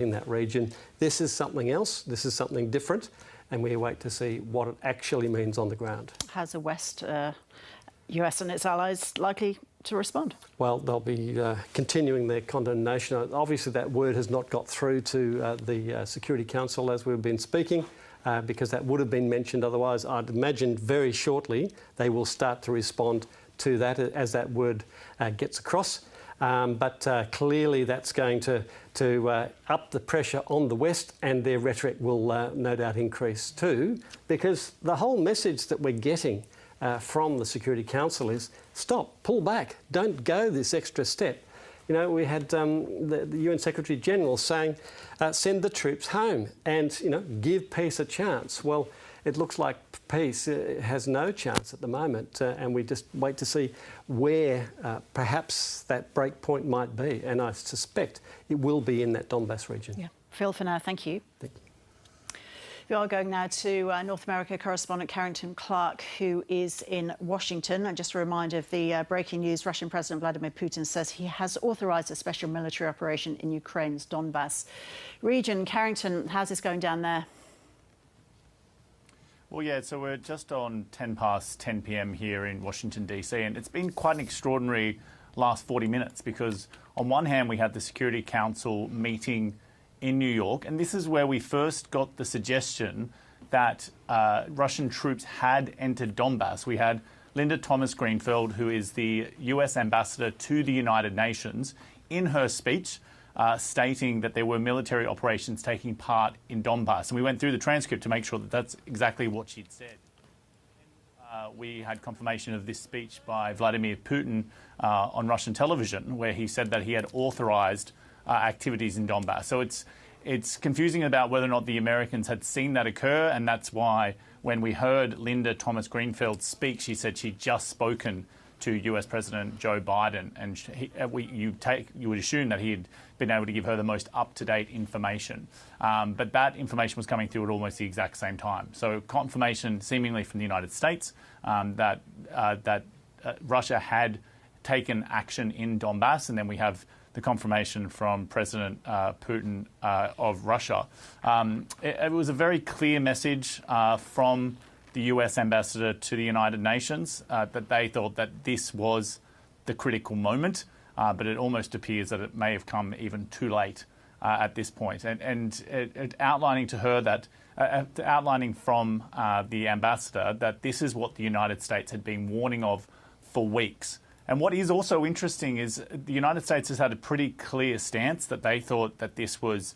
in that region. This is something else. This is something different, and we wait to see what it actually means on the ground. How's the West, US and its allies likely to respond? Well, they'll be continuing their condemnation. Obviously, that word has not got through to the Security Council as we've been speaking, because that would have been mentioned. Otherwise, I'd imagine very shortly they will start to respond to that as that word gets across. But clearly that's going to up the pressure on the West, and their rhetoric will no doubt increase too, because the whole message that we're getting from the Security Council is stop, pull back, don't go this extra step. You know, we had the UN Secretary General saying send the troops home and, you know, give peace a chance. Well, it looks like peace has no chance at the moment, and we just wait to see where perhaps that break point might be. And I suspect it will be in that Donbas region. Yeah. Phil, for now, thank you. Thank you. We are going now to North America correspondent Carrington Clark, who is in Washington. And just a reminder of the breaking news, Russian President Vladimir Putin says he has authorised a special military operation in Ukraine's Donbas region. Carrington, how's this going down there? Well, yeah, so we're just on 10 past 10 p.m. here in Washington, D.C., and it's been quite an extraordinary last 40 minutes because on one hand we had the Security Council meeting in New York, and this is where we first got the suggestion that Russian troops had entered Donbas. We had Linda Thomas-Greenfield, who is the US ambassador to the United Nations, in her speech stating that there were military operations taking part in Donbas. And we went through the transcript to make sure that that's exactly what she'd said. We had confirmation of this speech by Vladimir Putin on Russian television, where he said that he had authorised activities in Donbas. So it's confusing about whether or not the Americans had seen that occur, and that's why when we heard Linda Thomas-Greenfield speak, she said she'd just spoken to US President Joe Biden, and you would assume that he had been able to give her the most up-to-date information. But that information was coming through at almost the exact same time. So confirmation seemingly from the United States that Russia had taken action in Donbas, and then we have the confirmation from President Putin of Russia. It was a very clear message from the US ambassador to the United Nations that they thought that this was the critical moment, but it almost appears that it may have come even too late at this point. And outlining to her that, outlining from the ambassador that this is what the United States had been warning of for weeks. And what is also interesting is the United States has had a pretty clear stance that they thought that this was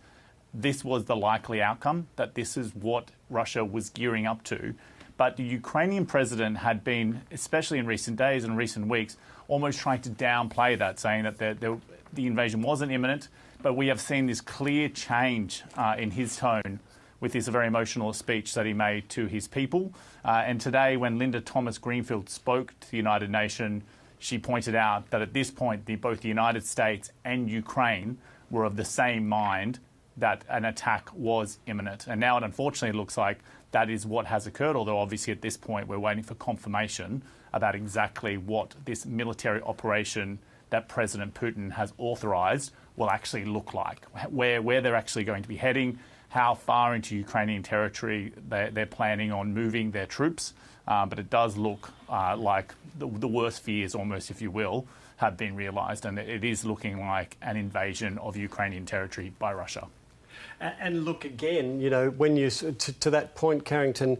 the likely outcome, that this is what Russia was gearing up to. But the Ukrainian president had been, especially in recent days and recent weeks, almost trying to downplay that, saying that the invasion wasn't imminent. But we have seen this clear change in his tone with this very emotional speech that he made to his people. And today, when Linda Thomas-Greenfield spoke to the United Nations, she pointed out that at this point, both the United States and Ukraine were of the same mind that an attack was imminent. And now it unfortunately looks like that is what has occurred, although obviously at this point we're waiting for confirmation about exactly what this military operation that President Putin has authorised will actually look like, where they're actually going to be heading, how far into Ukrainian territory they're planning on moving their troops. But it does look like the worst fears, almost, if you will, have been realised, and it is looking like an invasion of Ukrainian territory by Russia. And look, again, you know, when you to that point, Carrington,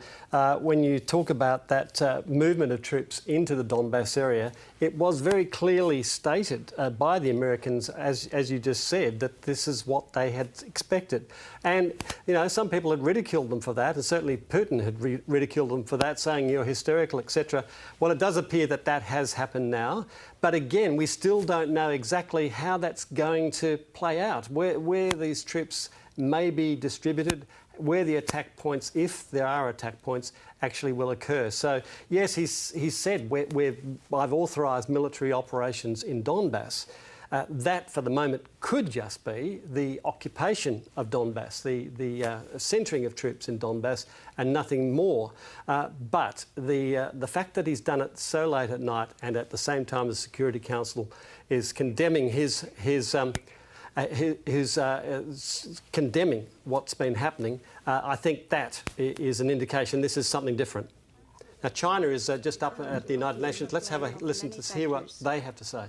when you talk about that movement of troops into the Donbas area, it was very clearly stated by the Americans, as you just said, that this is what they had expected. And, you know, some people had ridiculed them for that, and certainly Putin had ridiculed them for that, saying you're hysterical, etc. Well, it does appear that that has happened now. But again, we still don't know exactly how that's going to play out, where these troops may be distributed, where the attack points, if there are attack points, actually will occur. So, yes, he's said I've authorised military operations in Donbas. That, for the moment, could just be the occupation of Donbas, the centring of troops in Donbas, and nothing more. But the fact that he's done it so late at night, and at the same time the Security Council is condemning his who's condemning what's been happening, I think that is an indication this is something different. Now, China is just up at the United Nations. Let's have a listen to hear what they have to say.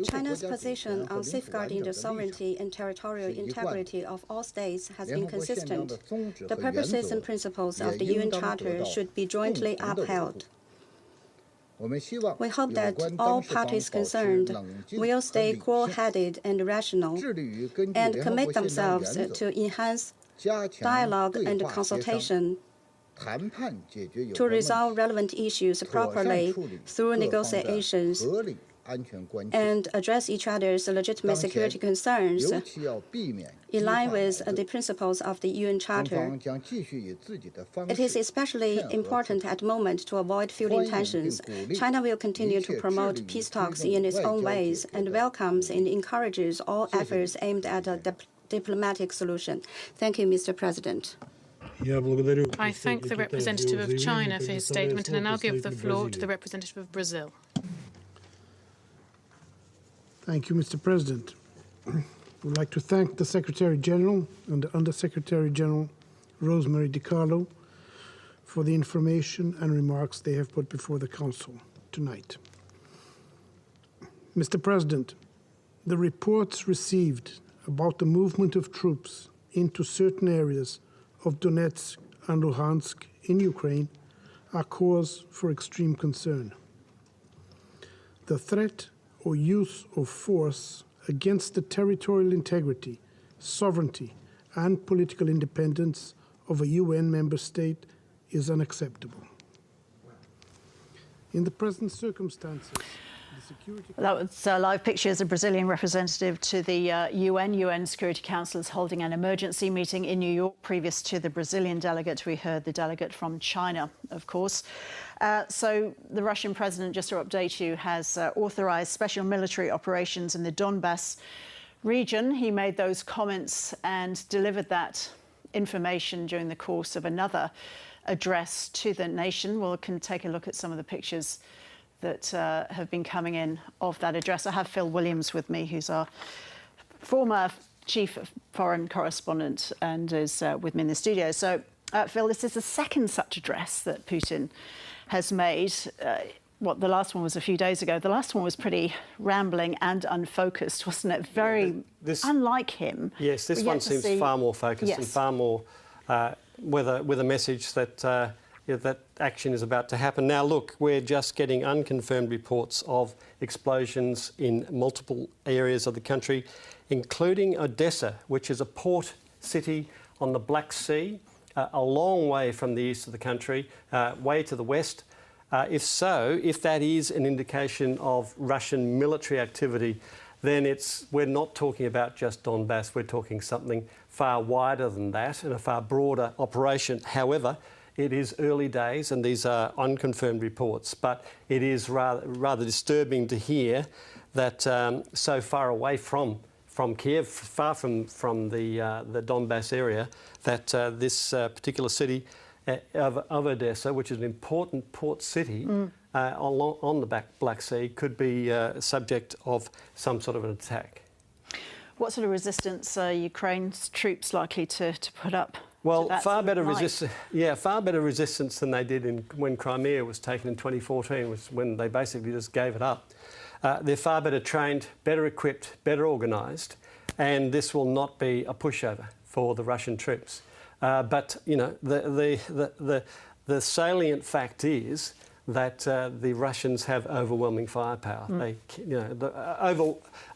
China's position on safeguarding the sovereignty and territorial integrity of all states has been consistent. The purposes and principles of the UN Charter should be jointly upheld. We hope that all parties concerned will stay cool-headed and rational and commit themselves to enhance dialogue and consultation to resolve relevant issues properly through negotiations and address each other's legitimate security concerns in line with the principles of the UN Charter. It is especially important at the moment to avoid fueling tensions. China will continue to promote peace talks in its own ways and welcomes and encourages all efforts aimed at a diplomatic solution. Thank you, Mr. President. I thank the representative of China for his statement, and I now give the floor to the representative of Brazil. Thank you, Mr. President. I would like to thank the Secretary General and the Undersecretary General, Rosemary DiCarlo, for the information and remarks they have put before the Council tonight. Mr. President, the reports received about the movement of troops into certain areas of Donetsk and Luhansk in Ukraine are cause for extreme concern. The threat or use of force against the territorial integrity, sovereignty, and political independence of a UN member state is unacceptable. In the present circumstances, that was live pictures of Brazilian representative to the UN Security Council is holding an emergency meeting in New York. Previous to the Brazilian delegate, we heard the delegate from China, of course. So the Russian president, just to update you, has authorised special military operations in the Donbas region. He made those comments and delivered that information during the course of another address to the nation. We can take a look at some of the pictures that have been coming in of that address. I have Phil Williams with me, who's our former chief foreign correspondent and is with me in the studio. So, Phil, this is the second such address that Putin has made. The last one was a few days ago. The last one was pretty rambling and unfocused, wasn't it? Very unlike him. Yes, this one seems far more focused and far more with a message that that action is about to happen. Now, look, we're just getting unconfirmed reports of explosions in multiple areas of the country, including Odessa, which is a port city on the Black Sea, a long way from the east of the country, way to the west. If that is an indication of Russian military activity, then we're not talking about just Donbas. We're talking something far wider than that and a far broader operation. However, it is early days and these are unconfirmed reports, but it is rather disturbing to hear that so far away from Kyiv, far from the Donbas area, that this particular city of Odessa, which is an important port city on the Black Sea, could be subject of some sort of an attack. What sort of resistance are Ukraine's troops likely to put up? Well, far better resistance than they did when Crimea was taken in 2014, was when they basically just gave it up. They're far better trained, better equipped, better organised, and this will not be a pushover for the Russian troops. But you know, the salient fact is that the Russians have overwhelming firepower. They,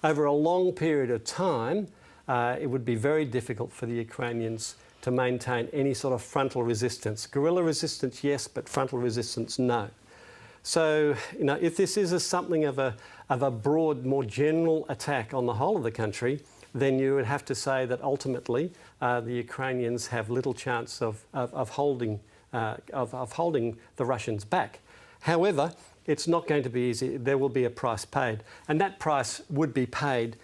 over a long period of time, it would be very difficult for the Ukrainians to maintain any sort of frontal resistance. Guerrilla resistance, yes, but frontal resistance, no. So, you know, if this is something of a broad, more general attack on the whole of the country, then you would have to say that ultimately the Ukrainians have little chance of holding the Russians back. However, it's not going to be easy. There will be a price paid, and that price would be paid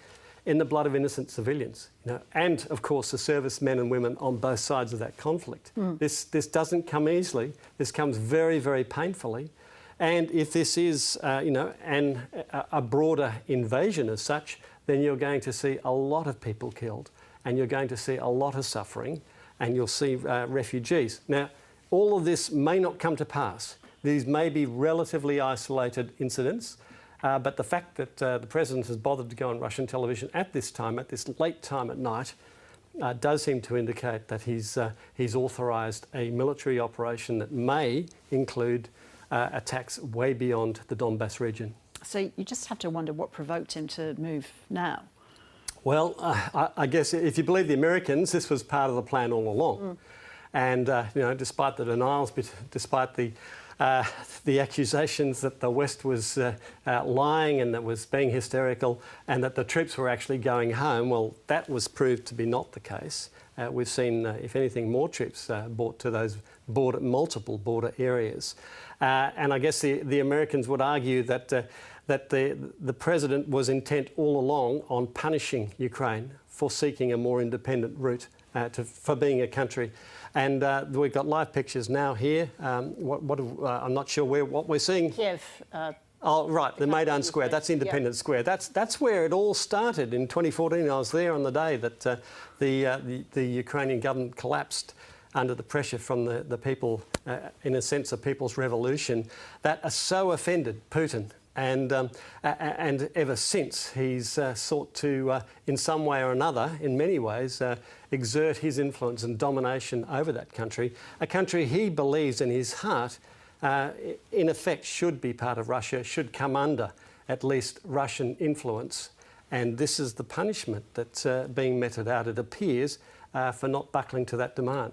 in the blood of innocent civilians, you know, and of course the servicemen and women on both sides of that conflict. This doesn't come easily. This comes very, very painfully. And if this is, a broader invasion as such, then you're going to see a lot of people killed, and you're going to see a lot of suffering, and you'll see refugees. Now, all of this may not come to pass. These may be relatively isolated incidents, but the fact that the President has bothered to go on Russian television at this time, at this late time at night, does seem to indicate that he's authorised a military operation that may include attacks way beyond the Donbas region. So you just have to wonder what provoked him to move now. Well, I guess if you believe the Americans, this was part of the plan all along. And, you know, despite the denials, despite the accusations that the West was lying and that was being hysterical and that the troops were actually going home, well, that was proved to be not the case. We've seen, if anything, more troops brought to those multiple border areas. And I guess the Americans would argue that the President was intent all along on punishing Ukraine for seeking a more independent route for being a country. And we've got live pictures now here. I'm not sure what we're seeing. Kyiv. Oh, right, the Maidan Square. That's Independence Square. That's where it all started in 2014. I was there on the day that the Ukrainian government collapsed under the pressure from the people, in a sense, a people's revolution that so offended Putin. And ever since, he's sought to, in some way or another, in many ways, exert his influence and domination over that country, a country he believes in his heart, in effect, should be part of Russia, should come under at least Russian influence. And this is the punishment that's being meted out, it appears, for not buckling to that demand.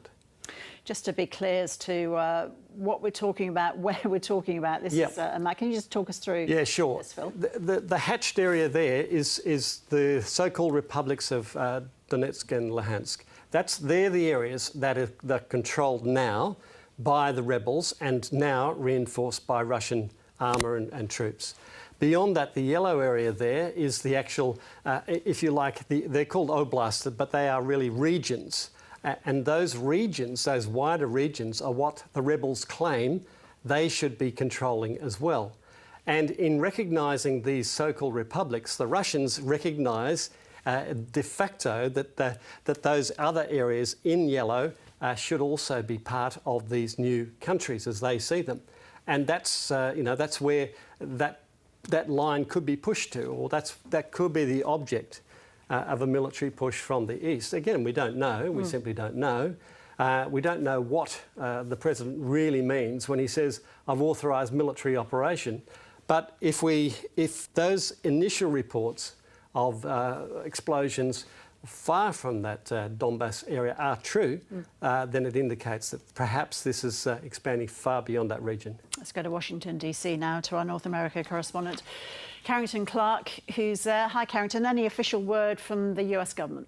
Just to be clear as to what we're talking about, where we're talking about, this is, Matt, can you just talk us through this, Phil? The hatched area there is the so-called republics of Donetsk and Luhansk. They're the areas that are controlled now by the rebels and now reinforced by Russian armour and troops. Beyond that, the yellow area there is the actual, if you like, they're called oblasts, but they are really regions. And those regions, those wider regions, are what the rebels claim they should be controlling as well. And in recognising these so-called republics, the Russians recognise de facto that those other areas in yellow should also be part of these new countries as they see them. And that's, that's where that line could be pushed to, or that could be the object of a military push from the east. Again, we don't know. We simply don't know. We don't know what the President really means when he says, I've authorised military operation. But if those initial reports of explosions far from that Donbas area are true, then it indicates that perhaps this is expanding far beyond that region. Let's go to Washington, D.C. now to our North America correspondent, Carrington Clark, who's there. Hi, Carrington. Any official word from the US government?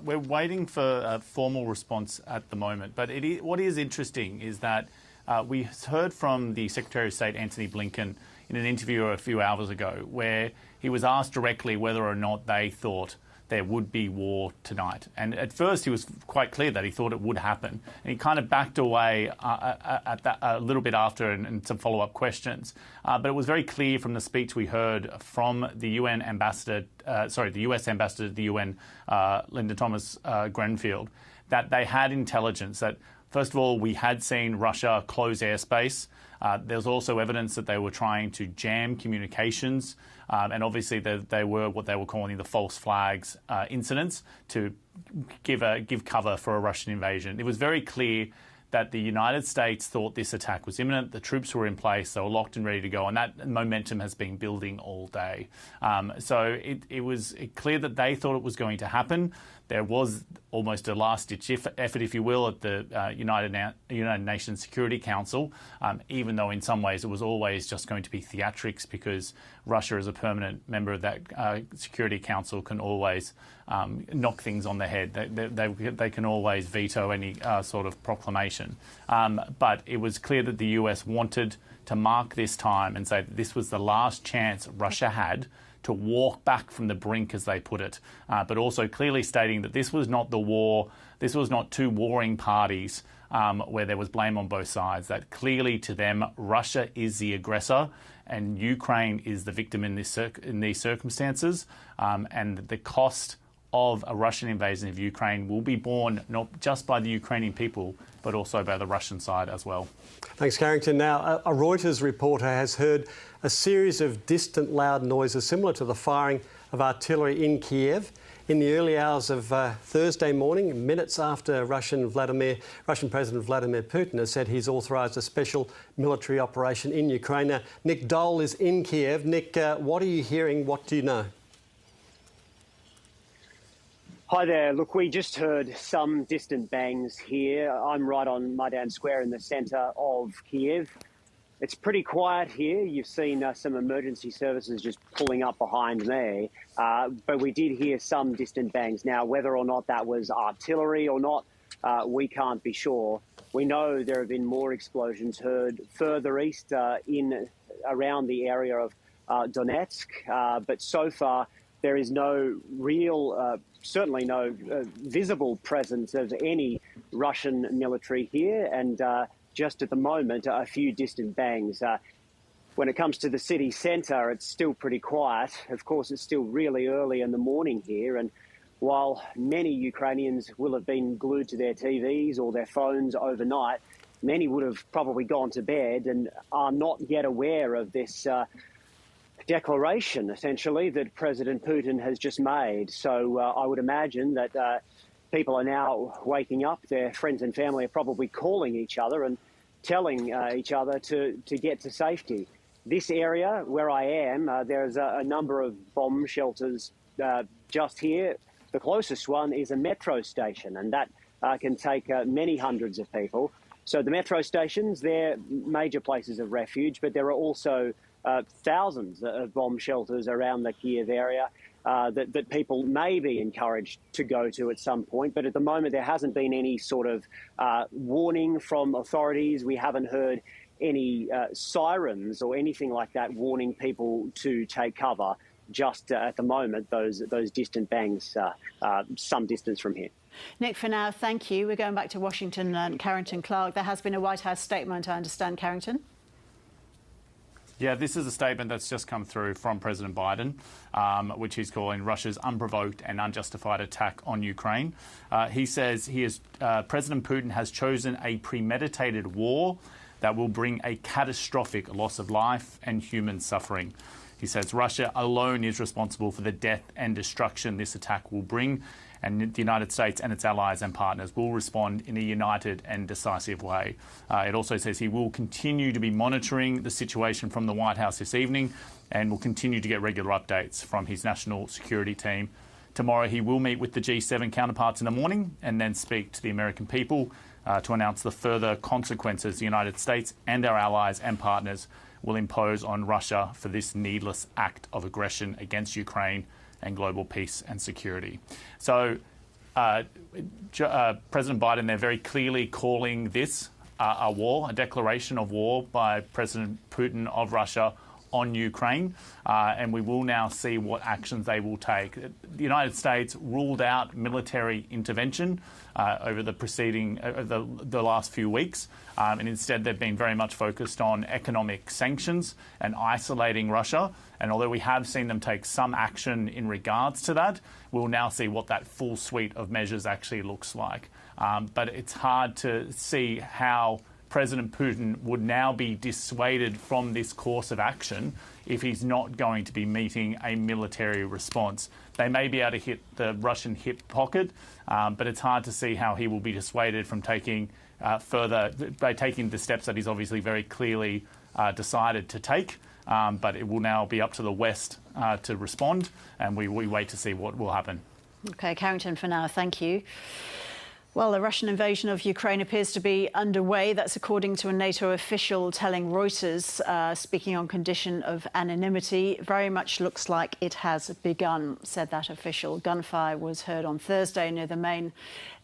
We're waiting for a formal response at the moment. But what is interesting is that we heard from the Secretary of State, Antony Blinken, in an interview a few hours ago, where he was asked directly whether or not they thought there would be war tonight. And at first he was quite clear that he thought it would happen. And he kind of backed away at that, a little bit after and some follow-up questions. But it was very clear from the speech we heard from the UN ambassador, the US ambassador to the UN, Linda Thomas Grenfell, that they had intelligence that, first of all, we had seen Russia close airspace. There's also evidence that they were trying to jam communications, and obviously they were what they were calling the false flags incidents to give cover for a Russian invasion. It was very clear that the United States thought this attack was imminent. The troops were in place, they were locked and ready to go, and that momentum has been building all day. So it was clear that they thought it was going to happen. There was almost a last-ditch effort, if you will, at the United Nations Security Council, even though in some ways it was always just going to be theatrics, because Russia, as a permanent member of that Security Council, can always knock things on the head. They can always veto any sort of proclamation. But it was clear that the US wanted to mark this time and say that this was the last chance Russia had to walk back from the brink, as they put it, but also clearly stating that this was not the war, this was not two warring parties where there was blame on both sides, that clearly to them Russia is the aggressor and Ukraine is the victim in these circumstances, and the cost of a Russian invasion of Ukraine will be borne not just by the Ukrainian people, but also by the Russian side as well. Thanks, Carrington. Now, a Reuters reporter has heard a series of distant loud noises similar to the firing of artillery in Kyiv in the early hours of Thursday morning, minutes after Russian President Vladimir Putin has said he's authorised a special military operation in Ukraine. Now, Nick Dole is in Kyiv. Nick, what are you hearing? What do you know? Hi there. Look, we just heard some distant bangs here. I'm right on Maidan Square in the centre of Kyiv. It's pretty quiet here. You've seen some emergency services just pulling up behind me. But we did hear some distant bangs. Now, whether or not that was artillery or not, we can't be sure. We know there have been more explosions heard further east around the area of Donetsk. But so far, there is no real, certainly no visible presence of any Russian military here. And just at the moment, a few distant bangs. When it comes to the city centre, it's still pretty quiet. Of course, it's still really early in the morning here. And while many Ukrainians will have been glued to their TVs or their phones overnight, many would have probably gone to bed and are not yet aware of this declaration, essentially, that President Putin has just made. So I would imagine that people are now waking up. Their friends and family are probably calling each other and telling each other to get to safety. This area where I am, there's a number of bomb shelters just here. The closest one is a metro station, and that can take many hundreds of people. So the metro stations, they're major places of refuge, but there are also thousands of bomb shelters around the Kyiv area that people may be encouraged to go to at some point. But at the moment, there hasn't been any sort of warning from authorities. We haven't heard any sirens or anything like that warning people to take cover. Just at the moment, those distant bangs some distance from here. Nick, for now, thank you. We're going back to Washington and Carrington Clark. There has been a White House statement, I understand, Carrington. Yeah, this is a statement that's just come through from President Biden, which he's calling Russia's unprovoked and unjustified attack on Ukraine. He says President Putin has chosen a premeditated war that will bring a catastrophic loss of life and human suffering. He says Russia alone is responsible for the death and destruction this attack will bring, and the United States and its allies and partners will respond in a united and decisive way. It also says he will continue to be monitoring the situation from the White House this evening and will continue to get regular updates from his national security team. Tomorrow he will meet with the G7 counterparts in the morning and then speak to the American people to announce the further consequences the United States and our allies and partners will impose on Russia for this needless act of aggression against Ukraine and global peace and security. So President Biden, they're very clearly calling this a war, a declaration of war by President Putin of Russia on Ukraine, and we will now see what actions they will take. The United States ruled out military intervention over the last few weeks, and instead they've been very much focused on economic sanctions and isolating Russia. And although we have seen them take some action in regards to that, we'll now see what that full suite of measures actually looks like. But it's hard to see how President Putin would now be dissuaded from this course of action if he's not going to be meeting a military response. They may be able to hit the Russian hip pocket, but it's hard to see how he will be dissuaded from taking taking the steps that he's obviously very clearly decided to take. But it will now be up to the West to respond, and we wait to see what will happen. OK, Carrington, for now, thank you. Well, the Russian invasion of Ukraine appears to be underway. That's according to a NATO official telling Reuters, speaking on condition of anonymity. Very much looks like it has begun, said that official. Gunfire was heard on Thursday near the main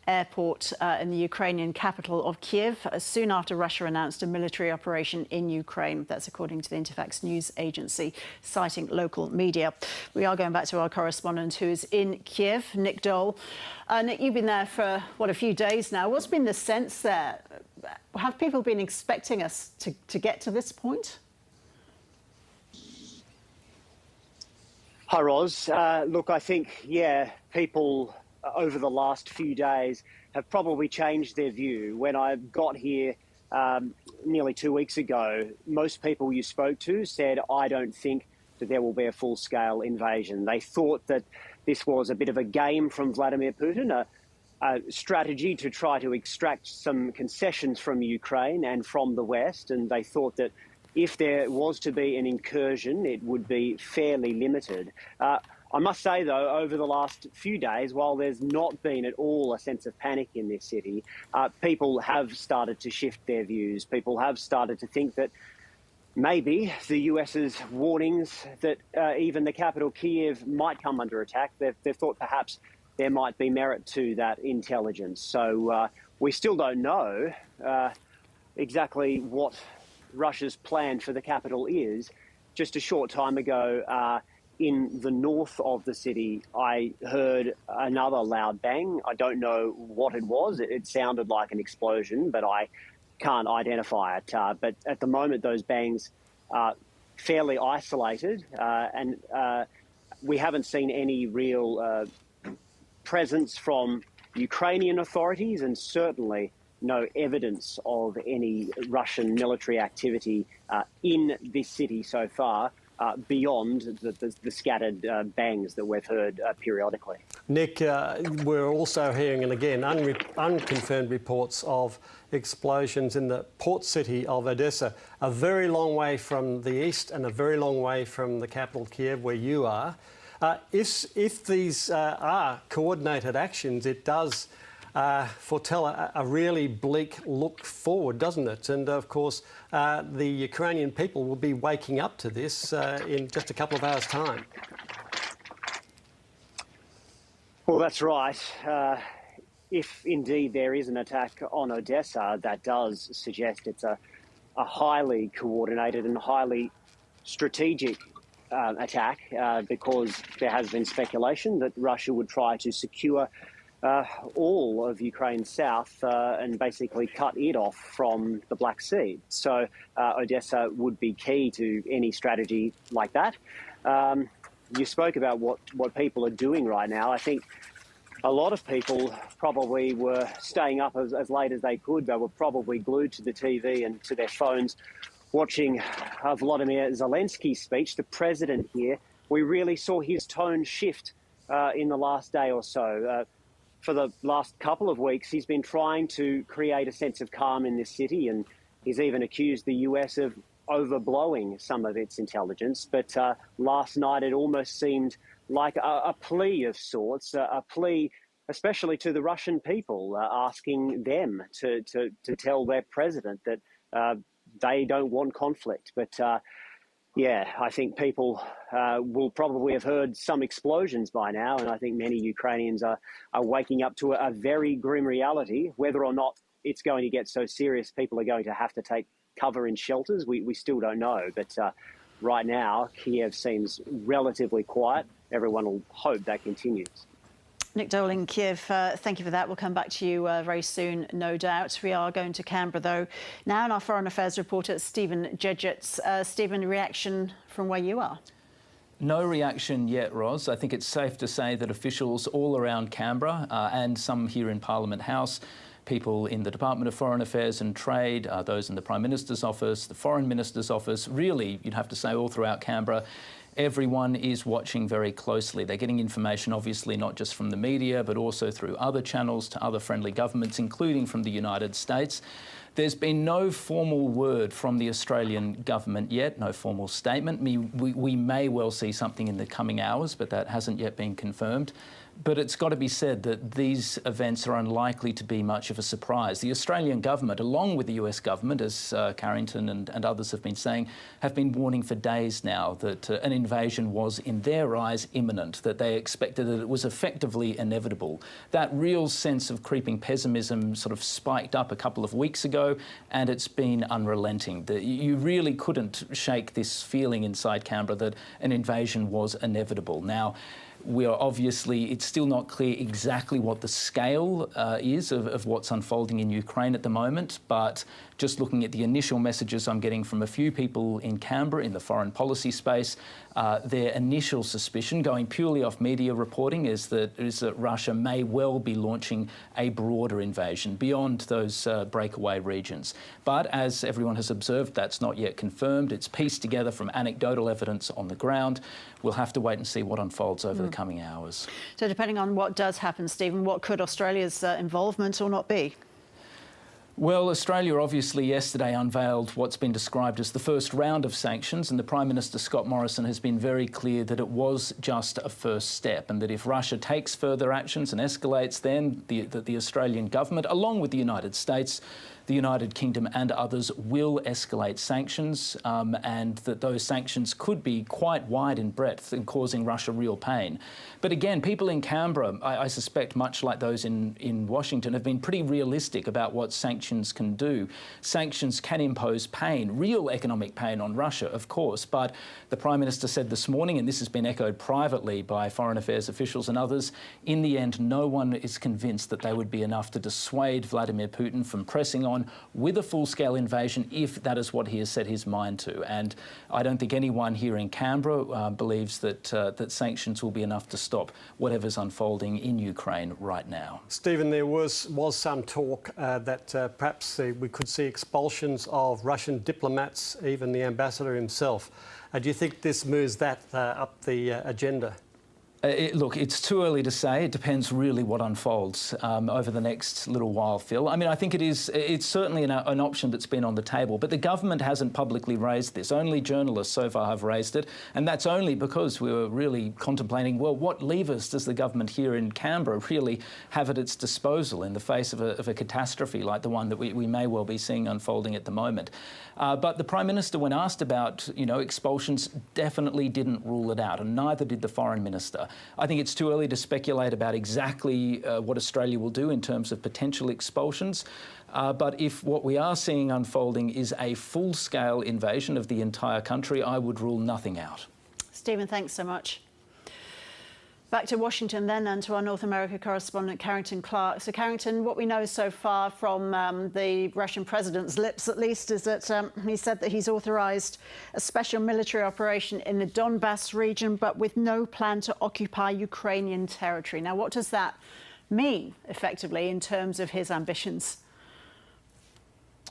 airport in the Ukrainian capital of Kyiv, soon after Russia announced a military operation in Ukraine. That's according to the Interfax news agency, citing local media. We are going back to our correspondent who is in Kyiv, Nick Dole. Nick, you've been there for, a few days now. What's been the sense there? Have people been expecting us to get to this point? Hi, Ros. Look, I think, people over the last few days have probably changed their view. When I got here nearly 2 weeks ago, most people you spoke to said, I don't think that there will be a full-scale invasion. They thought that this was a bit of a game from Vladimir Putin, a strategy to try to extract some concessions from Ukraine and from the West, and they thought that if there was to be an incursion, it would be fairly limited. I must say, though, over the last few days, while there's not been at all a sense of panic in this city, people have started to shift their views. People have started to think that maybe the US's warnings that even the capital, Kyiv, might come under attack, they've thought perhaps there might be merit to that intelligence. So we still don't know exactly what Russia's plan for the capital is. Just a short time ago, in the north of the city, I heard another loud bang. I don't know what it was. It sounded like an explosion, but I can't identify it. But at the moment, those bangs are fairly isolated, and we haven't seen any real presence from Ukrainian authorities, and certainly no evidence of any Russian military activity in this city so far, beyond the scattered bangs that we've heard periodically. Nick, we're also hearing, and again, unconfirmed reports of explosions in the port city of Odessa, a very long way from the east and a very long way from the capital, Kyiv, where you are. If these are coordinated actions, it does foretell a really bleak look forward, doesn't it? And of course, the Ukrainian people will be waking up to this in just a couple of hours' time. Well, that's right. If indeed there is an attack on Odessa, that does suggest it's a highly coordinated and highly strategic attack, because there has been speculation that Russia would try to secure all of Ukraine's south and basically cut it off from the Black Sea. So Odessa would be key to any strategy like that. You spoke about what people are doing right now. I think a lot of people probably were staying up as late as they could. They were probably glued to the TV and to their phones watching Vladimir Zelensky's speech, the president here. We really saw his tone shift in the last day or so. For the last couple of weeks, he's been trying to create a sense of calm in this city, and he's even accused the US of overblowing some of its intelligence. But last night it almost seemed like a plea of sorts, a plea especially to the Russian people, asking them to tell their president that they don't want conflict. But I think people will probably have heard some explosions by now, and I think many Ukrainians are waking up to a very grim reality. Whether or not it's going to get so serious, people are going to have to take cover in shelters, we still don't know. But right now, Kyiv seems relatively quiet. Everyone will hope that continues. Nick Dole in Kyiv, thank you for that. We'll come back to you very soon, no doubt. We are going to Canberra, though, now, and our Foreign Affairs reporter, Stephen Jedgetts. Stephen, reaction from where you are? No reaction yet, Ros. I think it's safe to say that officials all around Canberra and some here in Parliament House, people in the Department of Foreign Affairs and Trade, those in the Prime Minister's office, the Foreign Minister's office, really, you'd have to say all throughout Canberra, everyone is watching very closely. They're getting information, obviously, not just from the media, but also through other channels to other friendly governments, including from the United States. There's been no formal word from the Australian government yet, no formal statement. We may well see something in the coming hours, but that hasn't yet been confirmed. But it's got to be said that these events are unlikely to be much of a surprise. The Australian government, along with the US government, as Carrington and others have been saying, have been warning for days now that an invasion was, in their eyes, imminent, that they expected that it was effectively inevitable. That real sense of creeping pessimism sort of spiked up a couple of weeks ago, and it's been unrelenting. You really couldn't shake this feeling inside Canberra that an invasion was inevitable. Now, It's still not clear exactly what the scale is of what's unfolding in Ukraine at the moment, but just looking at the initial messages I'm getting from a few people in Canberra in the foreign policy space, their initial suspicion, going purely off media reporting, is that Russia may well be launching a broader invasion beyond those breakaway regions. But as everyone has observed, that's not yet confirmed. It's pieced together from anecdotal evidence on the ground. We'll have to wait and see what unfolds over the coming hours. So depending on what does happen, Stephen, what could Australia's involvement or not be? Well, Australia obviously yesterday unveiled what's been described as the first round of sanctions, and the Prime Minister, Scott Morrison, has been very clear that it was just a first step, and that if Russia takes further actions and escalates, then the Australian government, along with the United States, the United Kingdom and others, will escalate sanctions, and that those sanctions could be quite wide in breadth and causing Russia real pain. But again, people in Canberra, I suspect much like those in Washington, have been pretty realistic about what sanctions can do. Sanctions can impose pain, real economic pain on Russia, of course, but the Prime Minister said this morning, and this has been echoed privately by foreign affairs officials and others, in the end, no one is convinced that they would be enough to dissuade Vladimir Putin from pressing on with a full-scale invasion if that is what he has set his mind to. And I don't think anyone here in Canberra believes that sanctions will be enough to stop whatever's unfolding in Ukraine right now. Stephen, there was some talk that perhaps we could see expulsions of Russian diplomats, even the ambassador himself. Do you think this moves that up the agenda? Look, it's too early to say. It depends really what unfolds over the next little while, Phil. I mean, I think it's certainly an option that's been on the table, but the government hasn't publicly raised this. Only journalists so far have raised it, and that's only because we were really contemplating, well, what levers does the government here in Canberra really have at its disposal in the face of a catastrophe like the one that we may well be seeing unfolding at the moment. But the Prime Minister, when asked about, expulsions, definitely didn't rule it out, and neither did the Foreign Minister. I think it's too early to speculate about exactly what Australia will do in terms of potential expulsions. But if what we are seeing unfolding is a full-scale invasion of the entire country, I would rule nothing out. Stephen, thanks so much. Back to Washington then, and to our North America correspondent, Carrington Clark. So, Carrington, what we know so far from the Russian president's lips, at least, is that he said that he's authorised a special military operation in the Donbas region, but with no plan to occupy Ukrainian territory. Now, what does that mean, effectively, in terms of his ambitions?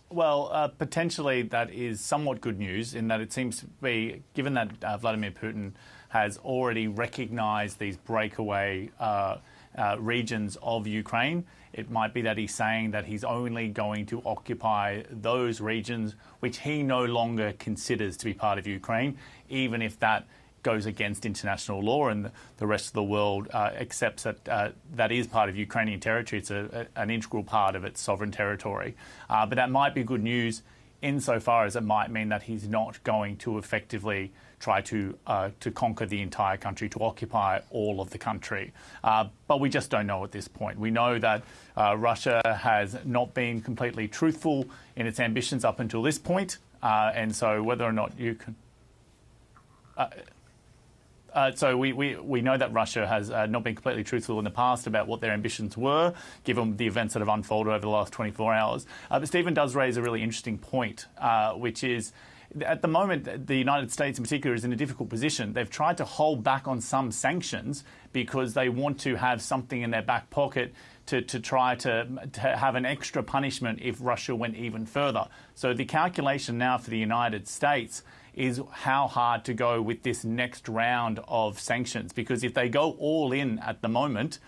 Well, potentially that is somewhat good news in that it seems to be, given that Vladimir Putin has already recognised these breakaway regions of Ukraine, it might be that he's saying that he's only going to occupy those regions which he no longer considers to be part of Ukraine, even if that goes against international law and the rest of the world accepts that that is part of Ukrainian territory. It's an integral part of its sovereign territory. But that might be good news insofar as it might mean that he's not going to effectively try to conquer the entire country, to occupy all of the country. But we just don't know at this point. We know that Russia has not been completely truthful in its ambitions up until this point. And so whether or not you can... So we know that Russia has not been completely truthful in the past about what their ambitions were, given the events that have unfolded over the last 24 hours. But Stephen does raise a really interesting point, which is, at the moment, the United States in particular is in a difficult position. They've tried to hold back on some sanctions because they want to have something in their back pocket to try to have an extra punishment if Russia went even further. So the calculation now for the United States is how hard to go with this next round of sanctions. Because if they go all in at the moment,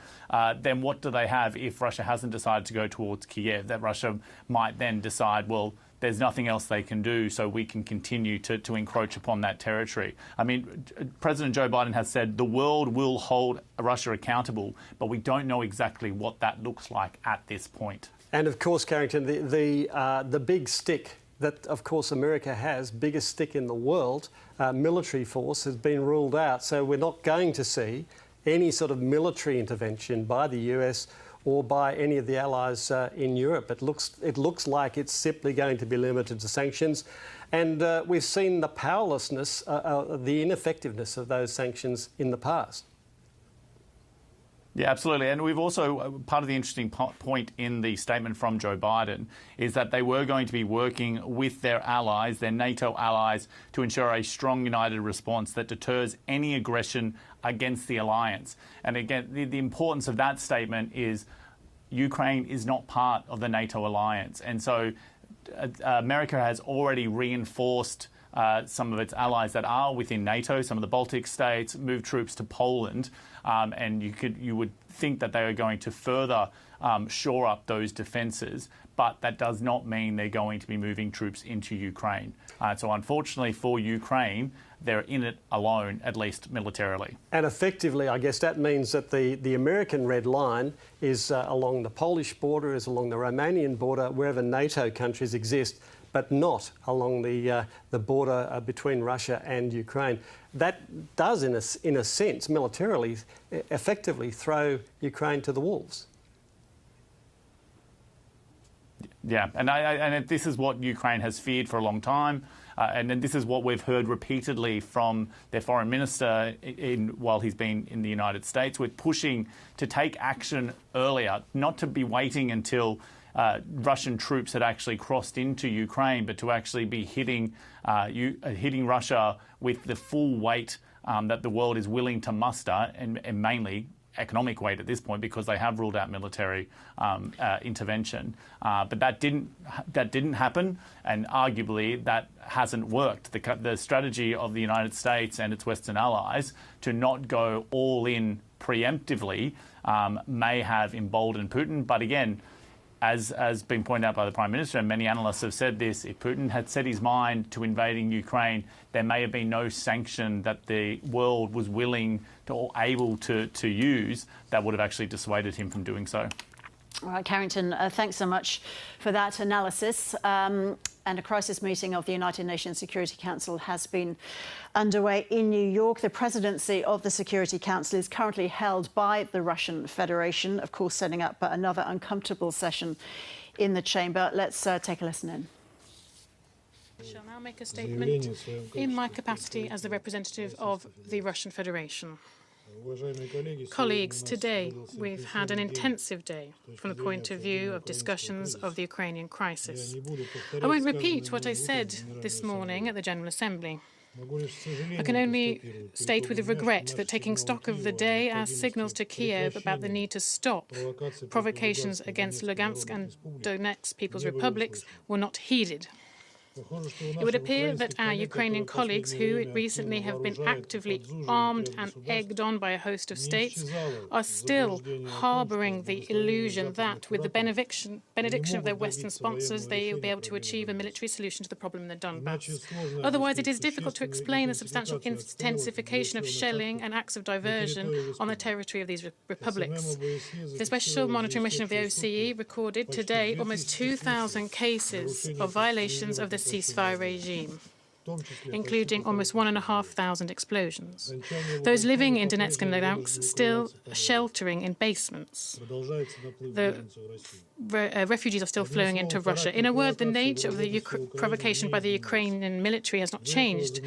then what do they have if Russia hasn't decided to go towards Kyiv? That Russia might then decide, well, there's nothing else they can do, so we can continue to encroach upon that territory. I mean, President Joe Biden has said the world will hold Russia accountable, but we don't know exactly what that looks like at this point. And of course, Carrington, the big stick that, of course, America has, biggest stick in the world, military force, has been ruled out. So we're not going to see any sort of military intervention by the US or by any of the allies in Europe. It looks like it's simply going to be limited to sanctions. And we've seen the powerlessness, the ineffectiveness of those sanctions in the past. Yeah, absolutely. And we've also, part of the interesting point in the statement from Joe Biden is that they were going to be working with their allies, their NATO allies, to ensure a strong, united response that deters any aggression against the alliance. And again, the importance of that statement is Ukraine is not part of the NATO alliance. And so America has already reinforced some of its allies that are within NATO, some of the Baltic states, moved troops to Poland, and you would think that they are going to further shore up those defences, but that does not mean they're going to be moving troops into Ukraine. So unfortunately for Ukraine, they're in it alone, at least militarily. And effectively, I guess that means that the American red line is along the Polish border, is along the Romanian border, wherever NATO countries exist, but not along the border between Russia and Ukraine. That does, in a sense, militarily, effectively throw Ukraine to the wolves. Yeah, and this is what Ukraine has feared for a long time. And this is what we've heard repeatedly from their foreign minister while he's been in the United States. We're pushing to take action earlier, not to be waiting until Russian troops had actually crossed into Ukraine, but to actually be hitting Russia with the full weight that the world is willing to muster, and mainly economic weight at this point, because they have ruled out military intervention. But that didn't happen, and arguably that hasn't worked. The strategy of the United States and its Western allies to not go all in preemptively may have emboldened Putin. But again, as been pointed out by the Prime Minister, and many analysts have said this, if Putin had set his mind to invading Ukraine, there may have been no sanction that the world was willing to or able to use that would have actually dissuaded him from doing so. All right, Carrington, thanks so much for that analysis. And a crisis meeting of the United Nations Security Council has been underway in New York. The presidency of the Security Council is currently held by the Russian Federation, of course, setting up another uncomfortable session in the chamber. Let's take a listen in. I shall now make a statement in my capacity as the representative of the Russian Federation. Colleagues, today we've had an intensive day from the point of view of discussions of the Ukrainian crisis. I won't repeat what I said this morning at the General Assembly. I can only state with regret that, taking stock of the day, our signals to Kyiv about the need to stop provocations against Lugansk and Donetsk People's Republics were not heeded. It would appear that our Ukrainian colleagues, who recently have been actively armed and egged on by a host of states, are still harbouring the illusion that, with the benediction of their Western sponsors, they will be able to achieve a military solution to the problem in the Donbas. Otherwise, it is difficult to explain the substantial intensification of shelling and acts of diversion on the territory of these republics. The Special Monitoring Mission of the OSCE recorded today almost 2,000 cases of violations of the ceasefire regime, including almost 1,500 explosions. Those living in Donetsk and Lugansk still sheltering in basements. The refugees are still flowing into Russia. In a word, the nature of the provocation by the Ukrainian military has not changed.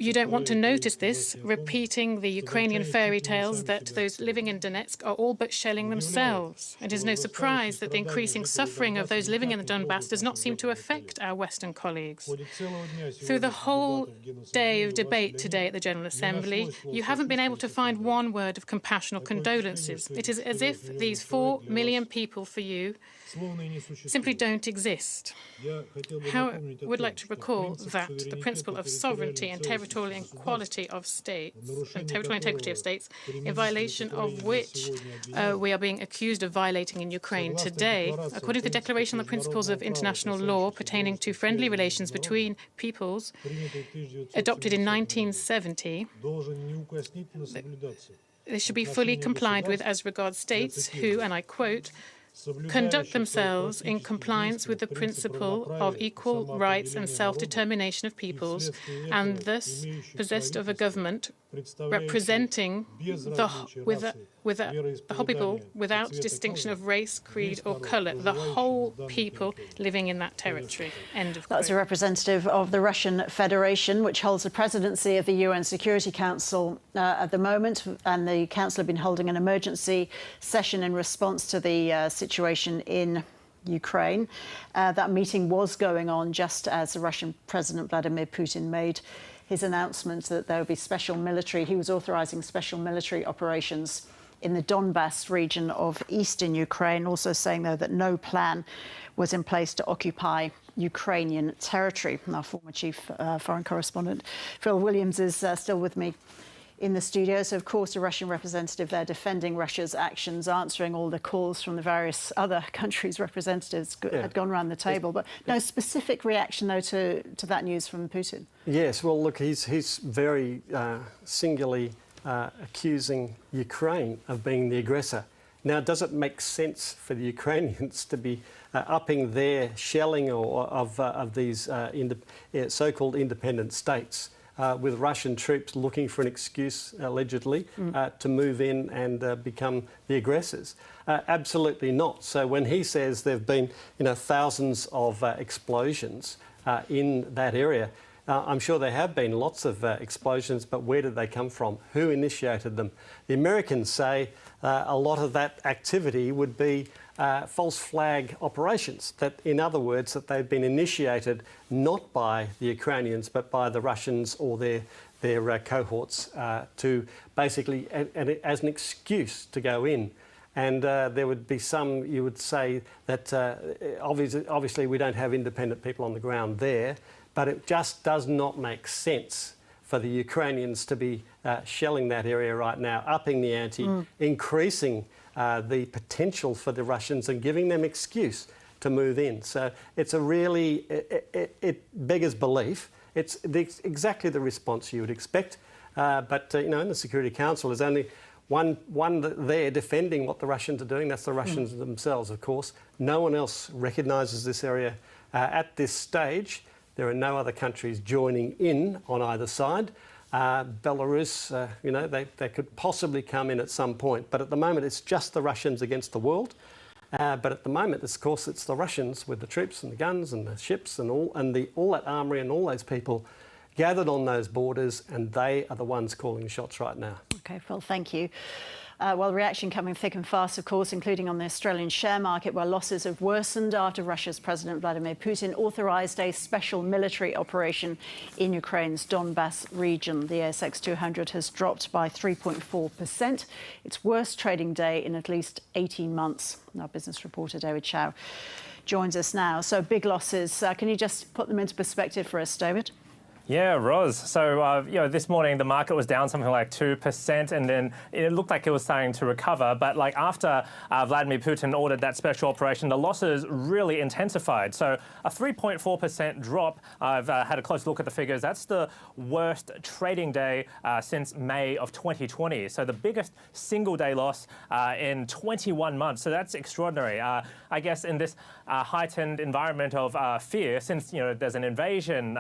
You don't want to notice this, repeating the Ukrainian fairy tales that those living in Donetsk are all but shelling themselves. It is no surprise that the increasing suffering of those living in the Donbas does not seem to affect our Western colleagues. Through the whole day of debate today at the General Assembly, you haven't been able to find one word of compassion or condolences. It is as if these 4 million people for you simply don't exist. I would like to recall that the principle of sovereignty and territorial equality of states, and territorial integrity of states, in violation of which we are being accused of violating in Ukraine today, according to the Declaration on the Principles of International Law pertaining to friendly relations between peoples, adopted in 1970, they should be fully complied with as regards states who, and I quote, conduct themselves in compliance with the principle of equal rights and self-determination of peoples, and thus possessed of a government representing the whole people without distinction of race, creed or colour, the whole people living in that territory. End of quote. That's a representative of the Russian Federation, which holds the presidency of the UN Security Council at the moment, and the Council have been holding an emergency session in response to the situation in Ukraine. That meeting was going on just as the Russian President Vladimir Putin made his announcement that there would be he was authorising special military operations in the Donbas region of eastern Ukraine, also saying, though, that no plan was in place to occupy Ukrainian territory. And our former chief foreign correspondent, Phil Williams, is still with me in the studio. So, of course, a Russian representative there defending Russia's actions, answering all the calls from the various other countries' representatives had gone around the table. But no specific reaction, though, to that news from Putin. Yes, well, look, he's very singularly accusing Ukraine of being the aggressor. Now, does it make sense for the Ukrainians to be upping their shelling of these so-called independent states? With Russian troops looking for an excuse, allegedly, to move in and become the aggressors? Absolutely not. So when he says there have been, thousands of explosions in that area, I'm sure there have been lots of explosions, but where did they come from? Who initiated them? The Americans say a lot of that activity would be false flag operations, that, in other words, that they've been initiated not by the Ukrainians but by the Russians or their cohorts to basically as an excuse to go in. And there would be some, you would say, that obviously we don't have independent people on the ground there, but it just does not make sense for the Ukrainians to be shelling that area right now, upping the ante, increasing the potential for the Russians and giving them excuse to move in. So it's a really, it beggars belief. It's exactly the response you would expect. But in the Security Council, there's only one there defending what the Russians are doing. That's the Russians themselves, of course. No one else recognises this area at this stage. There are no other countries joining in on either side. Belarus, they could possibly come in at some point, but at the moment it's just the Russians against the world. But at the moment, of course, it's the Russians with the troops and the guns and the ships and all that armoury and all those people gathered on those borders, and they are the ones calling the shots right now. OK, Phil, thank you. Well, reaction coming thick and fast, of course, including on the Australian share market, where losses have worsened after Russia's President Vladimir Putin authorised a special military operation in Ukraine's Donbas region. The ASX 200 has dropped by 3.4%. Its worst trading day in at least 18 months. Our business reporter, David Chow, joins us now. So big losses. Can you just put them into perspective for us, David? Yeah, Roz. So, this morning the market was down something like 2%, and then it looked like it was starting to recover. But after Vladimir Putin ordered that special operation, the losses really intensified. So a 3.4% drop. I've had a close look at the figures. That's the worst trading day since May of 2020. So the biggest single day loss in 21 months. So that's extraordinary. I guess in this heightened environment of fear, since there's an invasion,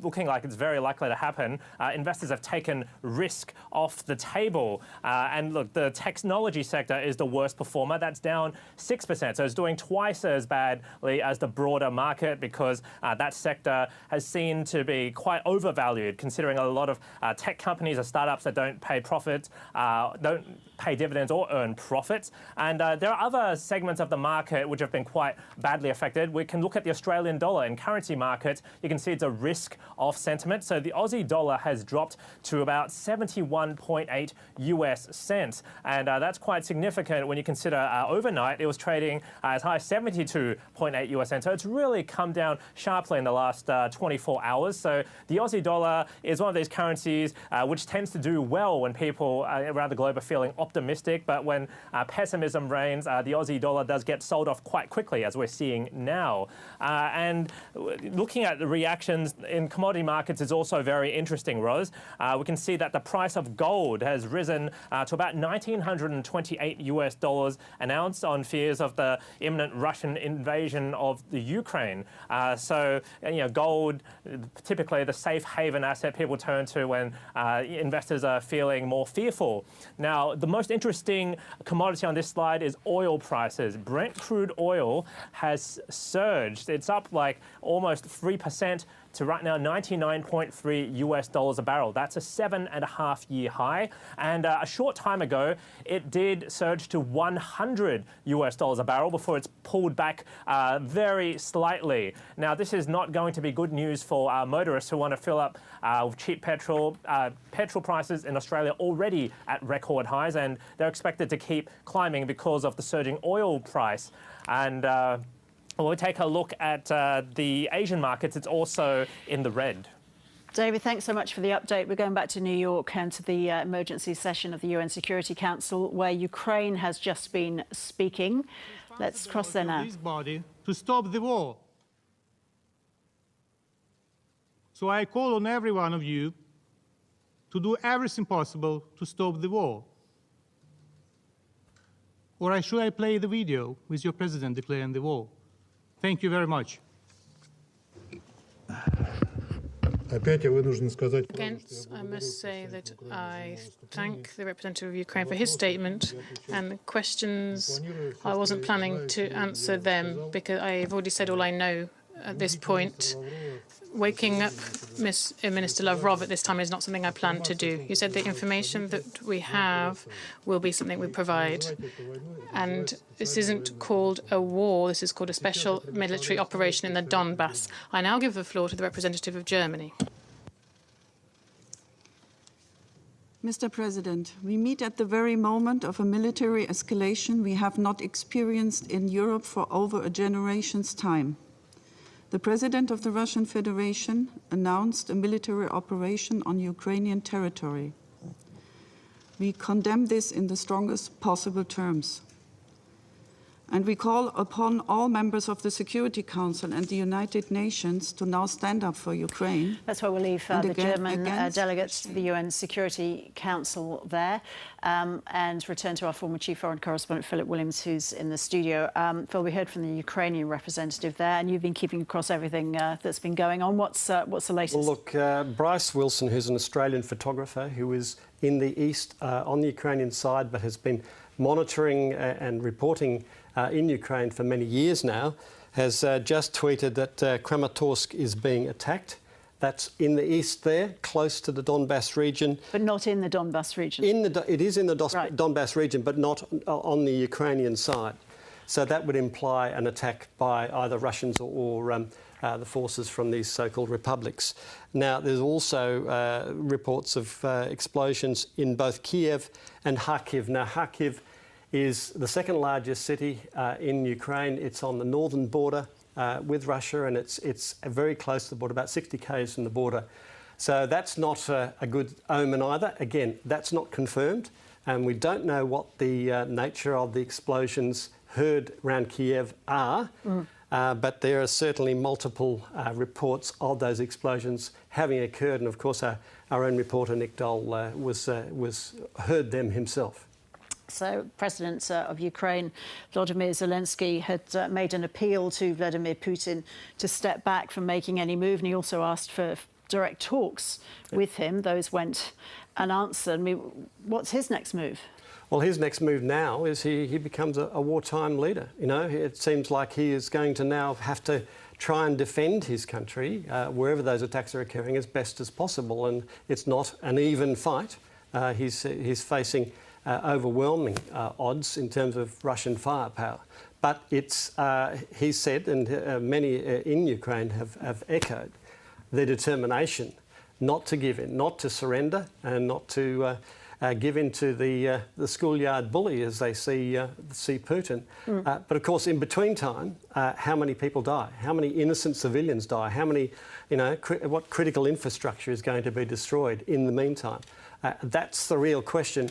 looking like it's very likely to happen, investors have taken risk off the table. And look, the technology sector is the worst performer. That's down 6%. So it's doing twice as badly as the broader market because that sector has seen to be quite overvalued, considering a lot of tech companies are startups that don't pay profits, don't pay dividends or earn profits. And there are other segments of the market which have been quite badly affected. We can look at the Australian dollar. In currency markets, you can see it's a risk off sentiment. So the Aussie dollar has dropped to about 71.8 US cents. And that's quite significant when you consider overnight it was trading as high as 72.8 US cents. So it's really come down sharply in the last 24 hours. So the Aussie dollar is one of these currencies which tends to do well when people around the globe are feeling optimistic. But when pessimism reigns, the Aussie dollar does get sold off quite quickly, as we're seeing now. And looking at the reactions in commodity commodity markets is also very interesting, Ros. We can see that the price of gold has risen to about $1,928 an ounce on fears of the imminent Russian invasion of the Ukraine. So, gold, typically the safe haven asset people turn to when investors are feeling more fearful. Now, the most interesting commodity on this slide is oil prices. Brent crude oil has surged. It's up like almost 3% to right now $99.3 a barrel. That's a 7.5-year high. And a short time ago, it did surge to $100 a barrel before it's pulled back very slightly. Now, this is not going to be good news for motorists who want to fill up with cheap petrol. Petrol prices in Australia already at record highs, and they're expected to keep climbing because of the surging oil price. And when we take a look at the Asian markets, it's also in the red. David, thanks so much for the update. We're going back to New York and to the emergency session of the UN Security Council, where Ukraine has just been speaking. Let's cross there now. This body to stop the war. So I call on every one of you to do everything possible to stop the war. Or should I play the video with your president declaring the war? Thank you very much. Again, I must say that I thank the representative of Ukraine for his statement, and the questions, I wasn't planning to answer them because I've already said all I know at this point. Waking up Minister Lavrov at this time is not something I plan to do. You said the information that we have will be something we provide. And this isn't called a war, this is called a special military operation in the Donbas. I now give the floor to the representative of Germany. Mr. President, we meet at the very moment of a military escalation we have not experienced in Europe for over a generation's time. The President of the Russian Federation announced a military operation on Ukrainian territory. We condemn this in the strongest possible terms. And we call upon all members of the Security Council and the United Nations to now stand up for Ukraine. That's where we'll leave the German delegates to the UN Security Council there and return to our former Chief Foreign Correspondent, Philip Williams, who's in the studio. Phil, we heard from the Ukrainian representative there, and you've been keeping across everything that's been going on. What's the latest? Well, look, Bryce Wilson, who's an Australian photographer who is in the east on the Ukrainian side but has been monitoring and reporting in Ukraine for many years now, has just tweeted that Kramatorsk is being attacked. That's in the east there, close to the Donbas region. But not in the Donbas region? It is in the Donbas region, but not on the Ukrainian side. So that would imply an attack by either Russians or the forces from these so-called republics. Now, there's also reports of explosions in both Kyiv and Kharkiv. Now, Kharkiv is the second largest city in Ukraine. It's on the northern border with Russia, and it's very close to the border, about 60 k's from the border. So that's not a good omen either. Again, that's not confirmed, and we don't know what the nature of the explosions heard around Kyiv are, but there are certainly multiple reports of those explosions having occurred, and of course our own reporter Nick Dole heard them himself. So, President of Ukraine, Vladimir Zelenskyy, had made an appeal to Vladimir Putin to step back from making any move, and he also asked for direct talks with him. Those went unanswered. I mean, what's his next move? Well, his next move now is he becomes a wartime leader. You know, it seems like he is going to now have to try and defend his country wherever those attacks are occurring as best as possible, and it's not an even fight. He's facing overwhelming odds in terms of Russian firepower. But it's, he said, and many in Ukraine have echoed, their determination not to give in, not to surrender, and not to give in to the schoolyard bully as they see Putin. But of course, in between time, how many people die? How many innocent civilians die? How many, what critical infrastructure is going to be destroyed in the meantime? That's the real question.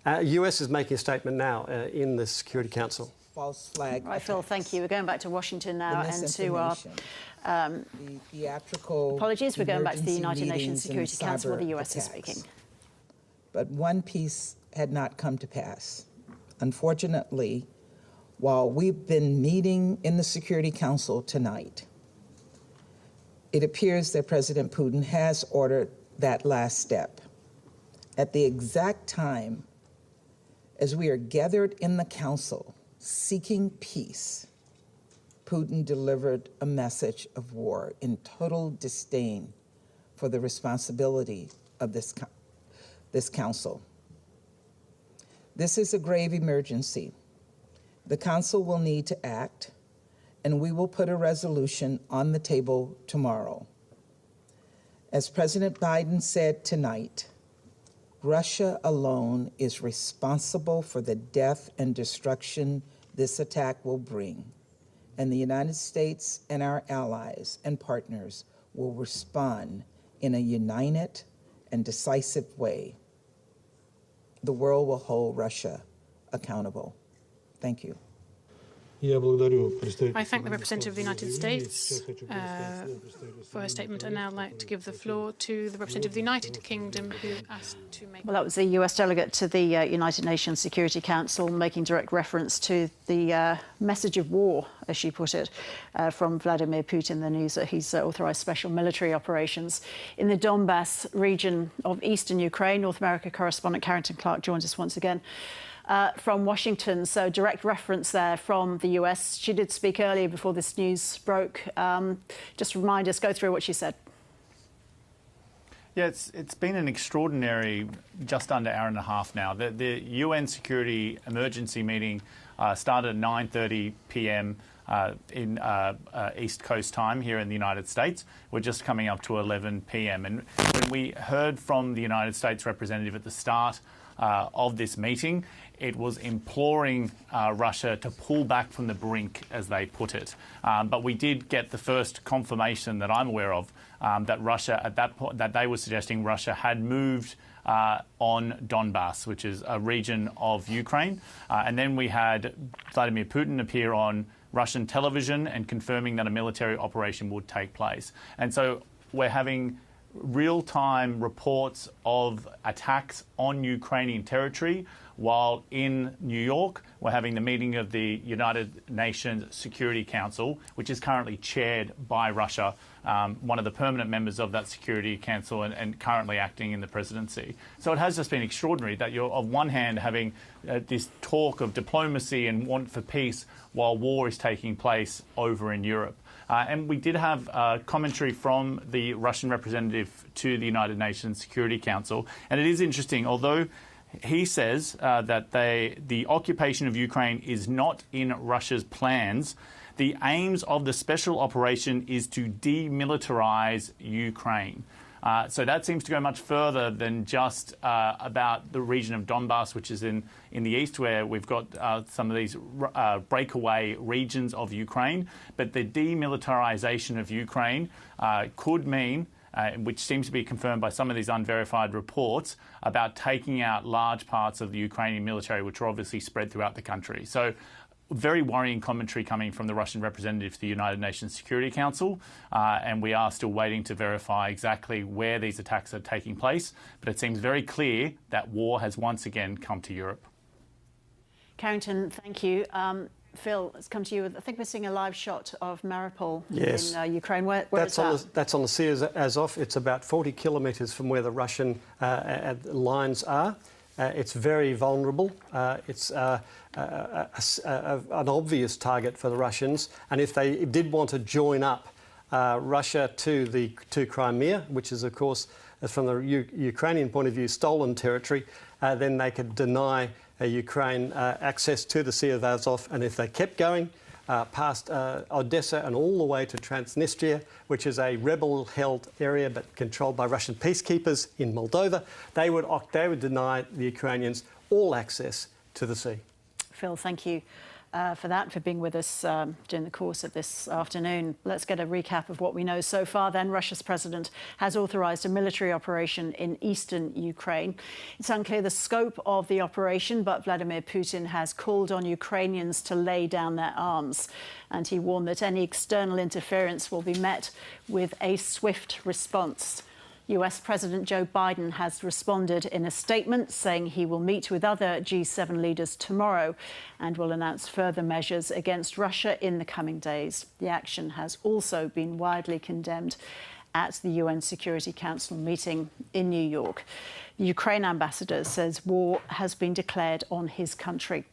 US is making a statement now in the Security Council. false flag. Right, Phil, thank you. We're going back to Washington now and to our the theatrical apologies. We're going back to the United Nations meetings Security and Council where the cyber US is attacks. speaking. But one piece had not come to pass. Unfortunately, while we've been meeting in the Security Council tonight, it appears that President Putin has ordered that last step. At the exact time as we are gathered in the Council seeking peace, Putin delivered a message of war in total disdain for the responsibility of this Council. This is a grave emergency. The Council will need to act, and we will put a resolution on the table tomorrow. As President Biden said tonight, Russia alone is responsible for the death and destruction this attack will bring, and the United States and our allies and partners will respond in a united and decisive way. The world will hold Russia accountable. Thank you. I thank the representative of the United States for her statement, and now I'd like to give the floor to the representative of the United Kingdom, who asked to make... Well, that was the US delegate to the United Nations Security Council, making direct reference to the message of war, as she put it, from Vladimir Putin, the news that he's authorised special military operations in the Donbas region of eastern Ukraine. North America correspondent Carrington Clark joins us once again from Washington. So direct reference there from the US. She did speak earlier before this news broke. Just remind us, go through what she said. Yeah, it's been an extraordinary just under hour and a half now. The UN Security Emergency meeting started at 9:30 p.m. In East Coast time here in the United States. We're just coming up to 11 p.m. And when we heard from the United States representative at the start of this meeting, it was imploring Russia to pull back from the brink, as they put it. But we did get the first confirmation that I'm aware of that Russia, at that point, that they were suggesting Russia had moved on Donbas, which is a region of Ukraine. And then we had Vladimir Putin appear on Russian television and confirming that a military operation would take place. And so we're having real-time reports of attacks on Ukrainian territory, while in New York we're having the meeting of the United Nations Security Council, which is currently chaired by Russia, one of the permanent members of that Security Council and currently acting in the presidency. So it has just been extraordinary that you're, on one hand, having this talk of diplomacy and want for peace while war is taking place over in Europe. And we did have commentary from the Russian representative to the United Nations Security Council. And it is interesting, although he says that the occupation of Ukraine is not in Russia's plans, the aims of the special operation is to demilitarize Ukraine. So that seems to go much further than just about the region of Donbas, which is in the east, where we've got some of these breakaway regions of Ukraine. But the demilitarization of Ukraine could mean, which seems to be confirmed by some of these unverified reports, about taking out large parts of the Ukrainian military, which are obviously spread throughout the country. So very worrying commentary coming from the Russian representative to the United Nations Security Council, and we are still waiting to verify exactly where these attacks are taking place. But it seems very clear that war has once again come to Europe. Carrington, thank you. Phil, let's come to you. I think we're seeing a live shot of Mariupol in Ukraine. Where is that? That's on the Sea of Azov. It's about 40 kilometres from where the Russian lines are. It's very vulnerable. It's an obvious target for the Russians. And if they did want to join up Russia to Crimea, which is, of course, from the Ukrainian point of view, stolen territory, then they could deny Ukraine access to the Sea of Azov. And if they kept going past Odessa and all the way to Transnistria, which is a rebel-held area but controlled by Russian peacekeepers in Moldova, they would deny the Ukrainians all access to the sea. Phil, thank you. for being with us during the course of this afternoon. Let's get a recap of what we know so far then. Russia's president has authorised a military operation in eastern Ukraine. It's unclear the scope of the operation, but Vladimir Putin has called on Ukrainians to lay down their arms. And he warned that any external interference will be met with a swift response. US President Joe Biden has responded in a statement saying he will meet with other G7 leaders tomorrow and will announce further measures against Russia in the coming days. The action has also been widely condemned at the UN Security Council meeting in New York. The Ukraine ambassador says war has been declared on his country.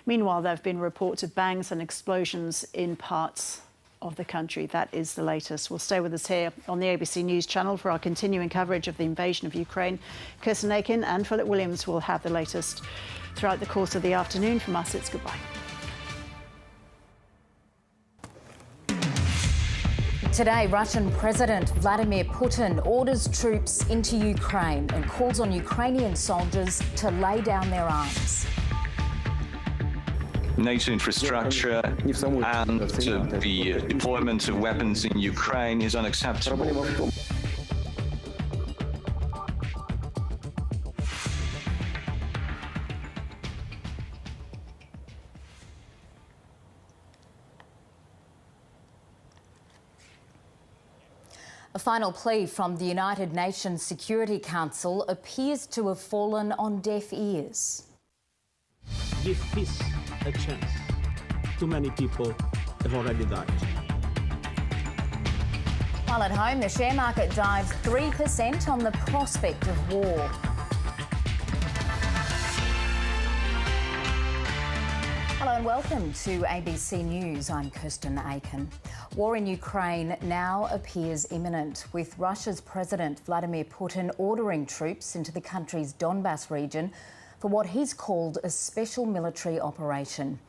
Meanwhile, there have been reports of bangs and explosions in parts of the country. That is the latest. We'll stay with us here on the ABC News channel for our continuing coverage of the invasion of Ukraine. Kirsten Aiken and Philip Williams will have the latest throughout the course of the afternoon. From us, it's goodbye. Today, Russian President Vladimir Putin orders troops into Ukraine and calls on Ukrainian soldiers to lay down their arms. NATO infrastructure and the deployment of weapons in Ukraine is unacceptable. A final plea from the United Nations Security Council appears to have fallen on deaf ears. Give peace a chance. Too many people have already died. While at home, the share market dives 3% on the prospect of war. Hello and welcome to ABC News. I'm Kirsten Aiken. War in Ukraine now appears imminent, with Russia's President Vladimir Putin ordering troops into the country's Donbas region for what he's called a special military operation.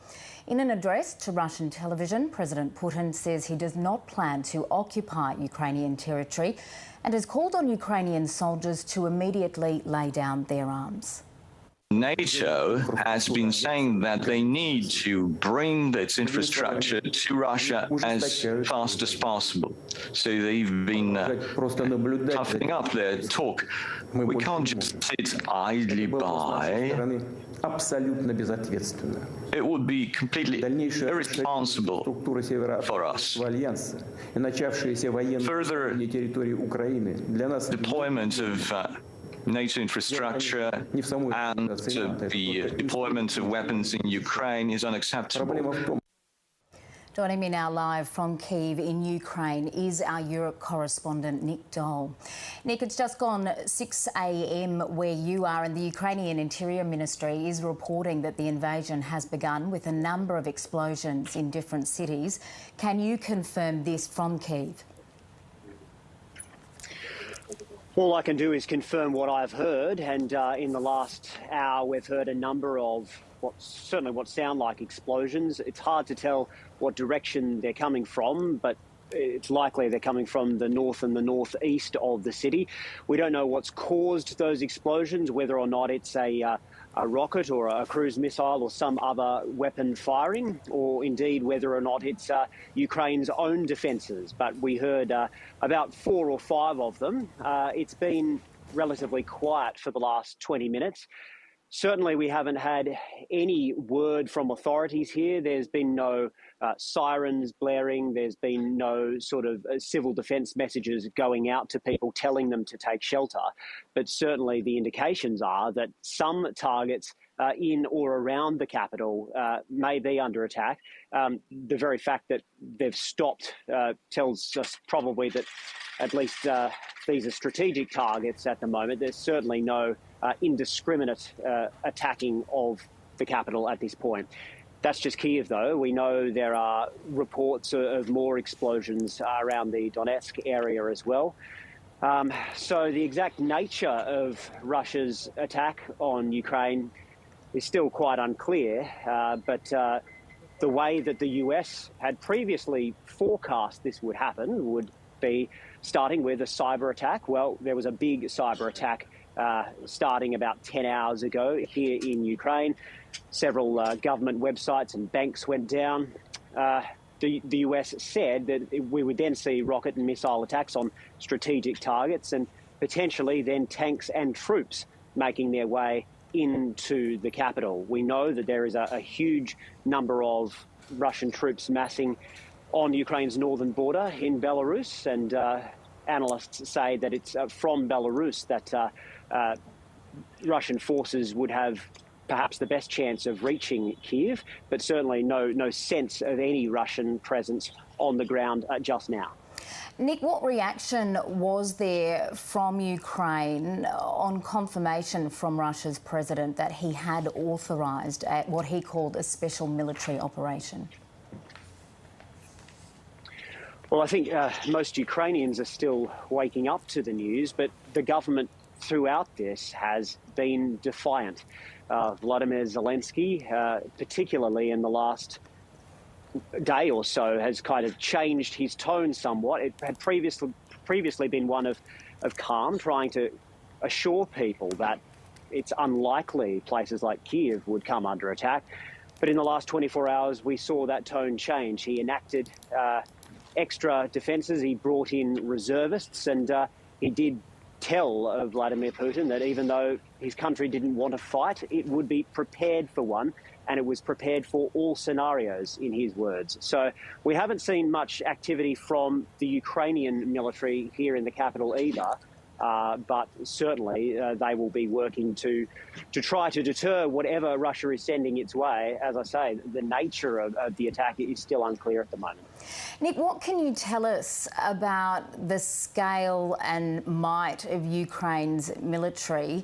In an address to Russian television, President Putin says he does not plan to occupy Ukrainian territory and has called on Ukrainian soldiers to immediately lay down their arms. NATO has been saying that they need to bring its infrastructure to Russia as fast as possible. So they've been toughening up their talk. We can't just sit idly by. It would be completely irresponsible for us. Further deployment of NATO infrastructure and the deployment of weapons in Ukraine is unacceptable. Joining me now live from Kyiv in Ukraine is our Europe correspondent Nick Dole. Nick, it's just gone 6 a.m. where you are, and the Ukrainian Interior Ministry is reporting that the invasion has begun with a number of explosions in different cities. Can you confirm this from Kyiv? All I can do is confirm what I've heard, and in the last hour we've heard a number of what sound like explosions. It's hard to tell what direction they're coming from, but it's likely they're coming from the north and the northeast of the city. We don't know what's caused those explosions, whether or not it's a rocket or a cruise missile or some other weapon firing, or indeed whether or not it's Ukraine's own defences. But we heard about 4 or 5 of them. It's been relatively quiet for the last 20 minutes. Certainly we haven't had any word from authorities here. There's been no sirens blaring. There's been no sort of civil defence messages going out to people telling them to take shelter. But certainly the indications are that some targets in or around the capital may be under attack. The very fact that they've stopped tells us probably that at least these are strategic targets at the moment. There's certainly no indiscriminate attacking of the capital at this point. That's just Kyiv, though. We know there are reports of more explosions around the Donetsk area as well. So the exact nature of Russia's attack on Ukraine is still quite unclear, but the way that the US had previously forecast this would happen would be starting with a cyber attack. Well, there was a big cyber attack starting about 10 hours ago here in Ukraine. Several government websites and banks went down. The US said that we would then see rocket and missile attacks on strategic targets and potentially then tanks and troops making their way into the capital. We know that there is a huge number of Russian troops massing on Ukraine's northern border in Belarus, and analysts say that it's from Belarus that Russian forces would have perhaps the best chance of reaching Kyiv, but certainly no sense of any Russian presence on the ground just now. Nick, what reaction was there from Ukraine on confirmation from Russia's president that he had authorised what he called a special military operation? Well, I think most Ukrainians are still waking up to the news, but the government throughout this has been defiant. Vladimir Zelenskyy, particularly in the last day or so, has kind of changed his tone somewhat. It had previously been one of calm, trying to assure people that it's unlikely places like Kyiv would come under attack. But in the last 24 hours, we saw that tone change. He enacted extra defences. He brought in reservists, and he did tell Vladimir Putin that even though his country didn't want to fight, it would be prepared for one, and it was prepared for all scenarios, in his words. So we haven't seen much activity from the Ukrainian military here in the capital either, but certainly they will be working to try to deter whatever Russia is sending its way. As I say, the nature of the attack is still unclear at the moment. Nick, what can you tell us about the scale and might of Ukraine's military?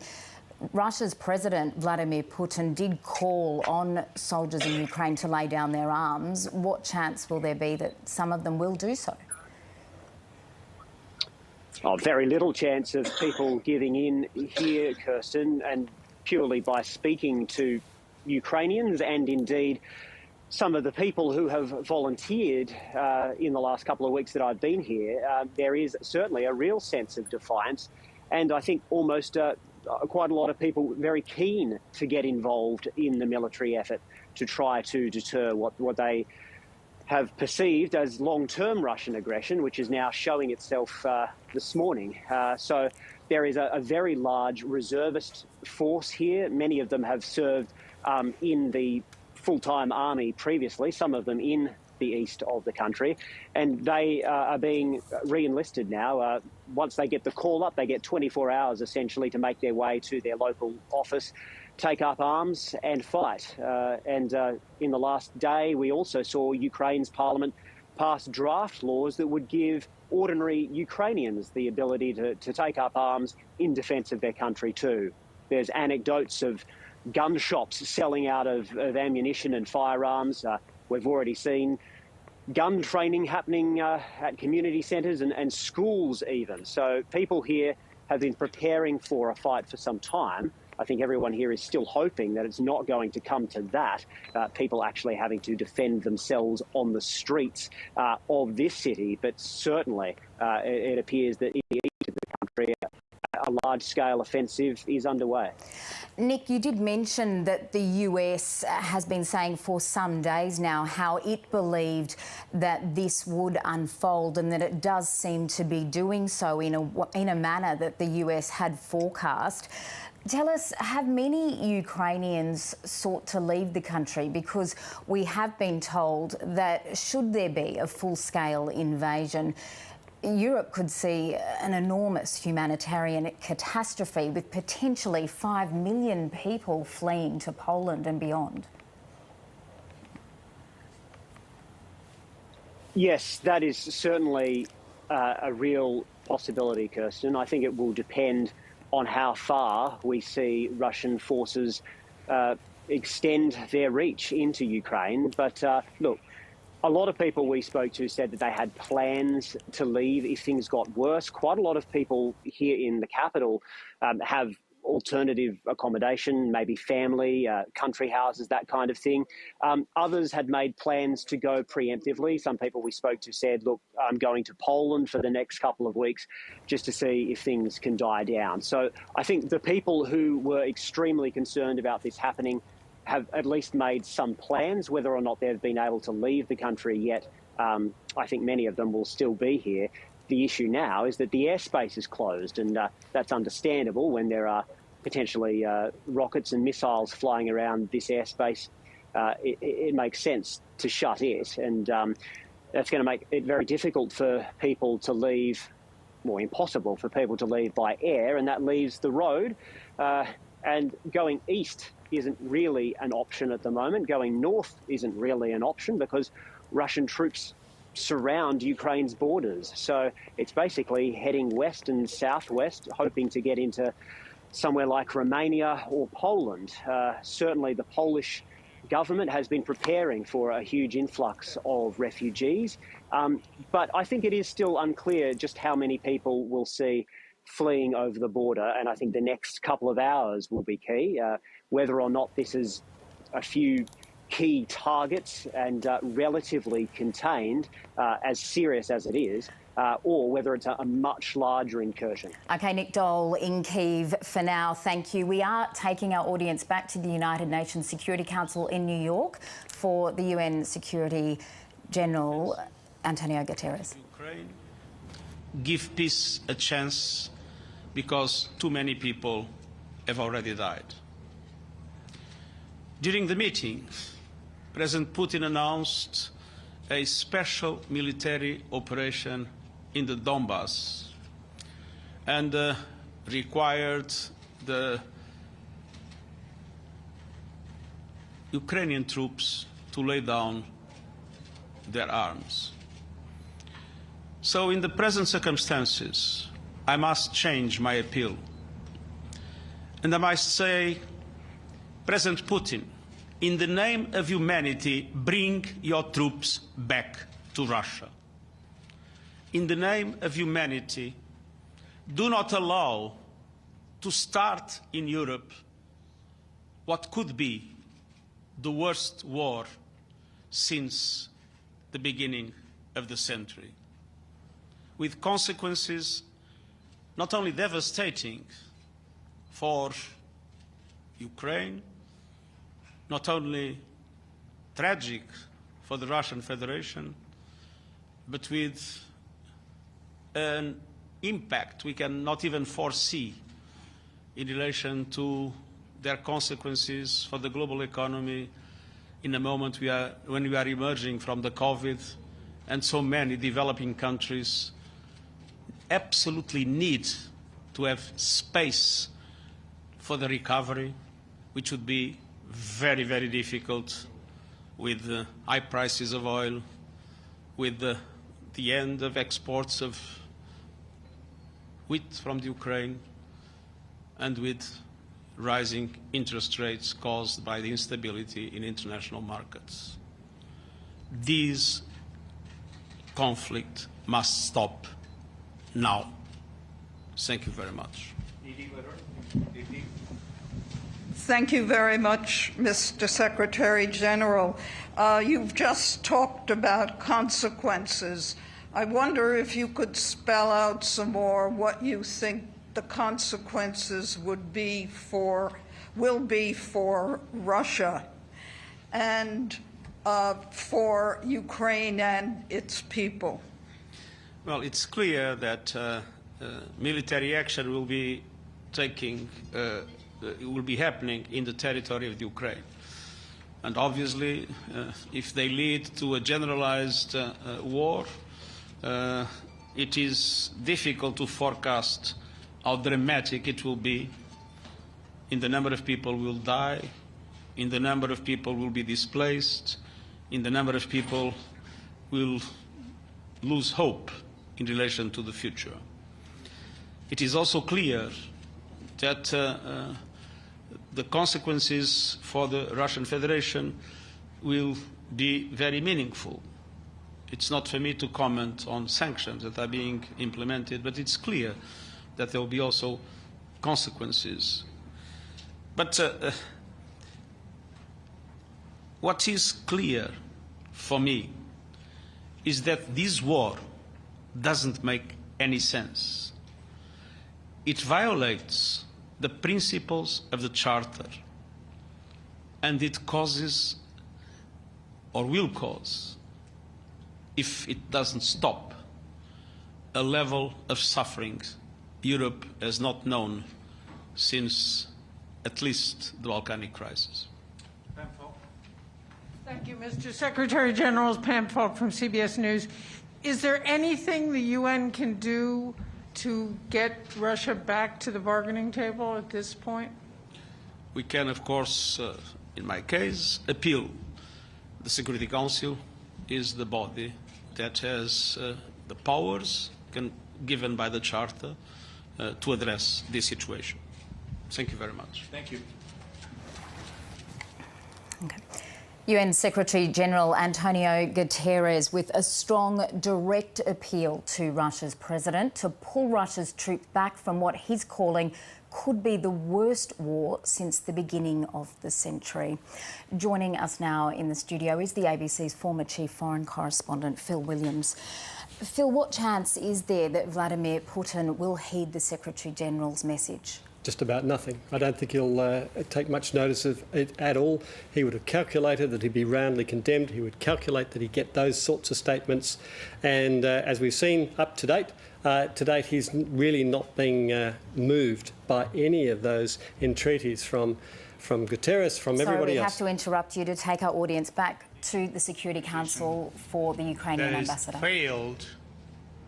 Russia's President Vladimir Putin did call on soldiers in Ukraine to lay down their arms. What chance will there be that some of them will do so? Oh, very little chance of people giving in here, Kirsten, and purely by speaking to Ukrainians and indeed some of the people who have volunteered in the last couple of weeks that I've been here, there is certainly a real sense of defiance, and I think almost quite a lot of people very keen to get involved in the military effort to try to deter what they have perceived as long-term Russian aggression, which is now showing itself this morning. So there is a very large reservist force here. Many of them have served in the full-time army previously, some of them in the east of the country, and they are being re-enlisted now. Once they get the call up, they get 24 hours essentially to make their way to their local office, take up arms and fight. And in the last day, we also saw Ukraine's parliament pass draft laws that would give ordinary Ukrainians the ability to take up arms in defence of their country too. There's anecdotes of gun shops selling out of ammunition and firearms. We've already seen gun training happening at community centres and schools even. So people here have been preparing for a fight for some time. I think everyone here is still hoping that it's not going to come to that, people actually having to defend themselves on the streets of this city. But certainly it appears that in the east of the country, a large-scale offensive is underway. Nick, you did mention that the US has been saying for some days now how it believed that this would unfold, and that it does seem to be doing so in a manner that the US had forecast. Tell us, have many Ukrainians sought to leave the country? Because we have been told that should there be a full-scale invasion, Europe could see an enormous humanitarian catastrophe with potentially 5 million people fleeing to Poland and beyond. Yes, that is certainly a real possibility, Kirsten. I think it will depend on how far we see Russian forces extend their reach into Ukraine. But look, a lot of people we spoke to said that they had plans to leave if things got worse. Quite a lot of people here in the capital have alternative accommodation, maybe family, country houses, that kind of thing. Others had made plans to go preemptively. Some people we spoke to said, look, I'm going to Poland for the next couple of weeks just to see if things can die down. So I think the people who were extremely concerned about this happening have at least made some plans. Whether or not they've been able to leave the country yet, I think many of them will still be here. The issue now is that the airspace is closed, and that's understandable when there are potentially rockets and missiles flying around this airspace. It makes sense to shut it, and that's going to make it very difficult for people to leave, more impossible for people to leave by air, and that leaves the road. And going east isn't really an option at the moment. Going north isn't really an option because Russian troops surround Ukraine's borders. So it's basically heading west and southwest, hoping to get into somewhere like Romania or Poland. Certainly the Polish government has been preparing for a huge influx of refugees. But I think it is still unclear just how many people we'll see fleeing over the border. And I think the next couple of hours will be key. Whether or not this is a few key targets and relatively contained, as serious as it is, or whether it's a much larger incursion. OK, Nick Dole in Kyiv for now. Thank you. We are taking our audience back to the United Nations Security Council in New York for the UN Security General Antonio Guterres. Ukraine, give peace a chance because too many people have already died. During the meeting, President Putin announced a special military operation in the Donbas and required the Ukrainian troops to lay down their arms. So in the present circumstances, I must change my appeal. And I must say, President Putin, in the name of humanity, bring your troops back to Russia. In the name of humanity, do not allow to start in Europe what could be the worst war since the beginning of the century, with consequences not only devastating for Ukraine, not only tragic for the Russian Federation, but with an impact we cannot even foresee in relation to their consequences for the global economy in a moment when we are emerging from the COVID, and so many developing countries absolutely need to have space for the recovery, which would be very, very difficult with the high prices of oil, with the end of exports of wheat from the Ukraine, and with rising interest rates caused by the instability in international markets. This conflict must stop now. Thank you very much. Thank you very much, Mr. Secretary General. You've just talked about consequences. I wonder if you could spell out some more what you think the consequences will be for Russia and for Ukraine and its people. Well, it's clear that military action will be happening in the territory of Ukraine. And obviously, if they lead to a generalized war, it is difficult to forecast how dramatic it will be in the number of people who will die, in the number of people who will be displaced, in the number of people who will lose hope in relation to the future. It is also clear that the consequences for the Russian Federation will be very meaningful. It's not for me to comment on sanctions that are being implemented, but it's clear that there will be also consequences But what is clear for me is that this war doesn't make any sense. It violates the principles of the Charter, and it causes, or will cause, if it doesn't stop, a level of suffering Europe has not known since at least the volcanic crisis. Thank you, Mr. Secretary General. Pam Falk from CBS News. Is there anything the UN can do to get Russia back to the bargaining table at this point? We can, of course, in my case, appeal. The Security Council is the body that has the powers given by the Charter to address this situation. Thank you very much. Thank you. Okay. UN Secretary-General Antonio Guterres with a strong direct appeal to Russia's president to pull Russia's troops back from what he's calling could be the worst war since the beginning of the century. Joining us now in the studio is the ABC's former chief foreign correspondent, Phil Williams. Phil, what chance is there that Vladimir Putin will heed the Secretary-General's message? Just about nothing. I don't think he'll take much notice of it at all. He would have calculated that he'd be roundly condemned. He would calculate that he'd get those sorts of statements. And as we've seen up to date, he's really not being moved by any of those entreaties from Guterres, from everybody else. So we have to interrupt you to take our audience back to the Security Council for the Ukrainian ambassador. Failed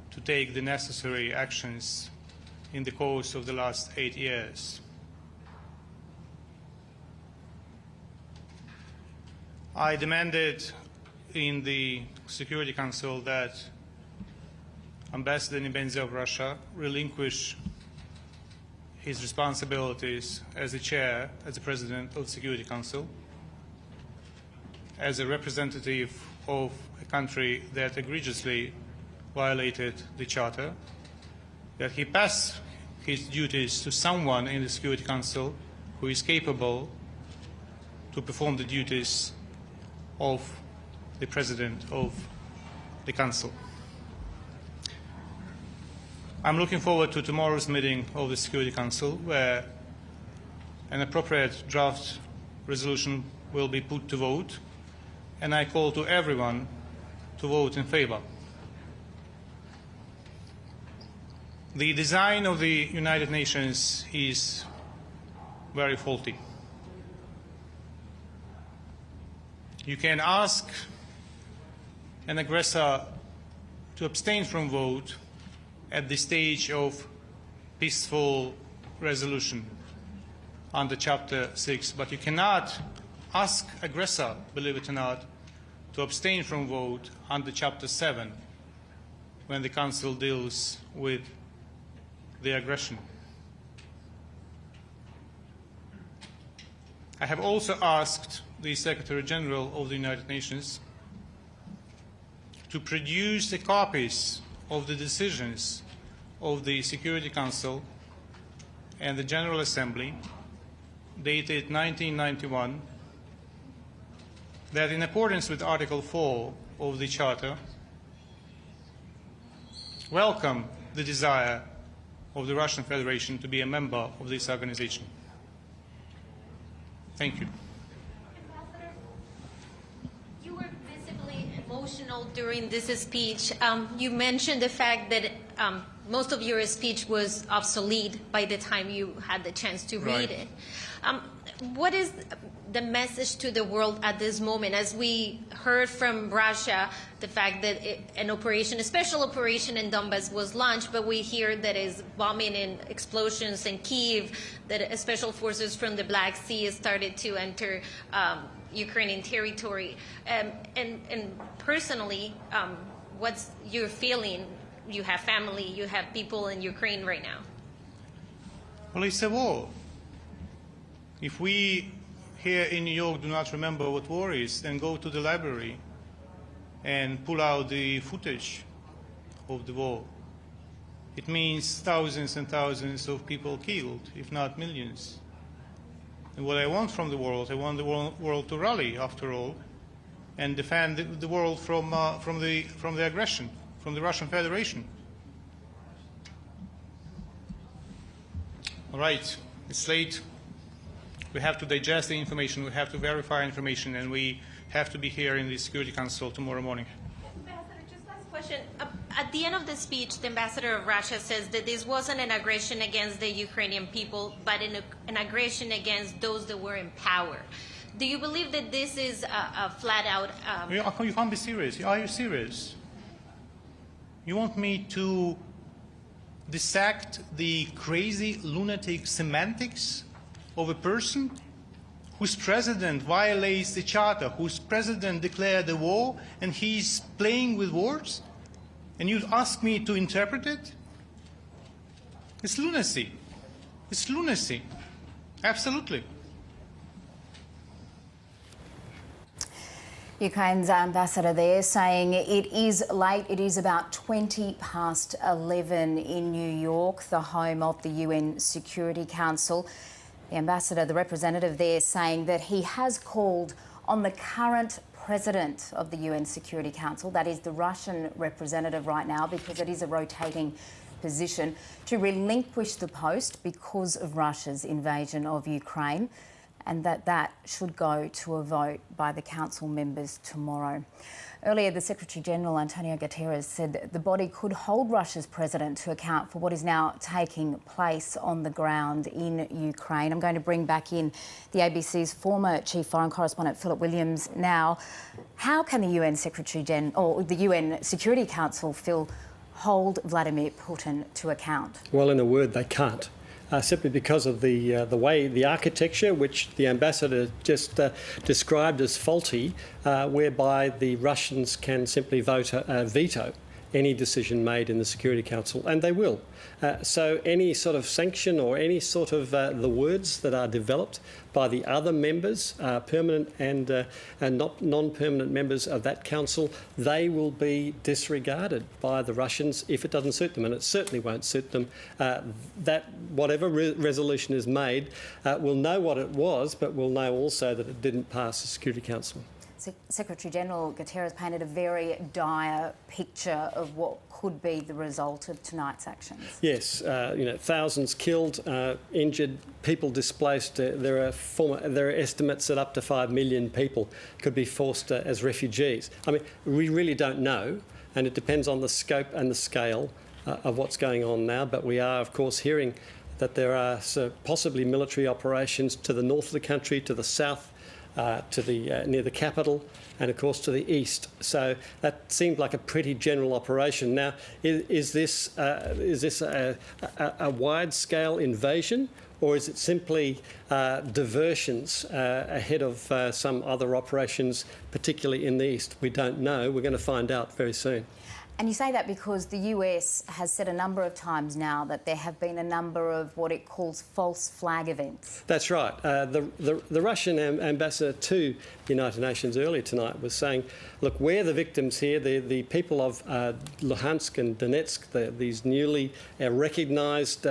to take the necessary actions in the course of the last 8 years. I demanded in the Security Council that Ambassador Nebenzia of Russia relinquish his responsibilities as the chair, as the president of the Security Council, as a representative of a country that egregiously violated the Charter, that he pass his duties to someone in the Security Council who is capable to perform the duties of the President of the Council. I'm looking forward to tomorrow's meeting of the Security Council, where an appropriate draft resolution will be put to vote, and I call to everyone to vote in favour. The design of the United Nations is very faulty. You can ask an aggressor to abstain from vote at the stage of peaceful resolution under Chapter 6, but you cannot ask aggressor, believe it or not, to abstain from vote under Chapter 7 when the Council deals with the aggression. I have also asked the Secretary General of the United Nations to produce the copies of the decisions of the Security Council and the General Assembly dated 1991 that, in accordance with Article 4 of the Charter, welcome the desire of the Russian Federation to be a member of this organization. Thank you. Ambassador, you were visibly emotional during this speech. You mentioned the fact that most of your speech was obsolete by the time you had the chance to read it. What is the message to the world at this moment? As we heard from Russia, the fact that a special operation in Donbas was launched, but we hear that is bombing and explosions in Kyiv, that special forces from the Black Sea started to enter Ukrainian territory. And personally, what's your feeling? You have family, you have people in Ukraine right now. Well, it's a war. If we here in New York do not remember what war is, then go to the library and pull out the footage of the war. It means thousands and thousands of people killed, if not millions. And what I want from the world, I want the world to rally, after all, and defend the world from the aggression, from the Russian Federation. All right, it's late. We have to digest the information, we have to verify information, and we have to be here in the Security Council tomorrow morning. Ambassador, just last question. At the end of the speech, the ambassador of Russia says that this wasn't an aggression against the Ukrainian people, but an aggression against those that were in power. Do you believe that this is a flat-out... You can't be serious. Are you serious? You want me to dissect the crazy, lunatic semantics of a person whose president violates the charter, whose president declared a war, and he's playing with words? And you ask me to interpret it? It's lunacy. It's lunacy. Absolutely. Ukraine's ambassador there saying it is late. It is about 11:20 in New York, the home of the UN Security Council. The ambassador, the representative there, saying that he has called on the current president of the UN Security Council, that is the Russian representative right now, because it is a rotating position, to relinquish the post because of Russia's invasion of Ukraine, and that should go to a vote by the council members tomorrow. Earlier, the Secretary-General, Antonio Guterres, said that the body could hold Russia's president to account for what is now taking place on the ground in Ukraine. I'm going to bring back in the ABC's former chief foreign correspondent, Philip Williams, now. How can the UN Secretary-General, or the UN Security Council, Phil, hold Vladimir Putin to account? Well, in a word, they can't. Simply because of the way, the architecture, which the ambassador just described as faulty, whereby the Russians can simply veto any decision made in the Security Council, and they will. So any sort of sanction or any sort of the words that are developed by the other members, permanent and not non-permanent members of that council, they will be disregarded by the Russians if it doesn't suit them, and it certainly won't suit them. That whatever resolution is made, will know what it was, but will know also that it didn't pass the Security Council. Secretary-General Guterres painted a very dire picture of what could be the result of tonight's actions. Yes, thousands killed, injured, people displaced. There are estimates that up to 5 million people could be forced as refugees. I mean, we really don't know, and it depends on the scope and the scale of what's going on now. But we are, of course, hearing that there are possibly military operations to the north of the country, to the south, to the near the capital, and of course to the east. So that seemed like a pretty general operation. Now, is this a wide-scale invasion, or is it simply diversions ahead of some other operations, particularly in the east? We don't know. We're going to find out very soon. And you say that because the US has said a number of times now that there have been a number of what it calls false flag events. That's right. The Russian ambassador to the United Nations earlier tonight was saying, look, we're the victims here, the people of Luhansk and Donetsk, these newly recognised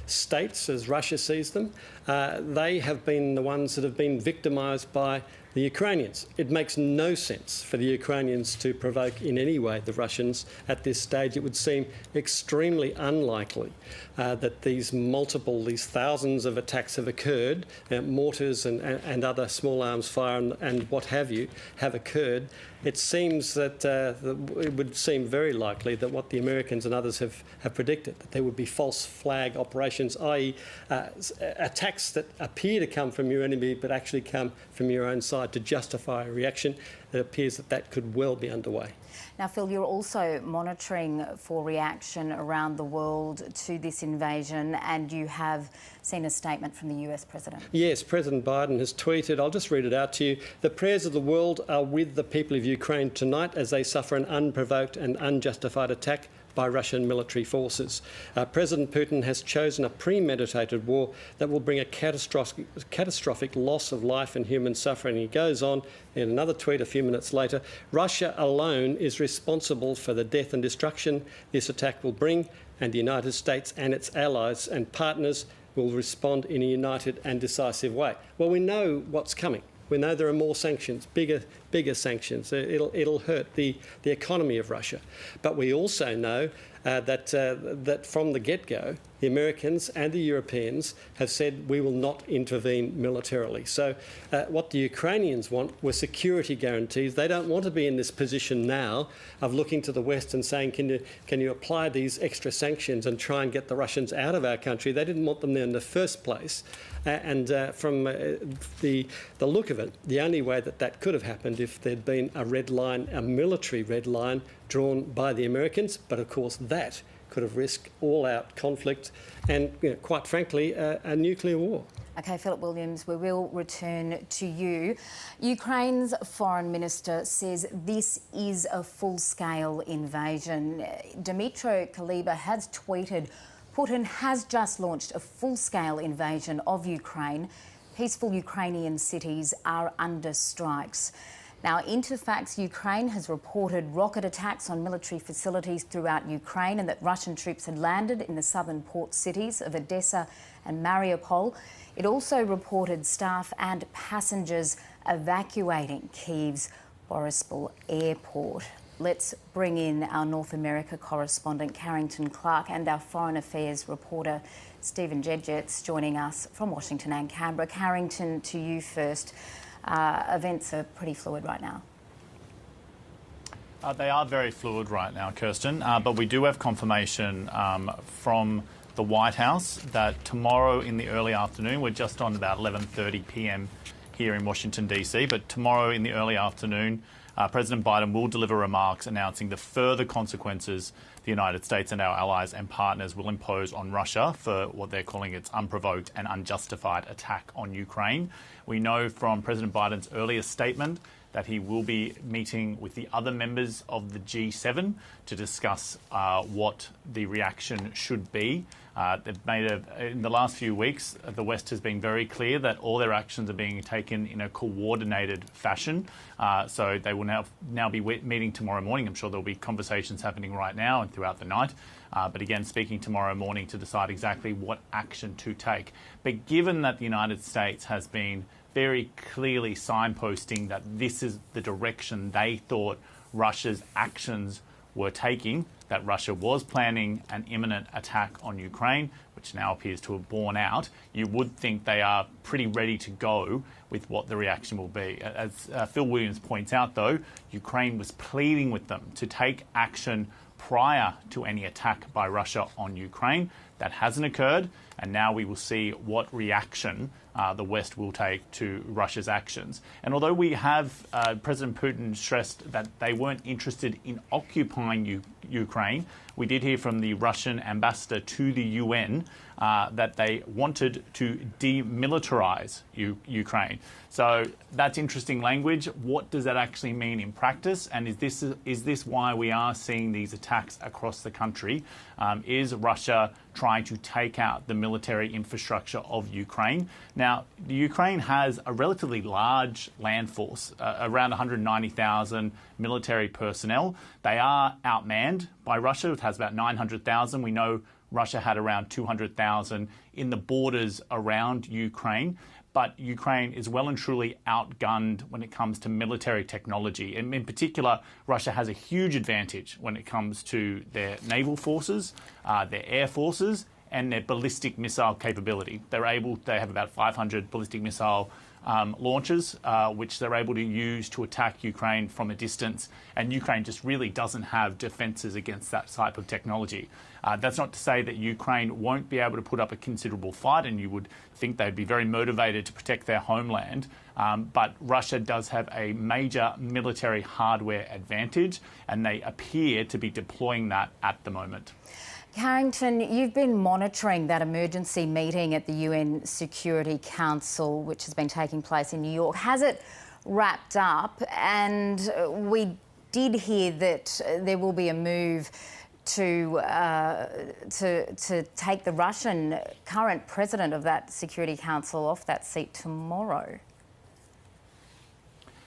states, as Russia sees them, they have been the ones that have been victimised by the Ukrainians. It makes no sense for the Ukrainians to provoke in any way the Russians at this stage. It would seem extremely unlikely that these thousands of attacks have occurred, mortars and other small arms fire and what have you have occurred. It seems that it would seem very likely that what the Americans and others have predicted, that there would be false flag operations, i.e. Attacks that appear to come from your enemy but actually come from your own side to justify a reaction. It appears that could well be underway. Now, Phil, you're also monitoring for reaction around the world to this invasion, and you have seen a statement from the US President. Yes, President Biden has tweeted, I'll just read it out to you, the prayers of the world are with the people of Ukraine tonight as they suffer an unprovoked and unjustified attack by Russian military forces. President Putin has chosen a premeditated war that will bring a catastrophic loss of life and human suffering. He goes on in another tweet a few minutes later, Russia alone is responsible for the death and destruction this attack will bring, and the United States and its allies and partners will respond in a united and decisive way. Well, we know what's coming. We know there are more sanctions, bigger sanctions. It'll hurt the economy of Russia. But we also know that from the get-go, the Americans and the Europeans have said we will not intervene militarily. So what the Ukrainians want were security guarantees. They don't want to be in this position now of looking to the West and saying, can you apply these extra sanctions and try and get the Russians out of our country? They didn't want them there in the first place. From the look of it, the only way that could have happened if there'd been a red line, a military red line drawn by the Americans, but of course that could have risked all-out conflict and, quite frankly, a nuclear war. OK, Philip Williams, we will return to you. Ukraine's foreign minister says this is a full-scale invasion. Dmytro Kuleba has tweeted, Putin has just launched a full-scale invasion of Ukraine. Peaceful Ukrainian cities are under strikes. Now, Interfax Ukraine has reported rocket attacks on military facilities throughout Ukraine and that Russian troops had landed in the southern port cities of Odessa and Mariupol. It also reported staff and passengers evacuating Kyiv's Borispol airport. Let's bring in our North America correspondent Carrington Clark and our Foreign Affairs reporter Stephen Jedgetts joining us from Washington and Canberra. Carrington, to you first. Events are pretty fluid right now. They are very fluid right now, Kirsten, but we do have confirmation from the White House that tomorrow in the early afternoon, we're just on about 11:30 p.m. here in Washington, D.C., but tomorrow in the early afternoon, President Biden will deliver remarks announcing the further consequences the United States and our allies and partners will impose on Russia for what they're calling its unprovoked and unjustified attack on Ukraine. We know from President Biden's earlier statement that he will be meeting with the other members of the G7 to discuss what the reaction should be. In the last few weeks, the West has been very clear that all their actions are being taken in a coordinated fashion. So they will now be meeting tomorrow morning. I'm sure there'll be conversations happening right now and throughout the night. But again, speaking tomorrow morning to decide exactly what action to take. But given that the United States has been very clearly signposting that this is the direction they thought Russia's actions were taking, that Russia was planning an imminent attack on Ukraine, which now appears to have borne out, you would think they are pretty ready to go with what the reaction will be. As Phil Williams points out, though, Ukraine was pleading with them to take action prior to any attack by Russia on Ukraine. That hasn't occurred, and now we will see what reaction the West will take to Russia's actions. And although we have President Putin stressed that they weren't interested in occupying Ukraine, we did hear from the Russian ambassador to the UN that they wanted to demilitarize Ukraine. So that's interesting language. What does that actually mean in practice? And is this why we are seeing these attacks across the country? Is Russia trying to take out the military infrastructure of Ukraine? Now, the Ukraine has a relatively large land force, around 190,000 military personnel. They are outmanned by Russia. It has about 900,000. We know Russia had around 200,000 in the borders around Ukraine. But Ukraine is well and truly outgunned when it comes to military technology. And in particular, Russia has a huge advantage when it comes to their naval forces, their air forces, and their ballistic missile capability. They have about 500 ballistic missile launchers, which they're able to use to attack Ukraine from a distance. And Ukraine just really doesn't have defences against that type of technology. That's not to say that Ukraine won't be able to put up a considerable fight, and you would think they'd be very motivated to protect their homeland. But Russia does have a major military hardware advantage, and they appear to be deploying that at the moment. Carrington, you've been monitoring that emergency meeting at the UN Security Council, which has been taking place in New York. Has it wrapped up? And we did hear that there will be a move to take the Russian current president of that Security Council off that seat tomorrow.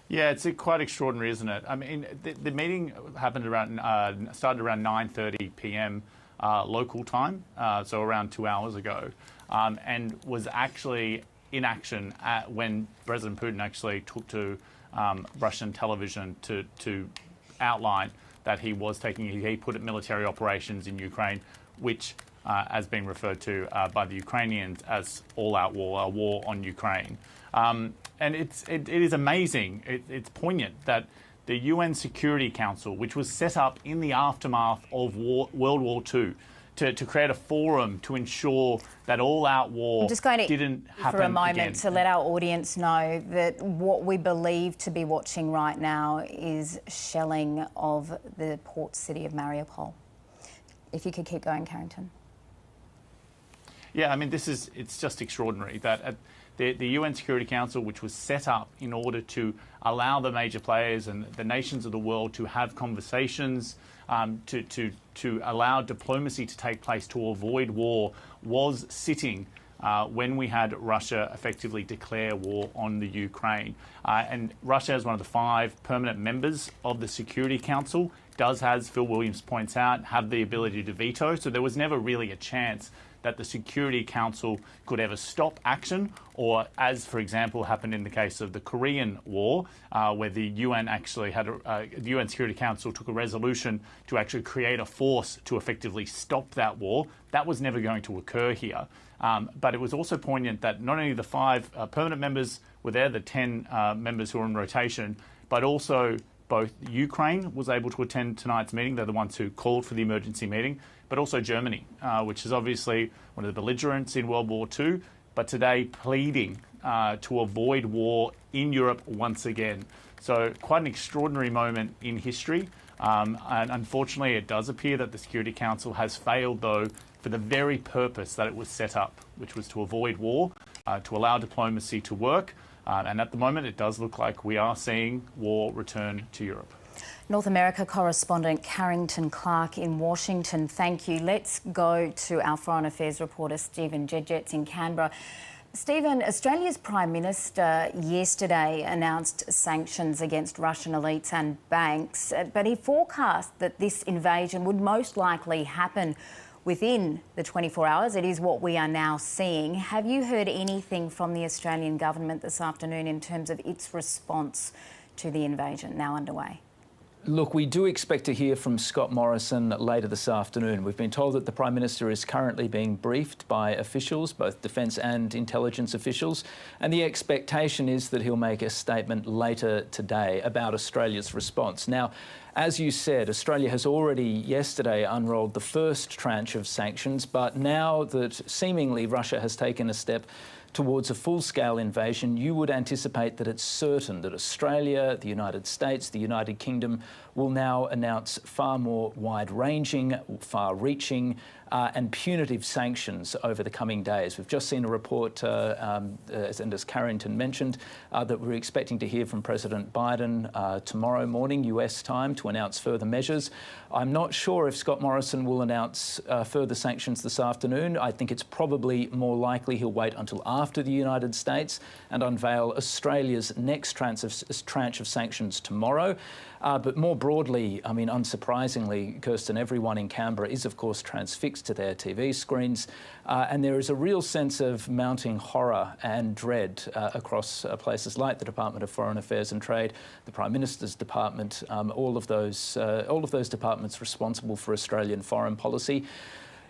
Yeah, it's quite extraordinary, isn't it? I mean, the meeting happened started around 9:30 p.m. local time, so around 2 hours ago, and was actually in action when President Putin actually took to Russian television to outline that he put military operations in Ukraine, which has been referred to by the Ukrainians as all-out war, a war on Ukraine. And it is amazing, it's poignant that the UN Security Council, which was set up in the aftermath of World War II, to create a forum to ensure that all-out war didn't happen for a moment again. To let our audience know that what we believe to be watching right now is shelling of the port city of Mariupol. If you could keep going, Carrington. Yeah, I mean, it's just extraordinary that the UN Security Council, which was set up in order to allow the major players and the nations of the world to have conversations, to allow diplomacy to take place to avoid war, was sitting when we had Russia effectively declare war on the Ukraine. And Russia, as one of the 5 permanent members of the Security Council, does, as Phil Williams points out, have the ability to veto. So there was never really a chance that the Security Council could ever stop action, or as, for example, happened in the case of the Korean War, where the UN actually had the UN Security Council took a resolution to actually create a force to effectively stop that war. That was never going to occur here. But it was also poignant that not only the 5 permanent members were there, the 10 members who are in rotation, but also both Ukraine was able to attend tonight's meeting. They're the ones who called for the emergency meeting, but also Germany, which is obviously one of the belligerents in World War II, but today pleading to avoid war in Europe once again. So quite an extraordinary moment in history. And unfortunately, it does appear that the Security Council has failed, though, for the very purpose that it was set up, which was to avoid war, to allow diplomacy to work. And at the moment, it does look like we are seeing war return to Europe. North America correspondent Carrington Clark in Washington, thank you. Let's go to our Foreign Affairs reporter Stephen Jedgetts in Canberra. Stephen, Australia's Prime Minister yesterday announced sanctions against Russian elites and banks, but he forecast that this invasion would most likely happen within the 24 hours. It is what we are now seeing. Have you heard anything from the Australian government this afternoon in terms of its response to the invasion now underway? Look, we do expect to hear from Scott Morrison later this afternoon. We've been told that the Prime Minister is currently being briefed by officials, both defence and intelligence officials, and the expectation is that he'll make a statement later today about Australia's response. Now, as you said, Australia has already yesterday unrolled the first tranche of sanctions, but now that seemingly Russia has taken a step towards a full-scale invasion, you would anticipate that it's certain that Australia, the United States, the United Kingdom will now announce far more wide-ranging, far-reaching and punitive sanctions over the coming days. We've just seen a report, and as Carrington mentioned, that we're expecting to hear from President Biden tomorrow morning, US time, to announce further measures. I'm not sure if Scott Morrison will announce further sanctions this afternoon. I think it's probably more likely he'll wait until after the United States and unveil Australia's next tranche of sanctions tomorrow. But more broadly, I mean, unsurprisingly, Kirsten, everyone in Canberra is, of course, transfixed to their TV screens. And there is a real sense of mounting horror and dread across places like the Department of Foreign Affairs and Trade, the Prime Minister's Department, all of those departments responsible for Australian foreign policy.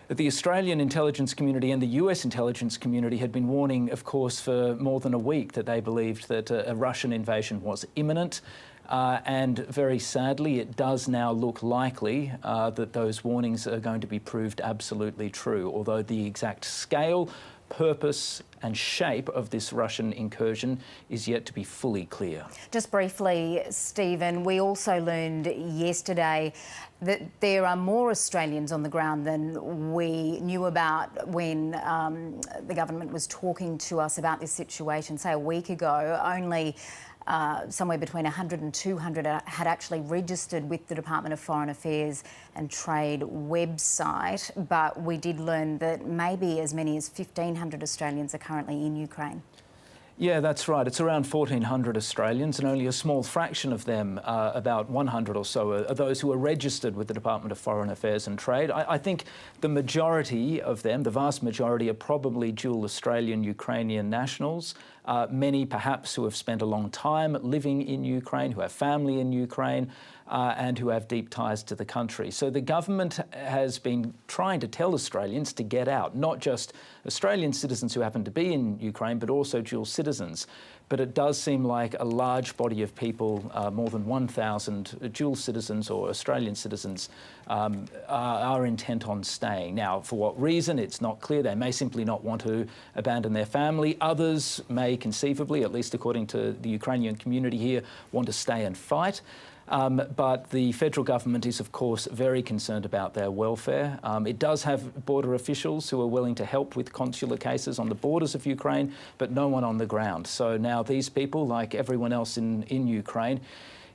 The Australian intelligence community and the US intelligence community had been warning, of course, for more than a week that they believed that a Russian invasion was imminent. And very sadly, it does now look likely that those warnings are going to be proved absolutely true, although the exact scale, purpose and shape of this Russian incursion is yet to be fully clear. Just briefly, Stephen, we also learned yesterday that there are more Australians on the ground than we knew about when the government was talking to us about this situation, say a week ago. Only somewhere between 100 and 200 had actually registered with the Department of Foreign Affairs and Trade website, but we did learn that maybe as many as 1,500 Australians are currently in Ukraine. Yeah, that's right. It's around 1,400 Australians, and only a small fraction of them, about 100 or so, are those who are registered with the Department of Foreign Affairs and Trade. I think the majority of them, the vast majority, are probably dual Australian Ukrainian nationals. Many perhaps who have spent a long time living in Ukraine, who have family in Ukraine, and who have deep ties to the country. So the government has been trying to tell Australians to get out, not just Australian citizens who happen to be in Ukraine, but also dual citizens. But it does seem like a large body of people, more than 1,000 dual citizens or Australian citizens, are intent on staying. Now, for what reason, it's not clear. They may simply not want to abandon their family. Others may conceivably, at least according to the Ukrainian community here, want to stay and fight. But the federal government is, of course, very concerned about their welfare. It does have border officials who are willing to help with consular cases on the borders of Ukraine, but no one on the ground. So now these people, like everyone else in Ukraine,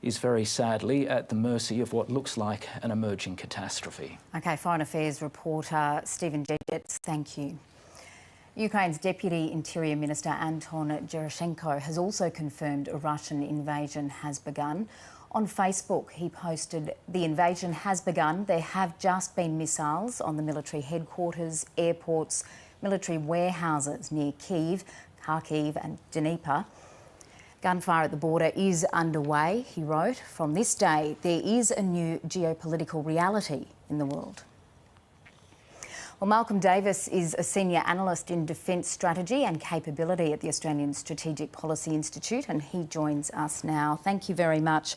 is very sadly at the mercy of what looks like an emerging catastrophe. OK, Foreign Affairs reporter Stephen Jejets, thank you. Ukraine's Deputy Interior Minister Anton Gerashenko has also confirmed a Russian invasion has begun. On Facebook, he posted, "The invasion has begun. There have just been missiles on the military headquarters, airports, military warehouses near Kyiv, Kharkiv and Dnipro. Gunfire at the border is underway," he wrote. "From this day, there is a new geopolitical reality in the world." Well, Malcolm Davis is a senior analyst in defence strategy and capability at the Australian Strategic Policy Institute, and he joins us now. Thank you very much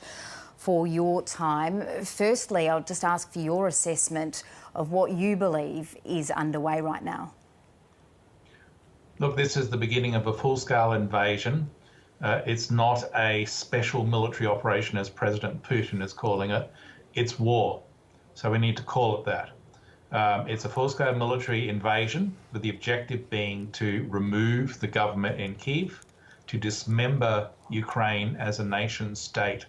for your time. Firstly, I'll just ask for your assessment of what you believe is underway right now. Look, this is the beginning of a full-scale invasion. It's not a special military operation, as President Putin is calling it. It's war. So we need to call it that. It's a full-scale military invasion with the objective being to remove the government in Kyiv, to dismember Ukraine as a nation state,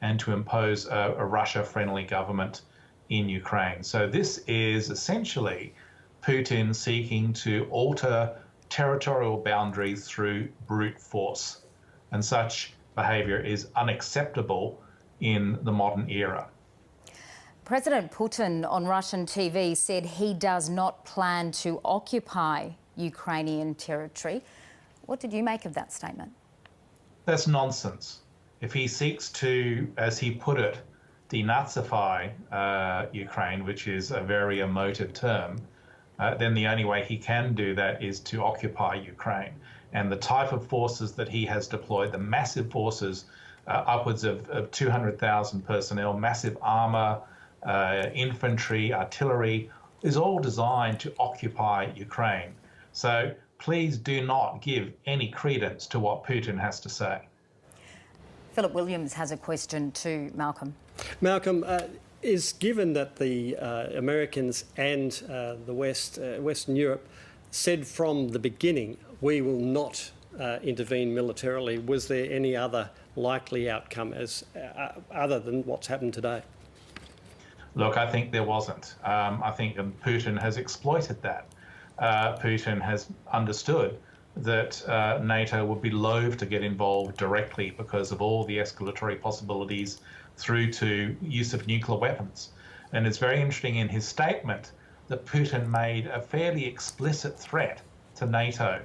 and to impose a Russia-friendly government in Ukraine. So this is essentially Putin seeking to alter territorial boundaries through brute force. And such behaviour is unacceptable in the modern era. President Putin on Russian TV said he does not plan to occupy Ukrainian territory. What did you make of that statement? That's nonsense. If he seeks to, as he put it, denazify Ukraine, which is a very emotive term, then the only way he can do that is to occupy Ukraine. And the type of forces that he has deployed, the massive forces, upwards of 200,000 personnel, massive armour, infantry, artillery, is all designed to occupy Ukraine. So please do not give any credence to what Putin has to say. Philip Williams has a question to Malcolm. Malcolm, is given that the Americans and the Western Europe said from the beginning, we will not intervene militarily, was there any other likely outcome as other than what's happened today? Look, I think there wasn't. I think Putin has exploited that. Putin has understood that NATO would be loath to get involved directly because of all the escalatory possibilities through to use of nuclear weapons. And it's very interesting in his statement that Putin made a fairly explicit threat to NATO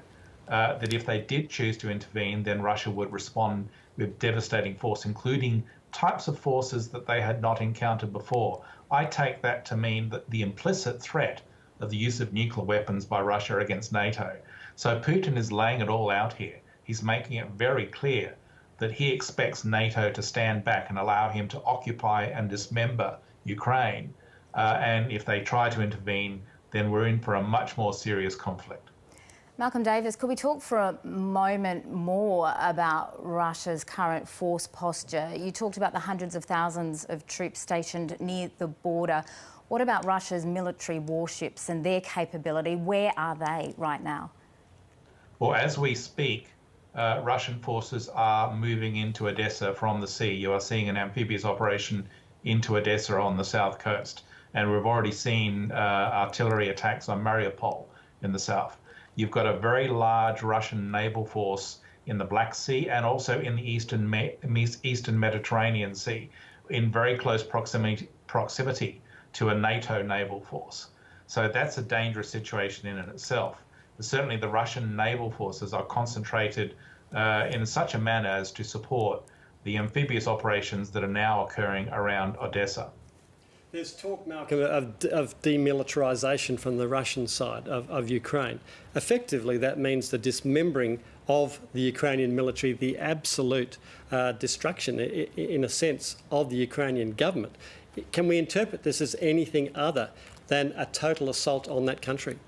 that if they did choose to intervene, then Russia would respond with devastating force, including types of forces that they had not encountered before. I take that to mean that the implicit threat of the use of nuclear weapons by Russia against NATO. So Putin is laying it all out here. He's making it very clear that he expects NATO to stand back and allow him to occupy and dismember Ukraine. And if they try to intervene, then we're in for a much more serious conflict. Malcolm Davis, could we talk for a moment more about Russia's current force posture? You talked about the hundreds of thousands of troops stationed near the border. What about Russia's military warships and their capability? Where are they right now? Well, as we speak, Russian forces are moving into Odessa from the sea. You are seeing an amphibious operation into Odessa on the south coast. And we've already seen artillery attacks on Mariupol in the south. You've got a very large Russian naval force in the Black Sea and also in the Eastern Mediterranean Sea, in very close proximity to a NATO naval force. So that's a dangerous situation in and itself. But certainly the Russian naval forces are concentrated in such a manner as to support the amphibious operations that are now occurring around Odessa. There's talk, Malcolm, of demilitarisation from the Russian side of Ukraine. Effectively, that means the dismembering of the Ukrainian military, the absolute destruction, in a sense, of the Ukrainian government. Can we interpret this as anything other than a total assault on that country?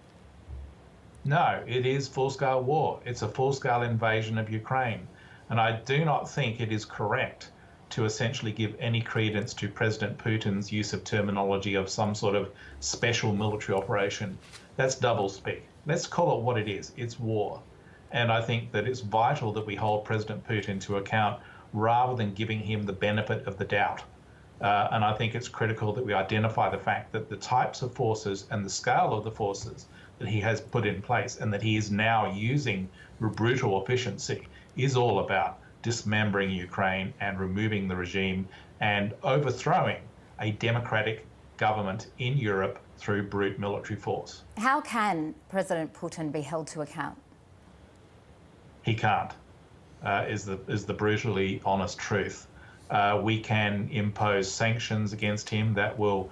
No, it is full-scale war. It's a full-scale invasion of Ukraine. And I do not think it is correct to essentially give any credence to President Putin's use of terminology of some sort of special military operation. That's doublespeak. Let's call it what it is. It's war. And I think that it's vital that we hold President Putin to account rather than giving him the benefit of the doubt. And I think it's critical that we identify the fact that the types of forces and the scale of the forces that he has put in place and that he is now using with brutal efficiency is all about dismembering Ukraine and removing the regime and overthrowing a democratic government in Europe through brute military force. How can President Putin be held to account? He can't, is the brutally honest truth. We can impose sanctions against him that will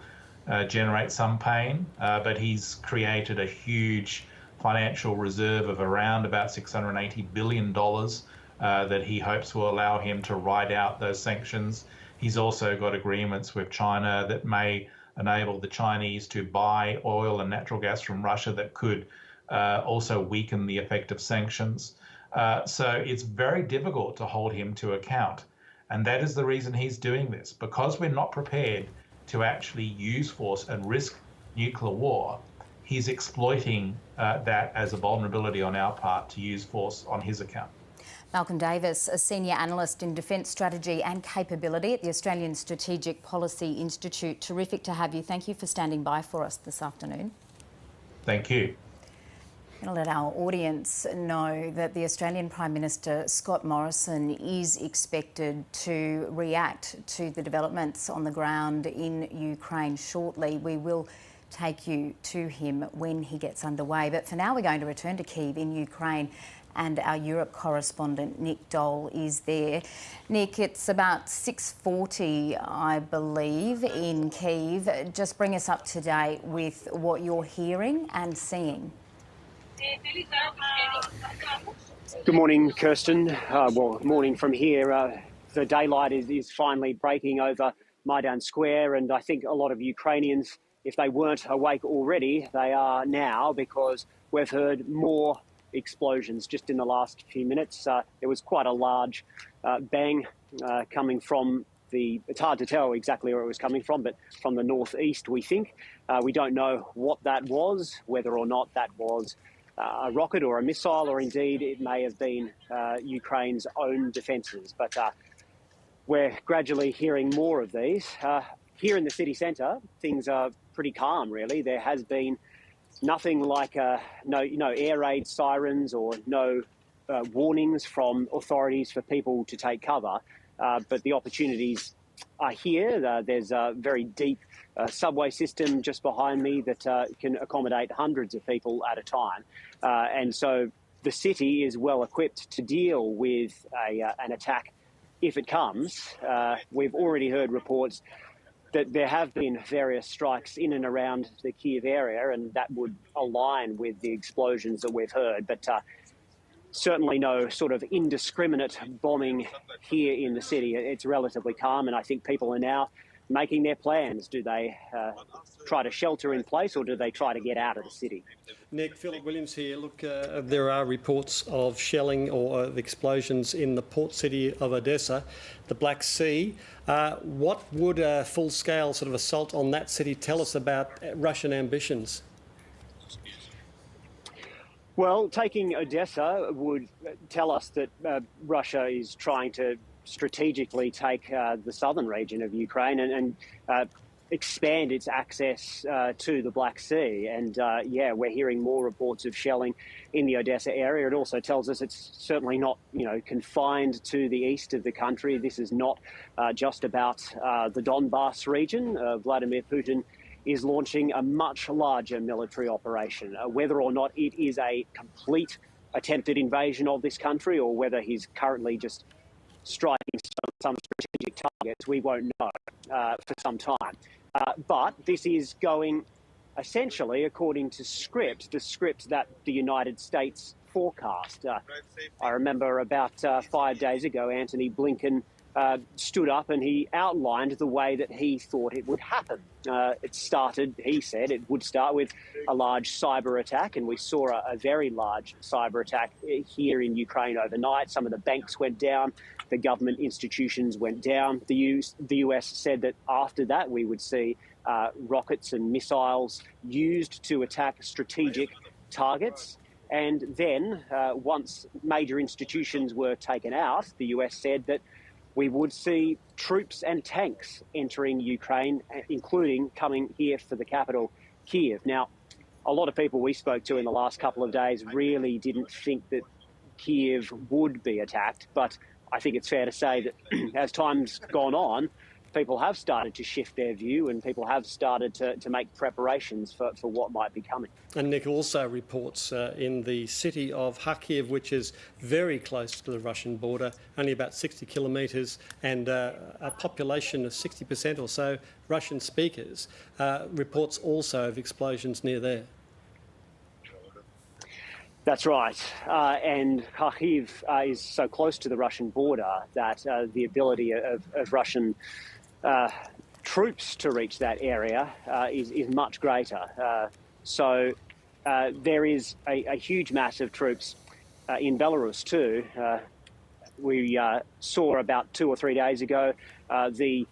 generate some pain, but he's created a huge financial reserve of around about $680 billion that he hopes will allow him to ride out those sanctions. He's also got agreements with China that may enable the Chinese to buy oil and natural gas from Russia that could also weaken the effect of sanctions. So it's very difficult to hold him to account. And that is the reason he's doing this. Because we're not prepared to actually use force and risk nuclear war, he's exploiting that as a vulnerability on our part to use force on his account. Malcolm Davis, a senior analyst in defence strategy and capability at the Australian Strategic Policy Institute. Terrific to have you. Thank you for standing by for us this afternoon. Thank you. I'm going to let our audience know that the Australian Prime Minister Scott Morrison is expected to react to the developments on the ground in Ukraine shortly. We will take you to him when he gets underway. But for now, we're going to return to Kyiv in Ukraine, and our Europe correspondent Nick Dole is there. Nick, it's about 6:40, I believe, in Kyiv. Just bring us up to date with what you're hearing and seeing. Good morning, Kirsten. Morning from here. The daylight is finally breaking over Maidan Square, and I think a lot of Ukrainians, if they weren't awake already, they are now, because we've heard more explosions just in the last few minutes. There was quite a large bang coming from it's hard to tell exactly where it was coming from, but from the northeast, we think. We don't know what that was, whether or not that was a rocket or a missile, or indeed it may have been Ukraine's own defences. But we're gradually hearing more of these. Here in the city centre, things are pretty calm, really. There has been nothing like no air raid sirens or no warnings from authorities for people to take cover. But the opportunities are here. There's a very deep subway system just behind me that can accommodate hundreds of people at a time. And so the city is well equipped to deal with an attack if it comes. We've already heard reports that there have been various strikes in and around the Kyiv area, and that would align with the explosions that we've heard. But certainly no sort of indiscriminate bombing here in the city. It's relatively calm, and I think people are now making their plans. Do they try to shelter in place, or do they try to get out of the city? Nick, Philip Williams here. Look, there are reports of shelling or explosions in the port city of Odessa, the Black Sea. What would a full-scale sort of assault on that city tell us about Russian ambitions? Well, taking Odessa would tell us that Russia is trying to strategically take the southern region of Ukraine and expand its access to the Black Sea. And yeah, we're hearing more reports of shelling in the Odessa area. It also tells us it's certainly not, confined to the east of the country. This is not just about the Donbas region. Vladimir Putin is launching a much larger military operation. Whether or not it is a complete attempted invasion of this country, or whether he's currently just striking some strategic targets, we won't know for some time. But this is going essentially according to the script that the United States forecast. I remember about 5 days ago, Antony Blinken stood up and he outlined the way that he thought it would happen. He said it would start with a large cyber attack, and we saw a very large cyber attack here in Ukraine overnight. Some of the banks went down, the government institutions went down. The US said that after that we would see rockets and missiles used to attack strategic targets. And then once major institutions were taken out, the US said that we would see troops and tanks entering Ukraine, including coming here for the capital, Kyiv. Now, a lot of people we spoke to in the last couple of days really didn't think that Kyiv would be attacked, but I think it's fair to say that as time's gone on, people have started to shift their view, and people have started to make preparations for what might be coming. And Nick also reports in the city of Kyiv, which is very close to the Russian border, only about 60 kilometres, and a population of 60% or so Russian speakers, reports also of explosions near there. That's right. And Kyiv is so close to the Russian border that the ability of Russian troops to reach that area is much greater. So there is a huge mass of troops in Belarus too. We saw about 2 or 3 days ago the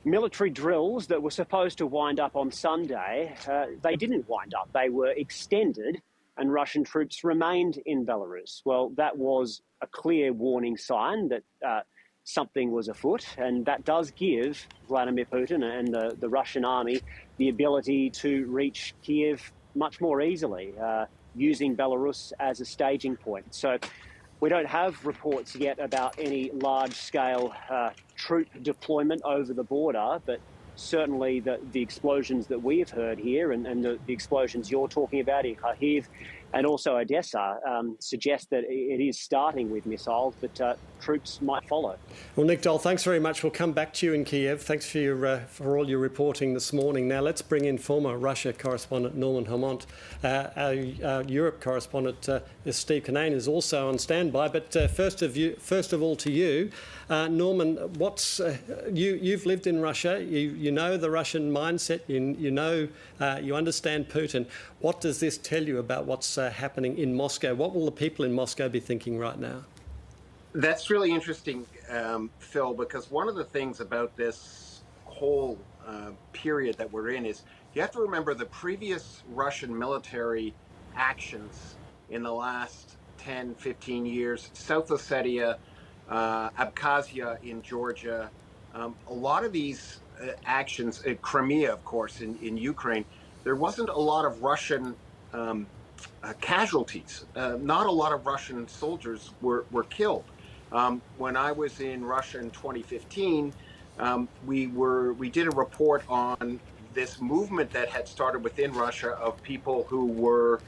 military drills that were supposed to wind up on Sunday. They didn't wind up. They were extended, and Russian troops remained in Belarus. Well, that was a clear warning sign that something was afoot, and that does give Vladimir Putin and the Russian army the ability to reach Kyiv much more easily, using Belarus as a staging point. So we don't have reports yet about any large-scale troop deployment over the border, but certainly the explosions that we have heard here and the explosions you're talking about in Kyiv and also Odessa suggest that it is starting with missiles, but troops might follow. Well, Nick Dole, thanks very much. We'll come back to you in Kyiv. Thanks for all your reporting this morning. Now let's bring in former Russia correspondent Norman Hammond. Our Europe correspondent Steve Kinane is also on standby. But first of all to you, Norman, you've lived in Russia. You know the Russian mindset. You understand Putin. What does this tell you about what's happening in Moscow? What will the people in Moscow be thinking right now? That's really interesting, Phil, because one of the things about this whole period that we're in is you have to remember the previous Russian military actions in the last 10, 15 years, South Ossetia, Abkhazia in Georgia, a lot of these actions, Crimea, of course, in Ukraine, there wasn't a lot of Russian casualties. Not a lot of Russian soldiers were killed. When I was in Russia in 2015, we did a report on this movement that had started within Russia of people who were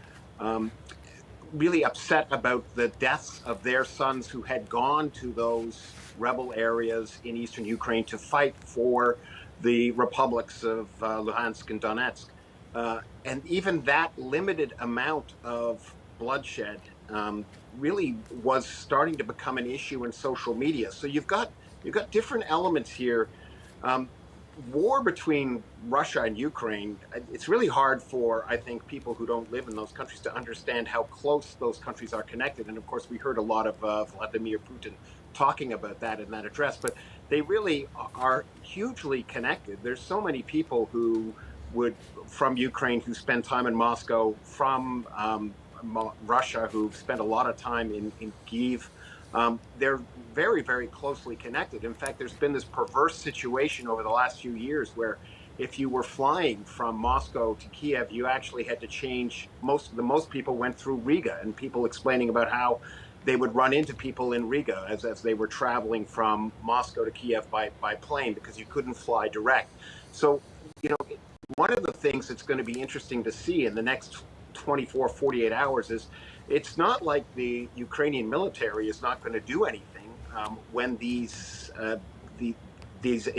really upset about the deaths of their sons who had gone to those rebel areas in eastern Ukraine to fight for the republics of Luhansk and Donetsk. And even that limited amount of bloodshed really was starting to become an issue in social media. So you've got different elements here. War between Russia and Ukraine, it's really hard for, I think, people who don't live in those countries to understand how close those countries are connected. And of course, we heard a lot of Vladimir Putin talking about that in that address, but they really are hugely connected. There's so many people who from Ukraine who spend time in Moscow, from Russia who've spent a lot of time in Kyiv. They're very, very closely connected. In fact, there's been this perverse situation over the last few years where if you were flying from Moscow to Kiev, you actually had to change. Most people went through Riga, and people explaining about how they would run into people in Riga as they were traveling from Moscow to Kiev by plane, because you couldn't fly direct. So, one of the things that's going to be interesting to see in the next 24, 48 hours is it's not like the Ukrainian military is not going to do anything when these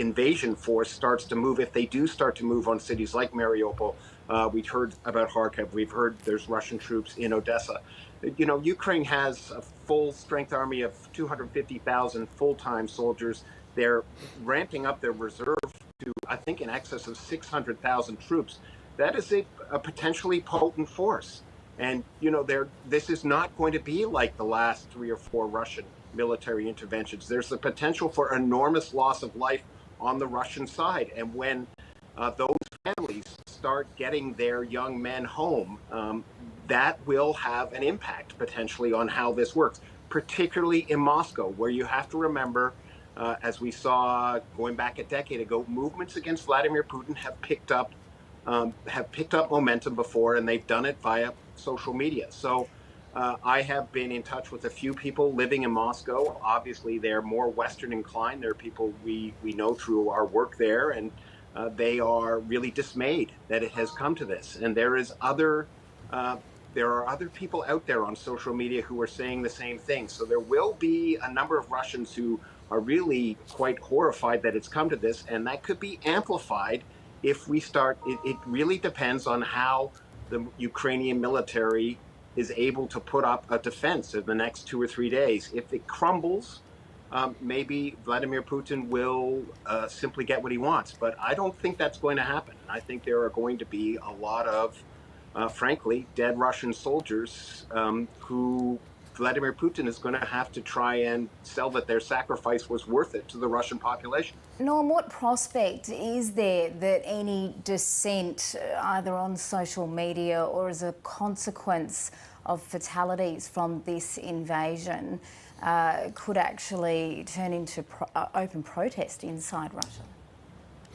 invasion force starts to move. If they do start to move on cities like Mariupol, we've heard about Kharkiv, we've heard there's Russian troops in Odessa. Ukraine has a full strength army of 250,000 full-time soldiers. They're ramping up their reserve to, I think, in excess of 600,000 troops. That is a potentially potent force. And, this is not going to be like the last 3 or 4 Russian military interventions. There's the potential for enormous loss of life on the Russian side. And when those families start getting their young men home, that will have an impact potentially on how this works, particularly in Moscow, where you have to remember, as we saw going back a decade ago, movements against Vladimir Putin have picked up momentum before, and they've done it via social media. So I have been in touch with a few people living in Moscow. Obviously, they're more Western inclined. They're people we know through our work there, and they are really dismayed that it has come to this. And there are other people out there on social media who are saying the same thing. So there will be a number of Russians who are really quite horrified that it's come to this, and that could be amplified if we start. It really depends on how the Ukrainian military is able to put up a defense in the next 2 or 3 days. If it crumbles, maybe Vladimir Putin will simply get what he wants. But I don't think that's going to happen. I think there are going to be a lot of, frankly, dead Russian soldiers who Vladimir Putin is going to have to try and sell that their sacrifice was worth it to the Russian population. Norm, what prospect is there that any dissent, either on social media or as a consequence of fatalities from this invasion, could actually turn into open protest inside Russia?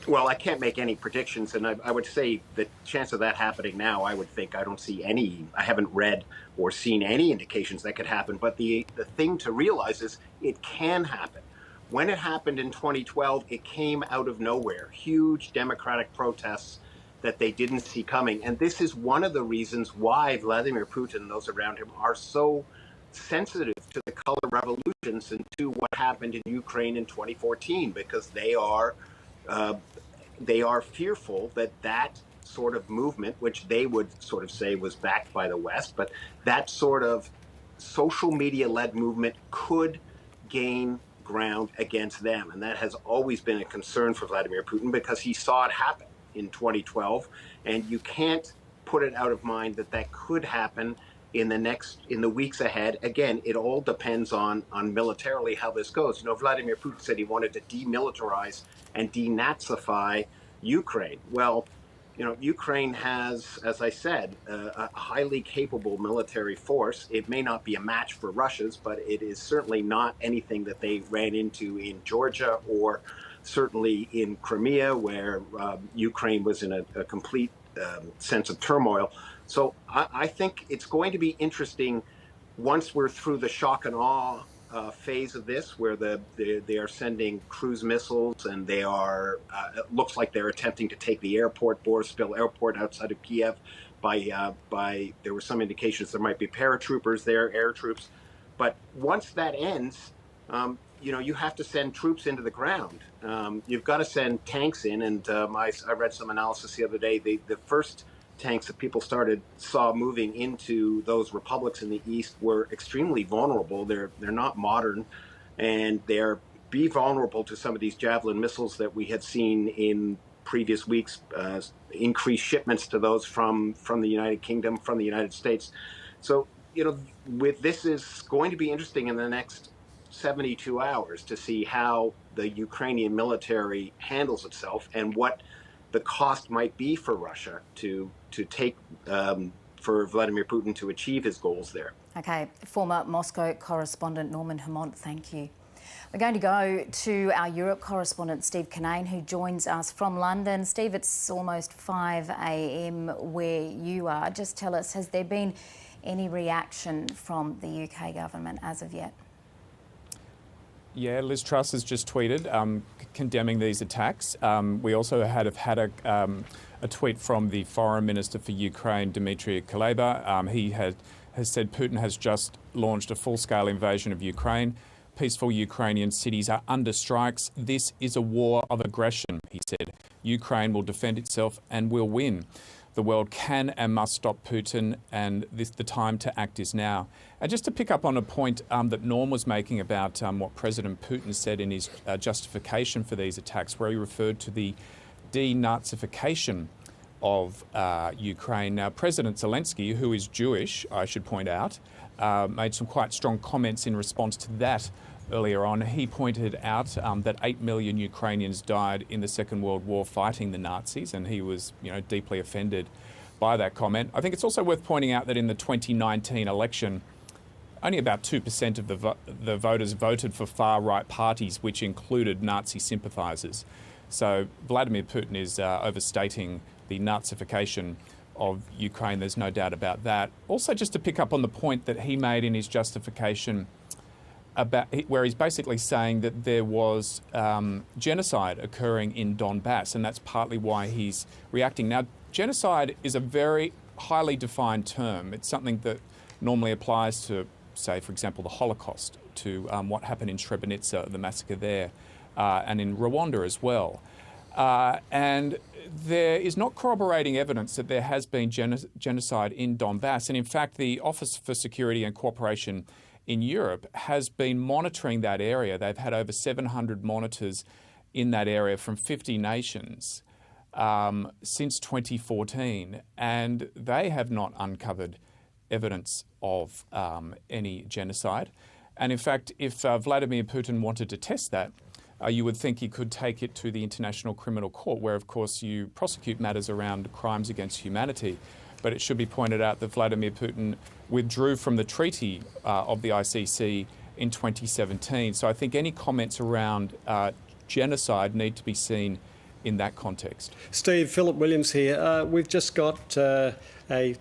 Well, I can't make any predictions, and I would say the chance of that happening now, I don't see any. I haven't read or seen any indications that could happen, but the thing to realize is it can happen. When it happened in 2012, it came out of nowhere. Huge democratic protests that they didn't see coming. And this is one of the reasons why Vladimir Putin and those around him are so sensitive to the color revolutions and to what happened in Ukraine in 2014, because they are fearful that sort of movement, which they would sort of say was backed by the West, but that sort of social media-led movement could gain ground against them. And that has always been a concern for Vladimir Putin, because he saw it happen in 2012. And you can't put it out of mind that could happen in the weeks ahead. Again, it all depends on militarily how this goes. Vladimir Putin said he wanted to demilitarize and denazify Ukraine. Well, Ukraine has, as I said, a highly capable military force. It may not be a match for Russia's, but it is certainly not anything that they ran into in Georgia or certainly in Crimea, where Ukraine was in a complete sense of turmoil. So I think it's going to be interesting once we're through the shock and awe phase of this, where they are sending cruise missiles, and they are it looks like they're attempting to take the airport, Boryspil Airport outside of Kiev. By there were some indications there might be paratroopers there, air troops. But once that ends, you have to send troops into the ground. You've got to send tanks in, and I read some analysis the other day. The first tanks that people saw moving into those republics in the east were extremely vulnerable. They're not modern, and they're vulnerable to some of these Javelin missiles that we had seen in previous weeks, increased shipments to those from the United Kingdom, from the United States. So, this is going to be interesting in the next 72 hours to see how the Ukrainian military handles itself and what the cost might be for Russia to take for Vladimir Putin to achieve his goals there. Okay, former Moscow correspondent Norman Hermont, thank you. We're going to go to our Europe correspondent, Steve Kinane, who joins us from London. Steve, it's almost 5 a.m. where you are. Just tell us, has there been any reaction from the UK government as of yet? Yeah, Liz Truss has just tweeted condemning these attacks. We also have had a tweet from the Foreign Minister for Ukraine, Dmitry Kuleba. He has said Putin has just launched a full-scale invasion of Ukraine. Peaceful Ukrainian cities are under strikes. This is a war of aggression, he said. Ukraine will defend itself and will win. The world can and must stop Putin, and the time to act is now. And just to pick up on a point that Norm was making about what President Putin said in his justification for these attacks, where he referred to the denazification of Ukraine. Now, President Zelenskyy, who is Jewish, I should point out, made some quite strong comments in response to that earlier on. He pointed out that 8 million Ukrainians died in the Second World War fighting the Nazis, and he was, deeply offended by that comment. I think it's also worth pointing out that in the 2019 election, only about 2% of the voters voted for far-right parties, which included Nazi sympathisers. So Vladimir Putin is overstating the Nazification of Ukraine. There's no doubt about that. Also, just to pick up on the point that he made in his justification, where he's basically saying that there was genocide occurring in Donbas, and that's partly why he's reacting. Now, genocide is a very highly defined term. It's something that normally applies to, say, for example, the Holocaust, to what happened in Srebrenica, the massacre there, and in Rwanda as well. And there is not corroborating evidence that there has been genocide in Donbas. And in fact, the Office for Security and Cooperation in Europe has been monitoring that area. They've had over 700 monitors in that area from 50 nations since 2014, and they have not uncovered evidence of any genocide. And in fact, if Vladimir Putin wanted to test that, you would think he could take it to the International Criminal Court, where, of course, you prosecute matters around crimes against humanity. But it should be pointed out that Vladimir Putin withdrew from the treaty of the ICC in 2017. So I think any comments around genocide need to be seen in that context. Steve, Philip Williams here. We've just got a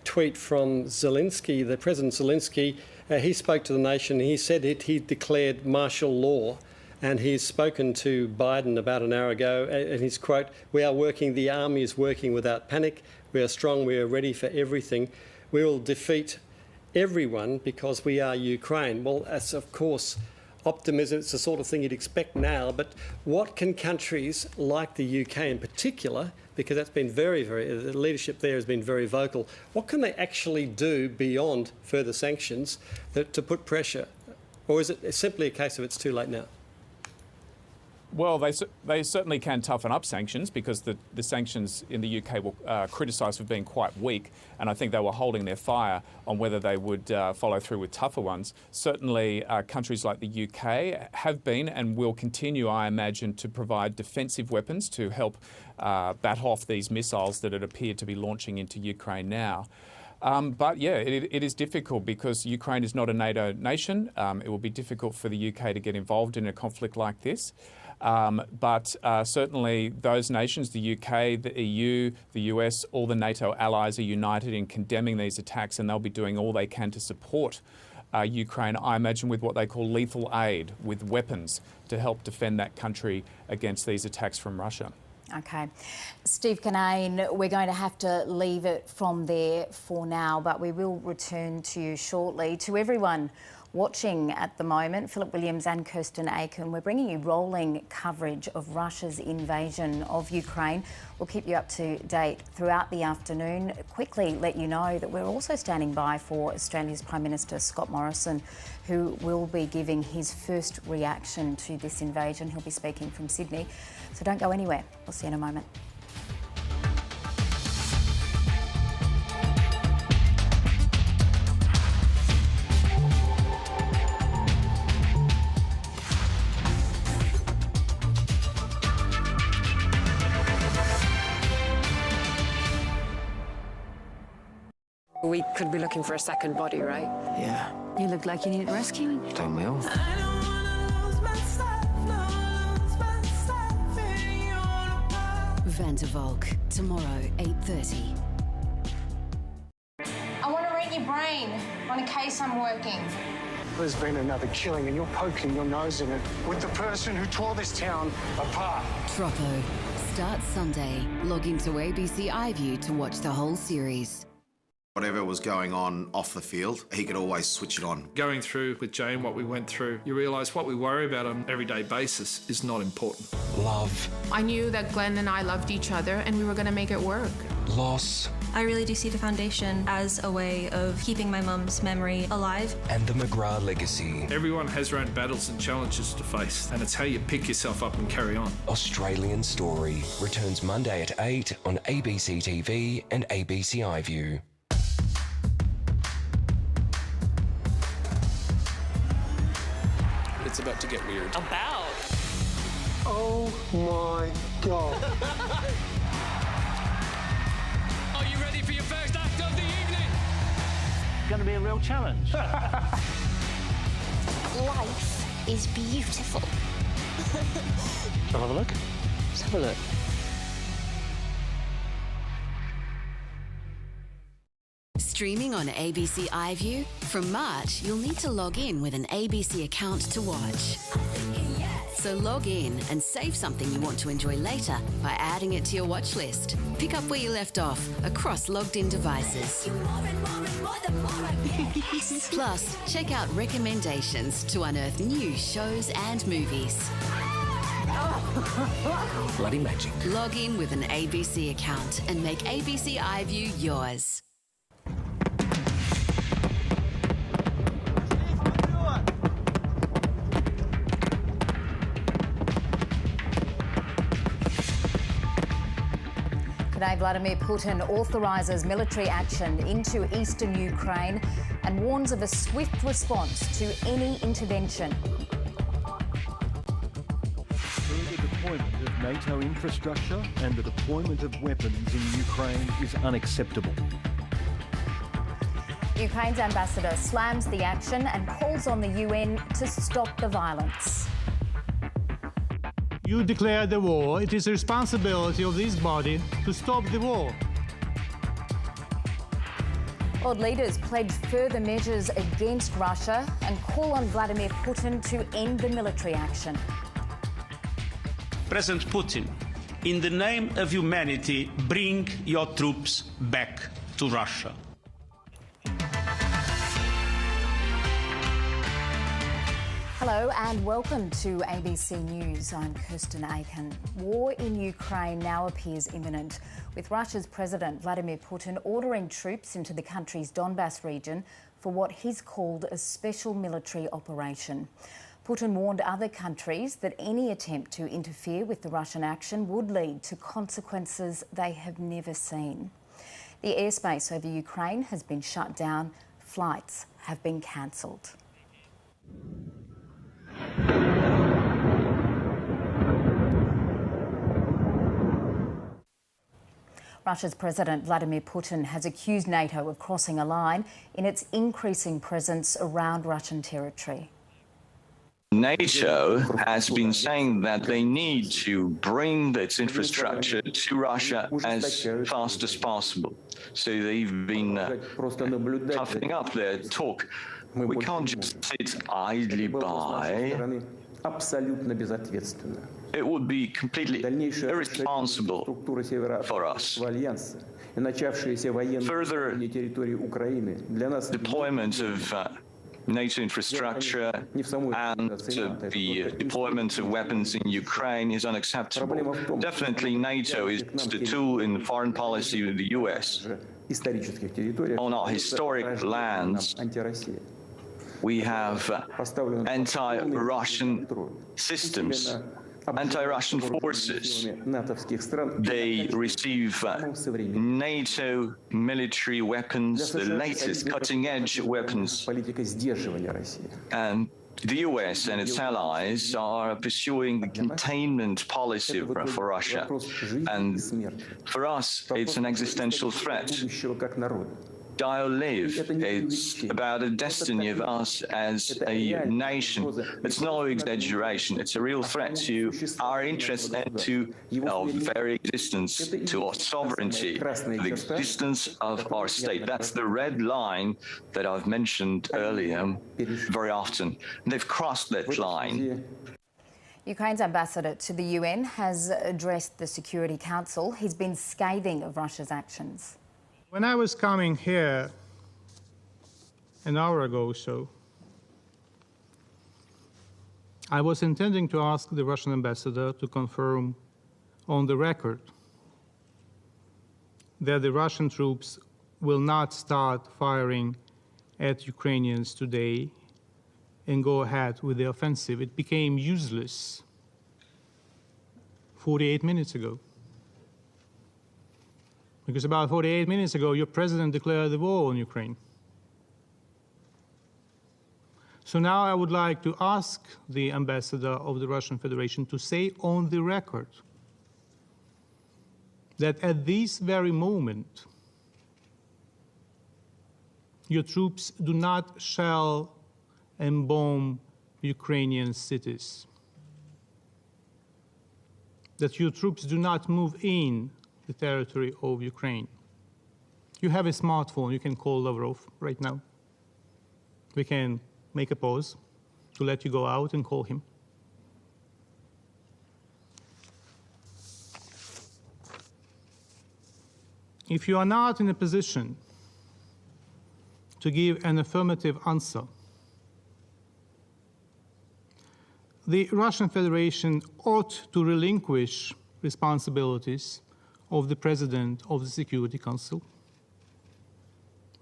tweet from Zelenskyy, the President Zelenskyy. He spoke to the nation. He said he declared martial law. And he's spoken to Biden about an hour ago, and his quote, the army is working without panic. We are strong, we are ready for everything. We will defeat everyone because we are Ukraine. Well, that's, of course, optimism. It's the sort of thing you'd expect now. But what can countries like the UK in particular, because that's been the leadership there has been very vocal, what can they actually do beyond further sanctions to put pressure? Or is it simply a case of it's too late now? Well, they certainly can toughen up sanctions, because the sanctions in the UK were criticised for being quite weak, and I think they were holding their fire on whether they would follow through with tougher ones. Certainly, countries like the UK have been and will continue, I imagine, to provide defensive weapons to help bat off these missiles that it appeared to be launching into Ukraine now. But yeah, it is difficult because Ukraine is not a NATO nation. It will be difficult for the UK to get involved in a conflict like this. But certainly those nations, the UK, the EU, the US, all the NATO allies are united in condemning these attacks, and they'll be doing all they can to support Ukraine, I imagine, with what they call lethal aid, with weapons to help defend that country against these attacks from Russia. OK. Steve Kinane, we're going to have to leave it from there for now, but we will return to you shortly. To everyone watching at the moment, Philip Williams and Kirsten Aiken, we're bringing you rolling coverage of Russia's invasion of Ukraine. We'll keep you up to date throughout the afternoon. Quickly let you know that we're also standing by for Australia's Prime Minister Scott Morrison, who will be giving his first reaction to this invasion. He'll be speaking from Sydney. So don't go anywhere. We'll see you in a moment. We could be looking for a second body, right? Yeah. You look like you need rescuing. Don't we all? I don't wanna lose my sight. Van der Valk, tomorrow, 8:30. I want to read your brain on a case I'm working. There's been another killing and you're poking your nose in it with the person who tore this town apart. Troppo. Starts Sunday. Log into ABC iView to watch the whole series. Whatever was going on off the field, he could always switch it on. Going through with Jane what we went through, you realise what we worry about on an everyday basis is not important. Love. I knew that Glenn and I loved each other and we were going to make it work. Loss. I really do see the foundation as a way of keeping my mum's memory alive. And the McGrath legacy. Everyone has their own battles and challenges to face, and it's how you pick yourself up and carry on. Australian Story returns Monday at 8 on ABC TV and ABC iView. It's about to get weird. About? Oh my God. Are you ready for your first act of the evening? It's going to be a real challenge. Life is beautiful. Shall I have a look? Let's have a look. Streaming on ABC iView? From March, you'll need to log in with an ABC account to watch. So log in and save something you want to enjoy later by adding it to your watch list. Pick up where you left off across logged-in devices. Plus, check out recommendations to unearth new shows and movies. Bloody magic. Log in with an ABC account and make ABC iView yours. Today, Vladimir Putin authorises military action into eastern Ukraine and warns of a swift response to any intervention. Further deployment of NATO infrastructure and the deployment of weapons in Ukraine is unacceptable. Ukraine's ambassador slams the action and calls on the UN to stop the violence. You declare the war. It is the responsibility of this body to stop the war. World leaders pledge further measures against Russia and call on Vladimir Putin to end the military action. President Putin, in the name of humanity, bring your troops back to Russia. Hello and welcome to ABC News. I'm Kirsten Aiken. War in Ukraine now appears imminent, with Russia's President Vladimir Putin ordering troops into the country's Donbas region for what he's called a special military operation. Putin warned other countries that any attempt to interfere with the Russian action would lead to consequences they have never seen. The airspace over Ukraine has been shut down. Flights have been cancelled. Russia's President Vladimir Putin has accused NATO of crossing a line in its increasing presence around Russian territory. NATO has been saying that they need to bring its infrastructure to Russia as fast as possible. So they've been toughening up their talk. We can't just sit idly by. It would be completely irresponsible for us. Further deployment of NATO infrastructure and the deployment of weapons in Ukraine is unacceptable. Definitely NATO is the tool in the foreign policy of the US. On our historic lands, we have anti-Russian systems, anti-Russian forces. They receive NATO military weapons, the latest cutting-edge weapons. And the US and its allies are pursuing the containment policy for Russia. And for us, it's an existential threat. Live. It's about the destiny of us as a nation. It's no exaggeration. It's a real threat to our interests and to our very existence, to our sovereignty, the existence of our state. That's the red line that I've mentioned earlier very often. And they've crossed that line. Ukraine's ambassador to the UN has addressed the Security Council. He's been scathing of Russia's actions. When I was coming here an hour ago or so, I was intending to ask the Russian ambassador to confirm on the record that the Russian troops will not start firing at Ukrainians today and go ahead with the offensive. It became useless 48 minutes ago. Because about 48 minutes ago, your president declared the war on Ukraine. So now I would like to ask the ambassador of the Russian Federation to say on the record that at this very moment, your troops do not shell and bomb Ukrainian cities, that your troops do not move in the territory of Ukraine. You have a smartphone, you can call Lavrov right now. We can make a pause to let you go out and call him. If you are not in a position to give an affirmative answer, the Russian Federation ought to relinquish responsibilities of the President of the Security Council,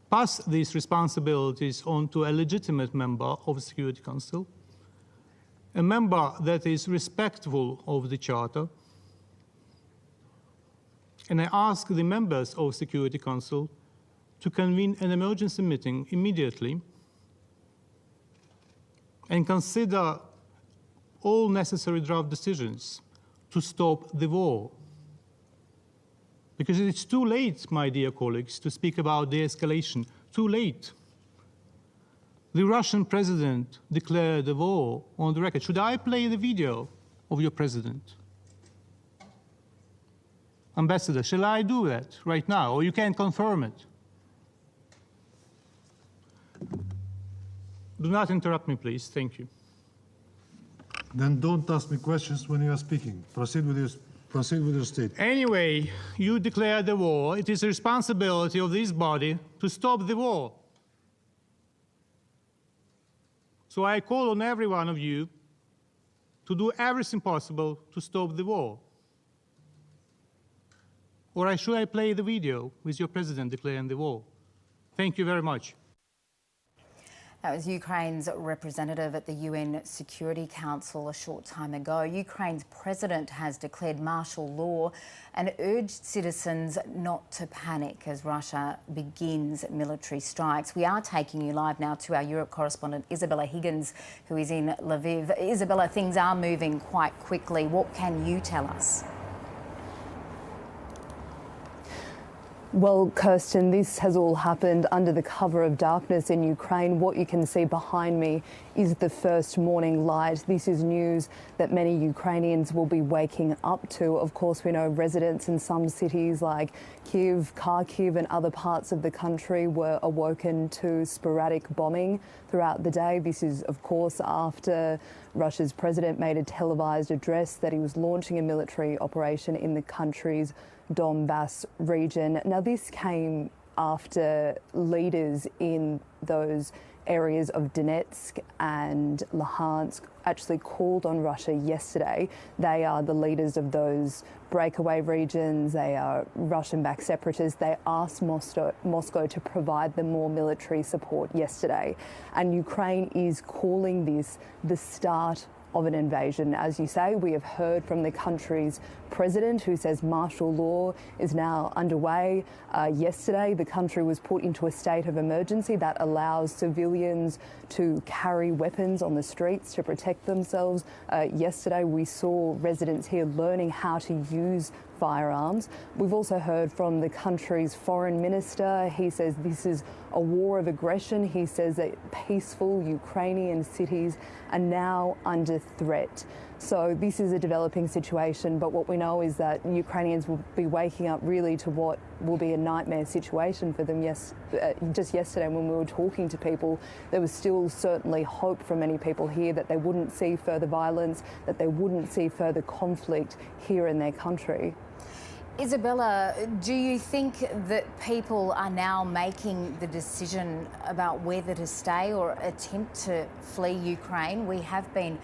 pass these responsibilities on to a legitimate member of the Security Council, a member that is respectful of the Charter, and I ask the members of the Security Council to convene an emergency meeting immediately and consider all necessary draft decisions to stop the war. Because it's too late, my dear colleagues, to speak about de-escalation. Too late. The Russian president declared the war on the record. Should I play the video of your president? Ambassador, shall I do that right now, or you can confirm it? Do not interrupt me, please. Thank you. Then don't ask me questions when you are speaking. Proceed with your statement. Anyway, you declared the war. It is the responsibility of this body to stop the war. So I call on every one of you to do everything possible to stop the war. Or should I play the video with your president declaring the war? Thank you very much. That was Ukraine's representative at the UN Security Council a short time ago. Ukraine's president has declared martial law and urged citizens not to panic as Russia begins military strikes. We are taking you live now to our Europe correspondent Isabella Higgins, who is in Lviv. Isabella, things are moving quite quickly. What can you tell us? Well, Kirsten, this has all happened under the cover of darkness in Ukraine. What you can see behind me is the first morning light. This is news that many Ukrainians will be waking up to. Of course, we know residents in some cities like Kyiv, Kharkiv and other parts of the country were awoken to sporadic bombing throughout the day. This is, of course, after Russia's president made a televised address that he was launching a military operation in the country's Donbas region. Now, this came after leaders in those areas of Donetsk and Luhansk actually called on Russia yesterday. They are the leaders of those breakaway regions. They are Russian-backed separatists. They asked Moscow to provide them more military support yesterday. And Ukraine is calling this the start of an invasion. As you say, we have heard from the country's president, who says martial law is now underway. Yesterday, the country was put into a state of emergency that allows civilians to carry weapons on the streets to protect themselves. Yesterday, we saw residents here learning how to use firearms. We've also heard from the country's foreign minister. He says this is a war of aggression. He says that peaceful Ukrainian cities are now under threat. So this is a developing situation, but what we know is that Ukrainians will be waking up really to what will be a nightmare situation for them. Yes, just yesterday when we were talking to people, there was still certainly hope from many people here that they wouldn't see further violence, that they wouldn't see further conflict here in their country. Isabella, do you think that people are now making the decision about whether to stay or attempt to flee Ukraine? We have been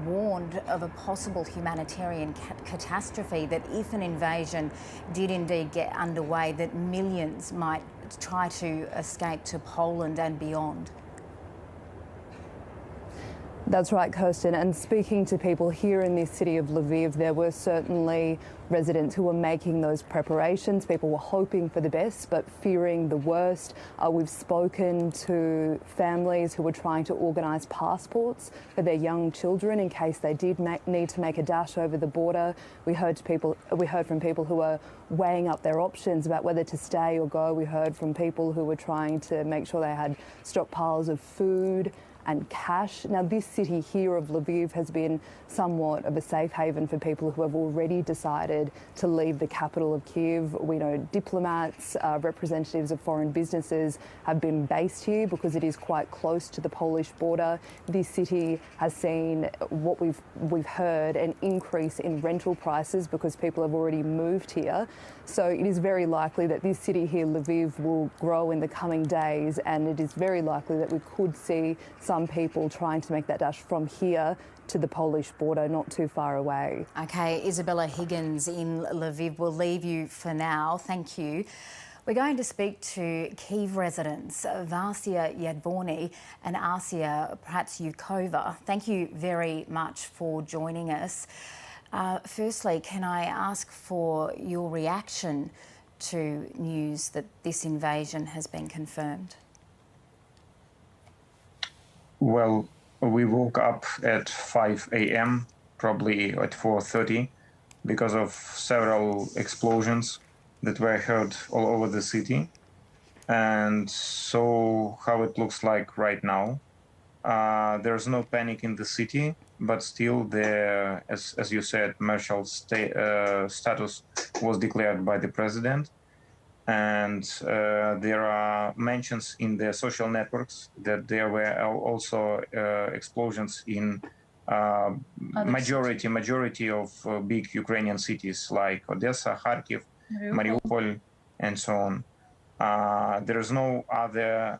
warned of a possible humanitarian catastrophe, that if an invasion did indeed get underway, that millions might try to escape to Poland and beyond. That's right, Kirsten. And speaking to people here in this city of Lviv, there were certainly residents who were making those preparations. People were hoping for the best, but fearing the worst. We've spoken to families who were trying to organise passports for their young children in case they did need to make a dash over the border. We heard from people who were weighing up their options about whether to stay or go. We heard from people who were trying to make sure they had stockpiles of food and cash. Now, this city here of Lviv has been somewhat of a safe haven for people who have already decided to leave the capital of Kyiv. We know diplomats, representatives of foreign businesses have been based here because it is quite close to the Polish border. This city has seen what we've heard, an increase in rental prices because people have already moved here. So it is very likely that this city here, Lviv, will grow in the coming days, and it is very likely that we could see some people trying to make that dash from here to the Polish border, not too far away. OK, Isabella Higgins in Lviv. We'll leave you for now. Thank you. We're going to speak to Kyiv residents Vasia Yadvorny and Asia Pratyukova. Thank you very much for joining us. Firstly, can I ask for your reaction to news that this invasion has been confirmed? Well, we woke up at 5 a.m., probably at 4:30, because of several explosions that were heard all over the city. And so how it looks like right now. There's no panic in the city, but still, as you said, martial status was declared by the president. And there are mentions in the social networks that there were also explosions in majority of big Ukrainian cities like Odessa, Kharkiv, Mariupol, and so on. There is no other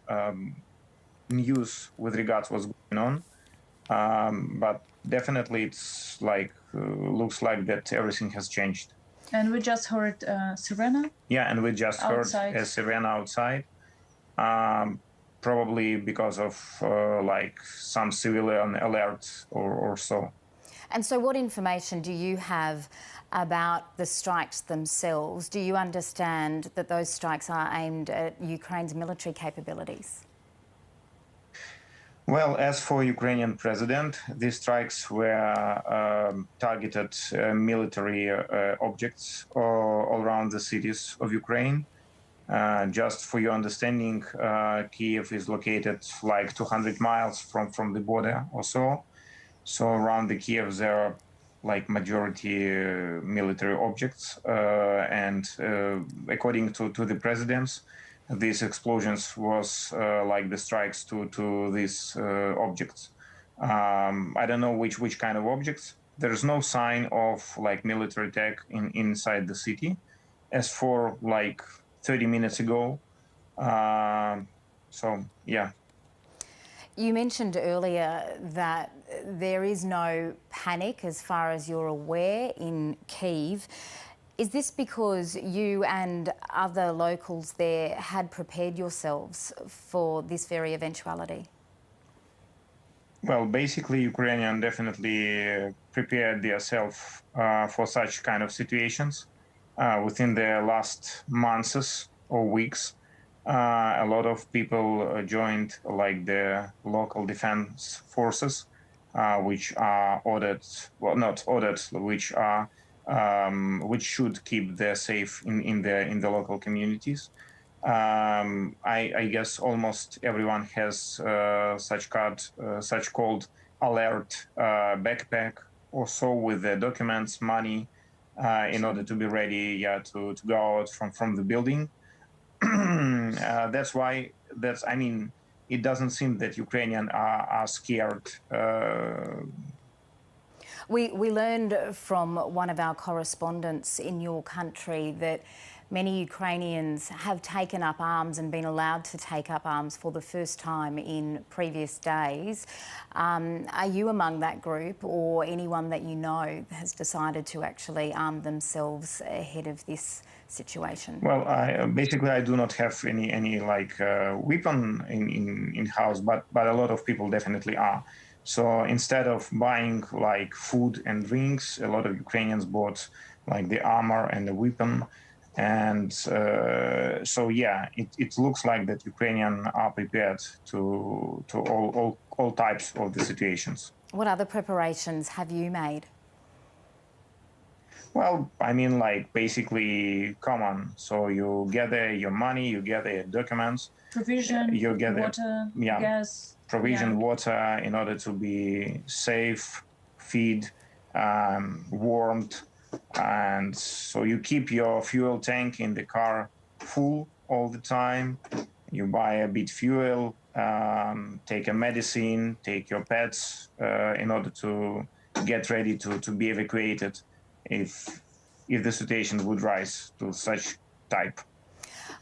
news with regards to what's going on, but definitely it's like looks like that everything has changed. And we just heard sirena. Yeah, and we just heard a sirena outside, probably because of like some civilian alert or so. And so what information do you have about the strikes themselves? Do you understand that those strikes are aimed at Ukraine's military capabilities? Well, as for Ukrainian president, these strikes were targeted military objects all around the cities of Ukraine. Just for your understanding, Kyiv is located like 200 miles from the border or so. So around the Kyiv, there are like majority military objects. And according to the presidents, these explosions was like the strikes to these objects. I don't know which kind of objects. There's no sign of like military attack inside the city. As for like 30 minutes ago, so yeah. You mentioned earlier that there is no panic as far as you're aware in Kyiv. Is this because you and other locals there had prepared yourselves for this very eventuality? Well, basically, Ukrainians definitely prepared themselves for such kind of situations. Within the last months or weeks, a lot of people joined like the local defense forces, which are ordered, well, not ordered, which are which should keep them safe in the local communities. I guess almost everyone has such called alert backpack, or so, with the documents, money, in order to be ready, to go out from the building. That's why. It doesn't seem that Ukrainians are scared. We learned from one of our correspondents in your country that many Ukrainians have taken up arms and been allowed to take up arms for the first time in previous days. Are you among that group, or anyone that you know has decided to actually arm themselves ahead of this situation? Well, I do not have any weapon in house, but a lot of people definitely are. So instead of buying like food and drinks, a lot of Ukrainians bought like the armor and the weapon. And it looks like that Ukrainians are prepared to all types of the situations. What other preparations have you made? Well, basically common. So you gather your money, you gather your documents, provision, you gather water, gas, water in order to be safe, feed, warmed. And so you keep your fuel tank in the car full all the time. You buy a bit fuel, take a medicine, take your pets in order to get ready to be evacuated if the situation would rise to such type.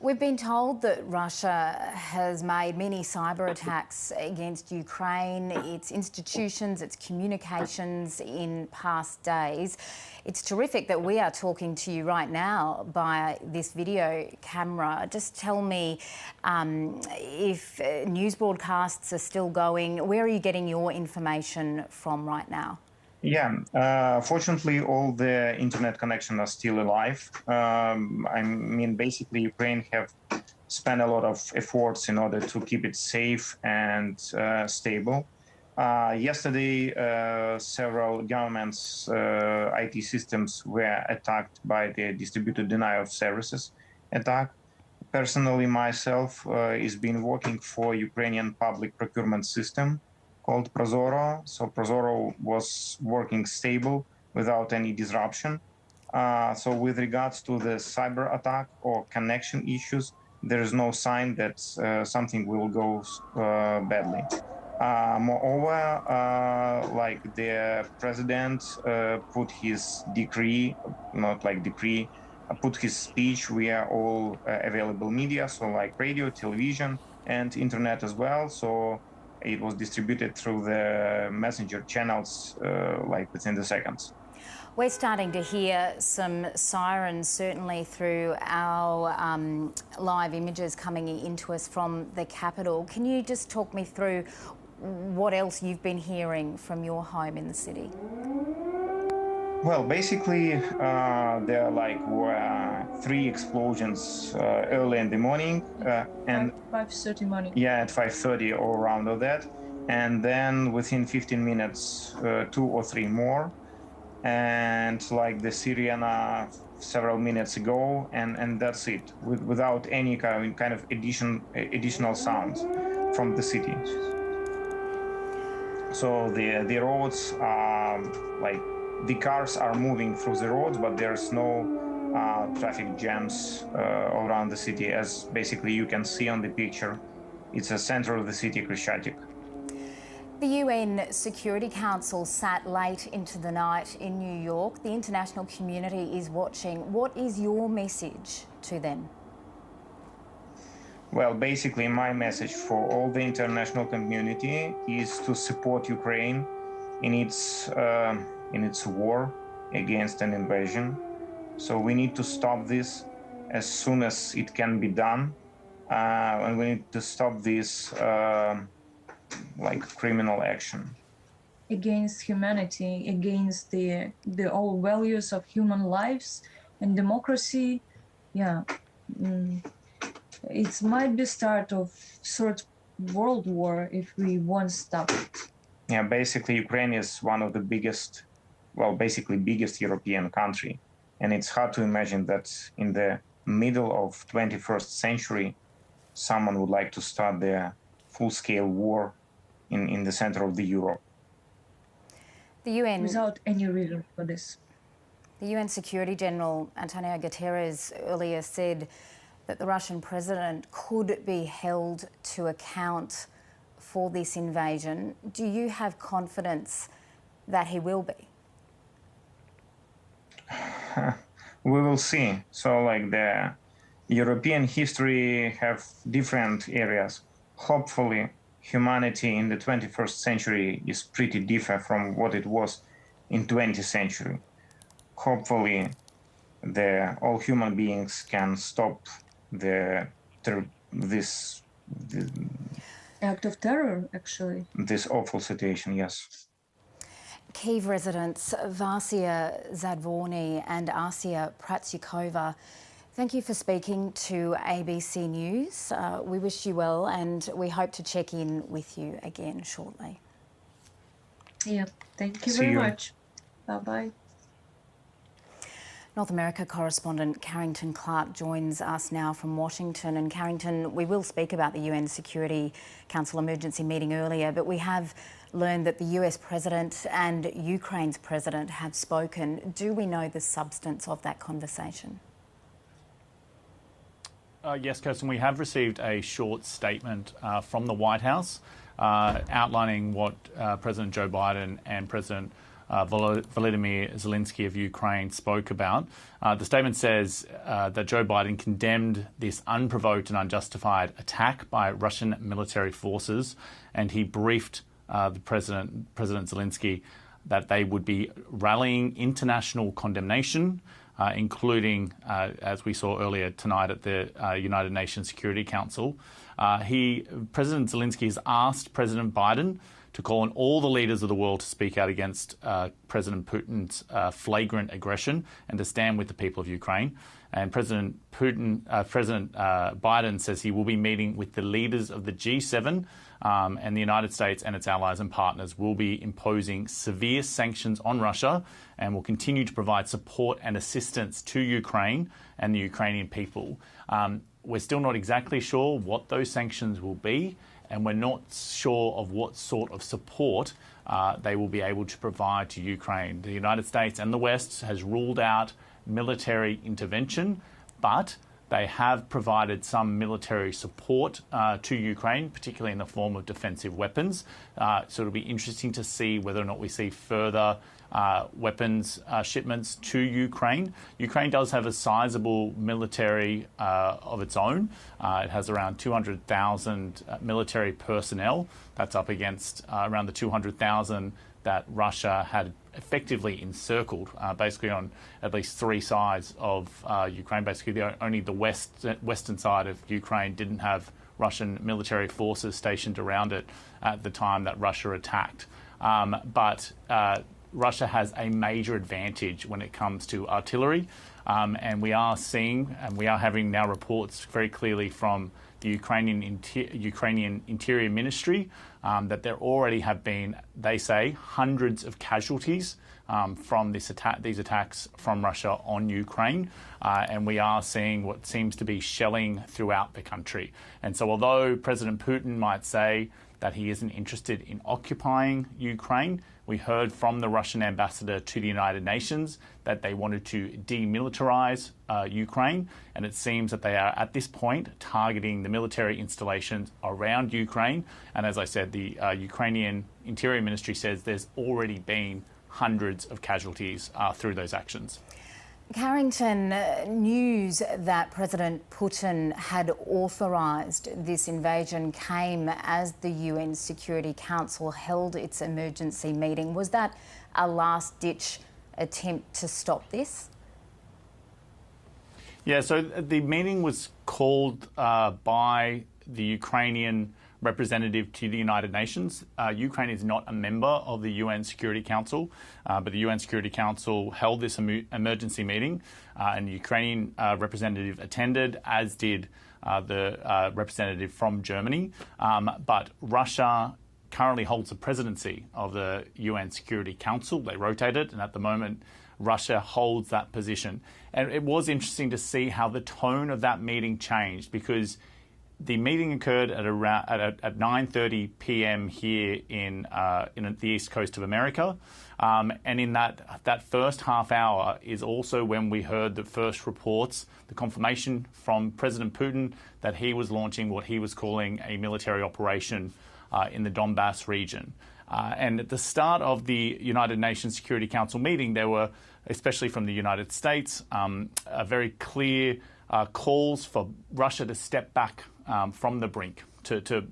We've been told that Russia has made many cyber attacks against Ukraine, its institutions, its communications in past days. It's terrific that we are talking to you right now by this video camera. Just tell me if news broadcasts are still going. Where are you getting your information from right now? Yeah, fortunately, all the internet connections are still alive. Basically, Ukraine have spent a lot of efforts in order to keep it safe and stable. Yesterday, several governments' IT systems were attacked by the distributed denial of services attack. Personally, myself, is been working for Ukrainian public procurement system called Prozoro. So Prozoro was working stable without any disruption. So with regards to the cyber attack or connection issues, there is no sign that something will go badly. Moreover, the president put his decree, put his speech via all available media, so like radio, television, and internet as well. So it was distributed through the messenger channels within the seconds. We're starting to hear some sirens, certainly through our live images coming into us from the capital. Can you just talk me through what else you've been hearing from your home in the city? Well, basically, there were 3 explosions early in the morning, and 5:30 morning. Yeah, at 5:30 or around of that, and then within 15 minutes, 2 or 3 more, and the sirena several minutes ago, and that's it, without any kind of additional sounds from the city. So the roads are the cars are moving through the roads, but there's no traffic jams around the city, as basically you can see on the picture. It's a center of the city, Krещатик. The UN Security Council sat late into the night in New York. The international community is watching. What is your message to them? Well, basically, my message for all the international community is to support Ukraine in its war against an invasion. So we need to stop this as soon as it can be done, and we need to stop this criminal action against humanity, against the all values of human lives and democracy. Yeah. It might be start of third world war if we won't stop it. Yeah, basically Ukraine is one of the biggest well, basically biggest European country. And it's hard to imagine that in the middle of 21st century, someone would like to start their full-scale war in the center of the Europe. The UN, without any reason for this. The UN Security General Antonio Guterres earlier said that the Russian president could be held to account for this invasion. Do you have confidence that he will be? We will see. So, like, the European history have different areas. Hopefully, humanity in the 21st century is pretty different from what it was in 20th century. Hopefully, all human beings can stop this act of terror, actually. This awful situation, yes. Kyiv residents Vasia Zadvorny and Asia Pratyukova, thank you for speaking to ABC News. We wish you well and we hope to check in with you again shortly. Yeah, thank you very much. Bye-bye. North America correspondent Carrington Clark joins us now from Washington. And Carrington, we will speak about the UN Security Council emergency meeting earlier, but we have learned that the US president and Ukraine's president have spoken. Do we know the substance of that conversation? Yes, Kirsten, we have received a short statement from the White House outlining what President Joe Biden and President Vladimir Zelenskyy of Ukraine spoke about. The statement says that Joe Biden condemned this unprovoked and unjustified attack by Russian military forces, and he briefed the President Zelenskyy that they would be rallying international condemnation, including, as we saw earlier tonight at the United Nations Security Council. President Zelenskyy has asked President Biden to call on all the leaders of the world to speak out against President Putin's flagrant aggression and to stand with the people of Ukraine. And President Biden says he will be meeting with the leaders of the G7, and the United States and its allies and partners will be imposing severe sanctions on Russia and will continue to provide support and assistance to Ukraine and the Ukrainian people. We're still not exactly sure what those sanctions will be, and we're not sure of what sort of support they will be able to provide to Ukraine. The United States and the West has ruled out military intervention, but they have provided some military support to Ukraine, particularly in the form of defensive weapons. So it'll be interesting to see whether or not we see further weapons shipments to Ukraine. Ukraine does have a sizable military of its own. It has around 200,000 military personnel. That's up against around the 200,000 that Russia had effectively encircled, basically on at least three sides of Ukraine. Basically, only the western side of Ukraine didn't have Russian military forces stationed around it at the time that Russia attacked. But Russia has a major advantage when it comes to artillery, and we are seeing, and we are having now reports very clearly from the Ukrainian Interior Ministry that there already have been, they say, hundreds of casualties from these attacks from Russia on Ukraine, and we are seeing what seems to be shelling throughout the country. And so although President Putin might say that he isn't interested in occupying Ukraine, we heard from the Russian ambassador to the United Nations that they wanted to demilitarize Ukraine, and it seems that they are at this point targeting the military installations around Ukraine. And as I said, the Ukrainian Interior Ministry says there's already been hundreds of casualties through those actions. Carrington, news that President Putin had authorised this invasion came as the UN Security Council held its emergency meeting. Was that a last-ditch attempt to stop this? Yeah, so the meeting was called by the Ukrainian representative to the United Nations. Ukraine is not a member of the UN Security Council, but the UN Security Council held this emergency meeting, and the Ukrainian representative attended, as did the representative from Germany. But Russia currently holds the presidency of the UN Security Council. They rotated, and at the moment, Russia holds that position. And it was interesting to see how the tone of that meeting changed, because the meeting occurred at around at 9:30 p.m. here in the east coast of America, and in that first half hour is also when we heard the first reports, the confirmation from President Putin that he was launching what he was calling a military operation in the Donbas region. And at the start of the United Nations Security Council meeting, there were, especially from the United States, a very clear calls for Russia to step back from the brink, to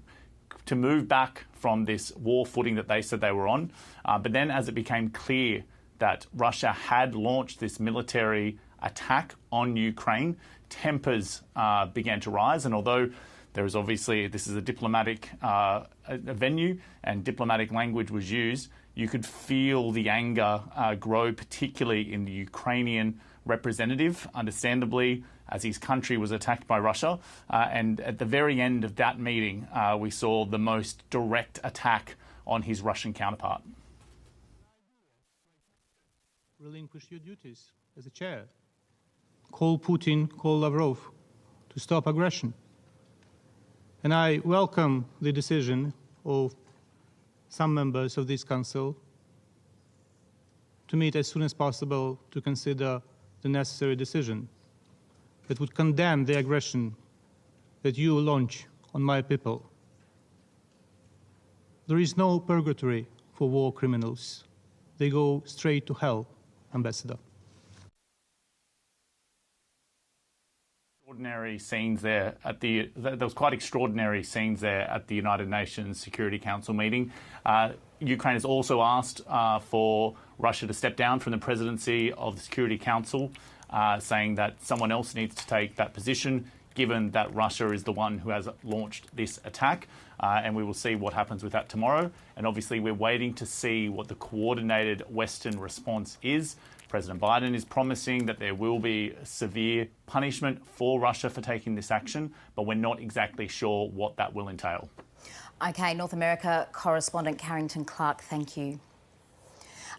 move back from this war footing that they said they were on. But then as it became clear that Russia had launched this military attack on Ukraine, tempers began to rise. And although there is obviously, this is a diplomatic venue and diplomatic language was used, you could feel the anger grow, particularly in the Ukrainian representative, understandably, as his country was attacked by Russia. And at the very end of that meeting, we saw the most direct attack on his Russian counterpart. Relinquish your duties as a chair. Call Putin, call Lavrov to stop aggression. And I welcome the decision of some members of this council to meet as soon as possible to consider the necessary decision that would condemn the aggression that you launch on my people. There is no purgatory for war criminals. They go straight to hell, Ambassador. Extraordinary scenes there there was quite extraordinary scenes there at the United Nations Security Council meeting. Ukraine has also asked for Russia to step down from the presidency of the Security Council, saying that someone else needs to take that position, given that Russia is the one who has launched this attack. And we will see what happens with that tomorrow. And obviously, we're waiting to see what the coordinated Western response is. President Biden is promising that there will be severe punishment for Russia for taking this action, but we're not exactly sure what that will entail. OK, North America correspondent Carrington Clark, thank you.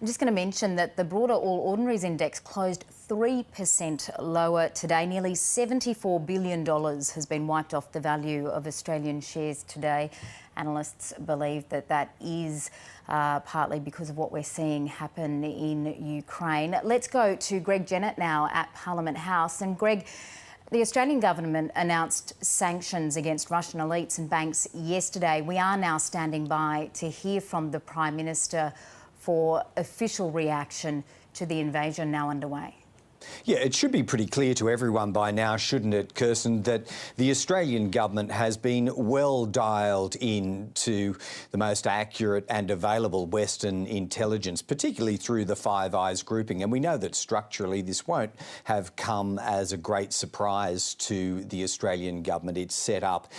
I'm just going to mention that the broader All Ordinaries Index closed 3% lower today. Nearly $74 billion has been wiped off the value of Australian shares today. Analysts believe that that is partly because of what we're seeing happen in Ukraine. Let's go to Greg Jennett now at Parliament House. And Greg, the Australian government announced sanctions against Russian elites and banks yesterday. We are now standing by to hear from the Prime Minister for official reaction to the invasion now underway. Yeah, it should be pretty clear to everyone by now, shouldn't it, Kirsten, that the Australian government has been well dialed in to the most accurate and available Western intelligence, particularly through the Five Eyes grouping. And we know that structurally this won't have come as a great surprise to the Australian government. It's set up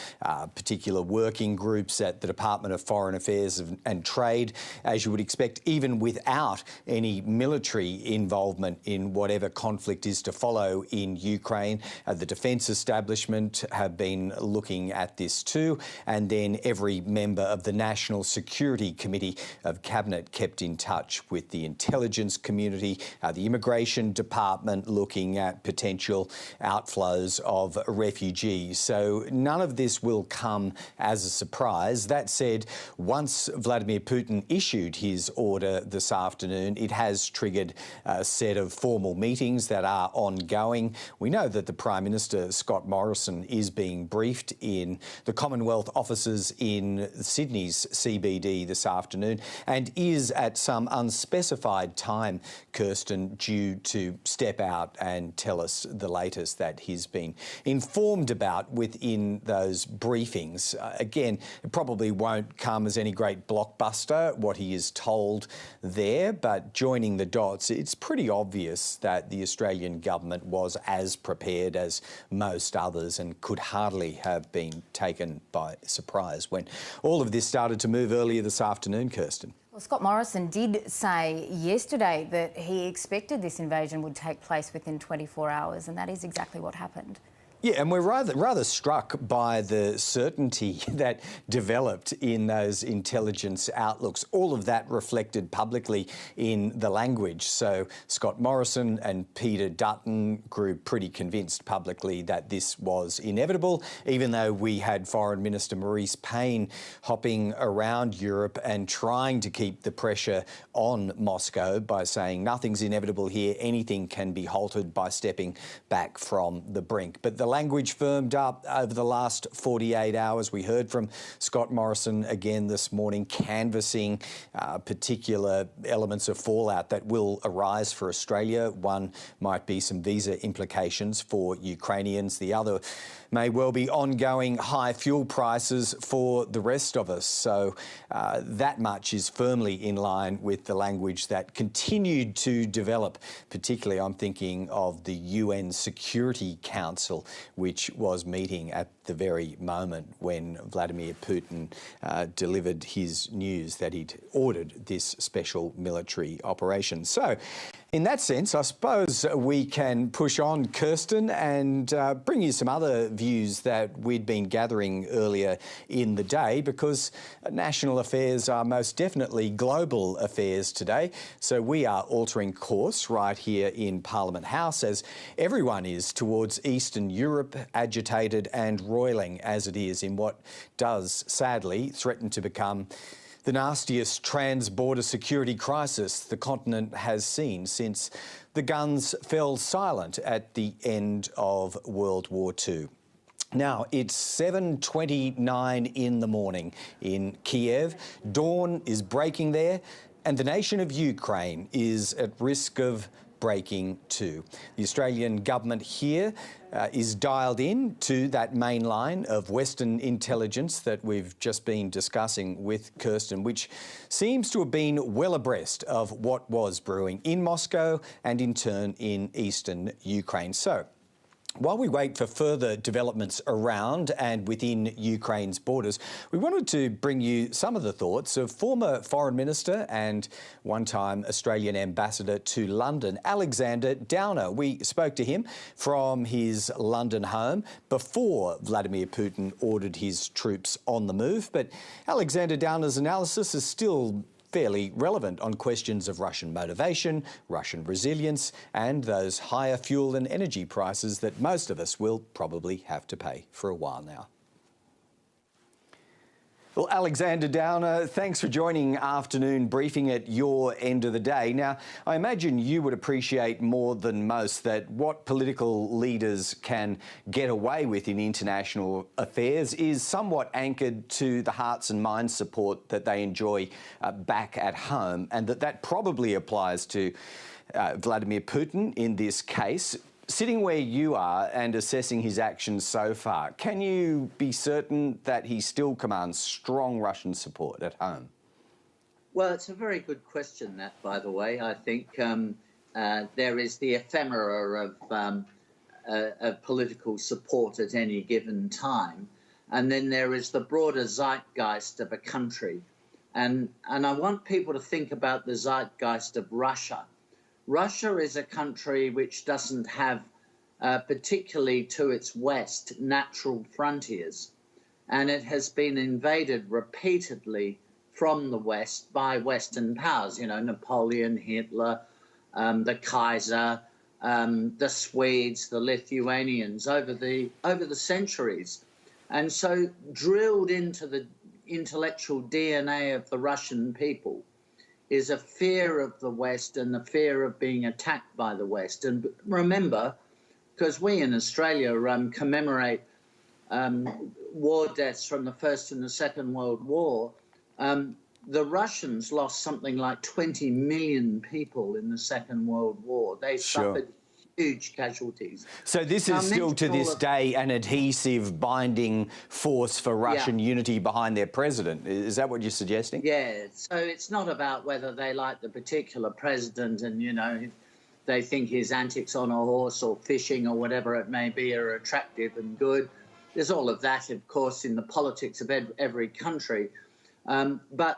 particular working groups at the Department of Foreign Affairs and Trade, as you would expect, even without any military involvement in whatever conflict is to follow in Ukraine. The defence establishment have been looking at this too, and then every member of the National Security Committee of Cabinet kept in touch with the intelligence community, the Immigration Department looking at potential outflows of refugees. So none of this will come as a surprise. That said, once Vladimir Putin issued his order this afternoon, it has triggered a set of formal meetings that are ongoing. We know that the Prime Minister, Scott Morrison, is being briefed in the Commonwealth offices in Sydney's CBD this afternoon and is at some unspecified time, Kirsten, due to step out and tell us the latest that he's been informed about within those briefings. Again, it probably won't come as any great blockbuster, what he is told there, but joining the dots, it's pretty obvious that the Australian government was as prepared as most others and could hardly have been taken by surprise when all of this started to move earlier this afternoon, Kirsten. Well, Scott Morrison did say yesterday that he expected this invasion would take place within 24 hours, and that is exactly what happened. Yeah, and we're rather struck by the certainty that developed in those intelligence outlooks. All of that reflected publicly in the language. So Scott Morrison and Peter Dutton grew pretty convinced publicly that this was inevitable, even though we had Foreign Minister Maurice Payne hopping around Europe and trying to keep the pressure on Moscow by saying nothing's inevitable here, anything can be halted by stepping back from the brink. But the language firmed up over the last 48 hours. We heard from Scott Morrison again this morning, canvassing particular elements of fallout that will arise for Australia. One might be some visa implications for Ukrainians. The other may well be ongoing high fuel prices for the rest of us. So that much is firmly in line with the language that continued to develop. Particularly, I'm thinking of the UN Security Council, which was meeting at the very moment when Vladimir Putin delivered his news that he'd ordered this special military operation. So, in that sense, I suppose we can push on, Kirsten, and bring you some other views that we'd been gathering earlier in the day, because national affairs are most definitely global affairs today. So we are altering course right here in Parliament House, as everyone is, towards Eastern Europe, agitated and roiling as it is in what does, sadly, threaten to become the nastiest trans-border security crisis the continent has seen since the guns fell silent at the end of World War II. Now, it's 7:29 in the morning in Kyiv. Dawn is breaking there, and the nation of Ukraine is at risk of breaking too. The Australian government here is dialed in to that main line of Western intelligence that we've just been discussing with Kirsten, which seems to have been well abreast of what was brewing in Moscow and in turn in eastern Ukraine. So, while we wait for further developments around and within Ukraine's borders, we wanted to bring you some of the thoughts of former Foreign Minister and one-time Australian Ambassador to London, Alexander Downer. We spoke to him from his London home before Vladimir Putin ordered his troops on the move. But Alexander Downer's analysis is still fairly relevant on questions of Russian motivation, Russian resilience, and those higher fuel and energy prices that most of us will probably have to pay for a while now. Well, Alexander Downer, thanks for joining Afternoon Briefing at your end of the day. Now, I imagine you would appreciate more than most that what political leaders can get away with in international affairs is somewhat anchored to the hearts and minds support that they enjoy back at home, and that probably applies to Vladimir Putin in this case. Sitting where you are and assessing his actions so far, can you be certain that he still commands strong Russian support at home? Well, it's a very good question, that, by the way. I think there is the ephemera of political support at any given time, and then there is the broader zeitgeist of a country. And I want people to think about the zeitgeist of Russia. Russia is a country which doesn't have, particularly to its west, natural frontiers, and it has been invaded repeatedly from the west by Western powers, you know, Napoleon, Hitler, the Kaiser, the Swedes, the Lithuanians, over the centuries. And so drilled into the intellectual DNA of the Russian people is a fear of the West and the fear of being attacked by the West. And remember, because we in Australia commemorate war deaths from the First and the Second World War, the Russians lost something like 20 million people in the Second World War. They suffered huge casualties. So this is still to this day an adhesive binding force for Russian unity behind their president. Is that what you're suggesting? Yeah, so it's not about whether they like the particular president and, you know, they think his antics on a horse or fishing or whatever it may be are attractive and good. There's all of that, of course, in the politics of every country. But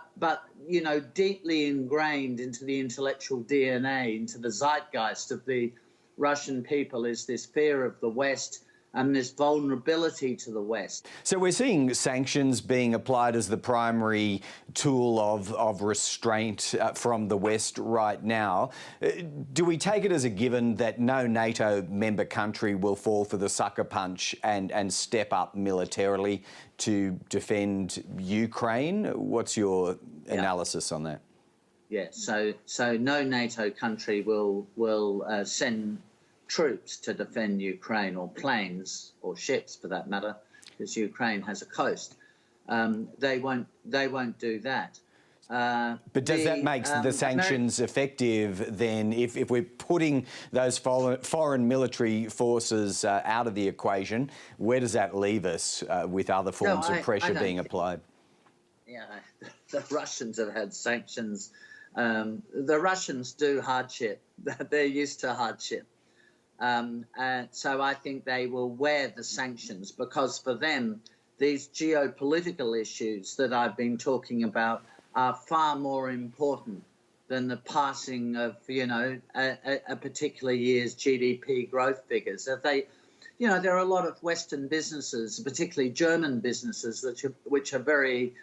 you know, deeply ingrained into the intellectual DNA, into the zeitgeist of the Russian people is this fear of the West this vulnerability to the West. So we're seeing sanctions being applied as the primary tool of restraint from the West right now. Do we take it as a given that no NATO member country will fall for the sucker punch and step up militarily to defend Ukraine? What's your analysis on that? Yeah, so no NATO country will send troops to defend Ukraine, or planes or ships for that matter, because Ukraine has a coast. They won't do that. But does that make the sanctions effective then if we're putting those foreign military forces out of the equation? Where does that leave us with other forms of pressure being applied? Yeah, the Russians have had sanctions. The Russians do hardship. They're used to hardship. So I think they will wear the sanctions, because for them, these geopolitical issues that I've been talking about are far more important than the passing of, a particular year's GDP growth figures. If they, there are a lot of Western businesses, particularly German businesses, which are very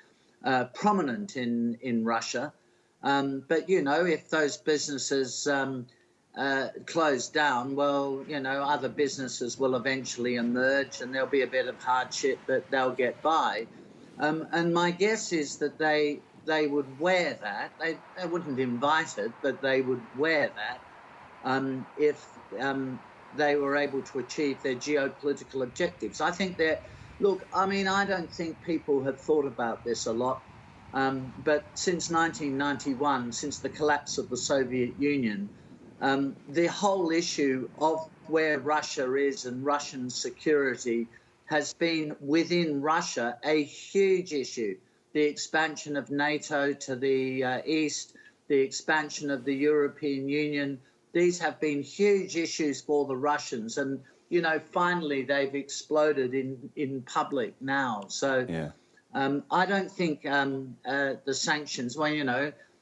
prominent in Russia. But, if those businesses closed down, well, other businesses will eventually emerge and there'll be a bit of hardship, but they'll get by. And my guess is that they would wear that. They wouldn't invite it, but they would wear that if they were able to achieve their geopolitical objectives. I think I don't think people have thought about this a lot, but since 1991, since the collapse of the Soviet Union, the whole issue of where Russia is and Russian security has been within Russia a huge issue. The expansion of NATO to the east, the expansion of the European Union, these have been huge issues for the Russians. And, finally they've exploded in public now. So I don't think the sanctions,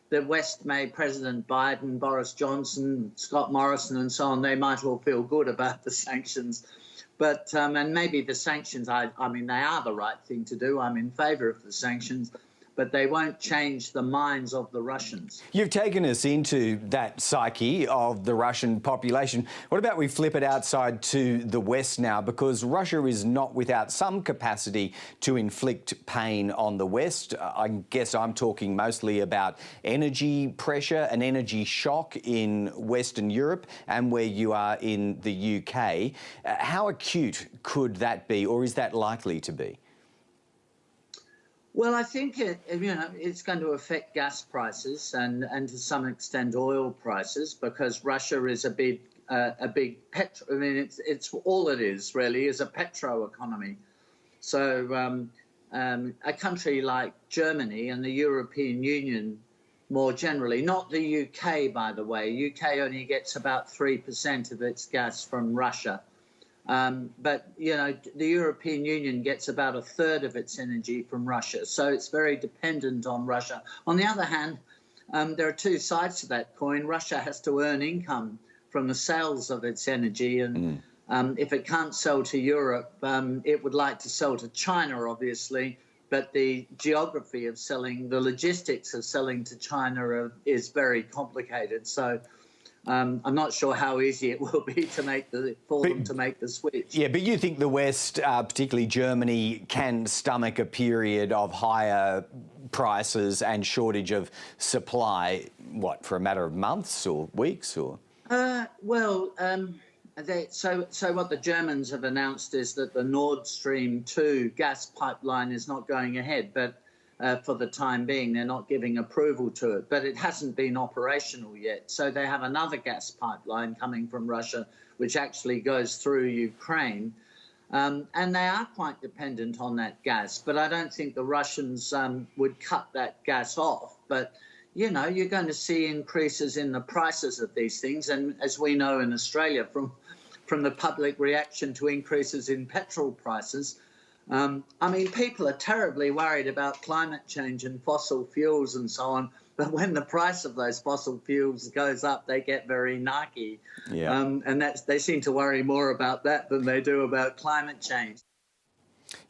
the West made President Biden, Boris Johnson, Scott Morrison and so on, they might all feel good about the sanctions. But, and maybe the sanctions, I mean, they are the right thing to do. I'm in favour of the sanctions, but they won't change the minds of the Russians. You've taken us into that psyche of the Russian population. What about we flip it outside to the West now? Because Russia is not without some capacity to inflict pain on the West. I guess I'm talking mostly about energy pressure, an energy shock in Western Europe and where you are in the UK. How acute could that be, or is that likely to be? Well, I think it's going to affect gas prices and to some extent oil prices, because Russia is a big petro. I mean, it's all it is really is a petro economy. So a country like Germany and the European Union more generally, not the UK, by the way. UK only gets about 3% of its gas from Russia. But, the European Union gets about a third of its energy from Russia. So it's very dependent on Russia. On the other hand, there are two sides to that coin. Russia has to earn income from the sales of its energy. And if it can't sell to Europe, it would like to sell to China, obviously. But the geography of selling, the logistics of selling to China is very complicated. So I'm not sure how easy it will be to make them to make the switch. Yeah, but you think the West, particularly Germany, can stomach a period of higher prices and shortage of supply, for a matter of months or weeks, or? So what the Germans have announced is that the Nord Stream 2 gas pipeline is not going ahead, but for the time being, they're not giving approval to it, but it hasn't been operational yet. So they have another gas pipeline coming from Russia, which actually goes through Ukraine. And they are quite dependent on that gas, but I don't think the Russians would cut that gas off. But, you're going to see increases in the prices of these things. And as we know in Australia, from the public reaction to increases in petrol prices, I mean, people are terribly worried about climate change and fossil fuels and so on, but when the price of those fossil fuels goes up, they get very narky. Yeah. And they seem to worry more about that than they do about climate change.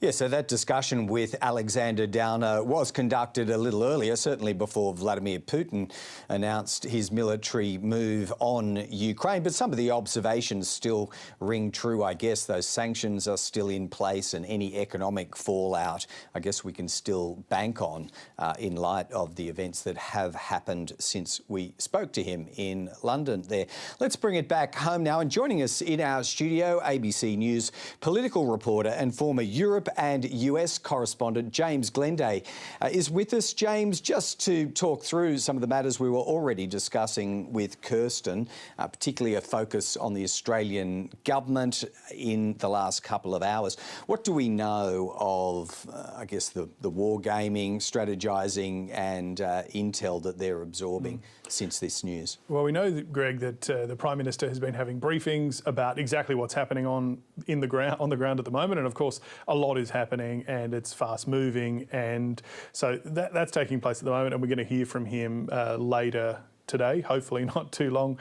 Yeah, so that discussion with Alexander Downer was conducted a little earlier, certainly before Vladimir Putin announced his military move on Ukraine. But some of the observations still ring true, I guess. Those sanctions are still in place, and any economic fallout, I guess we can still bank on in light of the events that have happened since we spoke to him in London there. Let's bring it back home now. And joining us in our studio, ABC News political reporter and former Europe and US correspondent James Glenday is with us. James, just to talk through some of the matters we were already discussing with Kirsten, particularly a focus on the Australian government in the last couple of hours. What do we know of, I guess, the war gaming, strategising and intel that they're absorbing since this news? Well, we know, Greg, that the Prime Minister has been having briefings about exactly what's happening on the ground at the moment, and of course a lot is happening and it's fast moving, and so that's taking place at the moment, and we're going to hear from him later today, hopefully not too long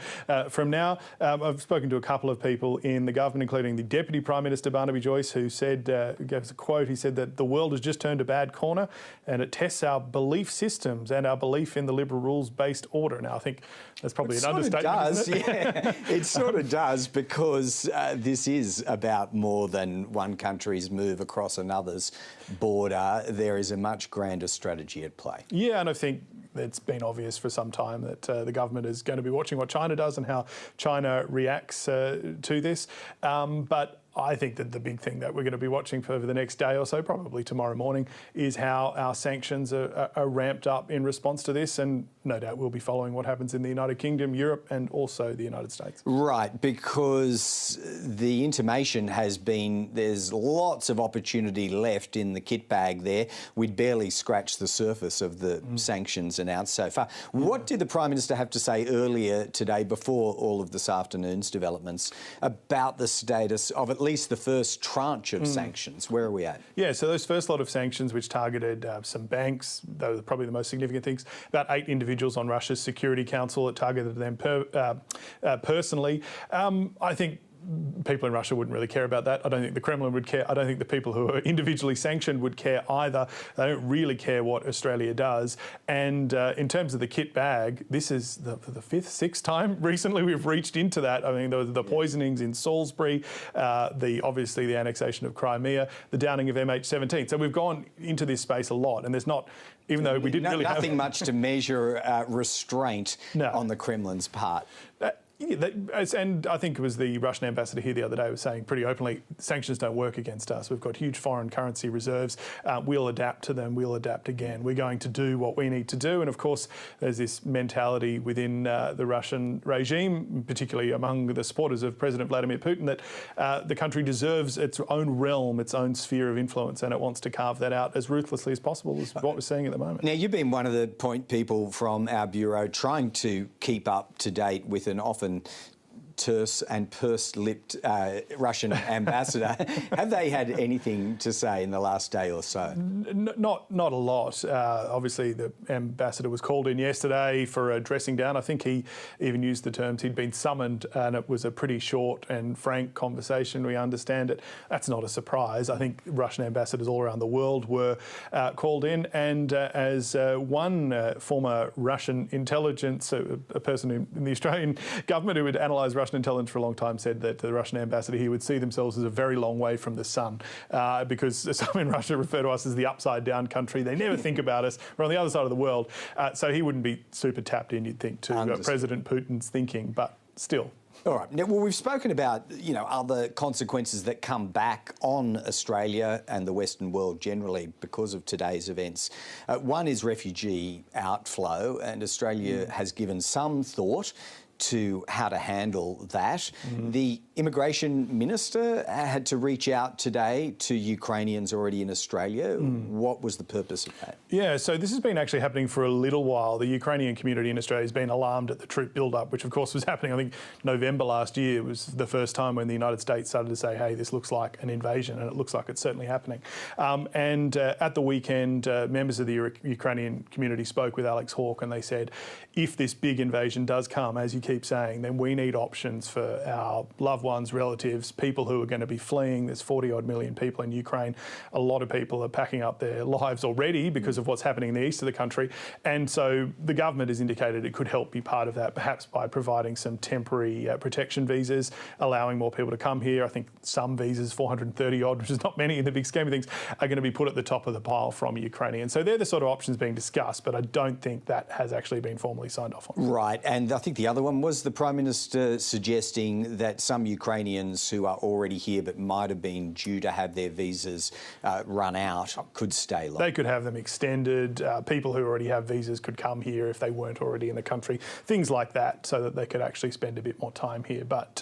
from now. I've spoken to a couple of people in the government, including the Deputy Prime Minister, Barnaby Joyce, who said, gave us a quote, he said that the world has just turned a bad corner and it tests our belief systems and our belief in the liberal rules-based order. Now, I think that's probably an understatement, isn't it? Yeah, it sort of does, because this is about more than one country's move across another's border. There is a much grander strategy at play. Yeah, and I think it's been obvious for some time that the government is going to be watching what China does and how China reacts to this. But I think that the big thing that we're going to be watching for over the next day or so, probably tomorrow morning, is how our sanctions are ramped up in response to this, and no doubt we'll be following what happens in the United Kingdom, Europe and also the United States. Right, because the intimation has been there's lots of opportunity left in the kit bag there. We'd barely scratched the surface of the sanctions announced so far. What did the Prime Minister have to say earlier today, before all of this afternoon's developments, about the status of at least the first tranche of sanctions? Where are we at? Yeah, so those first lot of sanctions, which targeted some banks, those are probably the most significant things, about 8 individuals on Russia's Security Council. It targeted them personally. I think people in Russia wouldn't really care about that. I don't think the Kremlin would care. I don't think the people who are individually sanctioned would care either. They don't really care what Australia does. And in terms of the kit bag, this is the 5th, 6th time recently we've reached into that. I mean, the poisonings in Salisbury, obviously the annexation of Crimea, the downing of MH17. So we've gone into this space a lot, and there's not, even though we didn't really nothing much to measure restraint on the Kremlin's part. Yeah, and I think it was the Russian ambassador here the other day was saying pretty openly, sanctions don't work against us. We've got huge foreign currency reserves. We'll adapt to them. We'll adapt again. We're going to do what we need to do. And of course, there's this mentality within the Russian regime, particularly among the supporters of President Vladimir Putin, that the country deserves its own realm, its own sphere of influence, and it wants to carve that out as ruthlessly as possible, is what we're seeing at the moment. Now, you've been one of the point people from our bureau trying to keep up to date with an often terse and pursed-lipped Russian ambassador. Have they had anything to say in the last day or so? Not a lot. Obviously, the ambassador was called in yesterday for a dressing down. I think he even used the terms he'd been summoned, and it was a pretty short and frank conversation. We understand it. That's not a surprise. I think Russian ambassadors all around the world were called in, and as one former Russian intelligence, a person in the Australian government who would analyse Russian intelligence for a long time, said that the Russian ambassador here would see themselves as a very long way from the sun, because some in Russia refer to us as the upside down country. They never think about us. We're on the other side of the world. So he wouldn't be super tapped in, you'd think, to President Putin's thinking, but still. All right. Now, well, we've spoken about, other consequences that come back on Australia and the Western world generally because of today's events. One is refugee outflow, and Australia has given some thought to how to handle that. The immigration minister had to reach out today to Ukrainians already in Australia. What was the purpose of that? Yeah, so this has been actually happening for a little while. The Ukrainian community in Australia has been alarmed at the troop build-up, which of course was happening, I think, November last year was the first time when the United States started to say, hey, this looks like an invasion, and it looks like it's certainly happening. At the weekend, members of the Ukrainian community spoke with Alex Hawke, and they said, if this big invasion does come, as you keep saying, then we need options for our loved ones, relatives, people who are going to be fleeing. There's 40-odd million people in Ukraine. A lot of people are packing up their lives already because of what's happening in the east of the country. And so the government has indicated it could help be part of that, perhaps by providing some temporary protection visas, allowing more people to come here. I think some visas, 430-odd, which is not many in the big scheme of things, are going to be put at the top of the pile from Ukraine. And so they're the sort of options being discussed, but I don't think that has actually been formally signed off on. Right, and I think the other one was the Prime Minister suggesting that some Ukrainians who are already here but might have been due to have their visas run out could stay longer. They could have them extended. People who already have visas could come here if they weren't already in the country. Things like that, so that they could actually spend a bit more time here. But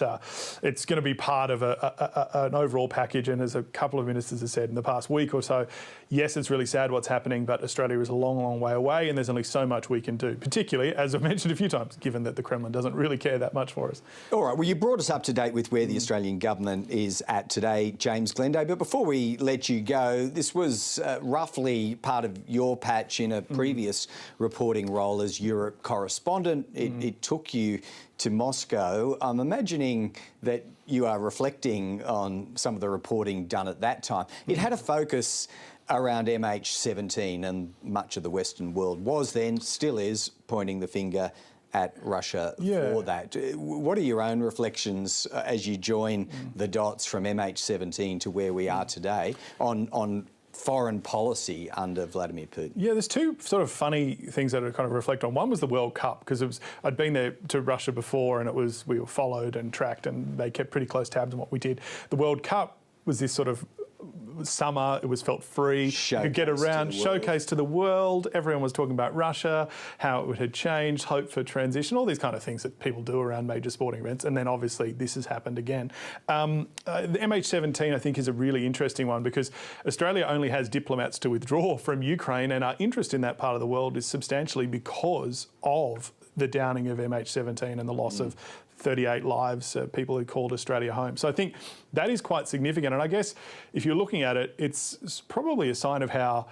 it's going to be part of an overall package. And as a couple of ministers have said in the past week or so, yes, it's really sad what's happening, but Australia is a long, long way away, and there's only so much we can do, particularly, as I've mentioned a few times, given that the Kremlin doesn't really care that much for us. All right, well, you brought us up to date with where the Australian government is at today, James Glenday. But before we let you go, this was roughly part of your patch in a previous reporting role as Europe correspondent. It took you to Moscow. I'm imagining that you are reflecting on some of the reporting done at that time. It had a focus around MH17, and much of the Western world was then, still is, pointing the finger at Russia for that. What are your own reflections as you join the dots from MH17 to where we are today on foreign policy under Vladimir Putin? Yeah, there's two sort of funny things that I kind of reflect on. One was the World Cup, because I'd been there to Russia before, and we were followed and tracked, and they kept pretty close tabs on what we did. The World Cup was this sort of summer, it was felt free, you could get around, showcase to the world, everyone was talking about Russia, how it had changed, hope for transition, all these kind of things that people do around major sporting events, and then obviously this has happened again. The MH17 I think is a really interesting one, because Australia only has diplomats to withdraw from Ukraine, and our interest in that part of the world is substantially because of the downing of MH17 and the loss of 38 lives, people who called Australia home. So I think that is quite significant. And I guess if you're looking at it, it's probably a sign of how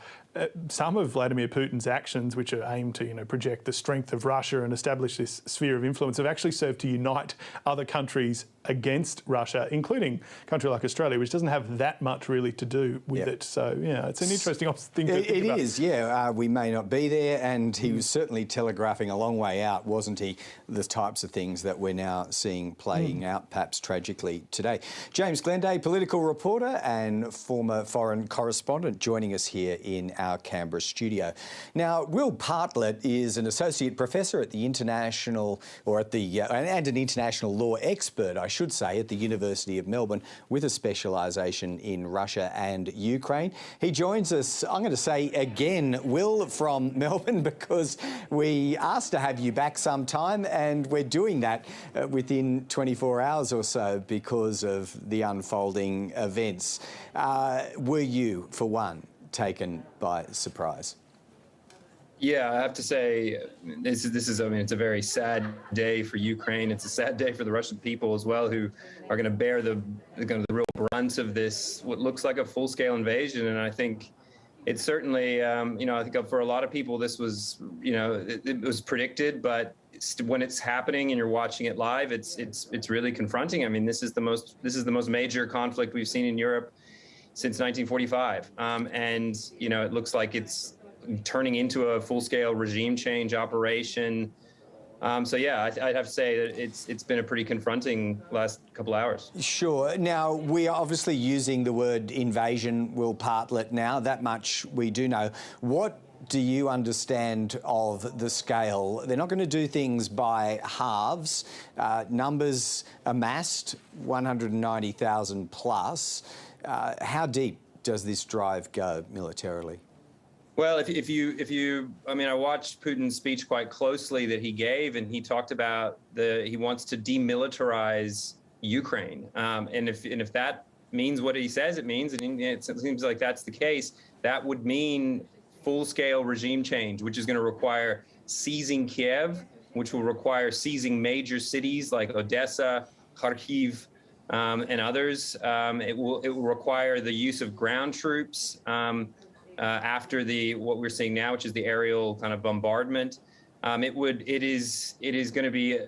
some of Vladimir Putin's actions, which are aimed to project the strength of Russia and establish this sphere of influence, have actually served to unite other countries against Russia, including a country like Australia, which doesn't have that much really to do with it. So, yeah, it's an interesting thing to think about. It is, yeah. We may not be there, and he was certainly telegraphing a long way out, wasn't he, the types of things that we're now seeing playing out, perhaps tragically, today. James Glenday, political reporter and former foreign correspondent, joining us here in our Canberra studio. Now, Will Bartlett is an associate professor at the international, and an international law expert, I should say, at the University of Melbourne, with a specialisation in Russia and Ukraine. He joins us, I'm going to say again, Will, from Melbourne, because we asked to have you back sometime, and we're doing that within 24 hours or so because of the unfolding events. Were you, for one, taken by surprise? Yeah, I have to say, this is. I mean, it's a very sad day for Ukraine. It's a sad day for the Russian people as well, who are going to bear the real brunt of this, what looks like a full-scale invasion. And I think it's certainly, I think for a lot of people, this was, it was predicted, but when it's happening and you're watching it live, it's really confronting. I mean, this is the most major conflict we've seen in Europe since 1945, and it looks like it's turning into a full-scale regime change operation. So yeah, I'd have to say that it's been a pretty confronting last couple hours. Sure. Now, we are obviously using the word invasion, Will Bartlett, now. That much we do know. What do you understand of the scale? They're not going to do things by halves. Numbers amassed, 190,000 plus. How deep does this drive go militarily? Well, if you, I mean, I watched Putin's speech quite closely that he gave, and he talked about he wants to demilitarize Ukraine, and if that means what he says it means, and it seems like that's the case, that would mean full-scale regime change, which is going to require seizing Kyiv, which will require seizing major cities like Odessa, Kharkiv, and others. It will require the use of ground troops. After what we're seeing now, which is the aerial kind of bombardment, it is going to be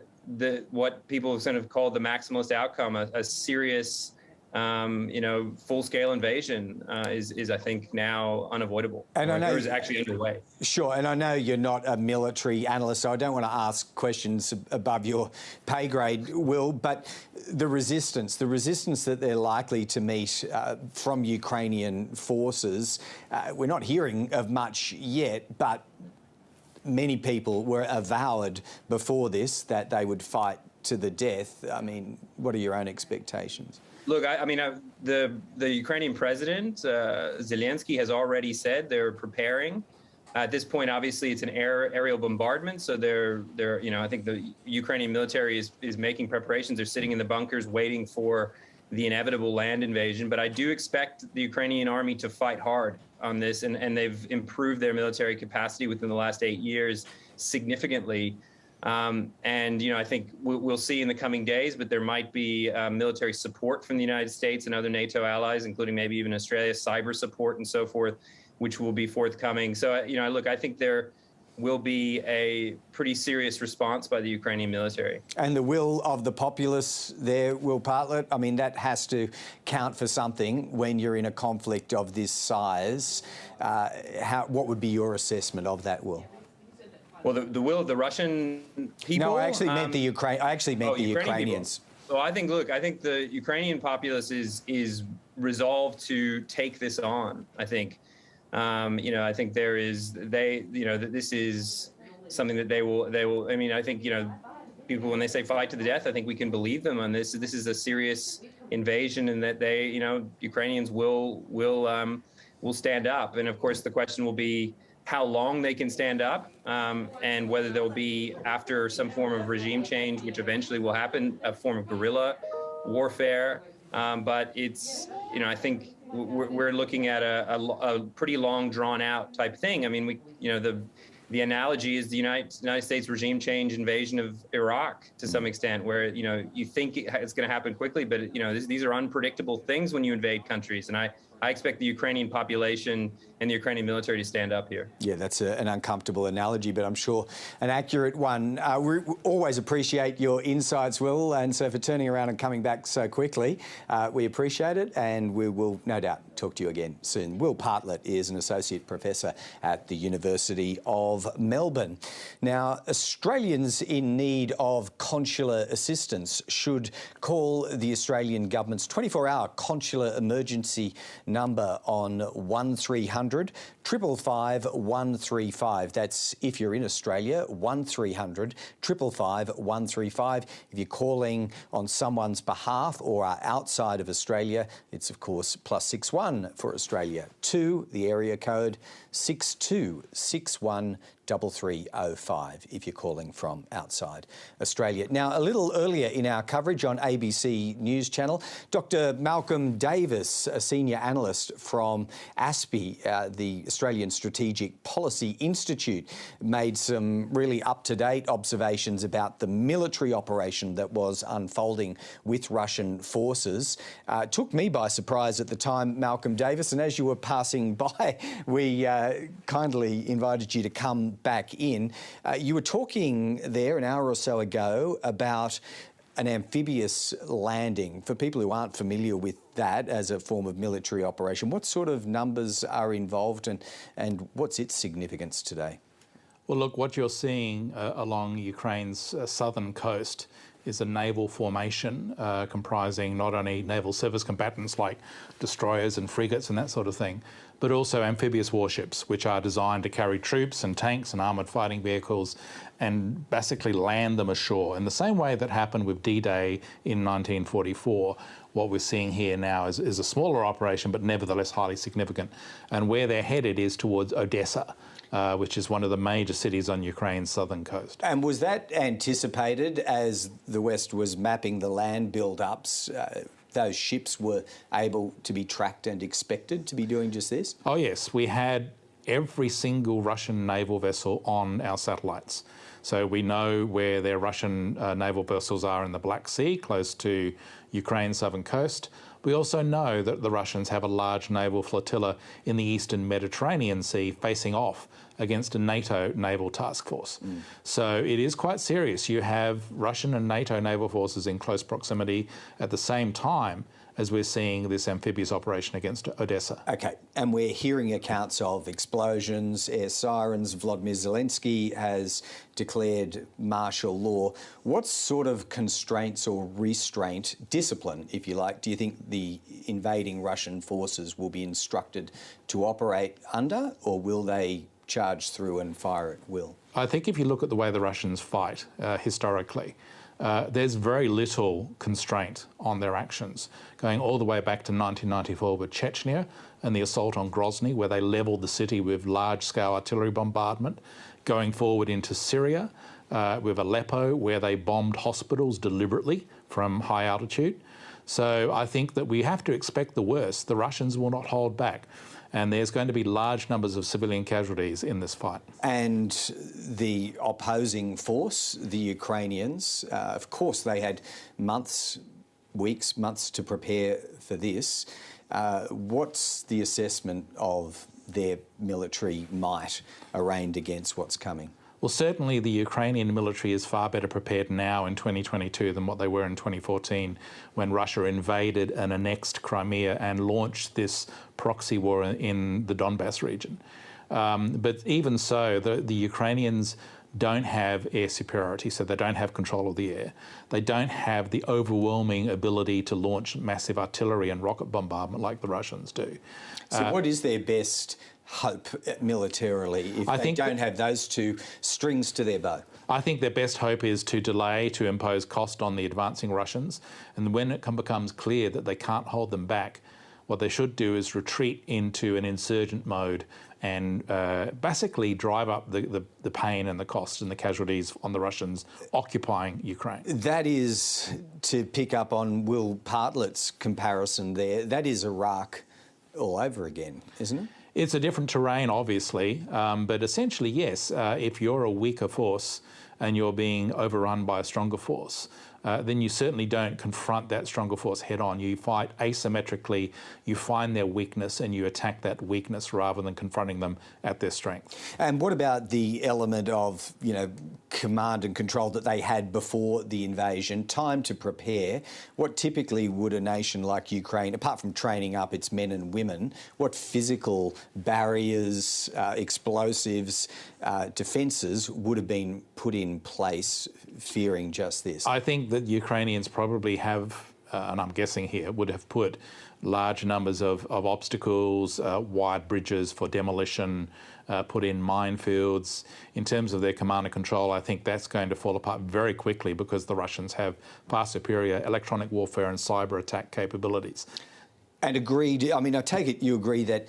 what people have kind of called the maximalist outcome, a serious, full-scale invasion is I think now unavoidable, and I know is actually underway. Sure, and I know you're not a military analyst, so I don't want to ask questions above your pay grade, Will, but the resistance that they're likely to meet from Ukrainian forces, we're not hearing of much yet, but many people were avowed before this that they would fight to the death. I mean, what are your own expectations? Look, I mean, the Ukrainian president, Zelenskyy, has already said they're preparing. At this point, obviously, it's an aerial bombardment, so I think the Ukrainian military is making preparations. They're sitting in the bunkers waiting for the inevitable land invasion. But I do expect the Ukrainian army to fight hard on this, and they've improved their military capacity within the last 8 years significantly. I think we'll see in the coming days, but there might be military support from the United States and other NATO allies, including maybe even Australia, cyber support and so forth, which will be forthcoming. So, look, I think there will be a pretty serious response by the Ukrainian military. And the will of the populace there, Will Bartlett, I mean, that has to count for something when you're in a conflict of this size. What would be your assessment of that, Will? Well, the will of the Russian people. No, I actually meant the Ukrainians. So I think the Ukrainian populace is resolved to take this on. I think, I think that this is something that they will. I mean, I think people, when they say fight to the death, I think we can believe them on this. This is a serious invasion, and that Ukrainians will stand up. And of course, the question will be how long they can stand up, and whether there'll be, after some form of regime change, which eventually will happen, a form of guerrilla warfare. But it's, I think we're looking at a pretty long, drawn-out type thing. I mean, the analogy is the United States regime change invasion of Iraq to some extent, where you think it's going to happen quickly, but these are unpredictable things when you invade countries, and I expect the Ukrainian population and the Ukrainian military to stand up here. Yeah, that's an uncomfortable analogy, but I'm sure an accurate one. We always appreciate your insights, Will, and so for turning around and coming back so quickly, we appreciate it, and we will no doubt talk to you again soon. Will Bartlett is an Associate Professor at the University of Melbourne. Now, Australians in need of consular assistance should call the Australian government's 24-hour consular emergency number on 1300 555 135. That's if you're in Australia, 1300 555 135. If you're calling on someone's behalf or are outside of Australia, it's of course +61 for Australia. 2, the area code 6261 3305 if you're calling from outside Australia. Now, a little earlier in our coverage on ABC News Channel, Dr. Malcolm Davis, a senior analyst from ASPI, the Australian Strategic Policy Institute, made some really up-to-date observations about the military operation that was unfolding with Russian forces. Took me by surprise at the time, Malcolm Davis, and as you were passing by, we kindly invited you to come back in. You were talking there an hour or so ago about an amphibious landing. For people who aren't familiar with that as a form of military operation, what sort of numbers are involved and what's its significance today? Well, look, what you're seeing along Ukraine's southern coast is a naval formation comprising not only naval service combatants like destroyers and frigates and that sort of thing, but also amphibious warships, which are designed to carry troops and tanks and armoured fighting vehicles and basically land them ashore. In the same way that happened with D-Day in 1944, what we're seeing here now is a smaller operation, but nevertheless highly significant. And where they're headed is towards Odessa, which is one of the major cities on Ukraine's southern coast. And was that anticipated as the West was mapping the land build-ups? Those ships were able to be tracked and expected to be doing just this? Oh yes, we had every single Russian naval vessel on our satellites. So we know where their Russian naval vessels are in the Black Sea, close to Ukraine's southern coast. We also know that the Russians have a large naval flotilla in the eastern Mediterranean Sea facing off against a NATO naval task force. So it is quite serious. You have Russian and NATO naval forces in close proximity at the same time as we're seeing this amphibious operation against Odessa. OK, and we're hearing accounts of explosions, air sirens. Vladimir Zelenskyy has declared martial law. What sort of constraints or restraint, discipline, if you like, do you think the invading Russian forces will be instructed to operate under, or will they charge through and fire at will? I think if you look at the way the Russians fight historically, there's very little constraint on their actions, going all the way back to 1994 with Chechnya and the assault on Grozny, where they levelled the city with large-scale artillery bombardment, going forward into Syria with Aleppo, where they bombed hospitals deliberately from high altitude. So I think that we have to expect the worst. The Russians will not hold back. And there's going to be large numbers of civilian casualties in this fight. And the opposing force, the Ukrainians, of course they had months to prepare for this. What's the assessment of their military might arraigned against what's coming? Well, certainly the Ukrainian military is far better prepared now in 2022 than what they were in 2014 when Russia invaded and annexed Crimea and launched this proxy war in the Donbas region. But even so, the Ukrainians don't have air superiority, so they don't have control of the air. They don't have the overwhelming ability to launch massive artillery and rocket bombardment like the Russians do. So what is their best hope militarily if they don't have those two strings to their bow? I think their best hope is to delay, to impose cost on the advancing Russians. And when it becomes clear that they can't hold them back, what they should do is retreat into an insurgent mode and basically drive up the pain and the cost and the casualties on the Russians occupying Ukraine. That is, to pick up on Will Partlett's comparison there, that is Iraq all over again, isn't it? It's a different terrain, obviously, but essentially, yes, if you're a weaker force and you're being overrun by a stronger force, then you certainly don't confront that stronger force head on. You fight asymmetrically, you find their weakness and you attack that weakness rather than confronting them at their strength. And what about the element of, command and control that they had before the invasion, time to prepare? What typically would a nation like Ukraine, apart from training up its men and women, what physical barriers, explosives, defences would have been put in place fearing just this? I think that Ukrainians probably have, and I'm guessing here, would have put large numbers of obstacles, wide bridges for demolition, put in minefields. In terms of their command and control, I think that's going to fall apart very quickly because the Russians have far superior electronic warfare and cyber attack capabilities. And agreed, I mean, I take it you agree that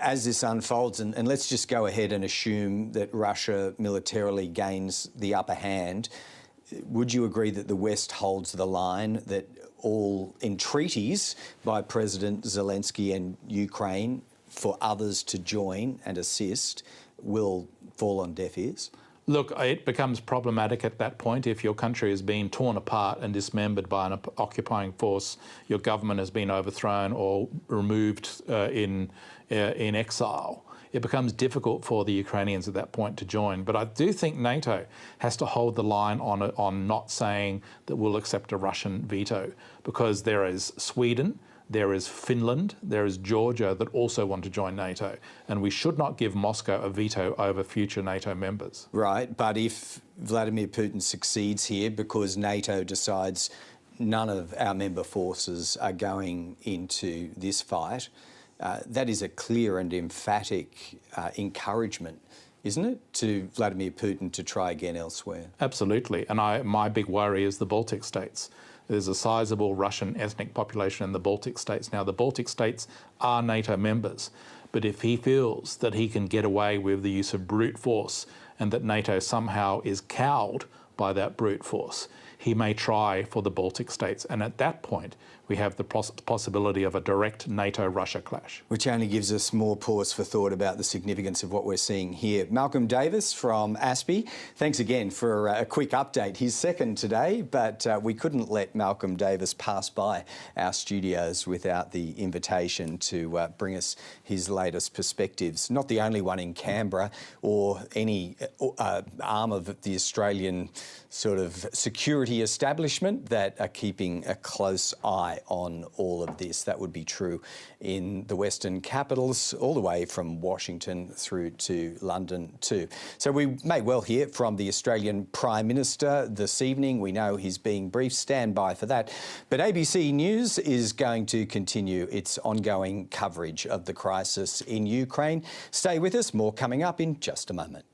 as this unfolds, and let's just go ahead and assume that Russia militarily gains the upper hand, would you agree that the West holds the line that all entreaties by President Zelenskyy and Ukraine for others to join and assist will fall on deaf ears? Look, it becomes problematic at that point if your country is being torn apart and dismembered by an occupying force, your government has been overthrown or removed in exile. It becomes difficult for the Ukrainians at that point to join. But I do think NATO has to hold the line on not saying that we'll accept a Russian veto, because there is Sweden, there is Finland, there is Georgia that also want to join NATO, and we should not give Moscow a veto over future NATO members. Right, but if Vladimir Putin succeeds here because NATO decides none of our member forces are going into this fight, that is a clear and emphatic encouragement, isn't it, to Vladimir Putin to try again elsewhere? Absolutely, and my big worry is the Baltic states. There's a sizable Russian ethnic population in the Baltic states. Now, the Baltic states are NATO members, but if he feels that he can get away with the use of brute force and that NATO somehow is cowed by that brute force, he may try for the Baltic states. And at that point, we have the possibility of a direct NATO-Russia clash. Which only gives us more pause for thought about the significance of what we're seeing here. Malcolm Davis from ASPI, thanks again for a quick update. He's second today, but we couldn't let Malcolm Davis pass by our studios without the invitation to bring us his latest perspectives. Not the only one in Canberra or any arm of the Australian sort of security establishment that are keeping a close eye on all of this. That would be true in the Western capitals, all the way from Washington through to London too. So we may well hear from the Australian Prime Minister this evening. We know he's being briefed. Stand by for that. But ABC News is going to continue its ongoing coverage of the crisis in Ukraine. Stay with us. More coming up in just a moment.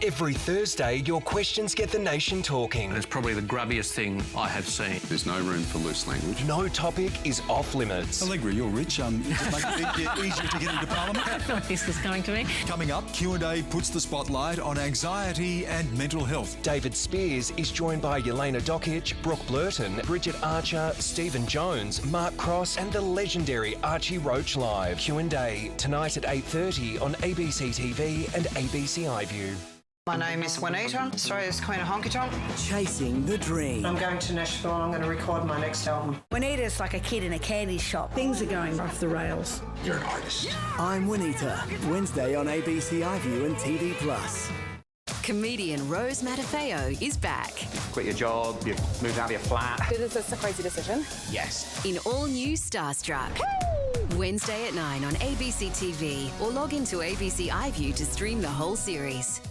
Every Thursday, your questions get the nation talking. It's probably the grubbiest thing I have seen. There's no room for loose language. No topic is off limits. Allegra, you're rich. Just make it easier to get into Parliament. I thought this was going to be. Coming up, Q&A puts the spotlight on anxiety and mental health. David Spears is joined by Yelena Dokic, Brooke Blurton, Bridget Archer, Stephen Jones, Mark Cross and the legendary Archie Roach Live. Q&A tonight at 8:30 on ABC TV and ABC iView. My name is Juanita, Australia's Queen of Honky Tonk. Chasing the dream. I'm going to Nashville and I'm going to record my next album. Juanita's like a kid in a candy shop. Things are going off the rails. You're an artist. I'm Juanita. Wednesday on ABC iView and TV+. Comedian Rose Matafeo is back. Quit your job, you've moved out of your flat. Is this a crazy decision? Yes. In all new Starstruck. Wednesday at 9 on ABC TV or log into ABC iView to stream the whole series.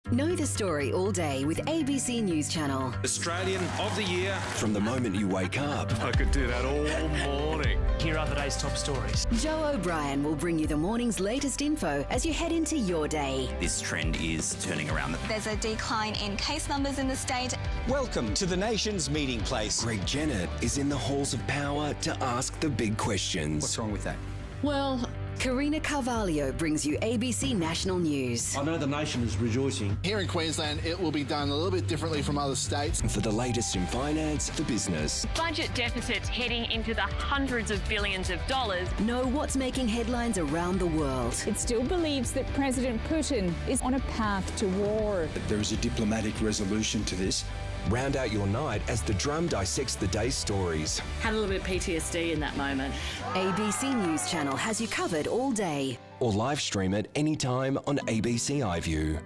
Know the story all day with ABC News Channel. Australian of the Year. From the moment you wake up. I could do that all morning. Here are the day's top stories. Joe O'Brien will bring you the morning's latest info as you head into your day. This trend is turning around. There's a decline in case numbers in the state. Welcome to the nation's meeting place. Greg Jennett is in the halls of power to ask the big questions. What's wrong with that? Well, Karina Carvalho brings you ABC National News. I know the nation is rejoicing. Here in Queensland, it will be done a little bit differently from other states. For the latest in finance, the business. Budget deficits heading into the hundreds of billions of dollars. Know what's making headlines around the world. It still believes that President Putin is on a path to war. There is a diplomatic resolution to this. Round out your night as the drum dissects the day's stories. Had a little bit of PTSD in that moment. ABC News Channel has you covered all day. Or live stream it anytime on ABC iView.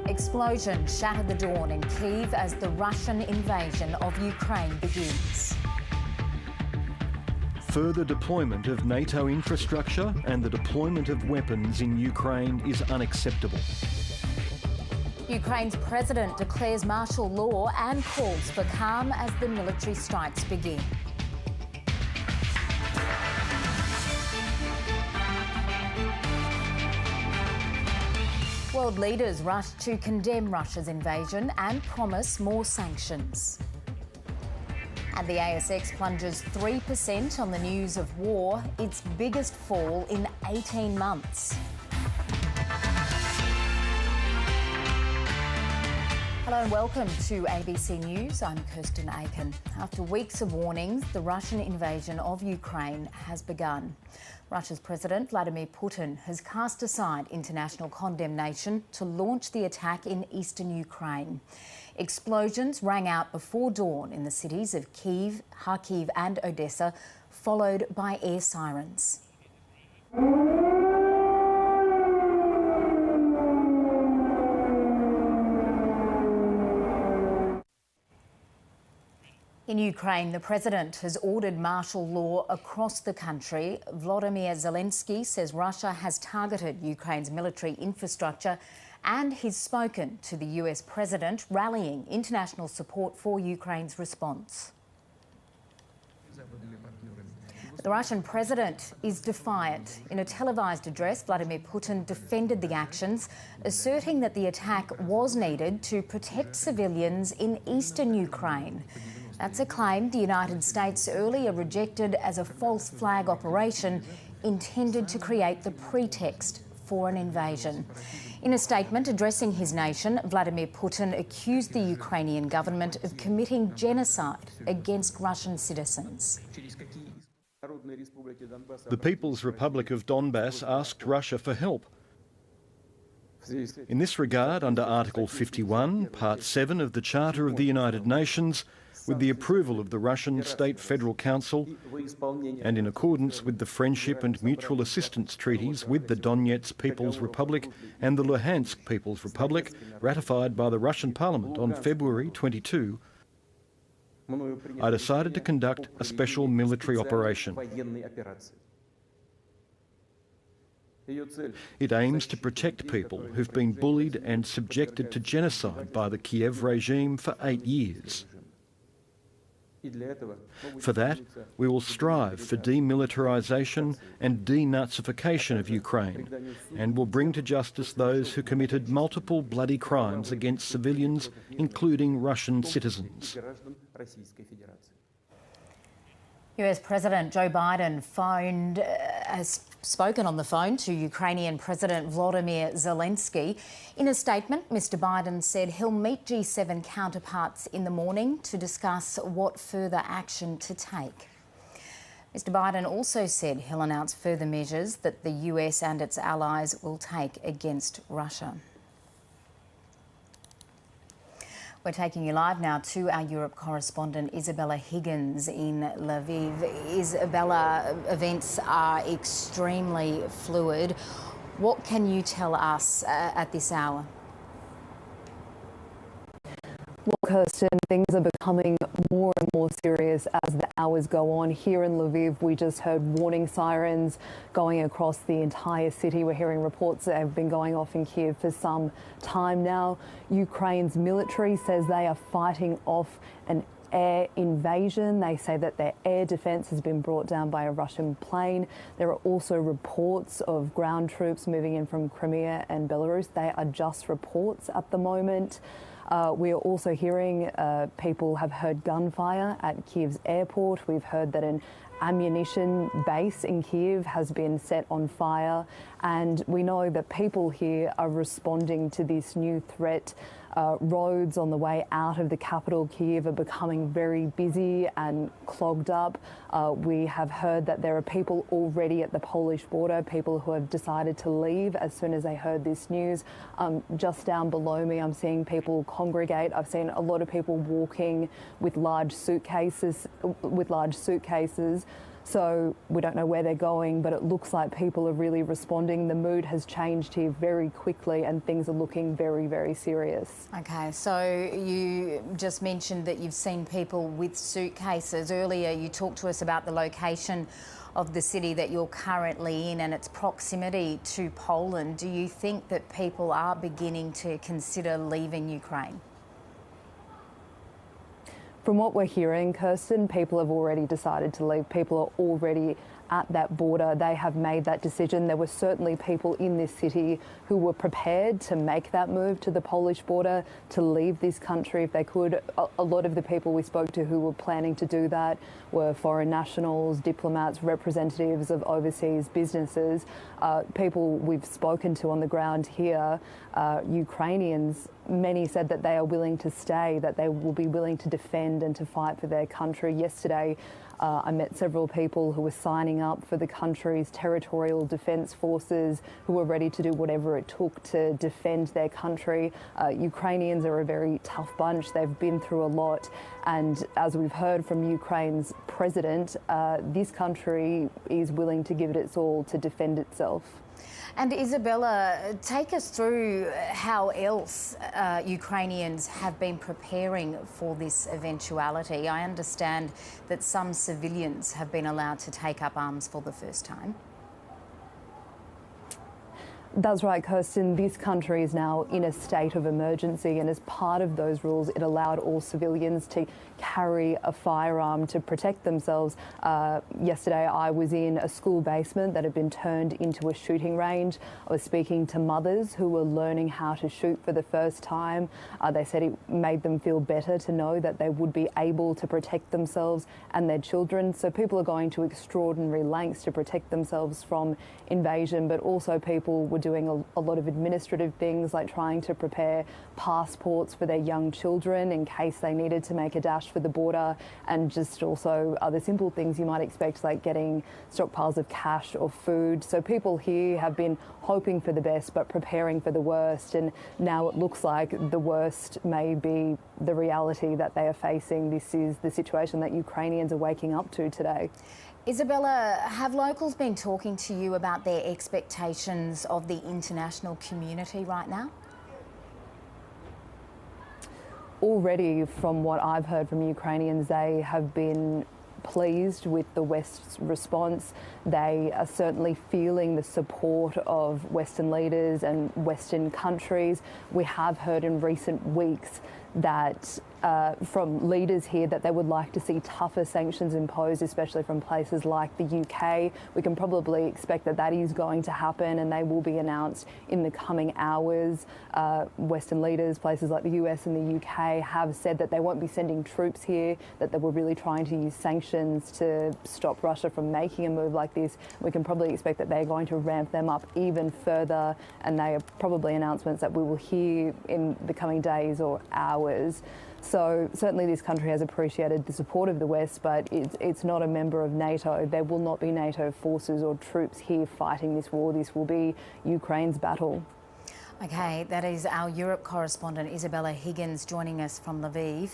Explosion shattered the dawn in Kyiv as the Russian invasion of Ukraine begins. Further deployment of NATO infrastructure and the deployment of weapons in Ukraine is unacceptable. Ukraine's president declares martial law and calls for calm as the military strikes begin. World leaders rush to condemn Russia's invasion and promise more sanctions. And the ASX plunges 3% on the news of war, its biggest fall in 18 months. Hello and welcome to ABC News. I'm Kirsten Aiken. After weeks of warnings, the Russian invasion of Ukraine has begun. Russia's President Vladimir Putin has cast aside international condemnation to launch the attack in eastern Ukraine. Explosions rang out before dawn in the cities of Kyiv, Kharkiv and Odessa, followed by air sirens. In Ukraine, the president has ordered martial law across the country. Vladimir Zelenskyy says Russia has targeted Ukraine's military infrastructure and he's spoken to the US president, rallying international support for Ukraine's response. The Russian president is defiant. In a televised address, Vladimir Putin defended the actions, asserting that the attack was needed to protect civilians in eastern Ukraine. That's a claim the United States earlier rejected as a false flag operation intended to create the pretext for an invasion. In a statement addressing his nation, Vladimir Putin accused the Ukrainian government of committing genocide against Russian citizens. The People's Republic of Donbas asked Russia for help. In this regard, under Article 51, Part 7 of the Charter of the United Nations, with the approval of the Russian State Federal Council and in accordance with the Friendship and Mutual Assistance Treaties with the Donetsk People's Republic and the Luhansk People's Republic, ratified by the Russian Parliament on February 22, I decided to conduct a special military operation. It aims to protect people who've been bullied and subjected to genocide by the Kyiv regime for 8 years. For that, we will strive for demilitarisation and denazification of Ukraine, and will bring to justice those who committed multiple bloody crimes against civilians, including Russian citizens. US President Joe Biden has spoken on the phone to Ukrainian President Vladimir Zelenskyy. In a statement, Mr Biden said he'll meet G7 counterparts in the morning to discuss what further action to take. Mr Biden also said he'll announce further measures that the US and its allies will take against Russia. We're taking you live now to our Europe correspondent Isabella Higgins in Lviv. Isabella, events are extremely fluid. What can you tell us at this hour? Well, Kirsten, things are becoming more and more serious as the hours go on. Here in Lviv, we just heard warning sirens going across the entire city. We're hearing reports that have been going off in Kyiv for some time now. Ukraine's military says they are fighting off an air invasion. They say that their air defence has been brought down by a Russian plane. There are also reports of ground troops moving in from Crimea and Belarus. They are just reports at the moment. We are also hearing people have heard gunfire at Kyiv's airport. We've heard that an ammunition base in Kyiv has been set on fire, and we know that people here are responding to this new threat. Roads on the way out of the capital, Kyiv, are becoming very busy and clogged up. We have heard that there are people already at the Polish border, people who have decided to leave as soon as they heard this news. Just down below me, I'm seeing people congregate. I've seen a lot of people walking with large suitcases. So we don't know where they're going, but it looks like people are really responding. The mood has changed here very quickly and things are looking very, very serious. OK, so you just mentioned that you've seen people with suitcases. Earlier you talked to us about the location of the city that you're currently in and its proximity to Poland. Do you think that people are beginning to consider leaving Ukraine? From what we're hearing, Kirsten, people have already decided to leave. People are already at that border. They have made that decision. There were certainly people in this city who were prepared to make that move to the Polish border, to leave this country if they could. A lot of the people we spoke to who were planning to do that were foreign nationals, diplomats, representatives of overseas businesses. People we've spoken to on the ground here, Ukrainians, many said that they are willing to stay, that they will be willing to defend and to fight for their country. Yesterday, I met several people who were signing up for the country's territorial defence forces, who were ready to do whatever it took to defend their country. Ukrainians are a very tough bunch. They've been through a lot. And as we've heard from Ukraine's president, this country is willing to give it its all to defend itself. And Isabella, take us through how else Ukrainians have been preparing for this eventuality. I understand that some civilians have been allowed to take up arms for the first time. That's right, Kirsten. This country is now in a state of emergency, and as part of those rules, it allowed all civilians to carry a firearm to protect themselves. Yesterday, I was in a school basement that had been turned into a shooting range. I was speaking to mothers who were learning how to shoot for the first time. They said it made them feel better to know that they would be able to protect themselves and their children. So people are going to extraordinary lengths to protect themselves from invasion, but also people were doing a lot of administrative things like trying to prepare passports for their young children in case they needed to make a dash for the border, and just also other simple things you might expect, like getting stockpiles of cash or food. So people here have been hoping for the best but preparing for the worst, and now it looks like the worst may be the reality that they are facing. This is the situation that Ukrainians are waking up to today. Isabella, have locals been talking to you about their expectations of the international community right now? Already, from what I've heard from Ukrainians, they have been pleased with the West's response. They are certainly feeling the support of Western leaders and Western countries. We have heard in recent weeks that from leaders here that they would like to see tougher sanctions imposed, especially from places like the UK. We can probably expect that that is going to happen, and they will be announced in the coming hours. Western leaders, places like the US and the UK, have said that they won't be sending troops here, that they were really trying to use sanctions to stop Russia from making a move like this. We can probably expect that they're going to ramp them up even further, and they are probably announcements that we will hear in the coming days or hours. So certainly this country has appreciated the support of the West, but it's not a member of NATO. There will not be NATO forces or troops here fighting this war. This will be Ukraine's battle. Okay, that is our Europe correspondent Isabella Higgins joining us from Lviv.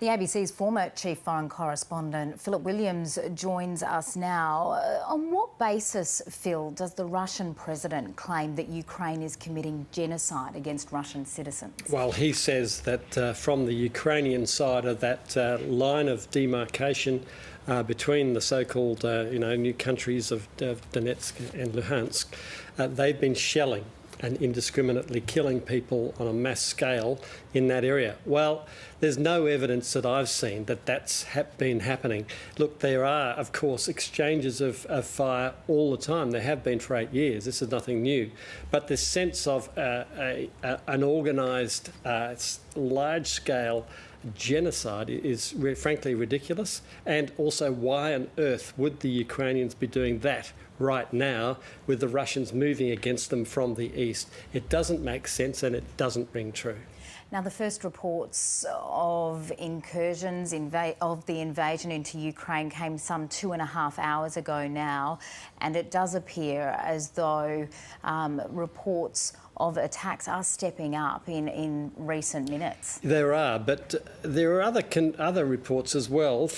The ABC's former chief foreign correspondent Philip Williams joins us now. On what basis, Phil, does the Russian president claim that Ukraine is committing genocide against Russian citizens? Well, he says that from the Ukrainian side of that line of demarcation between the so-called new countries of Donetsk and Luhansk, they've been shelling and indiscriminately killing people on a mass scale in that area. Well, there's no evidence that I've seen that that's been happening. Look, there are, of course, exchanges of fire all the time. There have been for 8 years. This is nothing new. But this sense of an organised, large-scale genocide is frankly ridiculous. And also, why on earth would the Ukrainians be doing that right now with the Russians moving against them from the east? It doesn't make sense, and it doesn't ring true. Now, the first reports of incursions of the invasion into Ukraine came some 2.5 hours ago now, and it does appear as though reports of attacks are stepping up in recent minutes. There are, but there are other reports as well.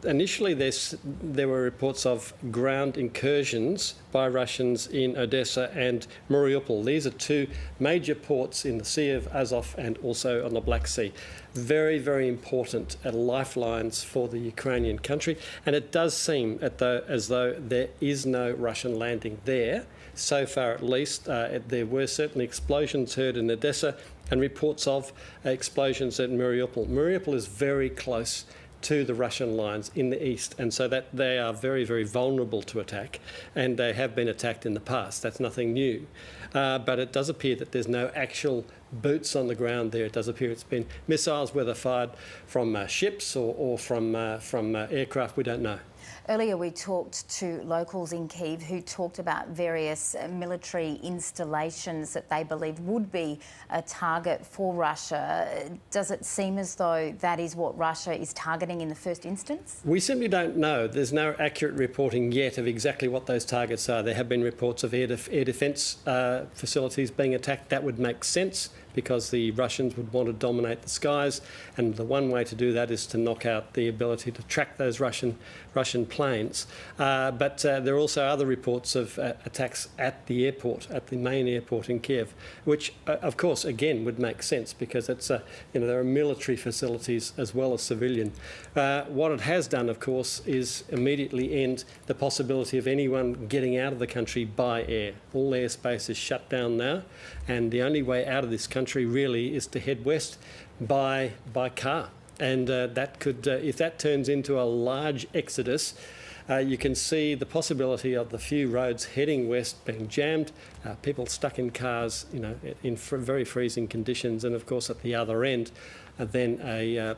Initially, there were reports of ground incursions by Russians in Odessa and Mariupol. These are two major ports in the Sea of Azov and also on the Black Sea. Very, very important lifelines for the Ukrainian country, and it does seem as though there is no Russian landing there. So far, at least, there were certainly explosions heard in Odessa and reports of explosions at Mariupol. Mariupol is very close to the Russian lines in the east, and so that they are very, very vulnerable to attack, and they have been attacked in the past. That's nothing new. But it does appear that there's no actual boots on the ground there. It does appear it's been missiles, whether fired from ships or from aircraft, we don't know. Earlier we talked to locals in Kyiv who talked about various military installations that they believe would be a target for Russia. Does it seem as though that is what Russia is targeting in the first instance? We simply don't know. There's no accurate reporting yet of exactly what those targets are. There have been reports of air defence facilities being attacked. That would make sense because the Russians would want to dominate the skies, and the one way to do that is to knock out the ability to track those Russian planes. But there are also other reports of attacks at the airport, at the main airport in Kyiv, which, of course, again would make sense because it's there are military facilities as well as civilian. What it has done, of course, is immediately end the possibility of anyone getting out of the country by air. All airspace is shut down now, and the only way out of this country really is to head west by car. And that could, if that turns into a large exodus, you can see the possibility of the few roads heading west being jammed, people stuck in cars, in very freezing conditions, and of course at the other end, then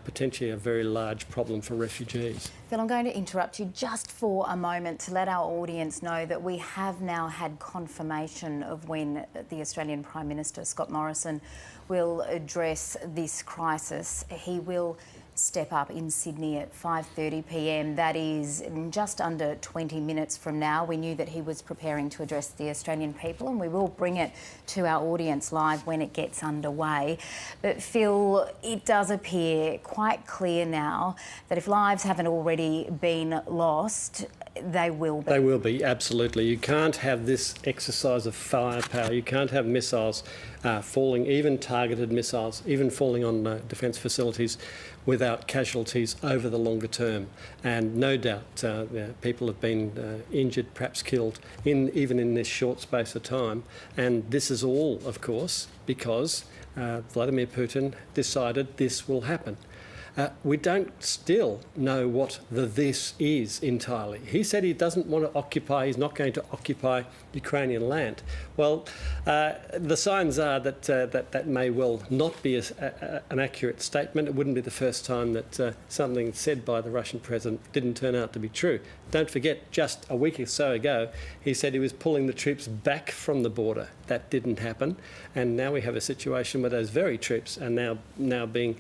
potentially a very large problem for refugees. Phil, I'm going to interrupt you just for a moment to let our audience know that we have now had confirmation of when the Australian Prime Minister, Scott Morrison, will address this crisis. He will step up in Sydney at 5:30 p.m. That is in just under 20 minutes from now. We knew that he was preparing to address the Australian people, and we will bring it to our audience live when it gets underway. But Phil, it does appear quite clear now that if lives haven't already been lost, they will be. They will be, absolutely. You can't have this exercise of firepower. You can't have missiles falling, even targeted missiles, even falling on defence facilities without casualties over the longer term. And no doubt people have been injured, perhaps killed, even in this short space of time. And this is all, of course, because Vladimir Putin decided this will happen. We don't still know what the this is entirely. He said he doesn't want to occupy, he's not going to occupy Ukrainian land. Well, the signs are that that may well not be an accurate statement. It wouldn't be the first time that something said by the Russian president didn't turn out to be true. Don't forget, just a week or so ago, he said he was pulling the troops back from the border. That didn't happen. And now we have a situation where those very troops are now being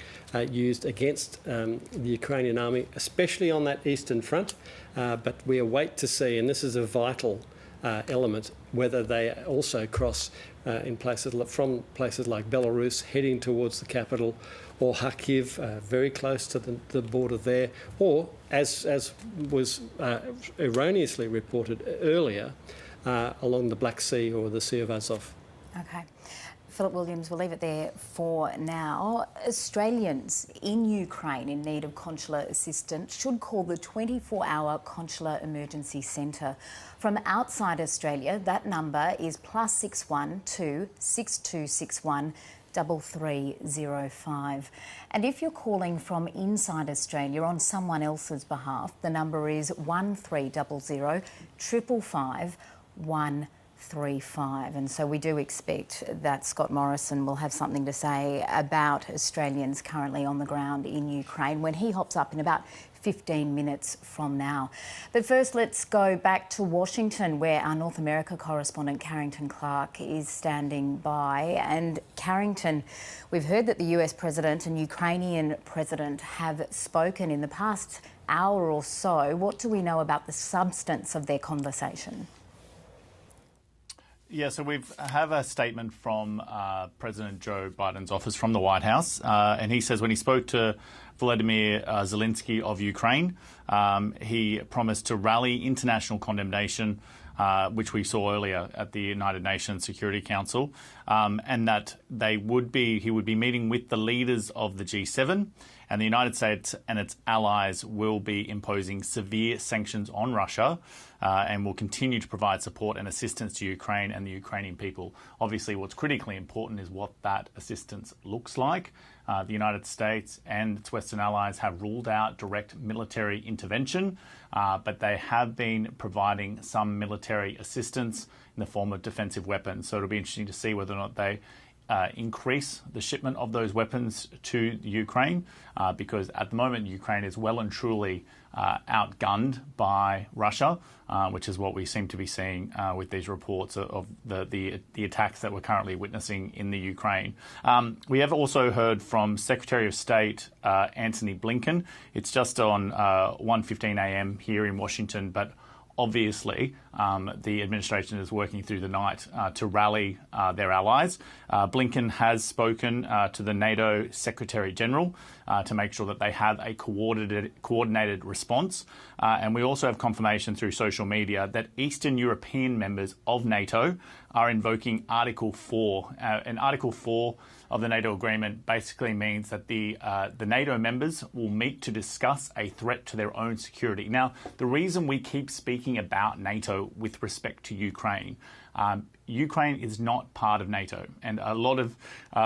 used against the Ukrainian army, especially on that eastern front. But we await to see, and this is a vital element, whether they also cross from places like Belarus, heading towards the capital, or Kyiv, very close to the border there, or, as was erroneously reported earlier, along the Black Sea or the Sea of Azov. Okay. Philip Williams, we'll leave it there for now. Australians in Ukraine in need of consular assistance should call the 24-hour Consular Emergency Centre. From outside Australia, that number is +61 2 6261 3305. And if you're calling from inside Australia on someone else's behalf, the number is 1300 555 135. And so we do expect that Scott Morrison will have something to say about Australians currently on the ground in Ukraine when he hops up in about 15 minutes from now. But first, let's go back to Washington, where our North America correspondent Carrington Clark is standing by. And Carrington, we've heard that the US President and Ukrainian President have spoken in the past hour or so. What do we know about the substance of their conversation? Yeah, so we have a statement from President Joe Biden's office from the White House, and he says when he spoke to Vladimir Zelenskyy of Ukraine, he promised to rally international condemnation, which we saw earlier at the United Nations Security Council, and that he would be meeting with the leaders of the G7, and the United States and its allies will be imposing severe sanctions on Russia and will continue to provide support and assistance to Ukraine and the Ukrainian people. Obviously, what's critically important is what that assistance looks like. The United States and its Western allies have ruled out direct military intervention, but they have been providing some military assistance in the form of defensive weapons. So it'll be interesting to see whether or not they increase the shipment of those weapons to Ukraine, because at the moment Ukraine is well and truly outgunned by Russia, which is what we seem to be seeing with these reports of the attacks that we're currently witnessing in the Ukraine. We have also heard from Secretary of State Antony Blinken. It's just on 1:15 a.m. here in Washington, but obviously, the administration is working through the night to rally their allies. Blinken has spoken to the NATO Secretary General to make sure that they have a coordinated response. And we also have confirmation through social media that Eastern European members of NATO are invoking Article 4. And Article 4 of the NATO agreement basically means that the NATO members will meet to discuss a threat to their own security. Now, the reason we keep speaking about NATO with respect to Ukraine, Ukraine is not part of NATO. And a lot of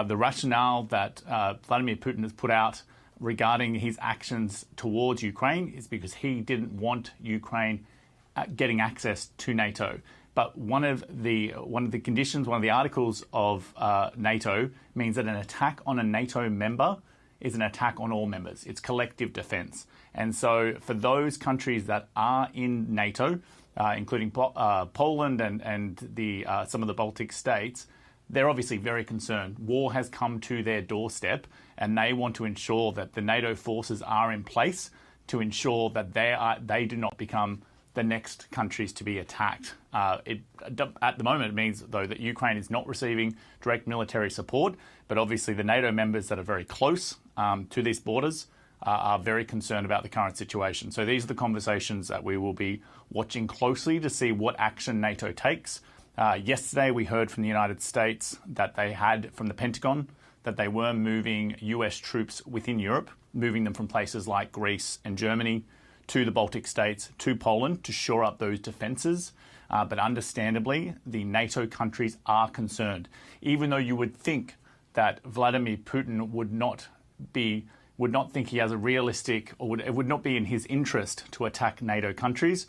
the rationale that Vladimir Putin has put out regarding his actions towards Ukraine is because he didn't want Ukraine getting access to NATO. But one of the conditions, one of the articles of NATO means that an attack on a NATO member is an attack on all members. It's collective defence. And so for those countries that are in NATO, including Poland and some of the Baltic states, they're obviously very concerned. War has come to their doorstep, and they want to ensure that the NATO forces are in place to ensure that they do not become the next countries to be attacked. At the moment, it means, though, that Ukraine is not receiving direct military support, but obviously the NATO members that are very close to these borders are very concerned about the current situation. So these are the conversations that we will be watching closely to see what action NATO takes. Yesterday, we heard from the United States that they had, from the Pentagon, that they were moving US troops within Europe, moving them from places like Greece and Germany to the Baltic states, to Poland, to shore up those defences. But understandably, the NATO countries are concerned. Even though you would think that Vladimir Putin would not think he has a realistic, or it would not be in his interest to attack NATO countries.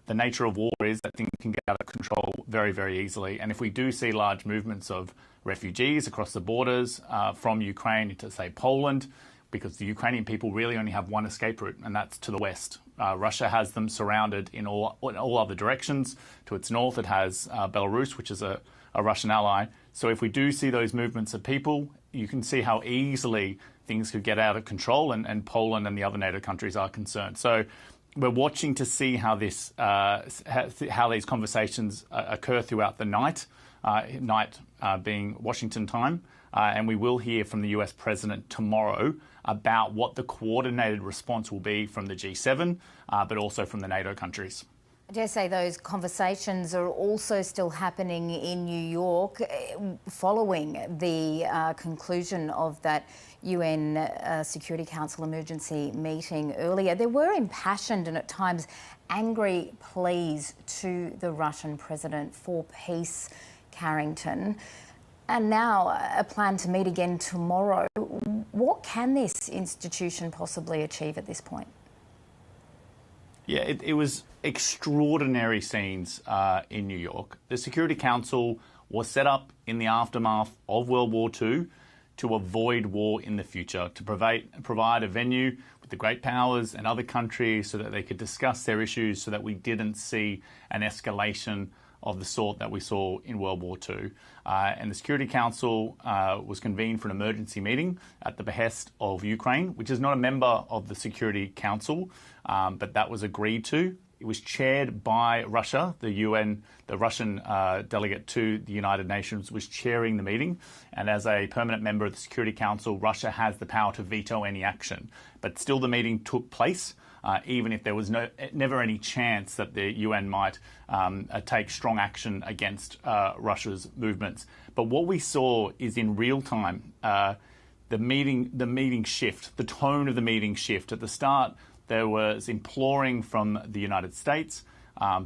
The nature of war is that things can get out of control very, very easily. And if we do see large movements of refugees across the borders from Ukraine into, say, Poland, because the Ukrainian people really only have one escape route, and that's to the west. Russia has them surrounded in all other directions. To its north, it has Belarus, which is a Russian ally. So if we do see those movements of people, you can see how easily things could get out of control, and Poland and the other NATO countries are concerned. So we're watching to see how these conversations occur throughout the night being Washington time. And we will hear from the US President tomorrow about what the coordinated response will be from the G7, but also from the NATO countries. I dare say those conversations are also still happening in New York following the conclusion of that UN Security Council emergency meeting earlier. There were impassioned and at times angry pleas to the Russian president for peace, Carrington. And now a plan to meet again tomorrow. What can this institution possibly achieve at this point? Yeah, it was extraordinary scenes in New York. The Security Council was set up in the aftermath of World War II to avoid war in the future, to provide a venue with the great powers and other countries so that they could discuss their issues, so that we didn't see an escalation of the sort that we saw in World War II. And the Security Council was convened for an emergency meeting at the behest of Ukraine, which is not a member of the Security Council, but that was agreed to. It was chaired by Russia. The Russian delegate to the United Nations was chairing the meeting. And as a permanent member of the Security Council, Russia has the power to veto any action. But still the meeting took place, even if there was never any chance that the UN might take strong action against Russia's movements. But what we saw is in real time, the meeting shift, the tone of the meeting shift. At the start, there was imploring from the United States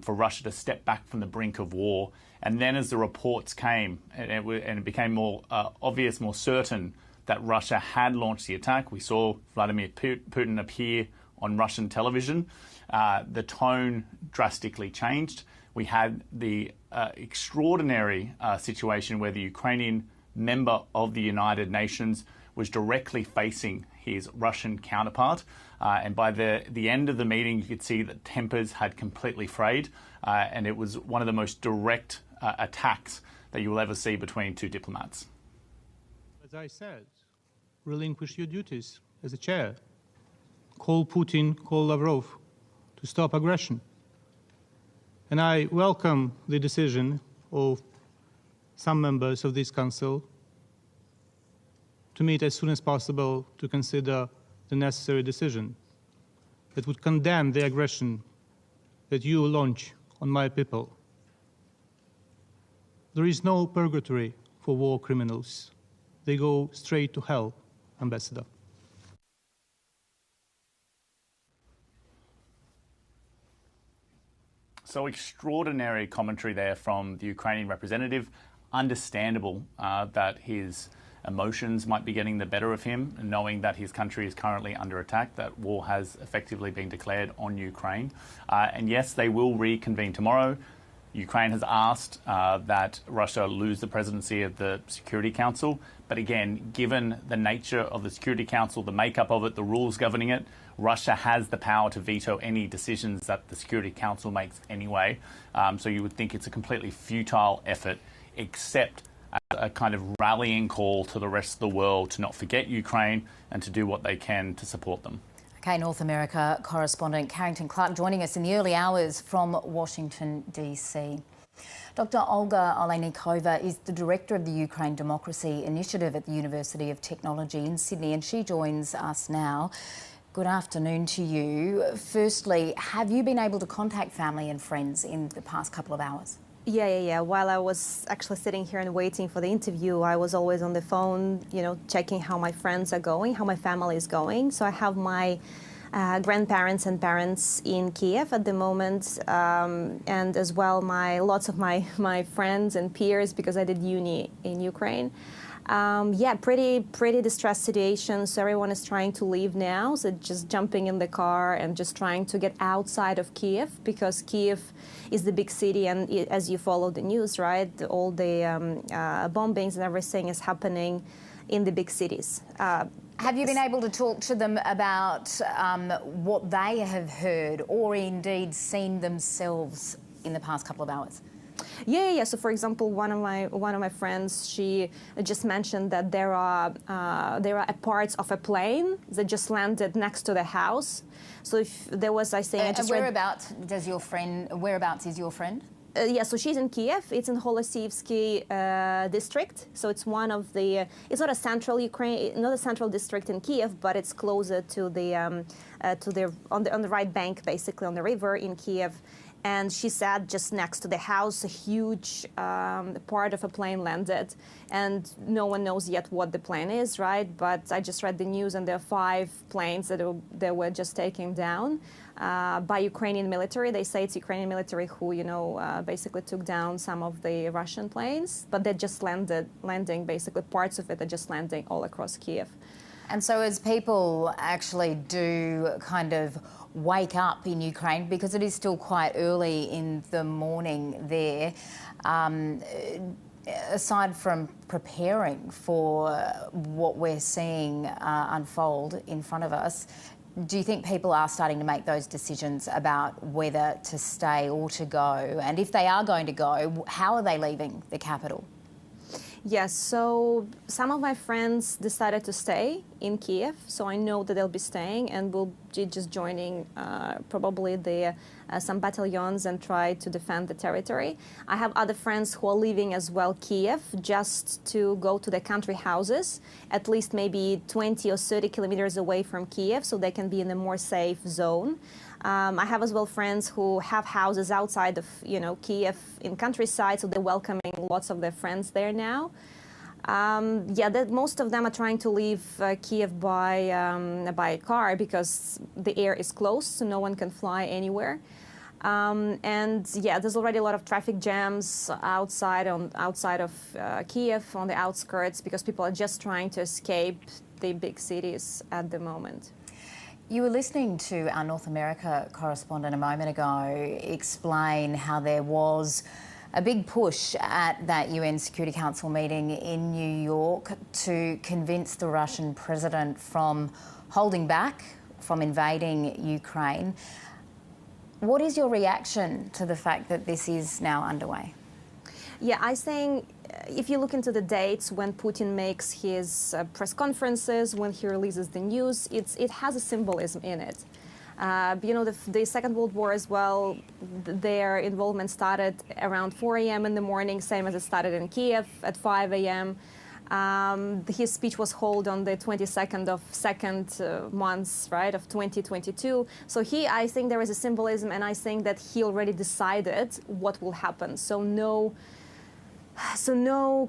for Russia to step back from the brink of war. And then as the reports came and it became more obvious, more certain that Russia had launched the attack, we saw Vladimir Putin appear on Russian television. The tone drastically changed. We had the extraordinary situation where the Ukrainian member of the United Nations was directly facing his Russian counterpart. And by the end of the meeting, you could see that tempers had completely frayed. And it was one of the most direct attacks that you will ever see between two diplomats. As I said, relinquish your duties as a chair. Call Putin, call Lavrov to stop aggression. And I welcome the decision of some members of this Council to meet as soon as possible to consider the necessary decision that would condemn the aggression that you launch on my people. There is no purgatory for war criminals. They go straight to hell, Ambassador. So extraordinary commentary there from the Ukrainian representative. Understandable that his emotions might be getting the better of him, knowing that his country is currently under attack, that war has effectively been declared on Ukraine. And yes, they will reconvene tomorrow. Ukraine has asked that Russia lose the presidency of the Security Council. But again, given the nature of the Security Council, the makeup of it, the rules governing it, Russia has the power to veto any decisions that the Security Council makes anyway. So you would think it's a completely futile effort, except a kind of rallying call to the rest of the world to not forget Ukraine and to do what they can to support them. OK, North America correspondent Carrington Clark joining us in the early hours from Washington, D.C. Dr. Olga Olejnikova is the director of the Ukraine Democracy Initiative at the University of Technology in Sydney, and she joins us now. Good afternoon to you. Firstly, have you been able to contact family and friends in the past couple of hours? Yeah. While I was actually sitting here and waiting for the interview, I was always on the phone, checking how my friends are going, how my family is going. So I have my grandparents and parents in Kyiv at the moment, and as well lots of my friends and peers, because I did uni in Ukraine. Pretty distressed situation. So everyone is trying to leave now. So just jumping in the car and just trying to get outside of Kyiv, because Kyiv is the big city, and as you follow the news, right, all the bombings and everything is happening in the big cities. Have you been able to talk to them about what they have heard or indeed seen themselves in the past couple of hours? Yeah. So, for example, one of my friends, she just mentioned that there are parts of a plane that just landed next to the house. So if there was, whereabouts is your friend? So she's in Kyiv. It's in Holosivsky district. So it's one of the. It's not a central Ukraine, not a central district in Kyiv, but it's closer to the on the right bank, basically on the river in Kyiv. And she said just next to the house, a huge part of a plane landed, and no one knows yet what the plane is, right? But I just read the news, and there are 5 planes that were just taken down by Ukrainian military. They say it's Ukrainian military who, basically took down some of the Russian planes, but they're just landing, basically parts of it are just landing all across Kyiv. And so as people actually do kind of wake up in Ukraine, because it is still quite early in the morning there, aside from preparing for what we're seeing unfold in front of us, do you think people are starting to make those decisions about whether to stay or to go? And if they are going to go, how are they leaving the capital? Yes, so some of my friends decided to stay in Kyiv, so I know that they'll be staying and will be just joining probably some battalions and try to defend the territory. I have other friends who are leaving as well Kyiv just to go to their country houses, at least maybe 20 or 30 kilometers away from Kyiv, so they can be in a more safe zone. I have as well friends who have houses outside of, Kyiv in countryside, so they're welcoming lots of their friends there now. Most of them are trying to leave Kyiv by car because the air is closed, so no one can fly anywhere. There's already a lot of traffic jams outside of Kyiv on the outskirts, because people are just trying to escape the big cities at the moment. You were listening to our North America correspondent a moment ago explain how there was a big push at that UN Security Council meeting in New York to convince the Russian president from holding back, from invading Ukraine. What is your reaction to the fact that this is now underway? Yeah, I think if you look into the dates when Putin makes his press conferences, when he releases the news, it has a symbolism in it. The Second World War as well, their involvement started around 4 a.m. in the morning, same as it started in Kyiv at 5 a.m. His speech was held on the 22nd of second month, right, of 2022. So I think there is a symbolism, and I think that he already decided what will happen. So no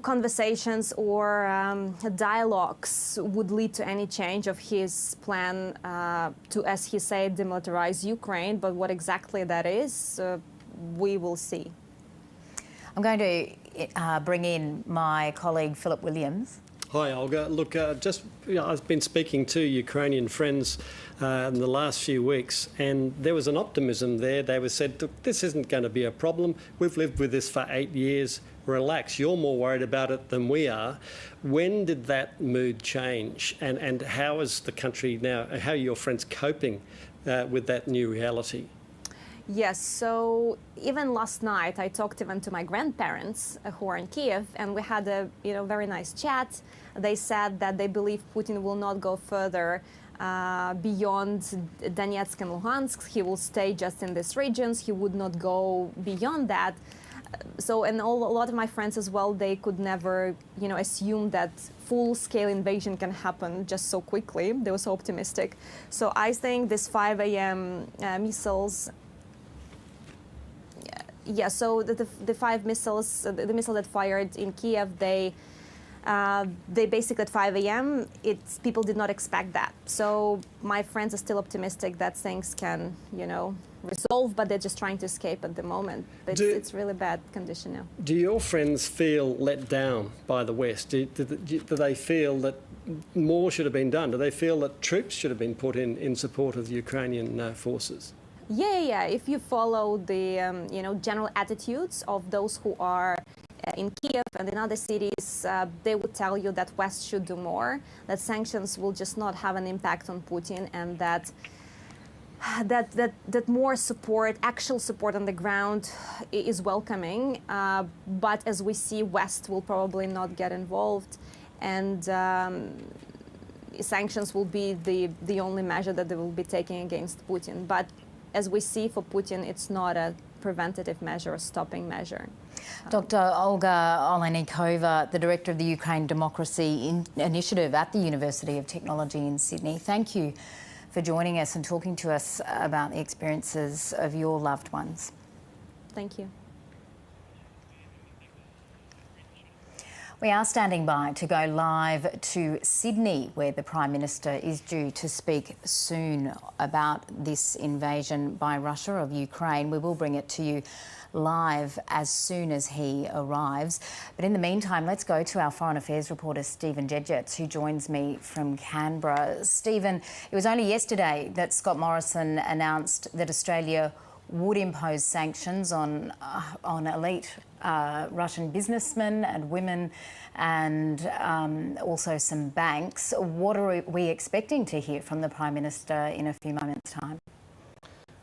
conversations or dialogues would lead to any change of his plan to, as he said, demilitarize Ukraine. But what exactly that is, we will see. I'm going to bring in my colleague Philip Williams. Hi, Olga. Look, I've been speaking to Ukrainian friends in the last few weeks, and there was an optimism there. They said, look, this isn't going to be a problem. We've lived with this for 8 years. Relax. You're more worried about it than we are. When did that mood change? And how is the country now, how are your friends coping with that new reality? Yes, so even last night I talked even to my grandparents who are in Kyiv, and we had a very nice chat. They said that they believe Putin will not go further beyond Donetsk and Luhansk. He will stay just in these regions. He would not go beyond that. So, and a lot of my friends as well, they could never, assume that full-scale invasion can happen just so quickly. They were so optimistic. So I think this 5 a.m. missiles. Yeah, so the 5 missiles, the missile that fired in Kyiv, they basically at 5 a.m., people did not expect that. So my friends are still optimistic that things can, resolve, but they're just trying to escape at the moment. But it's really bad condition now. Do your friends feel let down by the West? Do they feel that more should have been done? Do they feel that troops should have been put in support of the Ukrainian forces? Yeah. If you follow the general attitudes of those who are in Kyiv and in other cities, they would tell you that West should do more, that sanctions will just not have an impact on Putin, and that more support, actual support on the ground, is welcoming. But as we see, West will probably not get involved, and sanctions will be the only measure that they will be taking against Putin. But as we see, for Putin, it's not a preventative measure or stopping measure. Dr. Olga Olenikova, the director of the Ukraine Democracy Initiative at the University of Technology in Sydney, thank you for joining us and talking to us about the experiences of your loved ones. Thank you. We are standing by to go live to Sydney, where the Prime Minister is due to speak soon about this invasion by Russia of Ukraine. We will bring it to you live as soon as he arrives. But in the meantime, let's go to our Foreign Affairs reporter, Stephen Jedgetts, who joins me from Canberra. Stephen, it was only yesterday that Scott Morrison announced that Australia would impose sanctions on elite Russian businessmen and women, and also some banks. What are we expecting to hear from the Prime Minister in a few moments' time?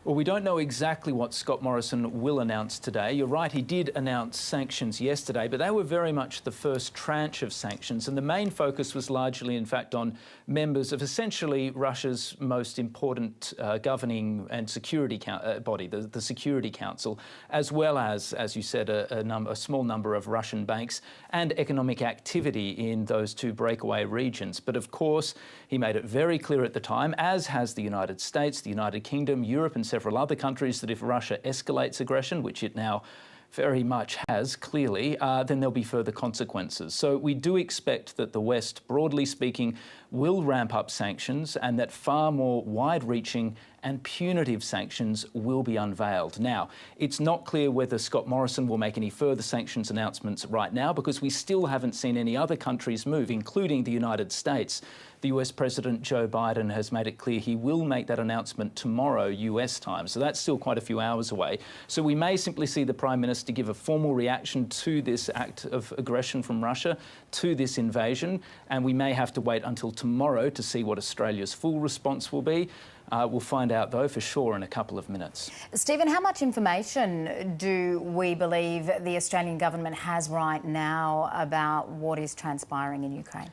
Well, we don't know exactly what Scott Morrison will announce today. You're right, he did announce sanctions yesterday, but they were very much the first tranche of sanctions, and the main focus was largely, in fact, on members of essentially Russia's most important governing and security body, the Security Council, as well as you said, a small number of Russian banks and economic activity in those two breakaway regions. But of course, he made it very clear at the time, as has the United States, the United Kingdom, Europe and several other countries, that if Russia escalates aggression, which it now very much has, clearly, then there'll be further consequences. So we do expect that the West, broadly speaking, will ramp up sanctions, and that far more wide-reaching and punitive sanctions will be unveiled. Now, it's not clear whether Scott Morrison will make any further sanctions announcements right now, because we still haven't seen any other countries move, including the United States. The US President Joe Biden has made it clear he will make that announcement tomorrow, US time. So that's still quite a few hours away. So we may simply see the Prime Minister give a formal reaction to this act of aggression from Russia, to this invasion, and we may have to wait until tomorrow to see what Australia's full response will be. We'll find out, though, for sure in a couple of minutes. Stephen, how much information do we believe the Australian government has right now about what is transpiring in Ukraine?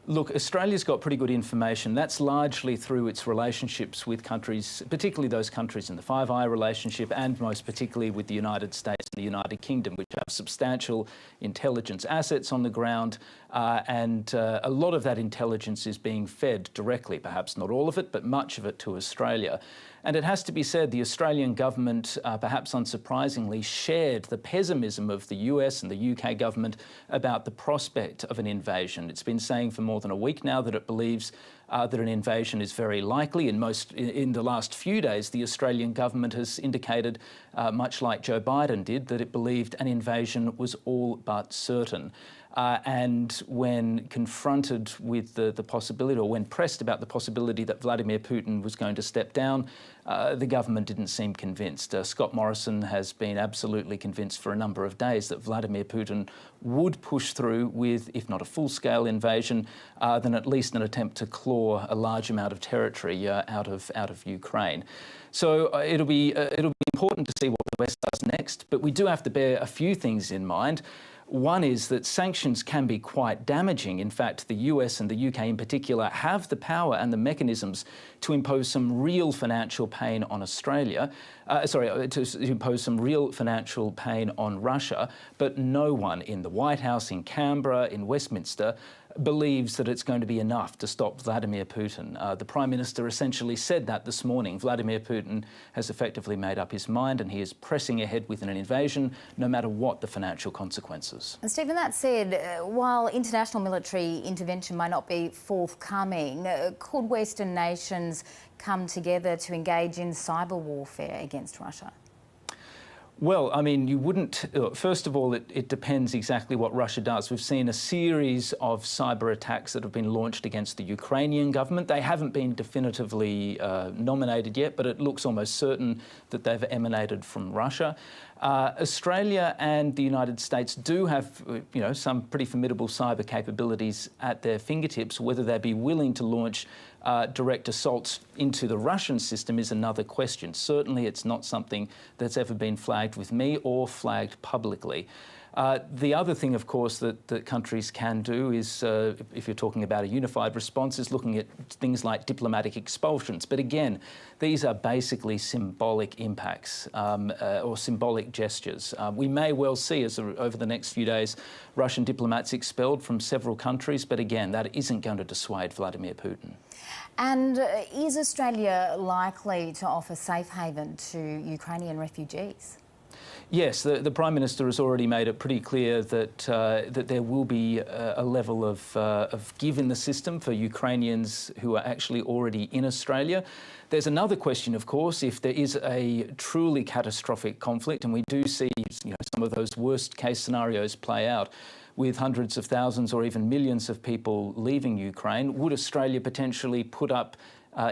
Look, Australia's got pretty good information. That's largely through its relationships with countries, particularly those countries in the Five Eyes relationship, and most particularly with the United States and the United Kingdom, which have substantial intelligence assets on the ground, and a lot of that intelligence is being fed directly, perhaps not all of it, but much of it to Australia. And it has to be said, the Australian government, perhaps unsurprisingly, shared the pessimism of the US and the UK government about the prospect of an invasion. It's been saying for more than a week now that it believes that an invasion is very likely. In the last few days, the Australian government has indicated, much like Joe Biden did, that it believed an invasion was all but certain. And when confronted with the possibility, or when pressed about the possibility that Vladimir Putin was going to step down, the government didn't seem convinced. Scott Morrison has been absolutely convinced for a number of days that Vladimir Putin would push through with, if not a full-scale invasion, then at least an attempt to claw a large amount of territory out of Ukraine. So it'll be important to see what the West does next, but we do have to bear a few things in mind. One is that sanctions can be quite damaging. In fact, the US and the UK in particular have the power and the mechanisms to impose some real financial pain on Australia, to impose some real financial pain on Russia, but no one in the White House, in Canberra, in Westminster, believes that it's going to be enough to stop Vladimir Putin. The Prime Minister essentially said that this morning. Vladimir Putin has effectively made up his mind and he is pressing ahead with an invasion, no matter what the financial consequences. And Stephen, that said, while international military intervention might not be forthcoming, could Western nations come together to engage in cyber warfare against Russia? Well, I mean, you wouldn't... First of all, it depends exactly what Russia does. We've seen a series of cyber attacks that have been launched against the Ukrainian government. They haven't been definitively nominated yet, but it looks almost certain that they've emanated from Russia. Australia and the United States do have, some pretty formidable cyber capabilities at their fingertips. Whether they'd be willing to launch direct assaults into the Russian system is another question. Certainly it's not something that's ever been flagged with me or flagged publicly. The other thing, of course, that countries can do is, if you're talking about a unified response, is looking at things like diplomatic expulsions. But again, these are basically symbolic impacts or symbolic gestures. We may well see, over the next few days, Russian diplomats expelled from several countries, but again, that isn't going to dissuade Vladimir Putin. And is Australia likely to offer safe haven to Ukrainian refugees? Yes, the Prime Minister has already made it pretty clear that that there will be a level of give in the system for Ukrainians who are actually already in Australia. There's another question, of course, if there is a truly catastrophic conflict, and we do see some of those worst case scenarios play out, with hundreds of thousands or even millions of people leaving Ukraine, would Australia potentially put up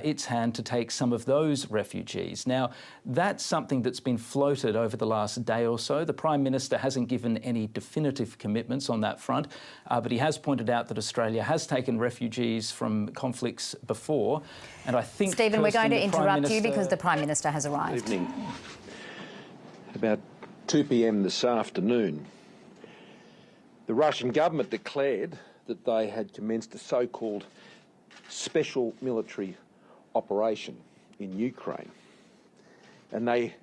its hand to take some of those refugees? Now, that's something that's been floated over the last day or so. The Prime Minister hasn't given any definitive commitments on that front, but he has pointed out that Australia has taken refugees from conflicts before. And I think, Stephen, we're going to interrupt you because the Prime Minister has arrived. Good evening. About 2 p.m. this afternoon, the Russian government declared that they had commenced a so-called special military operation in Ukraine. And they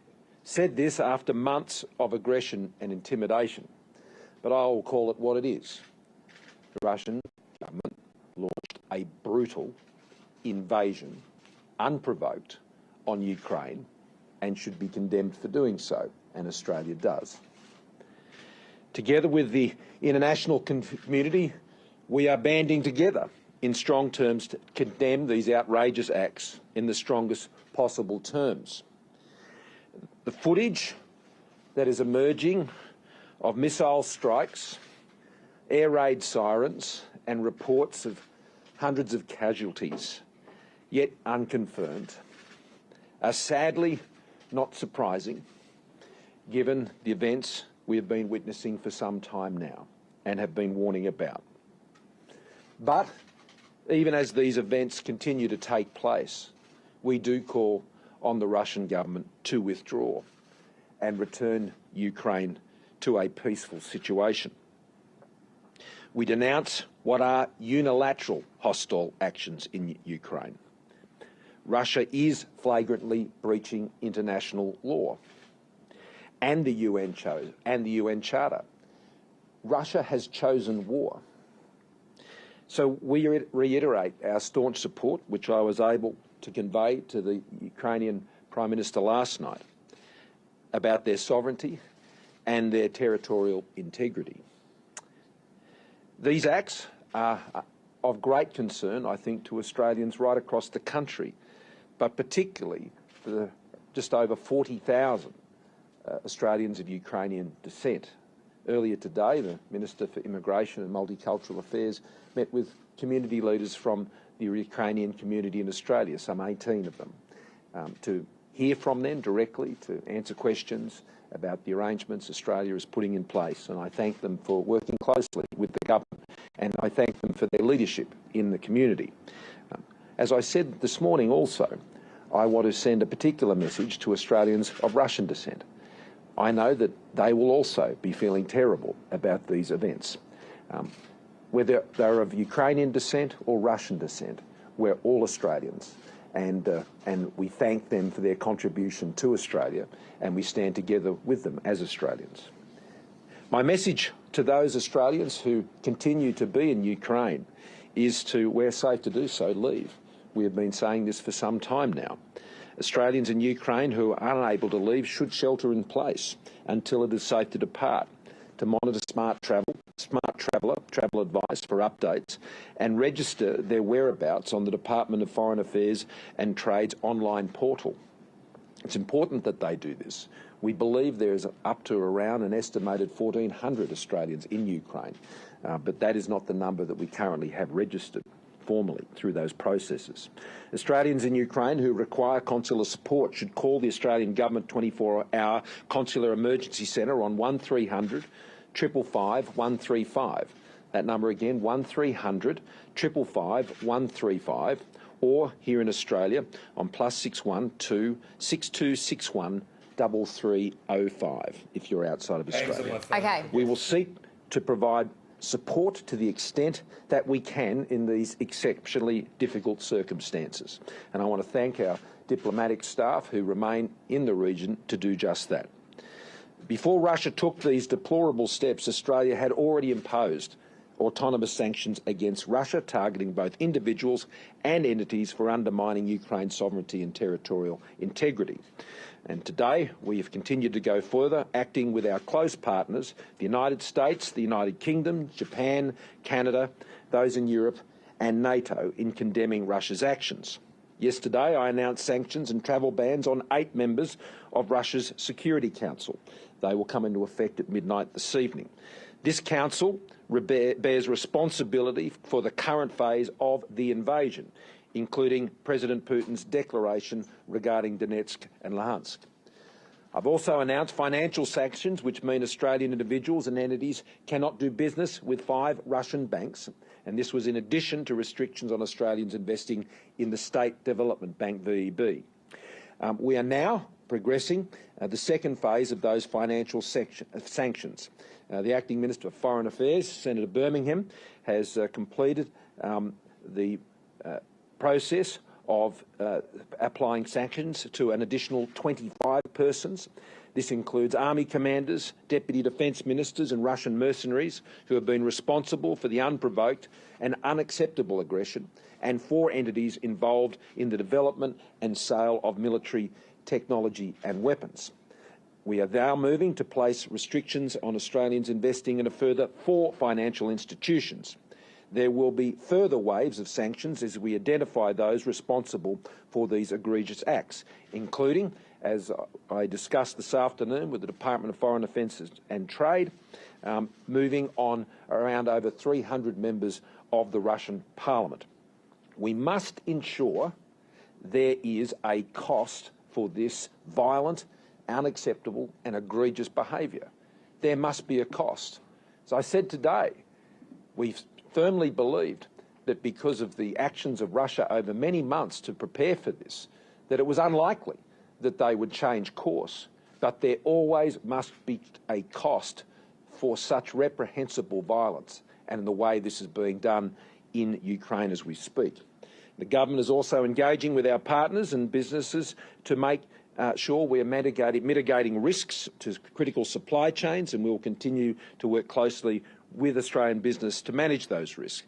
said this after months of aggression and intimidation. But I will call it what it is. The Russian government launched a brutal invasion, unprovoked, on Ukraine and should be condemned for doing so, and Australia does. Together with the international community, we are banding together in strong terms to condemn these outrageous acts in the strongest possible terms. The footage that is emerging of missile strikes, air raid sirens and reports of hundreds of casualties, yet unconfirmed, are sadly not surprising given the events we have been witnessing for some time now and have been warning about. But even as these events continue to take place, we do call on the Russian government to withdraw and return Ukraine to a peaceful situation. We denounce What are unilateral hostile actions in Ukraine? Russia is flagrantly breaching international law and the UN Charter. Russia has chosen war. So we reiterate our staunch support, which I was able to convey to the Ukrainian Prime Minister last night, about their sovereignty and their territorial integrity. These acts are of great concern, I think, to Australians right across the country, but particularly for the just over 40,000 Australians of Ukrainian descent. Earlier today, the Minister for Immigration and Multicultural Affairs met with community leaders from the Ukrainian community in Australia, some 18 of them, to hear from them directly, to answer questions about the arrangements Australia is putting in place. And I thank them for working closely with the government, and I thank them for their leadership in the community. As I said this morning also, I want to send a particular message to Australians of Russian descent. I know that they will also be feeling terrible about these events. Whether they're of Ukrainian descent or Russian descent, we're all Australians, and we thank them for their contribution to Australia, and we stand together with them as Australians. My message to those Australians who continue to be in Ukraine is to, where safe to do so, leave. We have been saying this for some time now. Australians in Ukraine who are unable to leave should shelter in place until it is safe to depart, to monitor smart travel advice for updates, and register their whereabouts on the Department of Foreign Affairs and Trade's online portal. It's important that they do this. We believe there is up to around an estimated 1,400 Australians in Ukraine, but that is not the number that we currently have registered formally through those processes. Australians in Ukraine who require consular support should call the Australian Government 24-hour Consular Emergency Centre on 1300 555 135. That number again, 1300 555 135, or here in Australia on +61 2 6261 3305 if you're outside of Australia. Okay. We will seek to provide support to the extent that we can in these exceptionally difficult circumstances. And I want to thank our diplomatic staff who remain in the region to do just that. Before Russia took these deplorable steps, Australia had already imposed autonomous sanctions against Russia, targeting both individuals and entities for undermining Ukraine's sovereignty and territorial integrity. And today we have continued to go further, acting with our close partners, the United States, the United Kingdom, Japan, Canada, those in Europe and NATO, in condemning Russia's actions. Yesterday I announced sanctions and travel bans on 8 members of Russia's Security Council. They will come into effect at midnight this evening. This council bears responsibility for the current phase of the invasion, including President Putin's declaration regarding Donetsk and Luhansk. I've also announced financial sanctions which mean Australian individuals and entities cannot do business with 5 Russian banks, and this was in addition to restrictions on Australians investing in the State Development Bank, VEB. We are now progressing the second phase of those financial sanctions. The Acting Minister of Foreign Affairs, Senator Birmingham, has completed the process of applying sanctions to an additional 25 persons. This includes army commanders, deputy defence ministers and Russian mercenaries who have been responsible for the unprovoked and unacceptable aggression, and 4 entities involved in the development and sale of military technology and weapons. We are now moving to place restrictions on Australians investing in a further 4 financial institutions. There will be further waves of sanctions as we identify those responsible for these egregious acts, including, as I discussed this afternoon with the Department of Foreign Affairs and Trade, moving on around over 300 members of the Russian Parliament. We must ensure there is a cost for this violent, unacceptable and egregious behaviour. There must be a cost. As I said today, we've firmly believed that because of the actions of Russia over many months to prepare for this, that it was unlikely that they would change course. But there always must be a cost for such reprehensible violence. and in the way this is being done in Ukraine as we speak. The government is also engaging with our partners and businesses to make sure we are mitigating risks to critical supply chains, and we will continue to work closely with Australian business to manage those risks.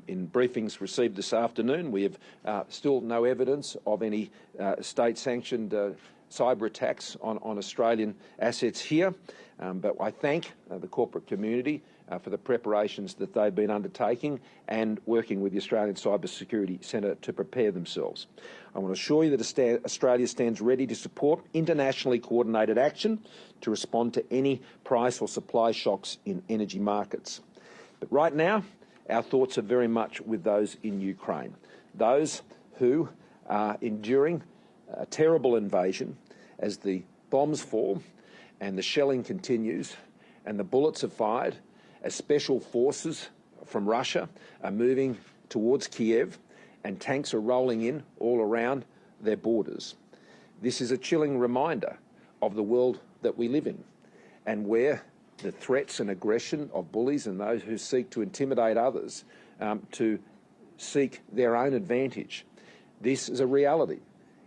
In briefings received this afternoon, we have still no evidence of any state-sanctioned cyber attacks on Australian assets here, but I thank the corporate community for the preparations that they've been undertaking and working with the Australian Cyber Security Centre to prepare themselves. I want to assure you that Australia stands ready to support internationally coordinated action to respond to any price or supply shocks in energy markets. But right now, our thoughts are very much with those in Ukraine, those who are enduring a terrible invasion as the bombs fall and the shelling continues and the bullets are fired, as special forces from Russia are moving towards Kyiv and tanks are rolling in all around their borders. This is a chilling reminder of the world that we live in, and where the threats and aggression of bullies and those who seek to intimidate others to seek their own advantage. This is a reality.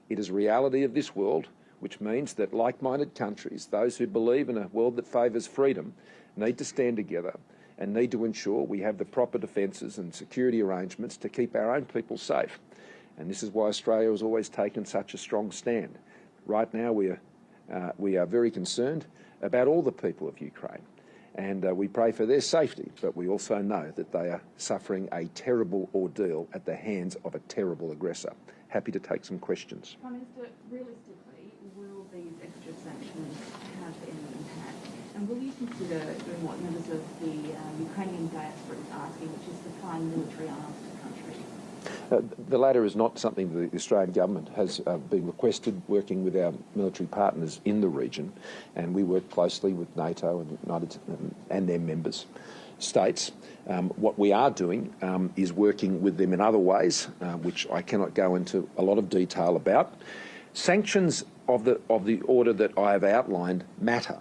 It is a reality of this world, which means that like-minded countries, those who believe in a world that favours freedom, need to stand together and need to ensure we have the proper defences and security arrangements to keep our own people safe. And this is why Australia has always taken such a strong stand. Right now we are very concerned about all the people of Ukraine, and we pray for their safety, but we also know that they are suffering a terrible ordeal at the hands of a terrible aggressor. Happy to take some questions. Prime Minister, realistically, will these extra sanctions have any impact? And will you consider doing what members of the Ukrainian diaspora is asking, which is supplying military arms to the country? The latter is not something that the Australian government has been requested, working with our military partners in the region, and we work closely with NATO and their members states. What we are doing is working with them in other ways, which I cannot go into a lot of detail about. Sanctions of the order that I have outlined matter.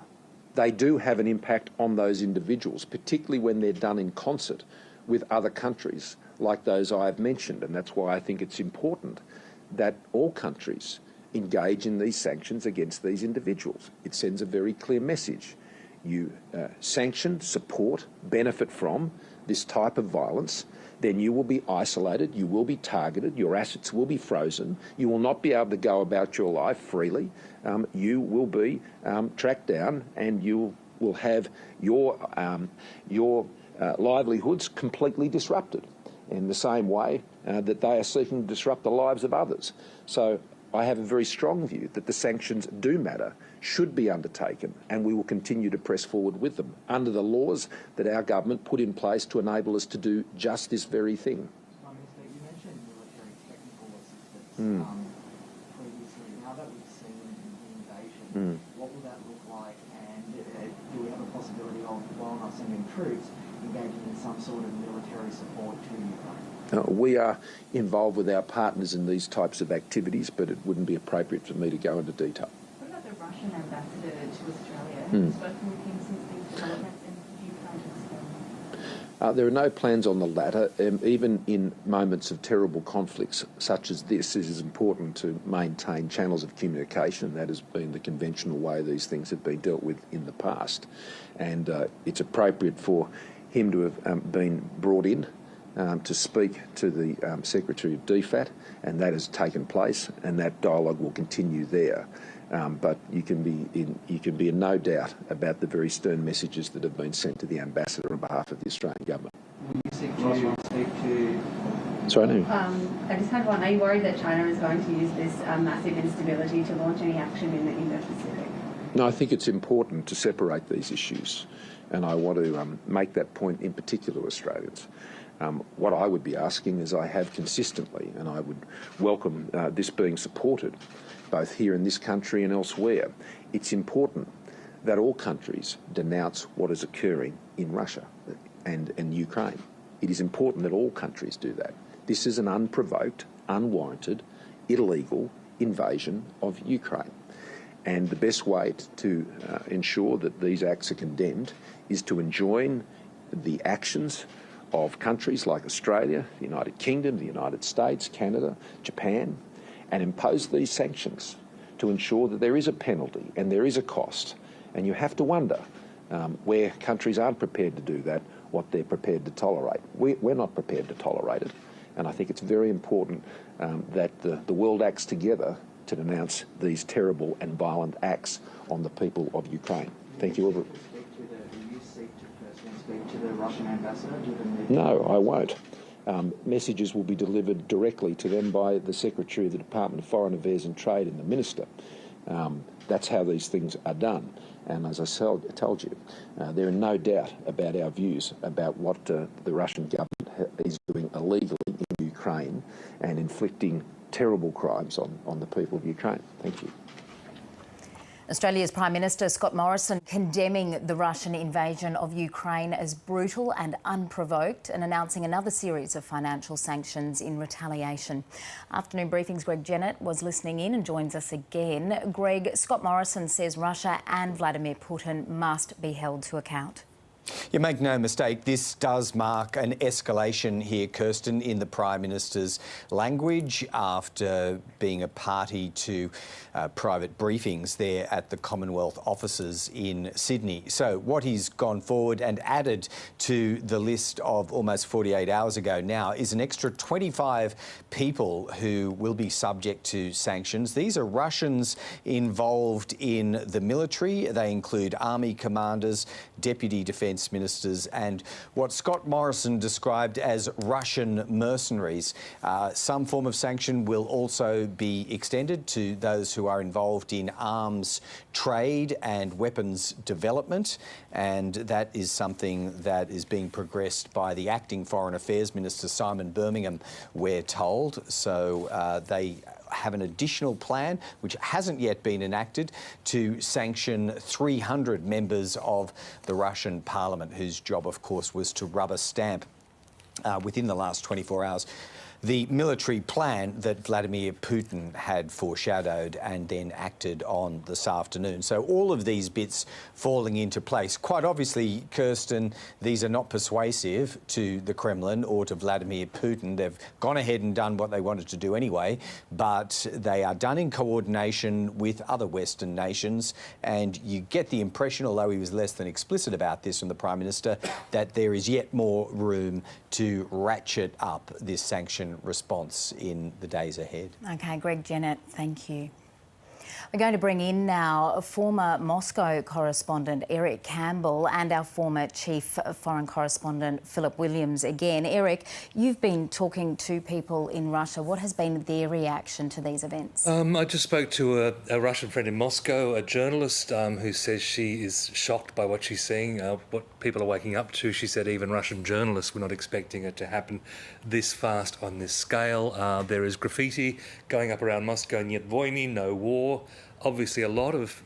They do have an impact on those individuals, particularly when they're done in concert with other countries like those I have mentioned, and that's why I think it's important that all countries engage in these sanctions against these individuals. It sends a very clear message. You sanction, support, benefit from this type of violence, then you will be isolated, you will be targeted, your assets will be frozen, you will not be able to go about your life freely, you will be tracked down, and you will have your livelihoods completely disrupted in the same way that they are seeking to disrupt the lives of others. So I have a very strong view that the sanctions do matter, should be undertaken, and we will continue to press forward with them under the laws that our government put in place to enable us to do just this very thing. Prime Minister, you mentioned military technical assistance previously. Now that we've seen the invasion, what will that look like, and do we have a possibility of, while not sending troops, engaging in some sort of military support to Ukraine? We are involved with our partners in these types of activities, but it wouldn't be appropriate for me to go into detail. What about the Russian ambassador to Australia? Have you spoken with him since these developments, and do you plan to expel him? There are no plans on the latter. Even in moments of terrible conflicts such as this, it is important to maintain channels of communication. That has been the conventional way these things have been dealt with in the past. And it's appropriate for him to have been brought in to speak to the Secretary of DFAT, and that has taken place, and that dialogue will continue there. But you can be in no doubt about the very stern messages that have been sent to the ambassador on behalf of the Australian government. Will you seek to speak to? Sorry, no. I just had one. Are you worried that China is going to use this massive instability to launch any action in the Indo-Pacific? No, I think it's important to separate these issues, and I want to make that point in particular to Australians. What I would be asking, as I have consistently, and I would welcome this being supported both here in this country and elsewhere, it's important that all countries denounce what is occurring in Russia and Ukraine. It is important that all countries do that. This is an unprovoked, unwarranted, illegal invasion of Ukraine. And the best way to ensure that these acts are condemned is to enjoin the actions of countries like Australia, the United Kingdom, the United States, Canada, Japan, and impose these sanctions to ensure that there is a penalty and there is a cost. And you have to wonder where countries aren't prepared to do that, what they're prepared to tolerate. We're not prepared to tolerate it. And I think it's very important that the world acts together to denounce these terrible and violent acts on the people of Ukraine. Thank you. Do you seek to personally speak to the Russian ambassador? No, I won't. Messages will be delivered directly to them by the Secretary of the Department of Foreign Affairs and Trade and the Minister. That's how these things are done. And as I told you, there are no doubt about our views about what the Russian government is doing illegally in Ukraine and inflicting terrible crimes on the people of Ukraine. Thank you. Australia's Prime Minister Scott Morrison condemning the Russian invasion of Ukraine as brutal and unprovoked and announcing another series of financial sanctions in retaliation. Afternoon Briefing's Greg Jennett was listening in and joins us again. Greg, Scott Morrison says Russia and Vladimir Putin must be held to account. You make no mistake, this does mark an escalation here, Kirsten, in the Prime Minister's language after being a party to private briefings there at the Commonwealth offices in Sydney. So what he's gone forward and added to the list of almost 48 hours ago now is an extra 25 people who will be subject to sanctions. These are Russians involved in the military. They include army commanders, deputy defence ministers and what Scott Morrison described as Russian mercenaries. Some form of sanction will also be extended to those who are involved in arms trade and weapons development, and that is something that is being progressed by the acting Foreign Affairs Minister Simon Birmingham, we're told. So they have an additional plan, which hasn't yet been enacted, to sanction 300 members of the Russian parliament, whose job, of course, was to rubber stamp within the last 24 hours the military plan that Vladimir Putin had foreshadowed and then acted on this afternoon. So all of these bits falling into place. Quite obviously, Kirsten, these are not persuasive to the Kremlin or to Vladimir Putin. They've gone ahead and done what they wanted to do anyway, but they are done in coordination with other Western nations. And you get the impression, although he was less than explicit about this from the Prime Minister, that there is yet more room to ratchet up this sanction response in the days ahead. OK, Greg Jennett, thank you. We're going to bring in now former Moscow correspondent Eric Campbell and our former chief foreign correspondent Philip Williams again. Eric, you've been talking to people in Russia. What has been their reaction to these events? I just spoke to a Russian friend in Moscow, a journalist who says she is shocked by what she's seeing, what people are waking up to. She said even Russian journalists were not expecting it to happen this fast on this scale. There is graffiti going up around Moscow, "Нет войны," no war. Obviously a lot of,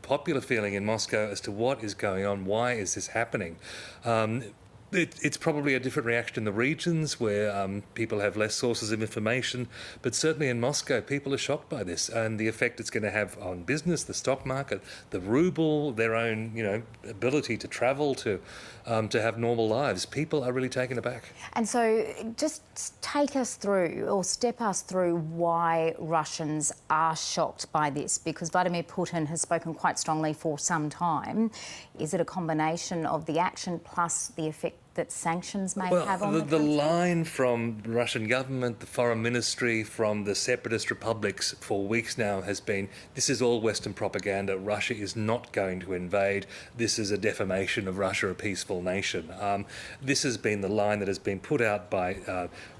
popular feeling in Moscow as to what is going on, why is this happening. It's probably a different reaction in the regions where people have less sources of information, but certainly in Moscow, people are shocked by this and the effect it's going to have on business, the stock market, the ruble, their own, ability to travel, to have normal lives. People are really taken aback. And so just take us through or step us through why Russians are shocked by this, because Vladimir Putin has spoken quite strongly for some time. Is it a combination of the action plus the effect that sanctions may have on the country? The line from the Russian government, the foreign ministry, from the separatist republics for weeks now has been, this is all Western propaganda. Russia is not going to invade. This is a defamation of Russia, a peaceful nation. This has been the line that has been put out by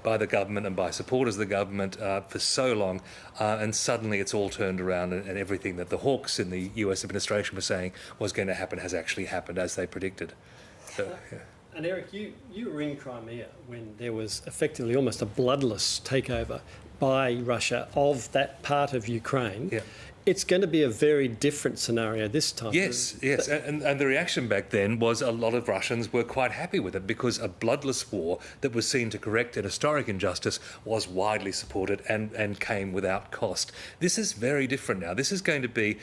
the government and by supporters of the government for so long, and suddenly it's all turned around and everything that the hawks in the US administration were saying was going to happen has actually happened as they predicted. So, yeah. And Eric, you were in Crimea when there was effectively almost a bloodless takeover by Russia of that part of Ukraine. Yeah. it's going to be a very different scenario this time. Yes. And the reaction back then was a lot of Russians were quite happy with it because a bloodless war that was seen to correct an historic injustice was widely supported and came without cost. This is very different now. This is going to be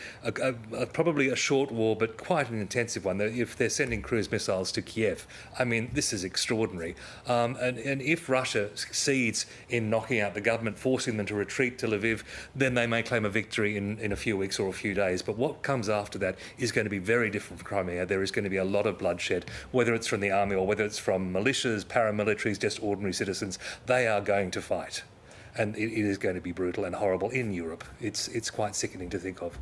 probably a short war, but quite an intensive one. If they're sending cruise missiles to Kyiv, I mean, this is extraordinary. And if Russia succeeds in knocking out the government, forcing them to retreat to Lviv, then they may claim a victory in a few weeks or a few days. But what comes after that is going to be very different from Crimea. There is going to be a lot of bloodshed, whether it's from the army or whether it's from militias, paramilitaries, just ordinary citizens. They are going to fight. And it is going to be brutal and horrible in Europe. It's quite sickening to think of.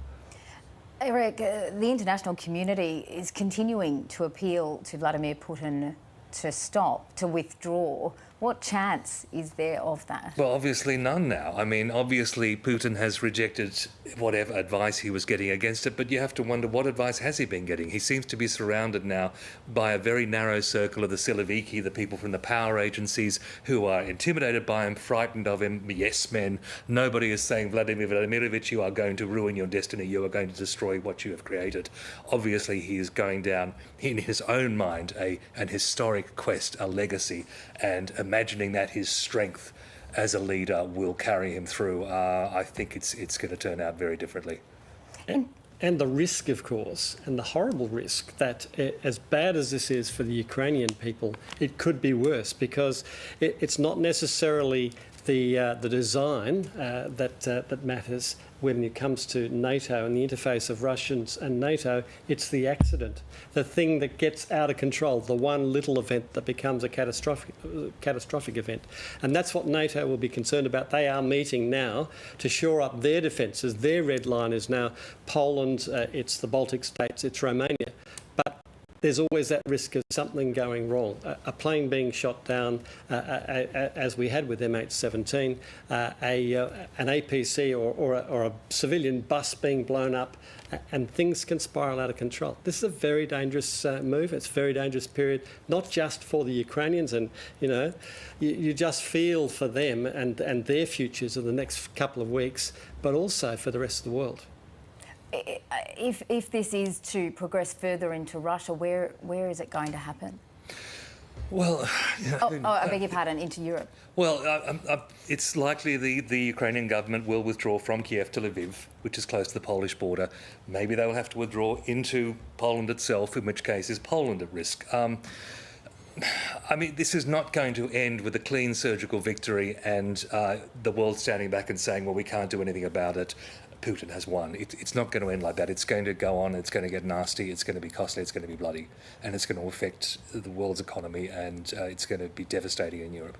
Eric, the international community is continuing to appeal to Vladimir Putin to stop, to withdraw. What chance is there of that? Well, obviously none now. I mean, obviously Putin has rejected whatever advice he was getting against it, but you have to wonder what advice has he been getting? He seems to be surrounded now by a very narrow circle of the Siloviki, the people from the power agencies who are intimidated by him, frightened of him, yes men. Nobody is saying, Vladimir Vladimirovich, you are going to ruin your destiny, you are going to destroy what you have created. Obviously he is going down in his own mind an historic quest, a legacy, and imagining that his strength as a leader will carry him through. I think it's going to turn out very differently. And the risk, of course, and the horrible risk that as bad as this is for the Ukrainian people, it could be worse because it's not necessarily the design that matters when it comes to NATO and the interface of Russians and NATO. It's the accident, the thing that gets out of control, the one little event that becomes a catastrophic event. And that's what NATO will be concerned about. They are meeting now to shore up their defences. Their red line is now Poland, it's the Baltic states, it's Romania. But there's always that risk of something going wrong. A plane being shot down, as we had with MH17, an APC or a civilian bus being blown up, and things can spiral out of control. This is a very dangerous move. It's a very dangerous period, not just for the Ukrainians, and you just feel for them and their futures in the next couple of weeks, but also for the rest of the world. If this is to progress further into Russia, where is it going to happen? Well, I beg your pardon, into Europe. Well, it's likely the Ukrainian government will withdraw from Kiev to Lviv, which is close to the Polish border. Maybe they will have to withdraw into Poland itself, in which case is Poland at risk. I mean, this is not going to end with a clean surgical victory and the world standing back and saying, well, we can't do anything about it. Putin has won. It's not going to end like that. It's going to go on, it's going to get nasty, it's going to be costly, it's going to be bloody, and it's going to affect the world's economy, and it's going to be devastating in Europe.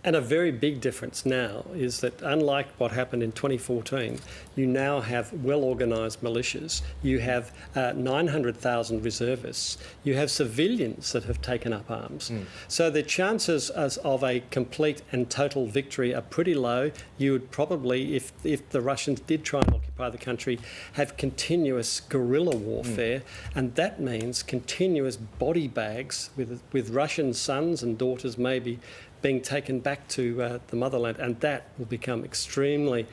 And a very big difference now is that, unlike what happened in 2014, you now have well-organised militias. You have 900,000 reservists. You have civilians that have taken up arms. So the chances of a complete and total victory are pretty low. You would probably, if the Russians did try and occupy the country, have continuous guerrilla warfare, and that means continuous body bags with Russian sons and daughters maybe being taken back to the motherland, and that will become extremely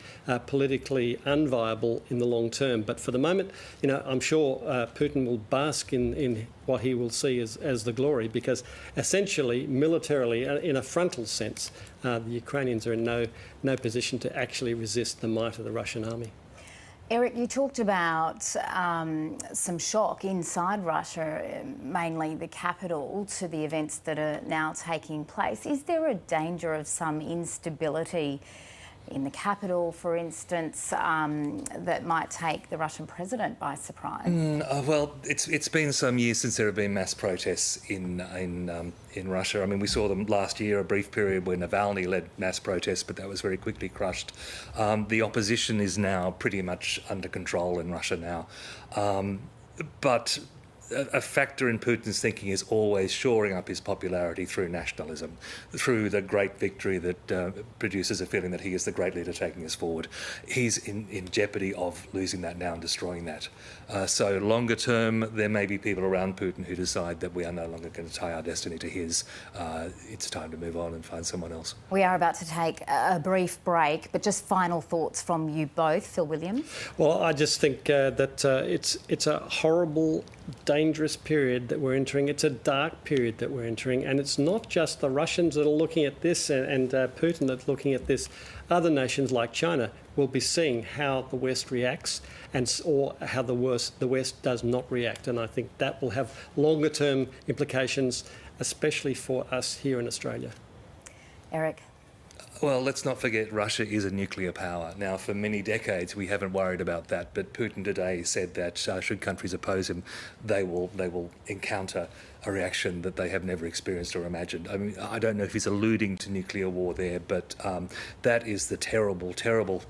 politically unviable in the long term. But for the moment, I'm sure Putin will bask in what he will see as the glory, because essentially, militarily, in a frontal sense, the Ukrainians are in no position to actually resist the might of the Russian army. Eric, you talked about some shock inside Russia, mainly the capital, to the events that are now taking place. Is there a danger of some instability in the capital, for instance, that might take the Russian president by surprise? Well, it's been some years since there have been mass protests in Russia. I mean, we saw them last year, a brief period where Navalny led mass protests, but that was very quickly crushed. The opposition is now pretty much under control in Russia now. But a factor in Putin's thinking is always shoring up his popularity through nationalism, through the great victory that produces a feeling that he is the great leader taking us forward. He's in jeopardy of losing that now and destroying that. So longer term, there may be people around Putin who decide that we are no longer going to tie our destiny to his. It's time to move on and find someone else. We are about to take a brief break, but just final thoughts from you both. Phil Williams? Well, I just think that it's a horrible, dangerous period that we're entering. It's a dark period that we're entering, and it's not just the Russians that are looking at this and Putin that's looking at this. Other nations like China will be seeing how the West reacts or how the West does not react, and I think that will have longer-term implications, especially for us here in Australia. Eric? Well, let's not forget Russia is a nuclear power. Now, for many decades, we haven't worried about that, but Putin today said that should countries oppose him, they will encounter a reaction that they have never experienced or imagined. I mean, I don't know if he's alluding to nuclear war there, but that is the terrible, terrible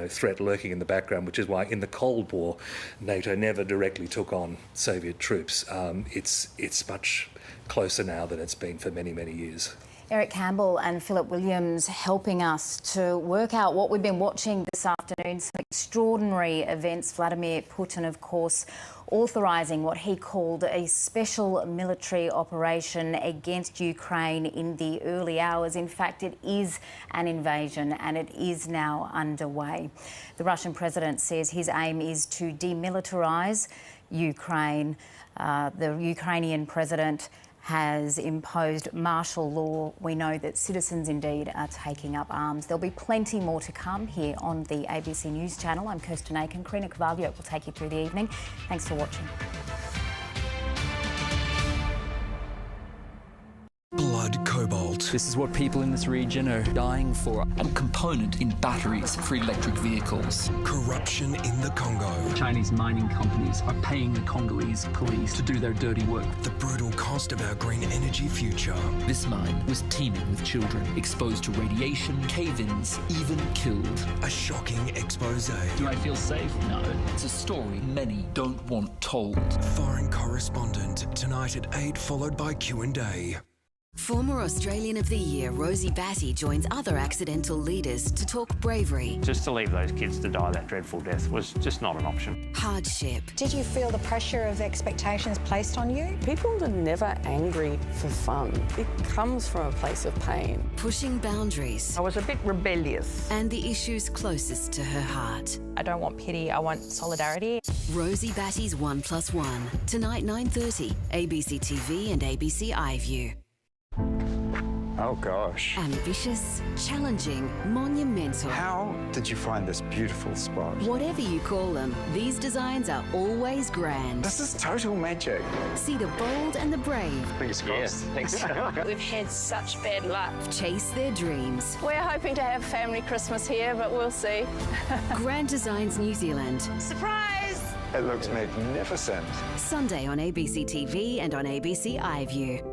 threat lurking in the background, which is why in the Cold War, NATO never directly took on Soviet troops. It's much closer now than it's been for many, many years. Eric Campbell and Philip Williams helping us to work out what we've been watching this afternoon, some extraordinary events. Vladimir Putin, of course, authorising what he called a special military operation against Ukraine in the early hours. In fact, it is an invasion and it is now underway. The Russian president says his aim is to demilitarise Ukraine. The Ukrainian president has imposed martial law. We know that citizens indeed are taking up arms. There'll be plenty more to come here on the ABC News channel. I'm Kirsten Aiken. Karina Carvalho will take you through the evening. Thanks for watching. Blood cobalt. This is what people in this region are dying for. A component in batteries for electric vehicles. Corruption in the Congo. Chinese mining companies are paying the Congolese police to do their dirty work. The brutal cost of our green energy future. This mine was teeming with children, exposed to radiation, cave-ins, even killed. A shocking expose. Do I feel safe? No. It's a story many don't want told. Foreign correspondent, tonight at 8, followed by Q&A. Former Australian of the Year Rosie Batty joins other accidental leaders to talk bravery. Just to leave those kids to die that dreadful death was just not an option. Hardship. Did you feel the pressure of expectations placed on you? People are never angry for fun. It comes from a place of pain. Pushing boundaries. I was a bit rebellious. And the issues closest to her heart. I don't want pity, I want solidarity. Rosie Batty's 1+1. Tonight 9:30, ABC TV and ABC iView. Oh gosh. Ambitious, challenging, monumental. How did you find this beautiful spot? Whatever you call them, these designs are always grand. This is total magic. See the bold and the brave. Fingers crossed. Thanks. We've had such bad luck. Chase their dreams. We're hoping to have family Christmas here, but we'll see. Grand Designs New Zealand. Surprise! It looks magnificent. Sunday on ABC TV and on ABC iView.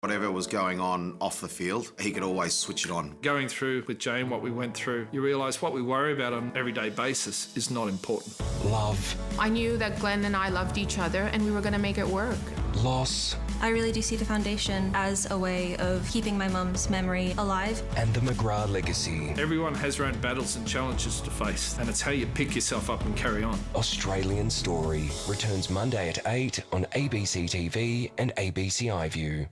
Whatever was going on off the field, he could always switch it on. Going through with Jane what we went through, you realise what we worry about on an everyday basis is not important. Love. I knew that Glenn and I loved each other and we were going to make it work. Loss. I really do see the foundation as a way of keeping my mum's memory alive. And the McGrath legacy. Everyone has their own battles and challenges to face, and it's how you pick yourself up and carry on. Australian Story returns Monday at 8 on ABC TV and ABC iView.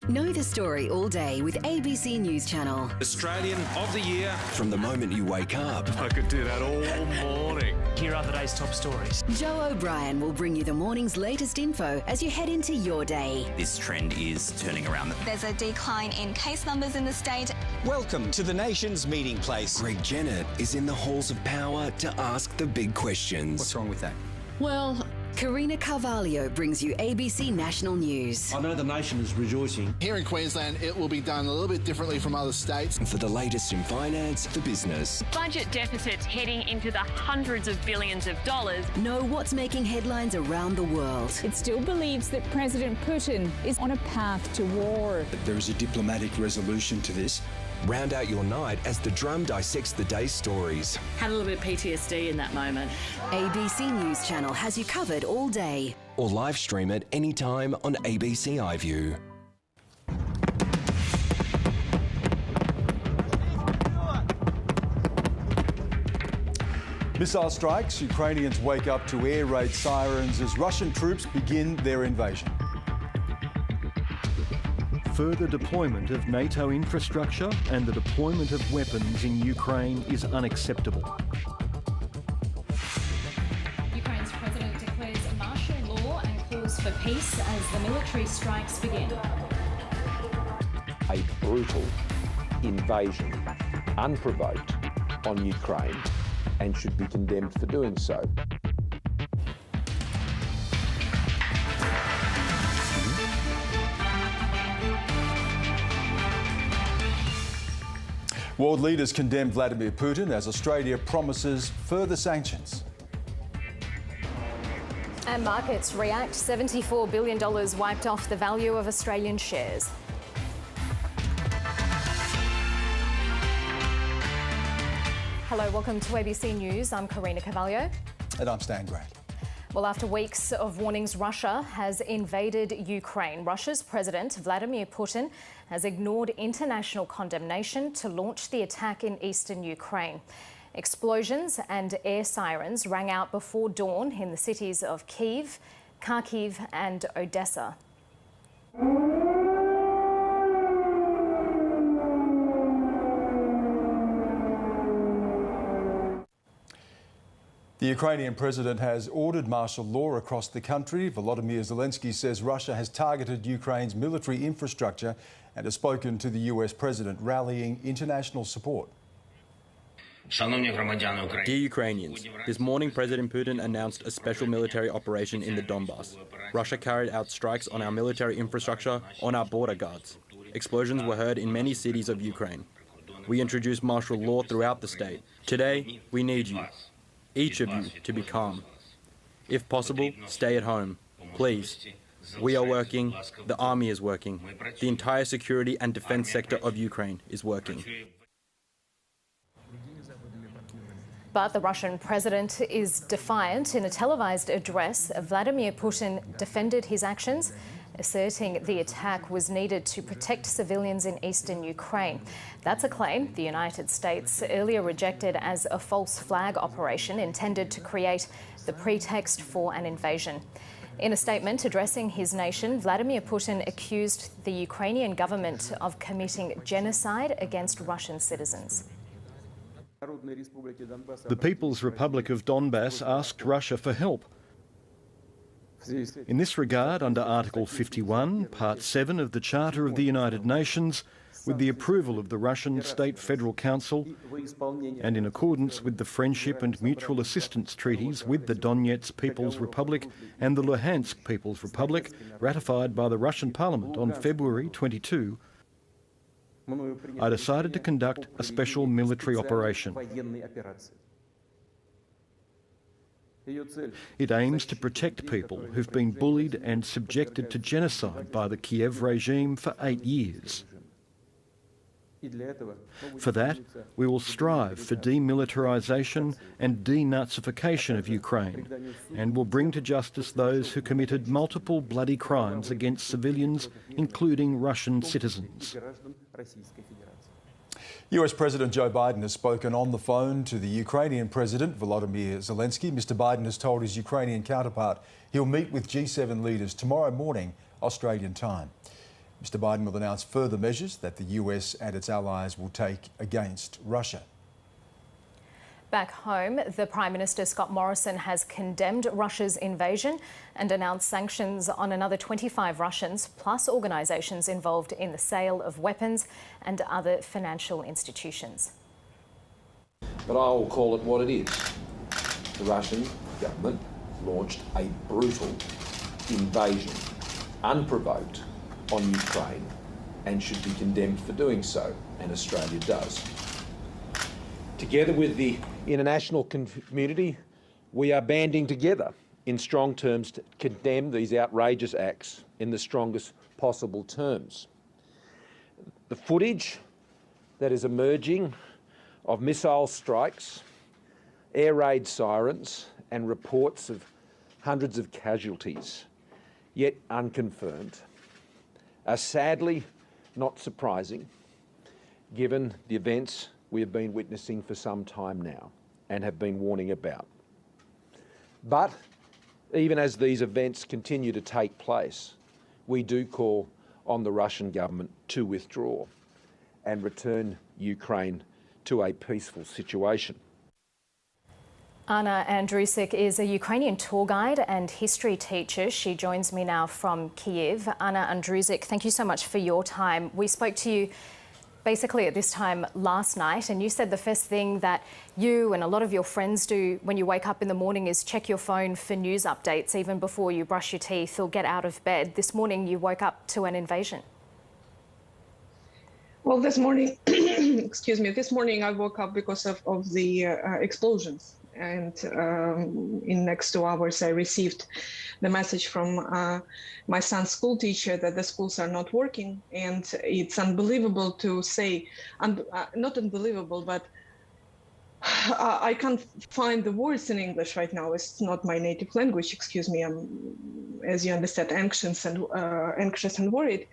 Know the story all day with ABC News Channel. Australian of the Year. From the moment you wake up. I could do that all morning. Here are the day's top stories. Joe O'Brien will bring you the morning's latest info as you head into your day. This trend is turning around. There's a decline in case numbers in the state. Welcome to the nation's meeting place. Greg Jennett is in the halls of power to ask the big questions. What's wrong with that? Well, Karina Carvalho brings you ABC National News. I know the nation is rejoicing. Here in Queensland, it will be done a little bit differently from other states. And for the latest in finance, the business. Budget deficits heading into the hundreds of billions of dollars. Know what's making headlines around the world. It still believes that President Putin is on a path to war. There is a diplomatic resolution to this. Round out your night as the drum dissects the day's stories. Had a little bit of PTSD in that moment. ABC News Channel has you covered all day. or live stream it anytime on ABC iView. Missile strikes, Ukrainians wake up to air raid sirens as Russian troops begin their invasion. Further deployment of NATO infrastructure and the deployment of weapons in Ukraine is unacceptable. Ukraine's president declares martial law and calls for peace as the military strikes begin. A brutal invasion, unprovoked, on Ukraine, and should be condemned for doing so. World leaders condemn Vladimir Putin as Australia promises further sanctions. And markets react. $74 billion wiped off the value of Australian shares. Hello, welcome to ABC News. I'm Karina Carvalho. And I'm Stan Grant. Well, after weeks of warnings, Russia has invaded Ukraine. Russia's President Vladimir Putin has ignored international condemnation to launch the attack in eastern Ukraine. Explosions and air sirens rang out before dawn in the cities of Kyiv, Kharkiv and Odessa. The Ukrainian president has ordered martial law across the country. Volodymyr Zelenskyy says Russia has targeted Ukraine's military infrastructure and has spoken to the US president, rallying international support. Dear Ukrainians, this morning President Putin announced a special military operation in the Donbas. Russia carried out strikes on our military infrastructure, on our border guards. Explosions were heard in many cities of Ukraine. We introduced martial law throughout the state. Today, we need you, each of you, to be calm. If possible, stay at home. Please. We are working, the army is working, the entire security and defense sector of Ukraine is working. But the Russian president is defiant. In a televised address, Vladimir Putin defended his actions, asserting the attack was needed to protect civilians in eastern Ukraine. That's a claim the United States earlier rejected as a false flag operation intended to create the pretext for an invasion. In a statement addressing his nation, Vladimir Putin accused the Ukrainian government of committing genocide against Russian citizens. The People's Republic of Donbas asked Russia for help. In this regard, under Article 51, Part 7 of the Charter of the United Nations, with the approval of the Russian State Federal Council, and in accordance with the Friendship and Mutual Assistance Treaties with the Donetsk People's Republic and the Luhansk People's Republic, ratified by the Russian Parliament on February 22, I decided to conduct a special military operation. It aims to protect people who've been bullied and subjected to genocide by the Kyiv regime for 8 years. For that, we will strive for demilitarisation and denazification of Ukraine, and will bring to justice those who committed multiple bloody crimes against civilians, including Russian citizens. US President Joe Biden has spoken on the phone to the Ukrainian President Volodymyr Zelenskyy. Mr. Biden has told his Ukrainian counterpart he'll meet with G7 leaders tomorrow morning, Australian time. Mr. Biden will announce further measures that the US and its allies will take against Russia. Back home, the Prime Minister Scott Morrison has condemned Russia's invasion and announced sanctions on another 25 Russians, plus organisations involved in the sale of weapons and other financial institutions. But I will call it what it is. The Russian government launched a brutal invasion, unprovoked, on Ukraine, and should be condemned for doing so, and Australia does. Together with the international community, we are banding together in strong terms to condemn these outrageous acts in the strongest possible terms. The footage that is emerging of missile strikes, air raid sirens, and reports of hundreds of casualties, yet unconfirmed, are sadly not surprising given the events we have been witnessing for some time now and have been warning about. But even as these events continue to take place, we do call on the Russian government to withdraw and return Ukraine to a peaceful situation. Anna Andrusik is a Ukrainian tour guide and history teacher. She joins me now from Kyiv. Anna Andrusik, thank you so much for your time. We spoke to you basically at this time last night, and you said the first thing that you and a lot of your friends do when you wake up in the morning is check your phone for news updates even before you brush your teeth or get out of bed. This morning you woke up to an invasion. Well, this morning, excuse me, this morning I woke up because of the explosions. And in next 2 hours, I received the message from my son's school teacher that the schools are not working. And it's unbelievable to say, not unbelievable, but I can't find the words in English right now. It's not my native language, excuse me. I'm, as you understand, anxious and worried.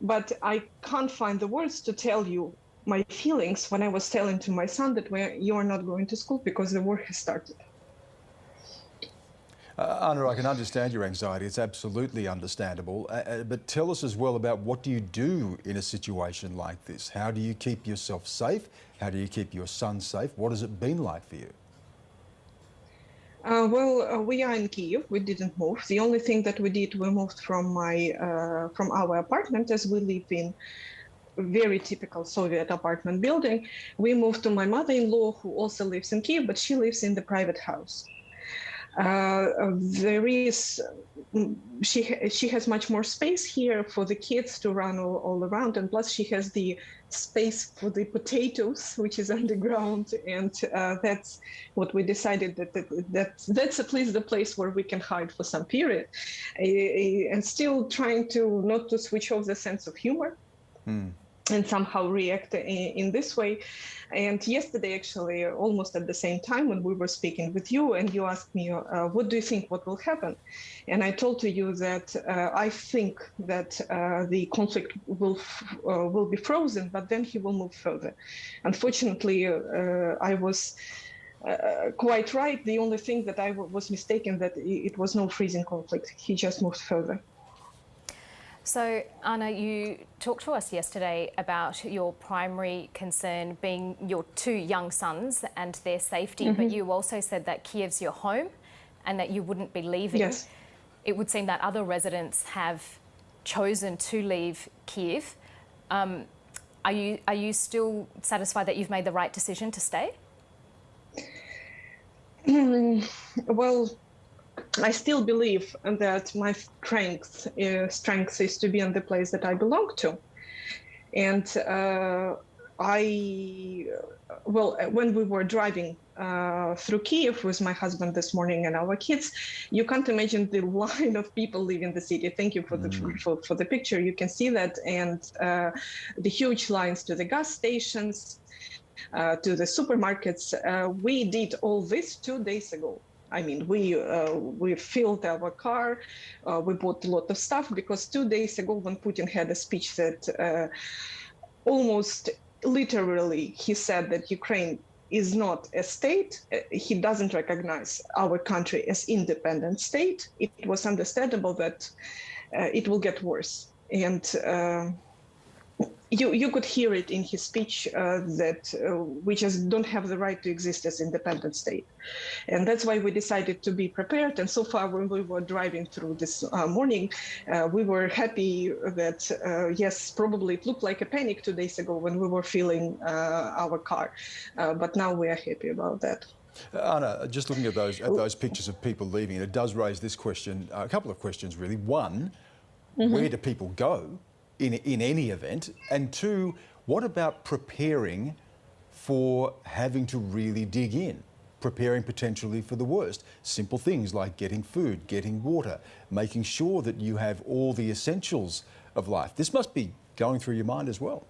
But I can't find the words to tell you my feelings when I was telling to my son that you are not going to school because the war has started. Anna, I can understand your anxiety. It's absolutely understandable. But tell us as well about what do you do in a situation like this? How do you keep yourself safe? How do you keep your son safe? What has it been like for you? We are in Kyiv. We didn't move. The only thing that we did, we moved from our apartment, as we live in very typical Soviet apartment building. We moved to my mother-in-law, who also lives in Kyiv, but she lives in the private house. She has much more space here for the kids to run all around, and plus she has the space for the potatoes, which is underground, and that's what we decided that's at least the place where we can hide for some period, and still trying to not to switch off the sense of humor. And somehow react in this way. And yesterday, actually, almost at the same time when we were speaking with you, and you asked me, what do you think, what will happen? And I told to you that I think that the conflict will be frozen, but then he will move further. Unfortunately, I was quite right. The only thing that I was mistaken, that it was no freezing conflict. He just moved further. So, Anna, you talked to us yesterday about your primary concern being your two young sons and their safety, but you also said that Kyiv's your home and that you wouldn't be leaving. Yes. It would seem that other residents have chosen to leave Kyiv. Are you still satisfied that you've made the right decision to stay? Well, I still believe that my strength is to be in the place that I belong to. And when we were driving through Kyiv with my husband this morning and our kids, you can't imagine the line of people leaving the city. Thank you for the picture. You can see that, and the huge lines to the gas stations, to the supermarkets. We did all this 2 days ago. I mean, we filled our car, we bought a lot of stuff, because 2 days ago when Putin had a speech that almost literally he said that Ukraine is not a state, he doesn't recognize our country as independent state, it was understandable that it will get worse. And you could hear it in his speech that we just don't have the right to exist as independent state. And that's why we decided to be prepared. And so far, when we were driving through this morning, we were happy that, yes, probably it looked like a panic 2 days ago when we were filling our car. But now we are happy about that. Anna, just looking at those pictures of people leaving, it does raise this question, a couple of questions really. One, where do people go in any event? And two, what about preparing for having to really dig in, preparing potentially for the worst? Simple things like getting food, getting water, making sure that you have all the essentials of life. This must be going through your mind as well.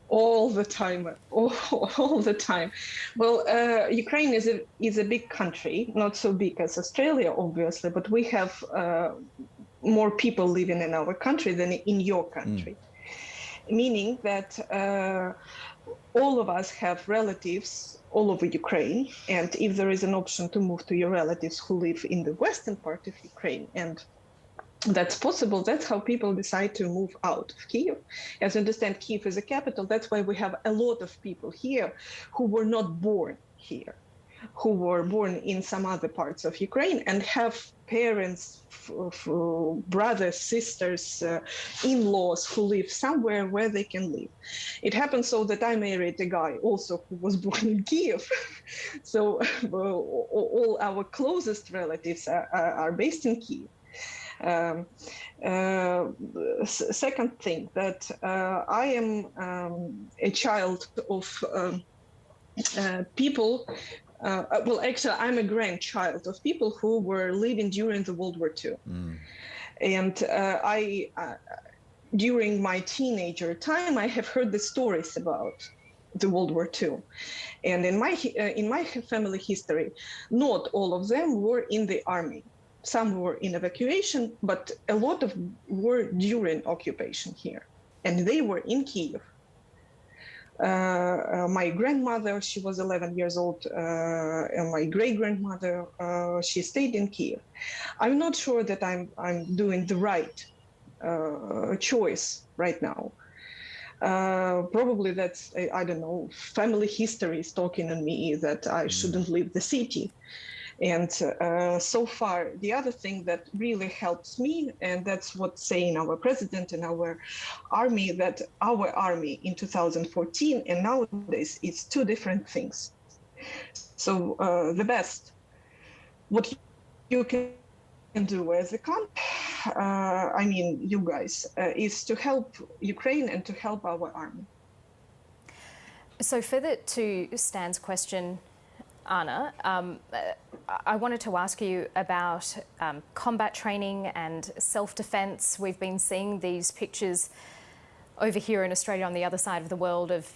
All the time, all the time. Well, Ukraine is a big country, not so big as Australia, obviously, but we have more people living in our country than in your country, meaning that all of us have relatives all over Ukraine, and if there is an option to move to your relatives who live in the western part of Ukraine, and that's possible, that's how people decide to move out of Kyiv. As I understand, Kyiv is a capital. That's why we have a lot of people here who were not born here, who were born in some other parts of Ukraine and have parents, brothers, sisters, in-laws who live somewhere where they can live. It happened so that I married a guy also who was born in Kyiv. So all our closest relatives are based in Kyiv. Second thing, that I am a child of people, well, actually, I'm a grandchild of people who were living during the World War II. And during my teenager time, I have heard the stories about the World War II. And in my family history, not all of them were in the army. Some were in evacuation, but a lot of were during occupation here, and they were in Kyiv. My grandmother, she was 11 years old, and my great-grandmother, she stayed in Kyiv. I'm not sure that I'm doing the right choice right now. Probably that's, I don't know, family history is talking on me that I shouldn't leave the city. And so far, the other thing that really helps me, and that's what saying our president and our army, that our army in 2014 and nowadays, it's two different things. So the best, what you can do as a country, I mean, you guys, is to help Ukraine and to help our army. So further to Stan's question, Anna, I wanted to ask you about combat training and self-defence. We've been seeing these pictures over here in Australia on the other side of the world of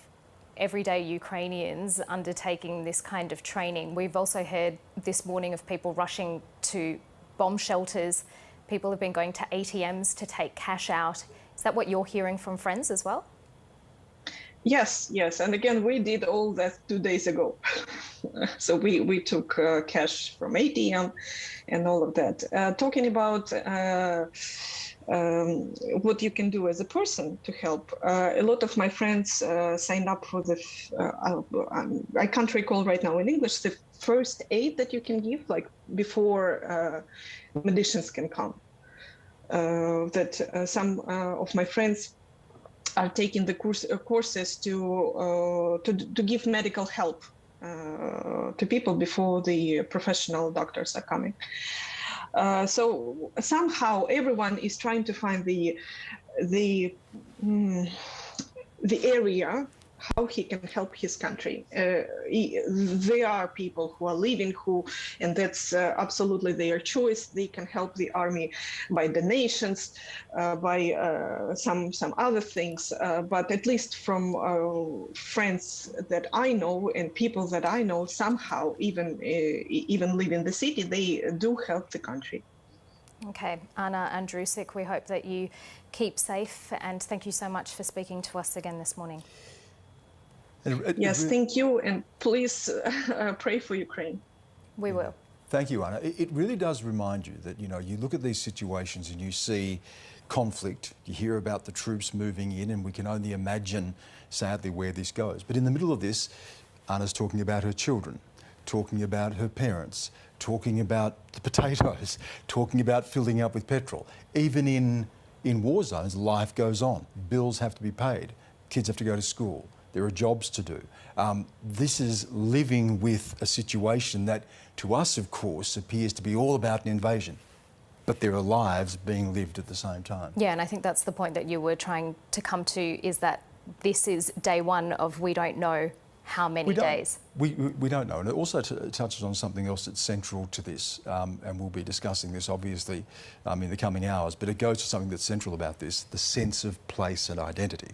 everyday Ukrainians undertaking this kind of training. We've also heard this morning of people rushing to bomb shelters. People have been going to ATMs to take cash out. Is that what you're hearing from friends as well? Yes. And again, we did all that 2 days ago. So we took cash from ATM and all of that. Talking about what you can do as a person to help. A lot of my friends signed up for the, I can't recall right now in English, the first aid that you can give, like before medicines can come. Some of my friends are taking the courses to give medical help to people before the professional doctors are coming. So somehow everyone is trying to find the area how he can help his country. There are people who are leaving and that's absolutely their choice. They can help the army by donations, by some other things. But at least from friends that I know and people that I know, somehow even live in the city, they do help the country. Okay, Anna Andrusic, we hope that you keep safe, and thank you so much for speaking to us again this morning. Yes, thank you, and please pray for Ukraine. We will. Thank you, Anna. It really does remind you that, you look at these situations and you see conflict, you hear about the troops moving in, and we can only imagine, sadly, where this goes. But in the middle of this, Anna's talking about her children, talking about her parents, talking about the potatoes, talking about filling up with petrol. Even in war zones, life goes on. Bills have to be paid. Kids have to go to school. There are jobs to do. This is living with a situation that, to us, of course, appears to be all about an invasion. But there are lives being lived at the same time. Yeah, and I think that's the point that you were trying to come to, is that this is day one of we don't know how many days? We don't know. And it also touches on something else that's central to this, and we'll be discussing this obviously in the coming hours, but it goes to something that's central about this, the sense of place and identity.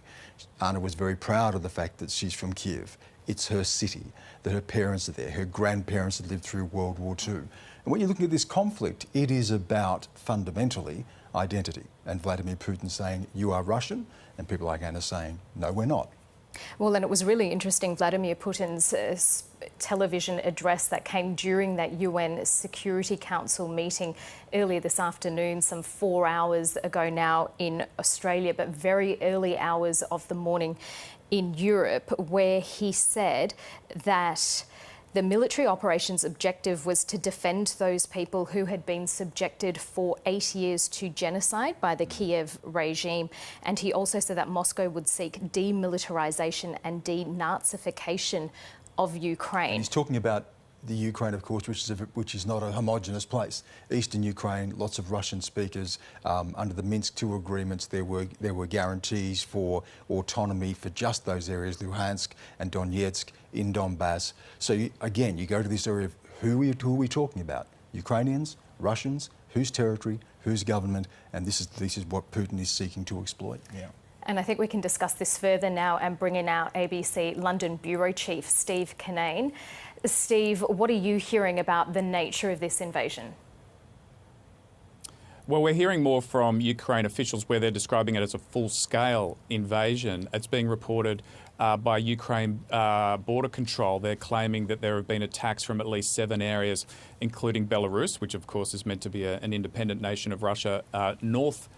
Anna was very proud of the fact that she's from Kyiv. It's her city, that her parents are there, her grandparents had lived through World War II. And when you're looking at this conflict, it is about fundamentally identity. And Vladimir Putin saying, you are Russian, and people like Anna saying, no, we're not. Well, and it was really interesting, Vladimir Putin's television address that came during that UN Security Council meeting earlier this afternoon, some 4 hours ago now in Australia, but very early hours of the morning in Europe, where he said that the military operations objective was to defend those people who had been subjected for 8 years to genocide by the Kyiv regime. And he also said that Moscow would seek demilitarisation and denazification of Ukraine. And he's talking about the Ukraine, of course, which is not a homogenous place. Eastern Ukraine, lots of Russian speakers. Under the Minsk II agreements, there were guarantees for autonomy for just those areas, Luhansk and Donetsk in Donbas. So again, you go to this area of who are we talking about? Ukrainians, Russians, whose territory, whose government, and this is what Putin is seeking to exploit. Yeah. And I think we can discuss this further now and bring in our ABC London Bureau Chief, Steve Kinane. Steve, what are you hearing about the nature of this invasion? Well, we're hearing more from Ukraine officials where they're describing it as a full-scale invasion. It's being reported by Ukraine border control. They're claiming that there have been attacks from at least 7 areas, including Belarus, which of course is meant to be an independent nation of Russia, north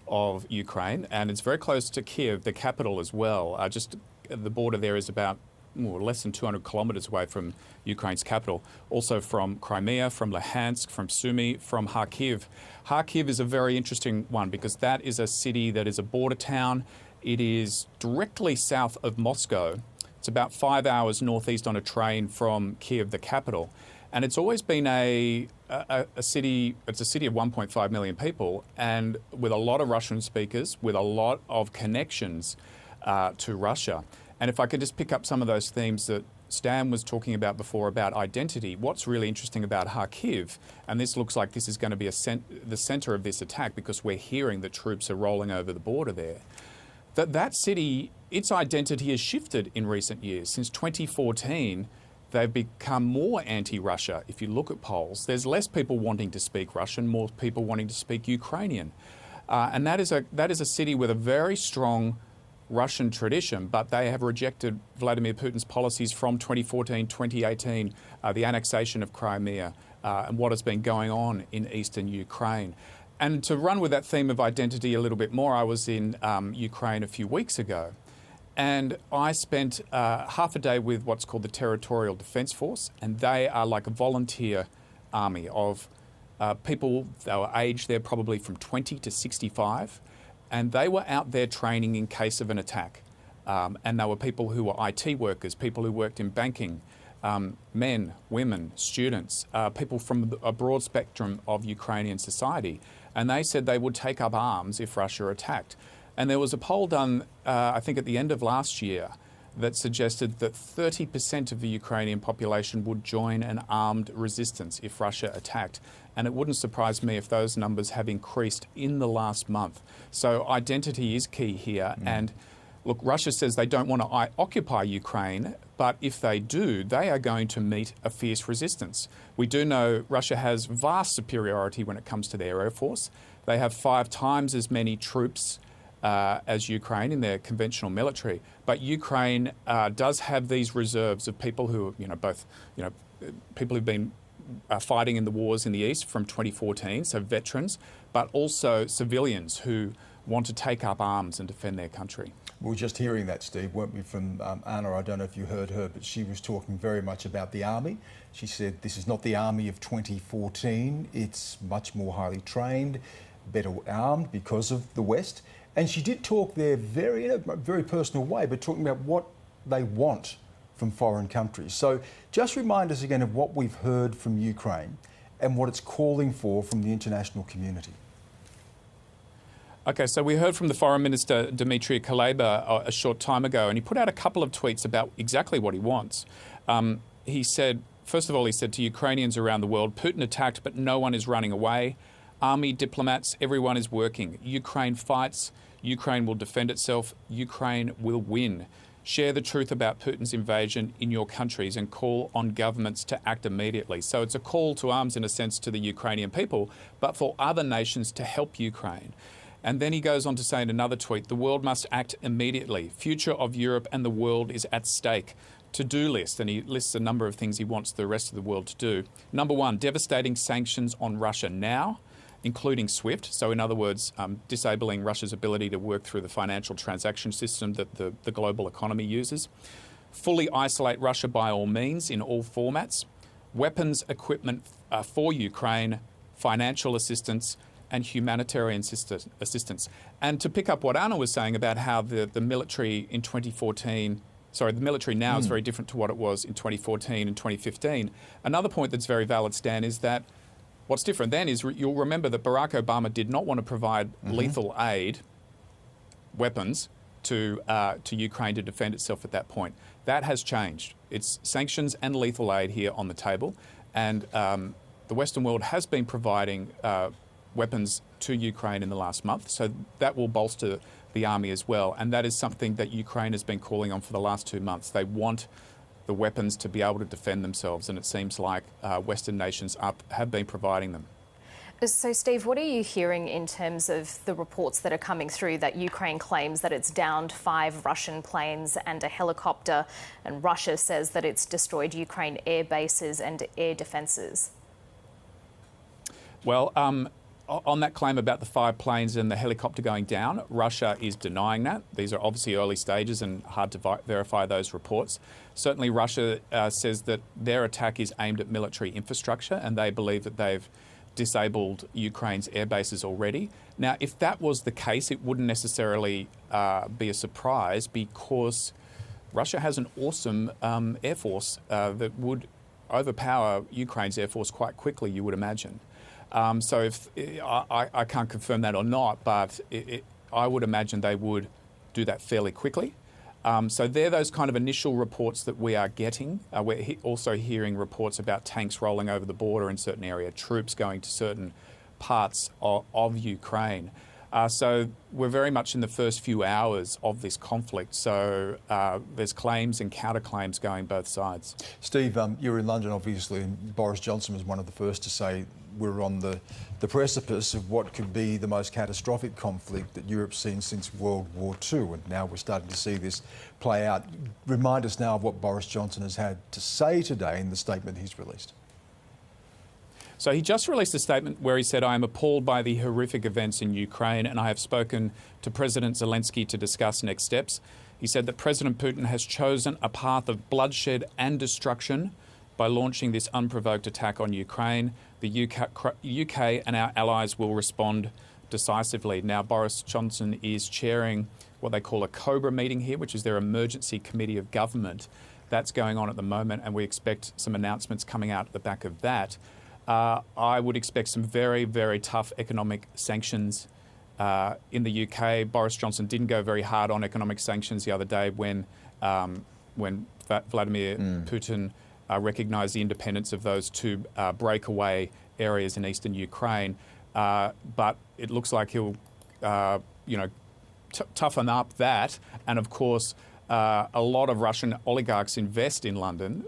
of Ukraine. And it's very close to Kyiv, the capital as well. Just the border there is about less than 200 kilometres away from Ukraine's capital. Also from Crimea, from Luhansk, from Sumy, from Kharkiv. Kharkiv is a very interesting one because that is a city that is a border town. It is directly south of Moscow. It's about 5 hours northeast on a train from Kyiv, the capital. And it's always been a city, it's a city of 1.5 million people and with a lot of Russian speakers, with a lot of connections to Russia. And if I could just pick up some of those themes that Stan was talking about before about identity, what's really interesting about Kharkiv, and this looks like this is going to be the centre of this attack because we're hearing that troops are rolling over the border there, that city, its identity has shifted in recent years. Since 2014, they've become more anti-Russia. If you look at polls, there's less people wanting to speak Russian, more people wanting to speak Ukrainian. And that is a city with a very strong Russian tradition, but they have rejected Vladimir Putin's policies from 2014, 2018, the annexation of Crimea and what has been going on in eastern Ukraine. And to run with that theme of identity a little bit more, I was in Ukraine a few weeks ago and I spent half a day with what's called the Territorial Defence Force, and they are like a volunteer army of people. They were aged there probably from 20 to 65. And they were out there training in case of an attack. And they were people who were IT workers, people who worked in banking, men, women, students, people from a broad spectrum of Ukrainian society. And they said they would take up arms if Russia attacked. And there was a poll done, I think at the end of last year, that suggested that 30% of the Ukrainian population would join an armed resistance if Russia attacked. And it wouldn't surprise me if those numbers have increased in the last month. So identity is key here. And look, Russia says they don't want to occupy Ukraine, but if they do, they are going to meet a fierce resistance. We do know Russia has vast superiority when it comes to their air force. They have 5 times as many troops as Ukraine in their conventional military. But Ukraine does have these reserves of people who, people who've been fighting in the wars in the East from 2014, so veterans, but also civilians who want to take up arms and defend their country. We were just hearing that, Steve, weren't we, from Anna? I don't know if you heard her, but she was talking very much about the army. She said this is not the army of 2014. It's much more highly trained, better armed because of the West. And she did talk there in a very personal way, but talking about what they want from foreign countries. So just remind us again of what we've heard from Ukraine and what it's calling for from the international community. Okay, so we heard from the Foreign Minister Dmitry Kuleba a short time ago, and he put out a couple of tweets about exactly what he wants. He said, first of all, he said to Ukrainians around the world, Putin attacked, but no one is running away. Army, diplomats, everyone is working. Ukraine fights. Ukraine will defend itself. Ukraine will win. Share the truth about Putin's invasion in your countries and call on governments to act immediately. So it's a call to arms in a sense to the Ukrainian people, but for other nations to help Ukraine. And then he goes on to say in another tweet, the world must act immediately. Future of Europe and the world is at stake. To-do list, and he lists a number of things he wants the rest of the world to do. Number one, devastating sanctions on Russia now, including SWIFT. So in other words, disabling Russia's ability to work through the financial transaction system that the global economy uses. Fully isolate Russia by all means in all formats. Weapons, equipment for Ukraine, financial assistance, and humanitarian assistance. And to pick up what Anna was saying about how the military in 2014, the military now is very different to what it was in 2014 and 2015. Another point that's very valid, Stan, is that what's different then is you'll remember that Barack Obama did not want to provide lethal aid, weapons, to Ukraine to defend itself at that point. That has changed. It's sanctions and lethal aid here on the table. And the Western world has been providing weapons to Ukraine in the last month, so that will bolster the army as well. And that is something that Ukraine has been calling on for the last 2 months. They want the weapons to be able to defend themselves, and it seems like Western nations have been providing them. So, Steve, what are you hearing in terms of the reports that are coming through that Ukraine claims that it's downed 5 Russian planes and a helicopter, and Russia says that it's destroyed Ukraine air bases and air defences? Well, on that claim about the 5 planes and the helicopter going down, Russia is denying that. These are obviously early stages and hard to verify those reports. Certainly Russia says that their attack is aimed at military infrastructure, and they believe that they've disabled Ukraine's air bases already. Now, if that was the case, it wouldn't necessarily be a surprise, because Russia has an awesome air force that would overpower Ukraine's air force quite quickly, you would imagine. So if I can't confirm that or not, but I would imagine they would do that fairly quickly. So they're those kind of initial reports that we are getting. We're also hearing reports about tanks rolling over the border in certain areas, troops going to certain parts of Ukraine. So we're very much in the first few hours of this conflict. So there's claims and counterclaims going both sides. Steve, you're in London, obviously, and Boris Johnson was one of the first to say we're on the precipice of what could be the most catastrophic conflict that Europe's seen since World War II. And now we're starting to see this play out. Remind us now of what Boris Johnson has had to say today in the statement he's released. So he just released a statement where he said, I am appalled by the horrific events in Ukraine, and I have spoken to President Zelenskyy to discuss next steps. He said that President Putin has chosen a path of bloodshed and destruction by launching this unprovoked attack on Ukraine. The UK and our allies will respond decisively. Now, Boris Johnson is chairing what they call a COBRA meeting here, which is their emergency committee of government. That's going on at the moment, and we expect some announcements coming out at the back of that. I would expect some very, very tough economic sanctions in the UK. Boris Johnson didn't go very hard on economic sanctions the other day when Vladimir Putin recognised the independence of those 2 breakaway areas in eastern Ukraine. But it looks like he'll, toughen up that. And of course, a lot of Russian oligarchs invest in London.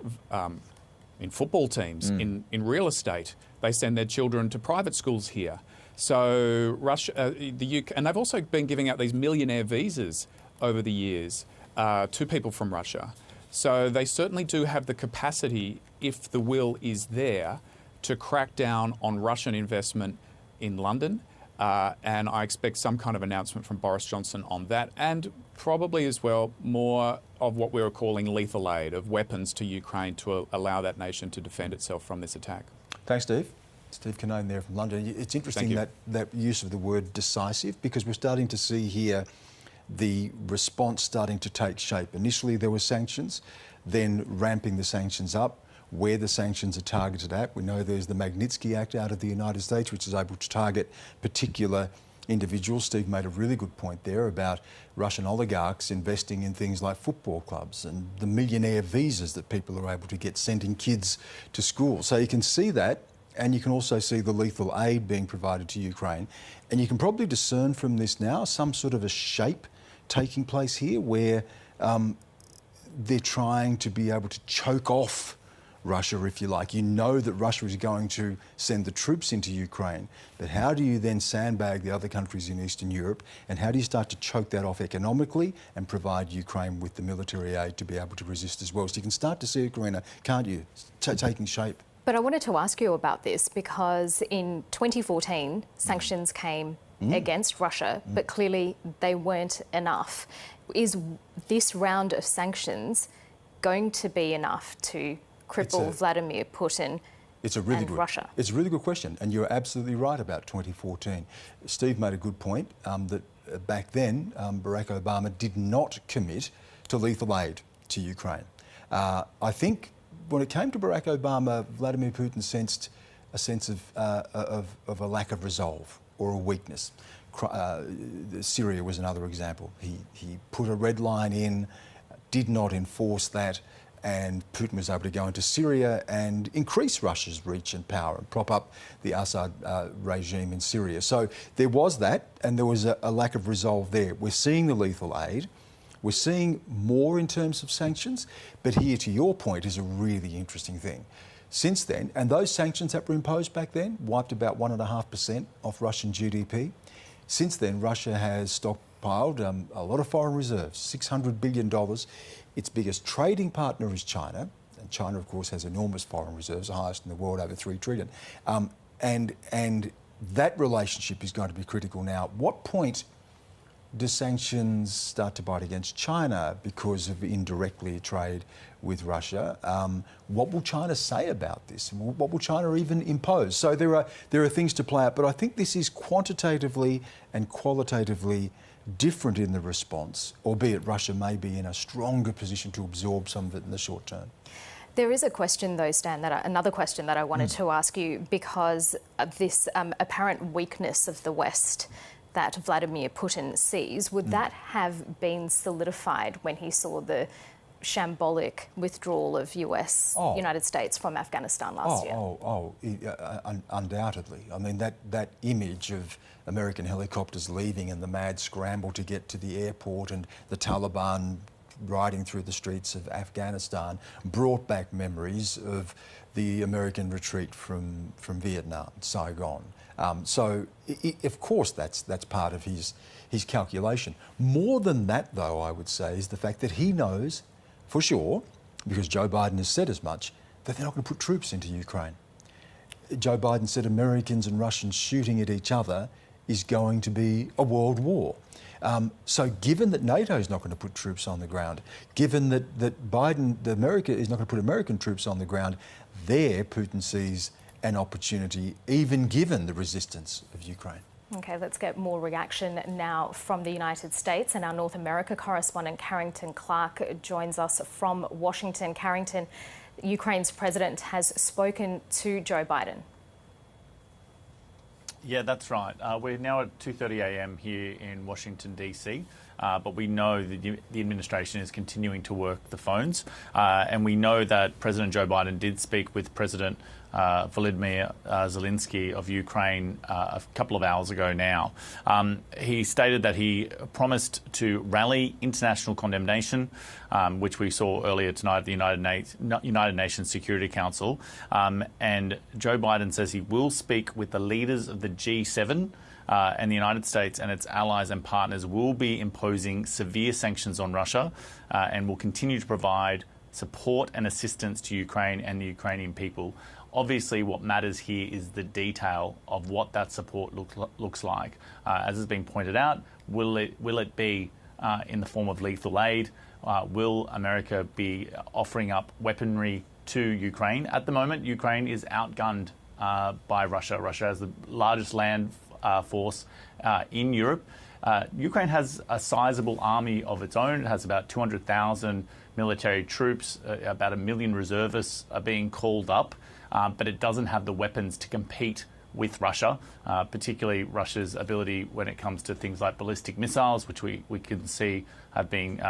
In football teams, in real estate. They send their children to private schools here. So Russia, the UK, and they've also been giving out these millionaire visas over the years to people from Russia. So they certainly do have the capacity, if the will is there, to crack down on Russian investment in London. And I expect some kind of announcement from Boris Johnson on that, and probably as well more of what we were calling lethal aid, of weapons to Ukraine to allow that nation to defend itself from this attack. Thanks, Steve. Steve Canone there from London. It's interesting that use of the word decisive, because we're starting to see here the response starting to take shape. Initially there were sanctions, then ramping the sanctions up. Where the sanctions are targeted at, we know there's the Magnitsky Act out of the United States, which is able to target particular individuals. Steve made a really good point there about Russian oligarchs investing in things like football clubs and the millionaire visas that people are able to get sending kids to school. So you can see that, and you can also see the lethal aid being provided to Ukraine. And you can probably discern from this now some sort of a shape taking place here where they're trying to be able to choke off Russia, if you like. You know that Russia is going to send the troops into Ukraine, but how do you then sandbag the other countries in Eastern Europe, and how do you start to choke that off economically and provide Ukraine with the military aid to be able to resist as well? So you can start to see it, Karina, can't you, taking shape. But I wanted to ask you about this because in 2014, sanctions came against Russia, but clearly they weren't enough. Is this round of sanctions going to be enough to cripple Vladimir Putin and Russia? It's a really good question, and you're absolutely right about 2014. Steve made a good point that back then Barack Obama did not commit to lethal aid to Ukraine. I think when it came to Barack Obama, Vladimir Putin sensed a sense of a lack of resolve or a weakness. Syria was another example. He put a red line in, did not enforce that, and Putin was able to go into Syria and increase Russia's reach and power and prop up the Assad regime in Syria. So there was that, and there was a lack of resolve there. We're seeing the lethal aid. We're seeing more in terms of sanctions, but here, to your point, is a really interesting thing. Since then, and those sanctions that were imposed back then wiped about 1.5% off Russian GDP. Since then, Russia has stockpiled a lot of foreign reserves, $600 billion. Its biggest trading partner is China, and China, of course, has enormous foreign reserves, the highest in the world, over $3 trillion. And that relationship is going to be critical now. At what point do sanctions start to bite against China because of indirectly trade with Russia? What will China say about this? What will China even impose? So there are things to play out, but I think this is quantitatively and qualitatively different in the response, albeit Russia may be in a stronger position to absorb some of it in the short term. There is a question, though, Stan, another question that I wanted to ask you, because of this apparent weakness of the West that Vladimir Putin sees. Would that have been solidified when he saw the shambolic withdrawal of United States from Afghanistan last year? Undoubtedly. I mean, that image of American helicopters leaving and the mad scramble to get to the airport and the Taliban riding through the streets of Afghanistan brought back memories of the American retreat from Vietnam, Saigon. So, of course, that's part of his calculation. More than that, though, I would say, is the fact that he knows for sure, because Joe Biden has said as much, that they're not going to put troops into Ukraine. Joe Biden said Americans and Russians shooting at each other is going to be a world war. So given that NATO is not going to put troops on the ground, given that America is not going to put American troops on the ground, there Putin sees an opportunity, even given the resistance of Ukraine. OK, let's get more reaction now from the United States, and our North America correspondent Carrington Clark joins us from Washington. Carrington, Ukraine's president has spoken to Joe Biden. Yeah, that's right. We're now at 2:30 a.m. here in Washington, D.C., but we know that the administration is continuing to work the phones, and we know that President Joe Biden did speak with President Vladimir Zelenskyy of Ukraine a couple of hours ago now. He stated that he promised to rally international condemnation, which we saw earlier tonight at the United Nations Security Council. And Joe Biden says he will speak with the leaders of the G7, and the United States and its allies and partners will be imposing severe sanctions on Russia and will continue to provide support and assistance to Ukraine and the Ukrainian people. Obviously, what matters here is the detail of what that support looks like. As has been pointed out, will it be in the form of lethal aid? Will America be offering up weaponry to Ukraine? At the moment, Ukraine is outgunned by Russia. Russia has the largest land force in Europe. Ukraine has a sizable army of its own. It has about 200,000 military troops, about 1 million reservists are being called up. But it doesn't have the weapons to compete with Russia, particularly Russia's ability when it comes to things like ballistic missiles, which we can see have been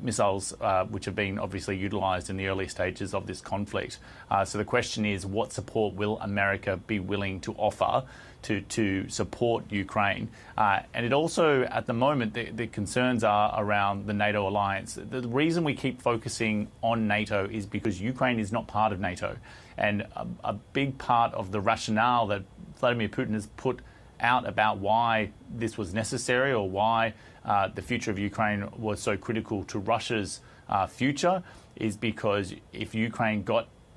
missiles which have been obviously utilised in the early stages of this conflict. So the question is, what support will America be willing to offer to support Ukraine? And it also, at the moment, the concerns are around the NATO alliance. The reason we keep focusing on NATO is because Ukraine is not part of NATO. And a big part of the rationale that Vladimir Putin has put out about why this was necessary, or why the future of Ukraine was so critical to Russia's future, is because if Ukraine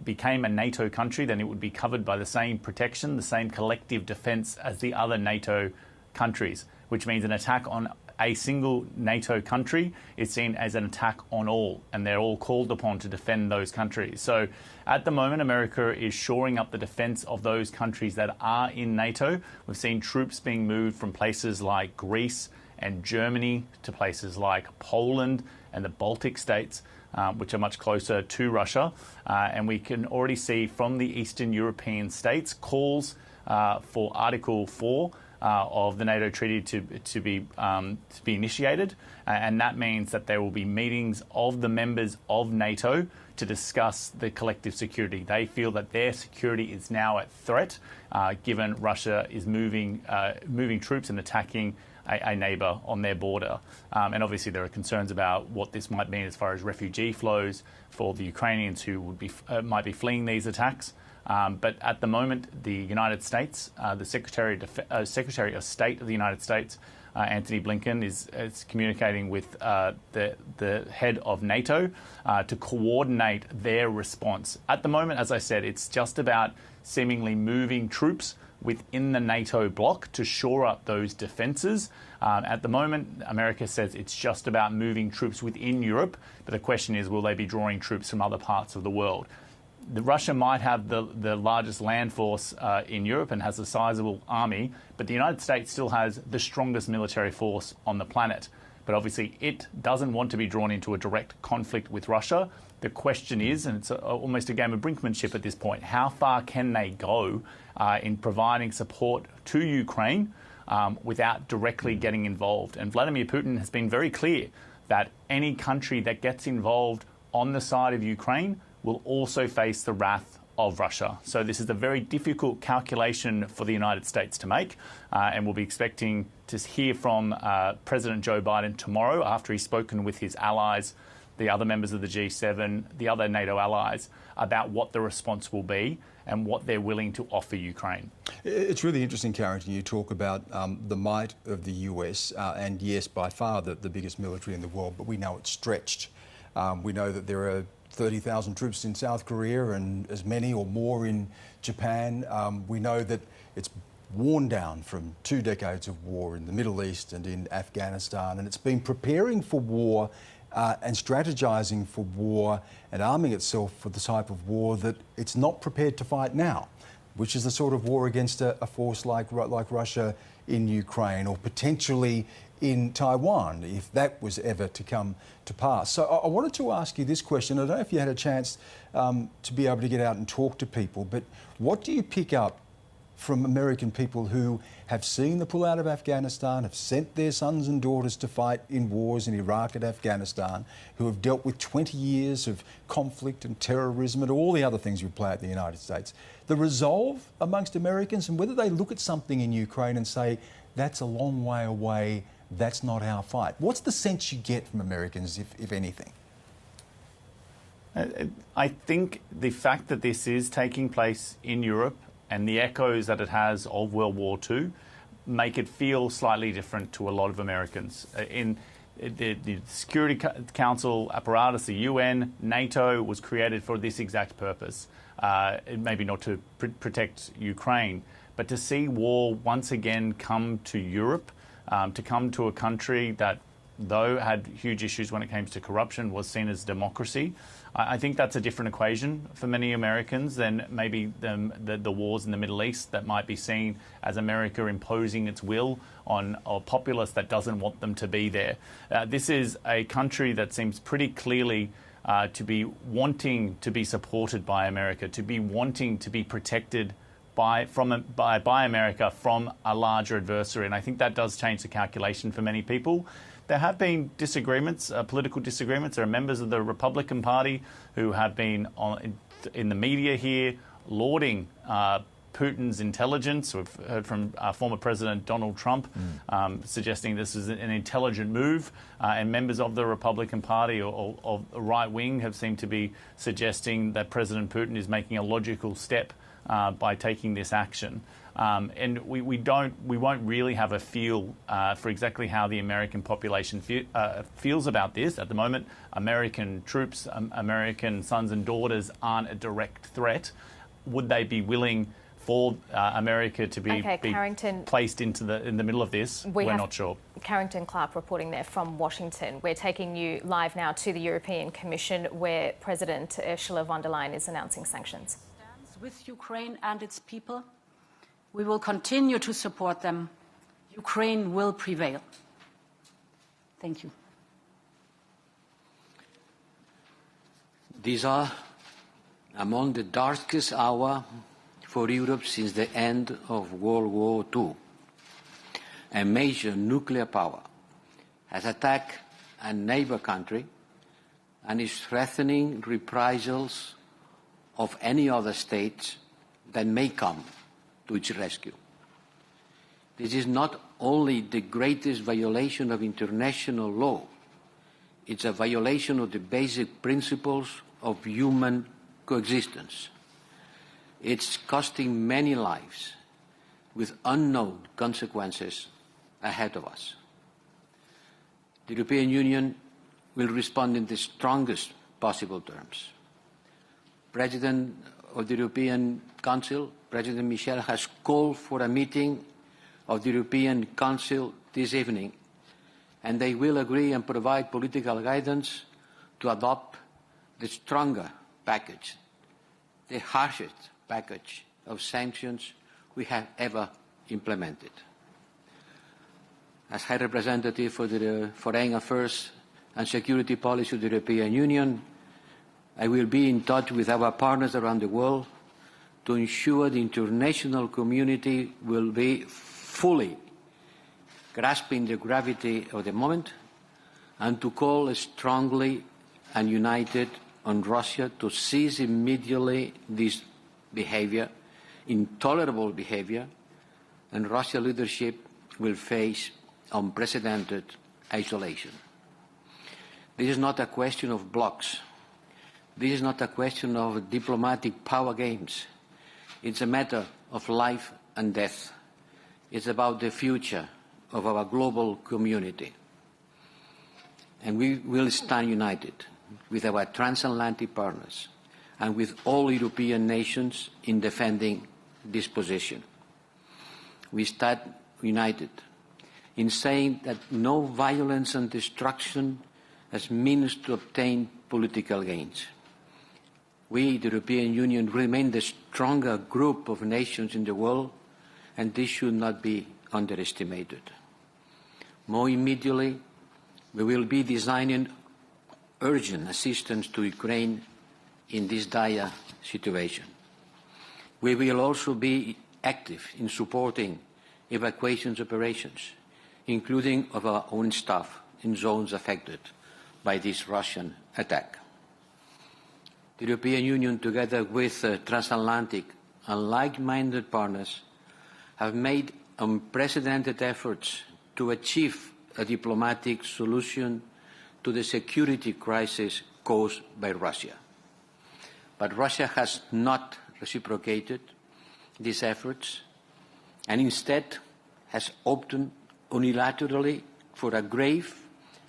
became a NATO country, then it would be covered by the same protection, the same collective defence as the other NATO countries, which means an attack on a single NATO country is seen as an attack on all, and they're all called upon to defend those countries. So at the moment, America is shoring up the defence of those countries that are in NATO. We've seen troops being moved from places like Greece and Germany to places like Poland and the Baltic states, which are much closer to Russia. And we can already see from the Eastern European states calls for Article 4 of the NATO treaty to be initiated, and that means that there will be meetings of the members of NATO to discuss the collective security. They feel that their security is now at threat, given Russia is moving troops and attacking a neighbour on their border. And obviously there are concerns about what this might mean as far as refugee flows for the Ukrainians who might be fleeing these attacks. But at the moment, the United States, the Secretary of State of the United States, Antony Blinken, is communicating with the head of NATO to coordinate their response. At the moment, as I said, it's just about seemingly moving troops within the NATO bloc to shore up those defences. At the moment, America says it's just about moving troops within Europe, but the question is, will they be drawing troops from other parts of the world? Russia might have the largest land force in Europe and has a sizable army, but the United States still has the strongest military force on the planet. But obviously it doesn't want to be drawn into a direct conflict with Russia. The question is, and it's almost a game of brinkmanship at this point, how far can they go in providing support to Ukraine without directly getting involved? And Vladimir Putin has been very clear that any country that gets involved on the side of Ukraine will also face the wrath of Russia. So this is a very difficult calculation for the United States to make, and we'll be expecting to hear from President Joe Biden tomorrow after he's spoken with his allies, the other members of the G7, the other NATO allies, about what the response will be and what they're willing to offer Ukraine. It's really interesting, Carrington, you talk about the might of the US, and yes, by far the biggest military in the world, but we know it's stretched. We know that there are 30,000 troops in South Korea and as many or more in Japan. We know that it's worn down from 2 decades of war in the Middle East and in Afghanistan, and it's been preparing for war and strategizing for war and arming itself for the type of war that it's not prepared to fight now, which is the sort of war against a force like Russia in Ukraine, or potentially in Taiwan, if that was ever to come to pass. So I wanted to ask you this question. I don't know if you had a chance to be able to get out and talk to people, but what do you pick up from American people who have seen the pullout of Afghanistan, have sent their sons and daughters to fight in wars in Iraq and Afghanistan, who have dealt with 20 years of conflict and terrorism and all the other things we play at the United States? The resolve amongst Americans, and whether they look at something in Ukraine and say, that's a long way away, that's not our fight. What's the sense you get from Americans, if anything? I think the fact that this is taking place in Europe and the echoes that it has of World War II make it feel slightly different to a lot of Americans. In the Security Council apparatus, the UN, NATO was created for this exact purpose. Maybe not to protect Ukraine, but to see war once again come to Europe, to come to a country that, though had huge issues when it came to corruption, was seen as democracy. I think that's a different equation for many Americans than maybe the wars in the Middle East that might be seen as America imposing its will on a populace that doesn't want them to be there. This is a country that seems pretty clearly to be wanting to be supported by America, to be wanting to be protected by America from a larger adversary. And I think that does change the calculation for many people. There have been disagreements, political disagreements. There are members of the Republican Party who have been in the media here lauding Putin's intelligence. We've heard from former President Donald Trump suggesting this is an intelligent move, and members of the Republican Party or the right wing have seemed to be suggesting that President Putin is making a logical step by taking this action. And we won't really have a feel for exactly how the American population feels about this. At the moment, American troops, American sons and daughters aren't a direct threat. Would they be willing for America to be placed in the middle of this? We're not sure. Carrington Clark reporting there from Washington. We're taking you live now to the European Commission, where President Ursula von der Leyen is announcing sanctions. With Ukraine and its people, we will continue to support them. Ukraine will prevail. Thank you. These are among the darkest hours for Europe since the end of World War II. A major nuclear power has attacked a neighbor country and is threatening reprisals of any other state that may come to its rescue. This is not only the greatest violation of international law, it's a violation of the basic principles of human coexistence. It's costing many lives with unknown consequences ahead of us. The European Union will respond in the strongest possible terms. President of the European Council, President Michel, has called for a meeting of the European Council this evening, and they will agree and provide political guidance to adopt the stronger package, the harshest package of sanctions we have ever implemented. As High Representative for the Foreign Affairs and Security Policy of the European Union, I will be in touch with our partners around the world to ensure the international community will be fully grasping the gravity of the moment and to call strongly and united on Russia to cease immediately this behavior, intolerable behavior, and Russian leadership will face unprecedented isolation. This is not a question of blocks. This is not a question of diplomatic power games. It's a matter of life and death. It's about the future of our global community. And we will stand united with our transatlantic partners and with all European nations in defending this position. We stand united in saying that no violence and destruction as means to obtain political gains. We, the European Union, remain the stronger group of nations in the world, and this should not be underestimated. More immediately, we will be designing urgent assistance to Ukraine in this dire situation. We will also be active in supporting evacuation operations, including of our own staff in zones affected by this Russian attack. The European Union, together with transatlantic and like-minded partners, have made unprecedented efforts to achieve a diplomatic solution to the security crisis caused by Russia. But Russia has not reciprocated these efforts and instead has opted unilaterally for a grave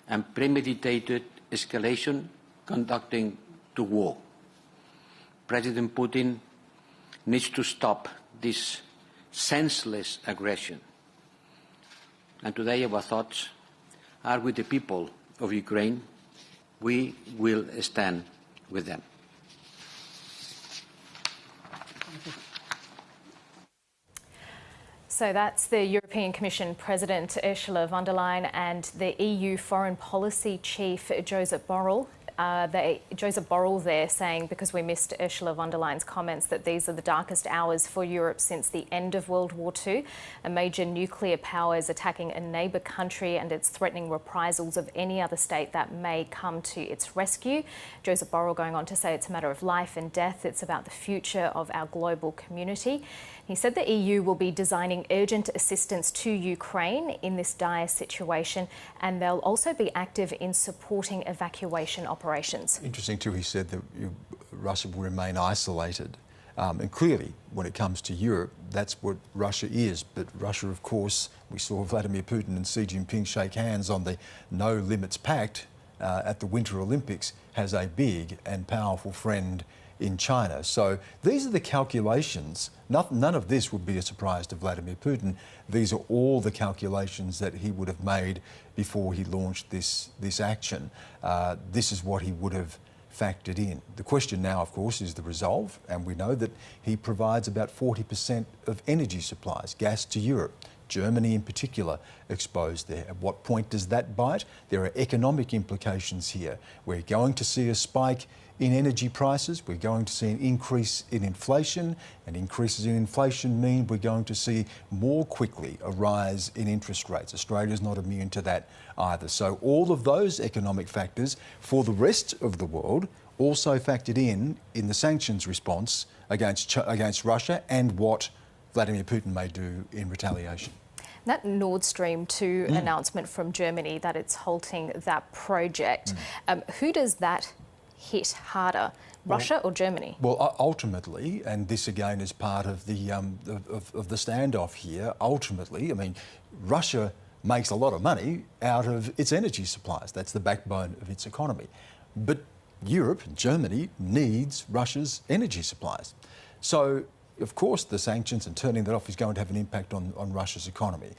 and premeditated escalation conducting to war. President Putin needs to stop this senseless aggression. And today our thoughts are with the people of Ukraine. We will stand with them. So that's the European Commission President Ursula von der Leyen and the EU Foreign Policy Chief Josep Borrell. Joseph Borrell there saying, because we missed Ursula von der Leyen's comments, that these are the darkest hours for Europe since the end of World War II. A major nuclear power is attacking a neighbour country and it's threatening reprisals of any other state that may come to its rescue. Joseph Borrell going on to say it's a matter of life and death. It's about the future of our global community. He said the EU will be designing urgent assistance to Ukraine in this dire situation, and they'll also be active in supporting evacuation operations. Interesting too, he said that Russia will remain isolated. And clearly, when it comes to Europe, that's what Russia is. But Russia, of course, we saw Vladimir Putin and Xi Jinping shake hands on the No Limits Pact at the Winter Olympics, has a big and powerful friend in China. So these are the calculations. None of this would be a surprise to Vladimir Putin. These are all the calculations that he would have made before he launched this action. This is what he would have factored in. The question now, of course, is the resolve, and we know that he provides about 40% of energy supplies, gas to Europe. Germany in particular exposed there. At what point does that bite? There are economic implications here. We're going to see a spike in energy prices. We're going to see an increase in inflation, and increases in inflation mean we're going to see more quickly a rise in interest rates. Australia's not immune to that either. So all of those economic factors for the rest of the world also factored in the sanctions response against Russia and what Vladimir Putin may do in retaliation. That Nord Stream 2 announcement from Germany that it's halting that project, who does that hit harder, Russia or Germany? Well, ultimately, and this again is part of the of the standoff here. Ultimately, I mean, Russia makes a lot of money out of its energy supplies. That's the backbone of its economy. But Europe, Germany, needs Russia's energy supplies. So, of course, the sanctions and turning that off is going to have an impact on Russia's economy.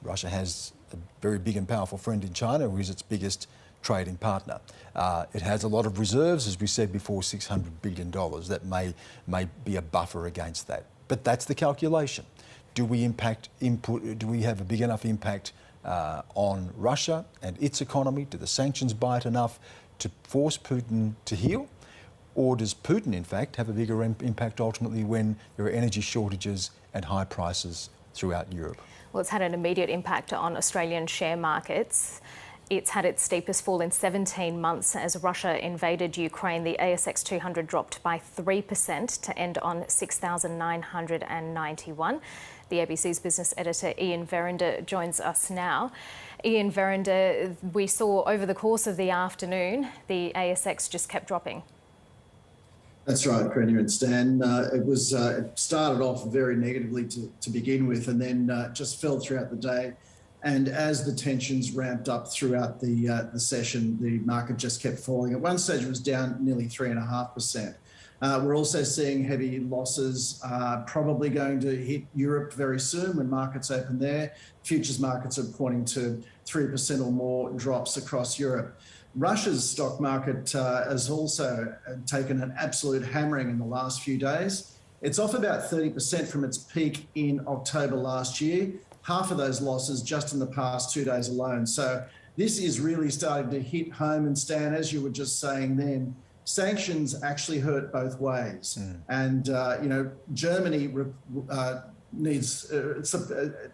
Russia has a very big and powerful friend in China, who is its biggest trading partner. It has a lot of reserves, as we said before, $600 billion. That may be a buffer against that. But that's the calculation. Do we have a big enough impact on Russia and its economy? Do the sanctions bite enough to force Putin to heel? Or does Putin, in fact, have a bigger impact ultimately when there are energy shortages and high prices throughout Europe? Well, it's had an immediate impact on Australian share markets. It's had its steepest fall in 17 months as Russia invaded Ukraine. The ASX 200 dropped by 3% to end on 6,991. The ABC's business editor Ian Verinder joins us now. Ian Verinder, we saw over the course of the afternoon, the ASX just kept dropping. That's right, Grenia and Stan. It started off very negatively to begin with, and then just fell throughout the day. And as the tensions ramped up throughout the session, the market just kept falling. At one stage, it was down nearly 3.5%. We're also seeing heavy losses, probably going to hit Europe very soon when markets open there. Futures markets are pointing to 3% or more drops across Europe. Russia's stock market has also taken an absolute hammering in the last few days. It's off about 30% from its peak in October last year. Half of those losses just in the past 2 days alone. So this is really starting to hit home. And Stan, as you were just saying then, sanctions actually hurt both ways. And, Germany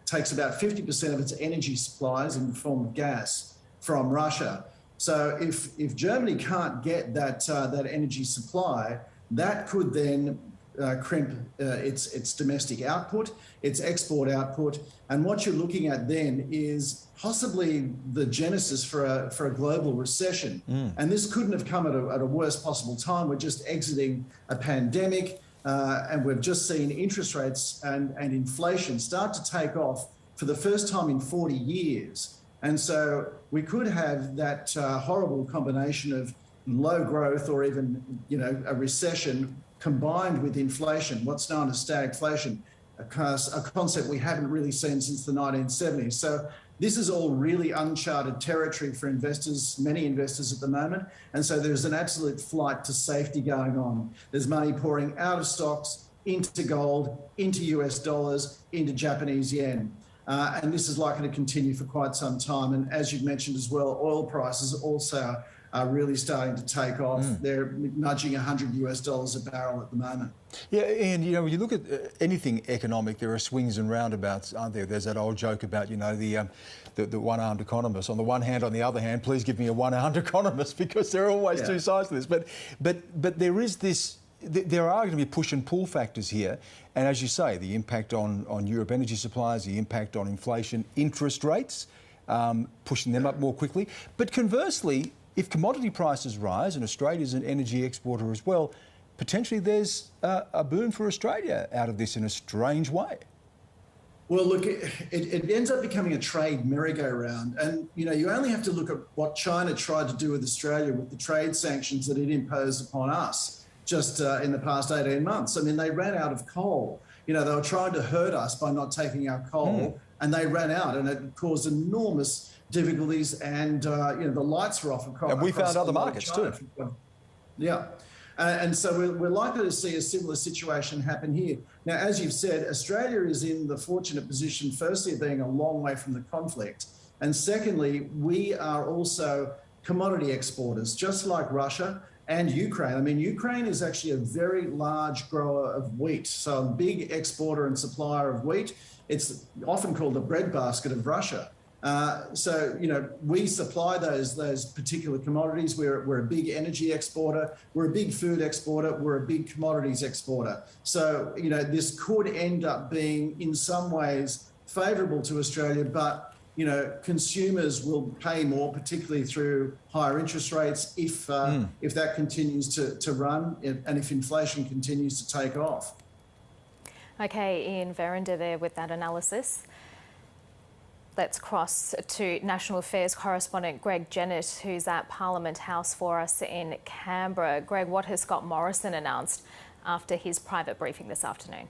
takes about 50% of its energy supplies in the form of gas from Russia. So if Germany can't get that energy supply, that could then crimp its domestic output, its export output, and what you're looking at then is possibly the genesis for a global recession. And this couldn't have come at a worse possible time. We're just exiting a pandemic, and we've just seen interest rates and inflation start to take off for the first time in 40 years. And so we could have that horrible combination of low growth or even, a recession combined with inflation, what's known as stagflation, a concept we haven't really seen since the 1970s. So this is all really uncharted territory for investors, many investors at the moment. And so there's an absolute flight to safety going on. There's money pouring out of stocks into gold, into US dollars, into Japanese yen. And this is likely to continue for quite some time. And as you've mentioned as well, oil prices also are really starting to take off. They're nudging $100 a barrel at the moment. Yeah, and you know, when you look at anything economic, there are swings and roundabouts, aren't there? There's that old joke about, you know, the one-armed economist. On the one hand, on the other hand, please give me a one-armed economist, because there are always two sides to this. But there is this. There are going to be push and pull factors here, and as you say, the impact on Europe energy supplies, the impact on inflation, interest rates, pushing them up more quickly. But conversely, if commodity prices rise, and Australia's an energy exporter as well, potentially there's a boon for Australia out of this in a strange way. Well, look, it ends up becoming a trade merry-go-round. And, you know, you only have to look at what China tried to do with Australia with the trade sanctions that it imposed upon us just in the past 18 months. I mean, they ran out of coal. You know, they were trying to hurt us by not taking our coal, and they ran out, and it caused enormous difficulties, and, you know, the lights were off. And we found other markets too. Yeah. And so we're likely to see a similar situation happen here. Now, as you've said, Australia is in the fortunate position, firstly, of being a long way from the conflict. And secondly, we are also commodity exporters, just like Russia and Ukraine. I mean, Ukraine is actually a very large grower of wheat, so a big exporter and supplier of wheat. It's often called the breadbasket of Russia. So, you know, we supply those particular commodities. We're a big energy exporter. We're a big food exporter. We're a big commodities exporter. So, you know, this could end up being in some ways favourable to Australia, but, you know, consumers will pay more, particularly through higher interest rates, if that continues to run and if inflation continues to take off. Okay, Ian Verinder there with that analysis. Let's cross to National Affairs correspondent Greg Jennett, who's at Parliament House for us in Canberra. Greg, what has Scott Morrison announced after his private briefing this afternoon?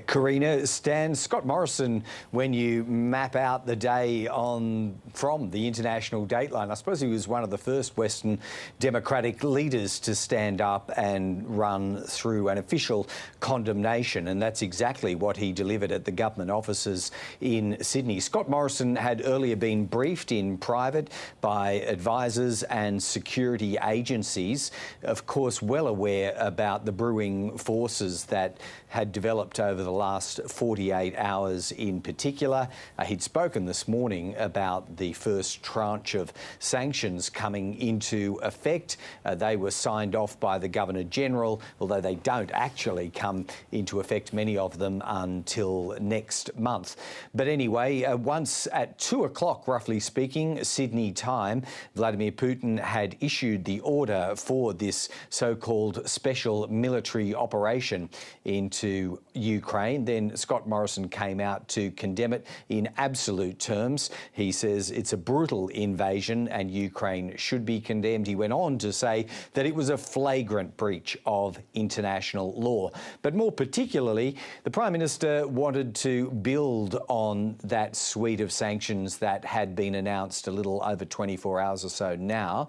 Karina, Stan, Scott Morrison, when you map out the day from the international dateline, I suppose he was one of the first Western democratic leaders to stand up and run through an official condemnation, and that's exactly what he delivered at the government offices in Sydney. Scott Morrison had earlier been briefed in private by advisors and security agencies, of course well aware about the brewing forces that had developed over the last 48 hours in particular. He'd spoken this morning about the first tranche of sanctions coming into effect. They were signed off by the Governor-General, although they don't actually come into effect, many of them, until next month. But anyway, once at 2 o'clock, roughly speaking, Sydney time, Vladimir Putin had issued the order for this so-called special military operation into Ukraine. Then Scott Morrison came out to condemn it in absolute terms. He says it's a brutal invasion and Ukraine should be condemned. He went on to say that it was a flagrant breach of international law. But more particularly, the Prime Minister wanted to build on that suite of sanctions that had been announced a little over 24 hours or so now.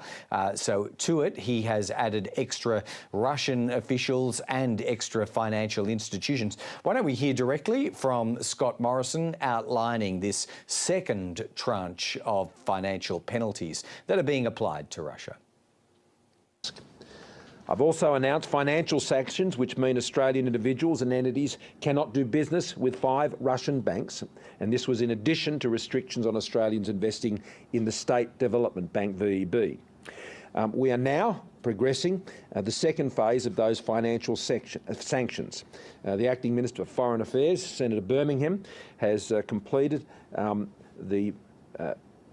So to it, he has added extra Russian officials and extra financial institutions. Why don't we hear directly from Scott Morrison outlining this second tranche of financial penalties that are being applied to Russia? I've also announced financial sanctions, which mean Australian individuals and entities cannot do business with 5 Russian banks, and this was in addition to restrictions on Australians investing in the State Development Bank, VEB. We are now progressing the second phase of those financial sanctions. The Acting Minister of Foreign Affairs, Senator Birmingham, has completed the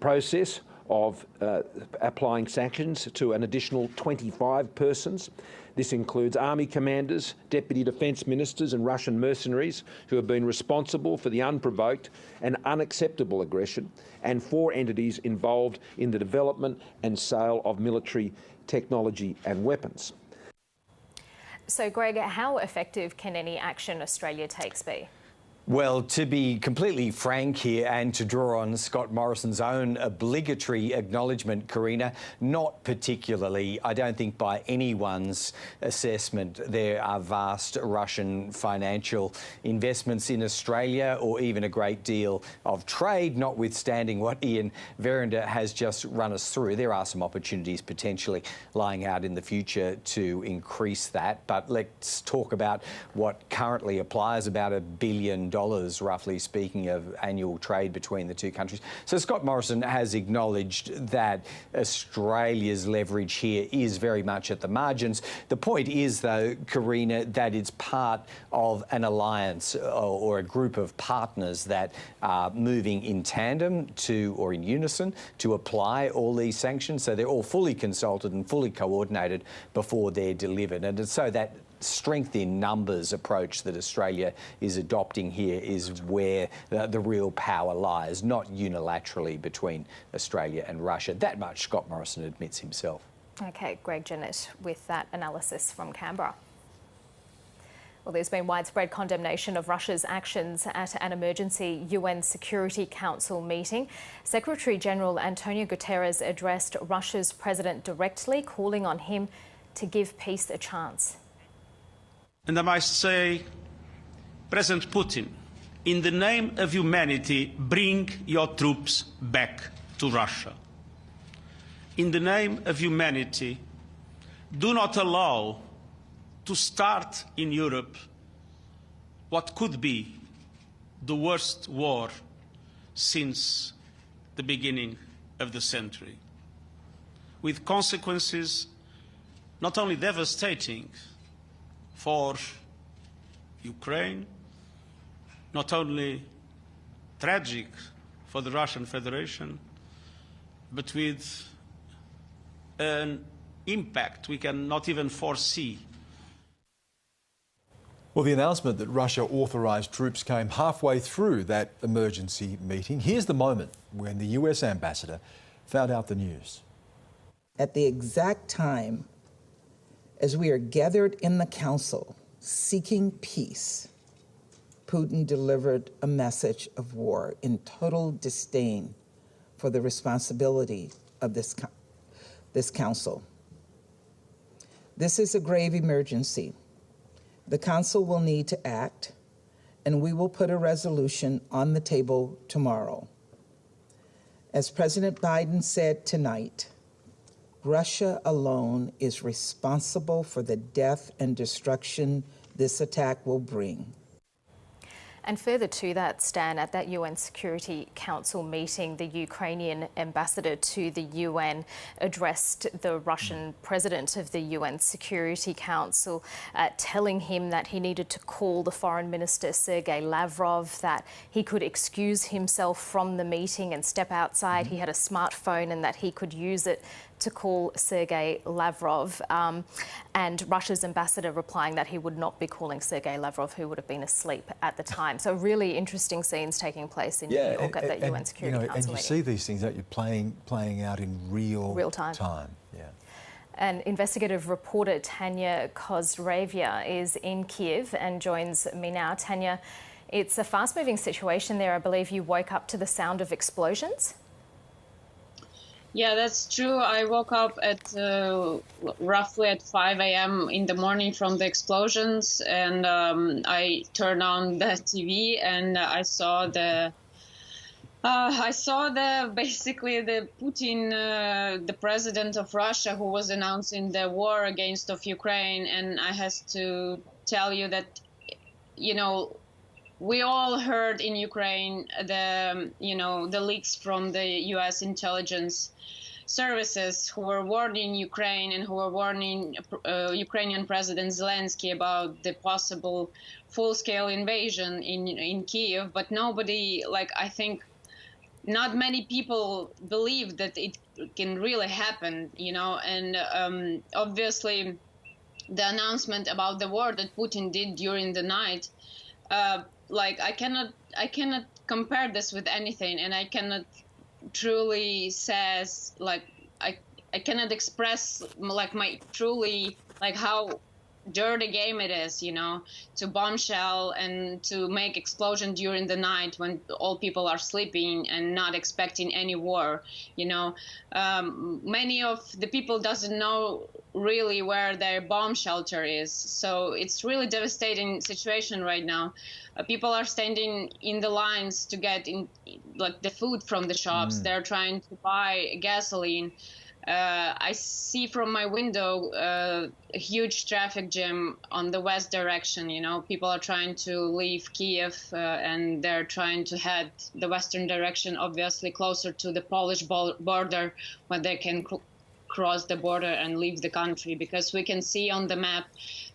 process of applying sanctions to an additional 25 persons. This includes army commanders, deputy defence ministers and Russian mercenaries who have been responsible for the unprovoked and unacceptable aggression, and 4 entities involved in the development and sale of military technology and weapons. So, Greg, how effective can any action Australia takes be? Well, to be completely frank here and to draw on Scott Morrison's own obligatory acknowledgement, Karina, not particularly. I don't think by anyone's assessment there are vast Russian financial investments in Australia or even a great deal of trade, notwithstanding what Ian Verrinder has just run us through. There are some opportunities potentially lying out in the future to increase that. But let's talk about what currently applies, about $1 billion, roughly speaking, of annual trade between the two countries. So Scott Morrison has acknowledged that Australia's leverage here is very much at the margins. The point is, though, Karina, that it's part of an alliance or a group of partners that are moving in tandem to, or in unison, to apply all these sanctions. So they're all fully consulted and fully coordinated before they're delivered. And so that strength in numbers approach that Australia is adopting here is where the real power lies, not unilaterally between Australia and Russia. That much Scott Morrison admits himself. OK, Greg Jennett with that analysis from Canberra. Well, there's been widespread condemnation of Russia's actions at an emergency UN Security Council meeting. Secretary-General Antonio Guterres addressed Russia's president directly, calling on him to give peace a chance. And I must say, President Putin, in the name of humanity, bring your troops back to Russia. In the name of humanity, do not allow to start in Europe what could be the worst war since the beginning of the century, with consequences not only devastating for Ukraine, not only tragic for the Russian Federation, but with an impact we cannot even foresee. Well, the announcement that Russia authorised troops came halfway through that emergency meeting. Here's the moment when the US ambassador found out the news. At the exact time as we are gathered in the council seeking peace, Putin delivered a message of war in total disdain for the responsibility of this council. This is a grave emergency. The council will need to act, and we will put a resolution on the table tomorrow. As President Biden said tonight, Russia alone is responsible for the death and destruction this attack will bring. And further to that, Stan, at that UN Security Council meeting, the Ukrainian ambassador to the UN addressed the Russian president of the UN Security Council, telling him that he needed to call the foreign minister, Sergei Lavrov, that he could excuse himself from the meeting and step outside. He had a smartphone and that he could use it to call Sergei Lavrov, and Russia's ambassador replying that he would not be calling Sergei Lavrov, who would have been asleep at the time. So really interesting scenes taking place in New York at that UN Security Council and you meeting. see these things that you're playing out in real time. Yeah. And investigative reporter Tanya Kozrevia is in Kyiv and joins me now. Tanya, it's a fast-moving situation there. I believe you woke up to the sound of explosions? Yeah, that's true. I woke up at roughly at 5 a.m. in the morning from the explosions, and I turned on the TV and I saw basically the Putin, the president of Russia, who was announcing the war against of Ukraine. And I have to tell you that, you know, we all heard in Ukraine the leaks from the U.S. intelligence services who were warning Ukraine and who were warning Ukrainian President Zelenskyy about the possible full-scale invasion in Kyiv. But nobody, I think not many people believe that it can really happen, you know. And obviously the announcement about the war that Putin did during the night, I cannot compare this with anything, and I cannot truly says I cannot express my truly how dirty game it is, you know, to bombshell and to make explosion during the night when all people are sleeping and not expecting any war, you know. Many of the people doesn't know really where their bomb shelter is. So it's really devastating situation right now. People are standing in the lines to get in, like, the food from the shops. They're trying to buy gasoline. I see from my window a huge traffic jam on the west direction. You know, people are trying to leave Kyiv and they're trying to head the western direction, obviously closer to the Polish border, where they can cross the border and leave the country. Because we can see on the map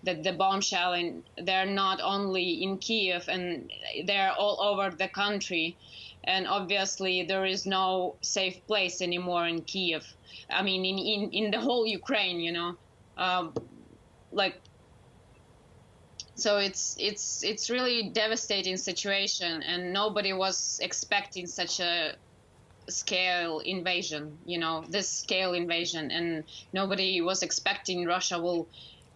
that the bomb shelling, they're not only in Kyiv, and they're all over the country. And obviously there is no safe place anymore in Kyiv. I mean, in the whole Ukraine, you know, so it's really devastating situation, and nobody was expecting such a scale invasion, you know, this scale invasion, and nobody was expecting Russia will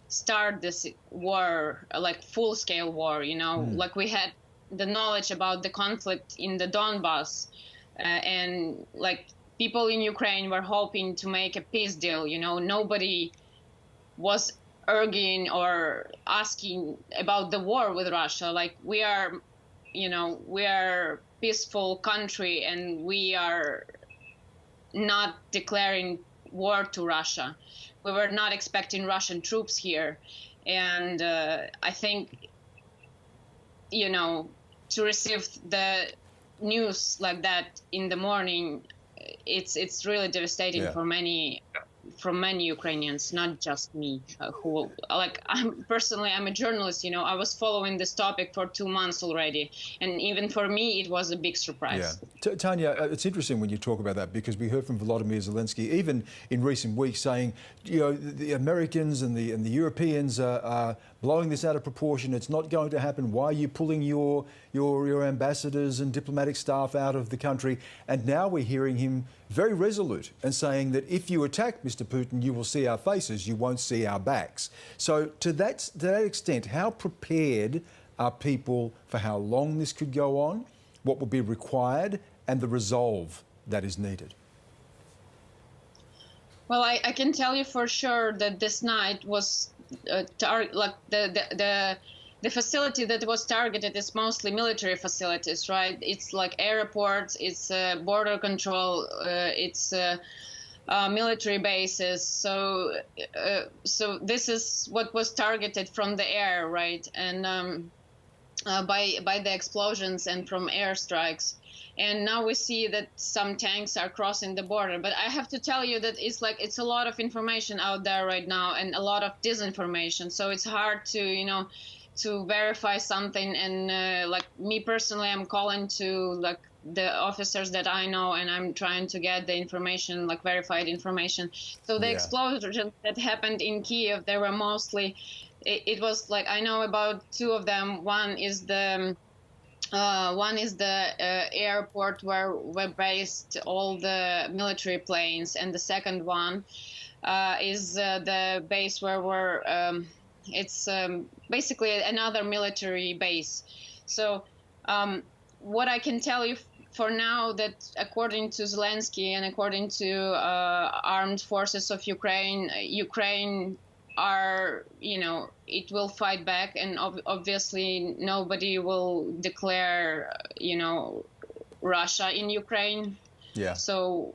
start this war, like full-scale war, you know, like we had the knowledge about the conflict in the Donbas, and like people in Ukraine were hoping to make a peace deal, you know, nobody was urging or asking about the war with Russia. Like, we are, you know, we are a peaceful country and we are not declaring war to Russia. We were not expecting Russian troops here. And I think, you know, to receive the news like that in the morning, it's really devastating for many Ukrainians, not just me, who, like, I'm a journalist, you know, I was following this topic for 2 months already, and even for me it was a big surprise. Yeah. Tanya, it's interesting when you talk about that, because we heard from Vladimir Zelenskyy even in recent weeks saying, you know, the Americans and the Europeans are blowing this out of proportion. It's not going to happen. Why are you pulling your ambassadors and diplomatic staff out of the country? And now we're hearing him very resolute and saying that if you attack Mr. Putin, you will see our faces, you won't see our backs. So to that extent, how prepared are people for how long this could go on, what will be required, and the resolve that is needed? Well, I can tell you for sure that this night was like the facility that was targeted is mostly military facilities, right? It's like airports, it's border control, it's military bases. So this is what was targeted from the air, right? And by the explosions and from airstrikes. And now we see that some tanks are crossing the border. But I have to tell you that it's a lot of information out there right now, and a lot of disinformation. So it's hard to, you know, to verify something. And like me personally, I'm calling to like the officers that I know, and I'm trying to get the information, like verified information. So the explosions that happened in Kyiv, they were mostly, it was like, I know about 2 of them. One is the airport where were based all the military planes, and the second one is the base where we're it's basically another military base. So what I can tell you for now, that according to Zelenskyy and according to armed forces of Ukraine are, you know, it will fight back, and obviously nobody will declare, you know, Russia in Ukraine. Yeah. So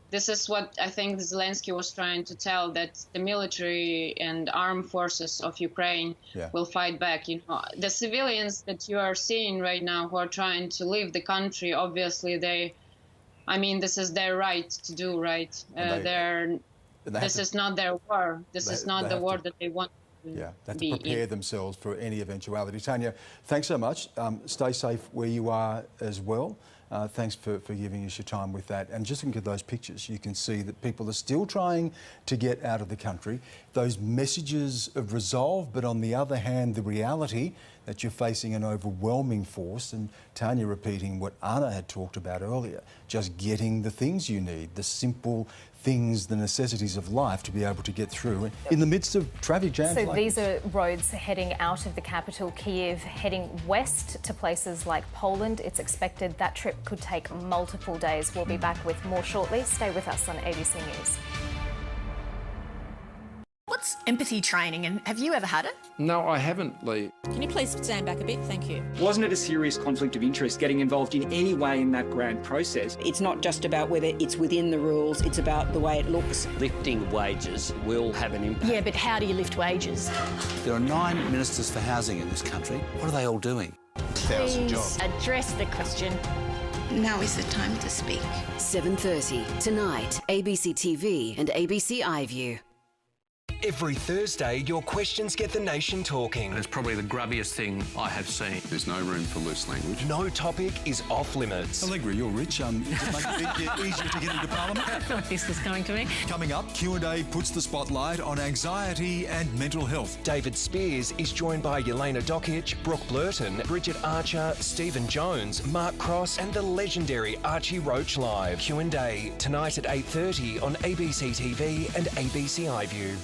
this is what I think Zelenskyy was trying to tell, that the military and armed forces of Ukraine will fight back. You know, the civilians that you are seeing right now who are trying to leave the country, obviously this is their right to do, right? This is not their war. This is not the war that they want to be. Yeah, they have to prepare themselves for any eventuality. Tanya, thanks so much. Stay safe where you are as well. Thanks for giving us your time with that. And just look at those pictures. You can see that people are still trying to get out of the country. Those messages of resolve, but on the other hand, the reality that you're facing an overwhelming force, and Tanya repeating what Anna had talked about earlier, just getting the things you need, the simple things, the necessities of life to be able to get through in the midst of traffic jams. So these are roads heading out of the capital, Kyiv, heading west to places like Poland. It's expected that trip could take multiple days. We'll be back with more shortly. Stay with us on ABC News. What's empathy training, and have you ever had it? No, I haven't, Lee. Can you please stand back a bit? Thank you. Wasn't it a serious conflict of interest getting involved in any way in that grant process? It's not just about whether it's within the rules, it's about the way it looks. Lifting wages will have an impact. Yeah, but how do you lift wages? There are 9 ministers for housing in this country. What are they all doing? 1,000 jobs. Address the question. Now is the time to speak. 7:30 tonight, ABC TV and ABC iView. Every Thursday, your questions get the nation talking. It's probably the grubbiest thing I have seen. There's no room for loose language. No topic is off limits. Allegra, you're rich. Does it make it easier to get into Parliament? I thought this was coming to me. Coming up, Q&A puts the spotlight on anxiety and mental health. David Spears is joined by Yelena Dokic, Brooke Blurton, Bridget Archer, Stephen Jones, Mark Cross and the legendary Archie Roach Live. Q&A tonight at 8:30 on ABC TV and ABC iView.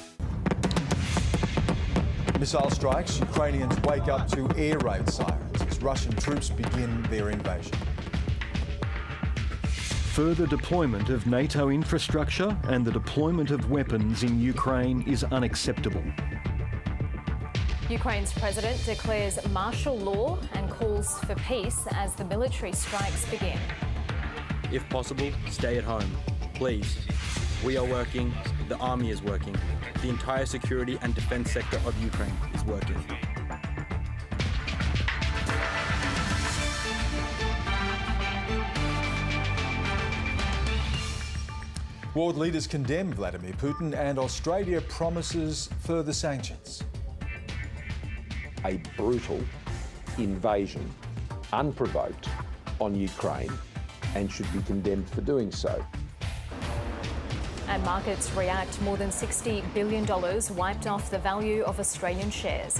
Missile strikes, Ukrainians wake up to air raid sirens as Russian troops begin their invasion. Further deployment of NATO infrastructure and the deployment of weapons in Ukraine is unacceptable. Ukraine's president declares martial law and calls for peace as the military strikes begin. If possible, stay at home. Please. We are working, the army is working. The entire security and defence sector of Ukraine is working. World leaders condemn Vladimir Putin and Australia promises further sanctions. A brutal invasion, unprovoked, on Ukraine and should be condemned for doing so. And markets react. More than $60 billion wiped off the value of Australian shares.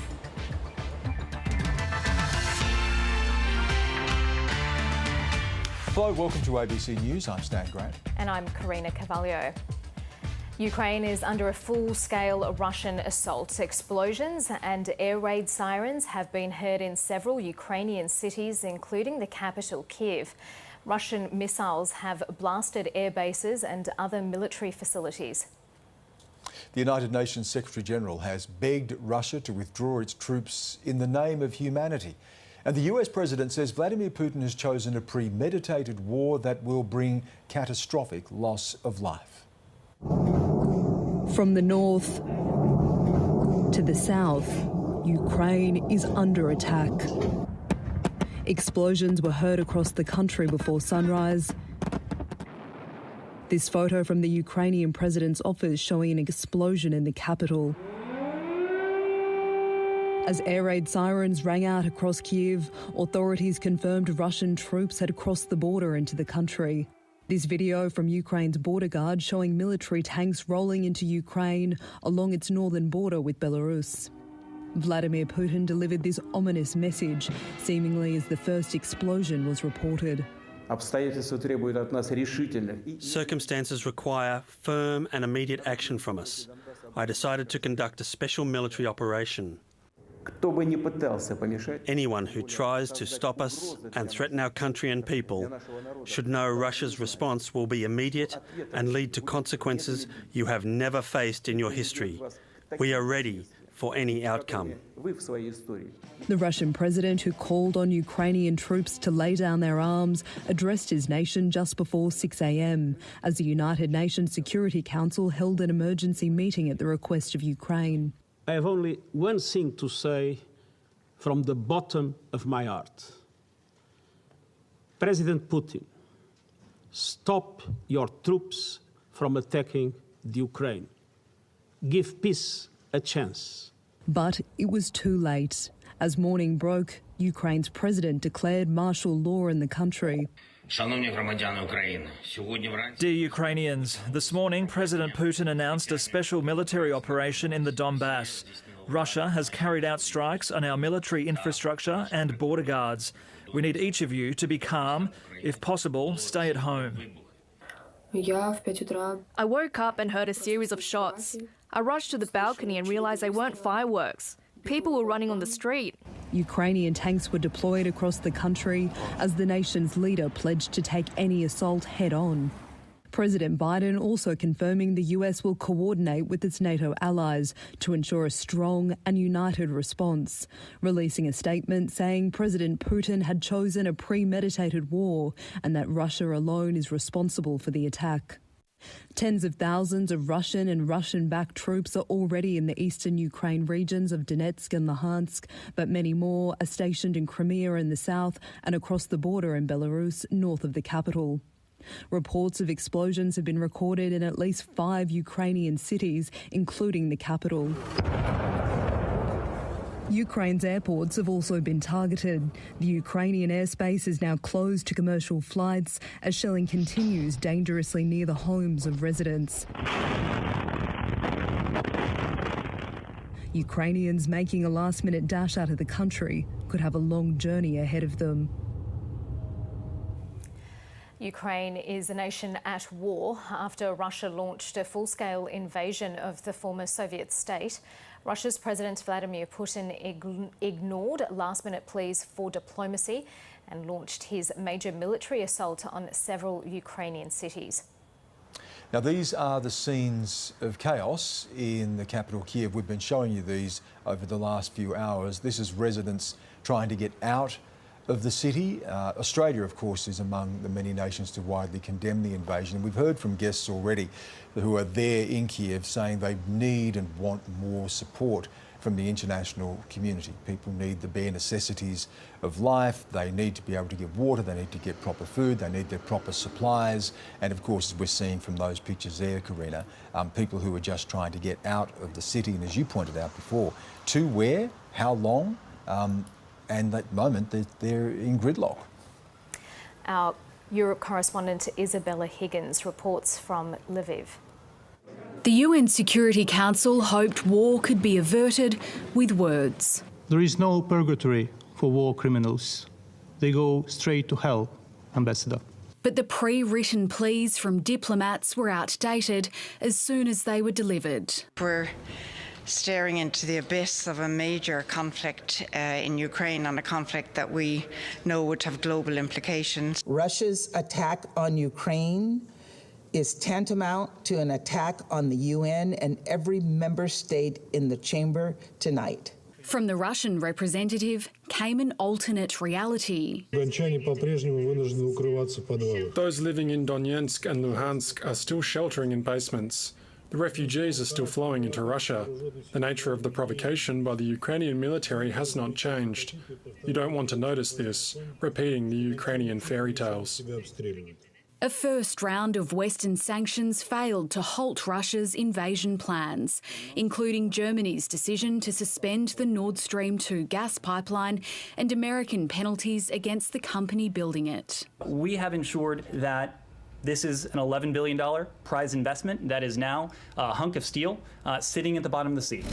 Hello, welcome to ABC News. I'm Stan Grant. And I'm Karina Cavallio. Ukraine is under a full-scale Russian assault. Explosions and air raid sirens have been heard in several Ukrainian cities, including the capital, Kyiv. Russian missiles have blasted air bases and other military facilities. The United Nations Secretary-General has begged Russia to withdraw its troops in the name of humanity. And the US President says Vladimir Putin has chosen a premeditated war that will bring catastrophic loss of life. From the north to the south, Ukraine is under attack. Explosions were heard across the country before sunrise. This photo from the Ukrainian president's office showing an explosion in the capital. As air raid sirens rang out across Kyiv, authorities confirmed Russian troops had crossed the border into the country. This video from Ukraine's border guard showing military tanks rolling into Ukraine along its northern border with Belarus. Vladimir Putin delivered this ominous message, seemingly as the first explosion was reported. Circumstances require firm and immediate action from us. I decided to conduct a special military operation. Anyone who tries to stop us and threaten our country and people should know Russia's response will be immediate and lead to consequences you have never faced in your history. We are ready for any outcome. The Russian president, who called on Ukrainian troops to lay down their arms, addressed his nation just before 6 a.m. as the United Nations Security Council held an emergency meeting at the request of Ukraine. I have only one thing to say from the bottom of my heart. President Putin, stop your troops from attacking the Ukraine. Give peace a chance. But it was too late. As morning broke, Ukraine's president declared martial law in the country. Dear Ukrainians, this morning President Putin announced a special military operation in the Donbas. Russia has carried out strikes on our military infrastructure and border guards. We need each of you to be calm. If possible, stay at home. I woke up and heard a series of shots. I rushed to the balcony and realised they weren't fireworks. People were running on the street. Ukrainian tanks were deployed across the country as the nation's leader pledged to take any assault head-on. President Biden also confirming the US will coordinate with its NATO allies to ensure a strong and united response, releasing a statement saying President Putin had chosen a premeditated war and that Russia alone is responsible for the attack. Tens of thousands of Russian and Russian-backed troops are already in the eastern Ukraine regions of Donetsk and Luhansk, but many more are stationed in Crimea in the south and across the border in Belarus, north of the capital. Reports of explosions have been recorded in at least 5 Ukrainian cities, including the capital. Ukraine's airports have also been targeted. The Ukrainian airspace is now closed to commercial flights as shelling continues dangerously near the homes of residents. Ukrainians making a last-minute dash out of the country could have a long journey ahead of them. Ukraine is a nation at war after Russia launched a full-scale invasion of the former Soviet state. Russia's President Vladimir Putin ignored last-minute pleas for diplomacy and launched his major military assault on several Ukrainian cities. Now, these are the scenes of chaos in the capital, Kyiv. We've been showing you these over the last few hours. This is residents trying to get out of the city. Australia, of course, is among the many nations to widely condemn the invasion. We've heard from guests already who are there in Kyiv saying they need and want more support from the international community. People need the bare necessities of life. They need to be able to get water. They need to get proper food. They need their proper supplies. And of course, as we're seeing from those pictures there, Karina, people who are just trying to get out of the city. And as you pointed out before, to where, how long? And at the moment, they're in gridlock. Our Europe correspondent Isabella Higgins reports from Lviv. The UN Security Council hoped war could be averted with words. There is no purgatory for war criminals. They go straight to hell, Ambassador. But the pre-written pleas from diplomats were outdated as soon as they were delivered. We're staring into the abyss of a major conflict in Ukraine, and a conflict that we know would have global implications. Russia's attack on Ukraine is tantamount to an attack on the UN and every member state in the chamber tonight. From the Russian representative came an alternate reality. Those living in Donetsk and Luhansk are still sheltering in basements. The refugees are still flowing into Russia. The nature of the provocation by the Ukrainian military has not changed. You don't want to notice this, repeating the Ukrainian fairy tales. A first round of Western sanctions failed to halt Russia's invasion plans, including Germany's decision to suspend the Nord Stream 2 gas pipeline and American penalties against the company building it. We have ensured that this is an $11 billion prize investment that is now a hunk of steel sitting at the bottom of the sea.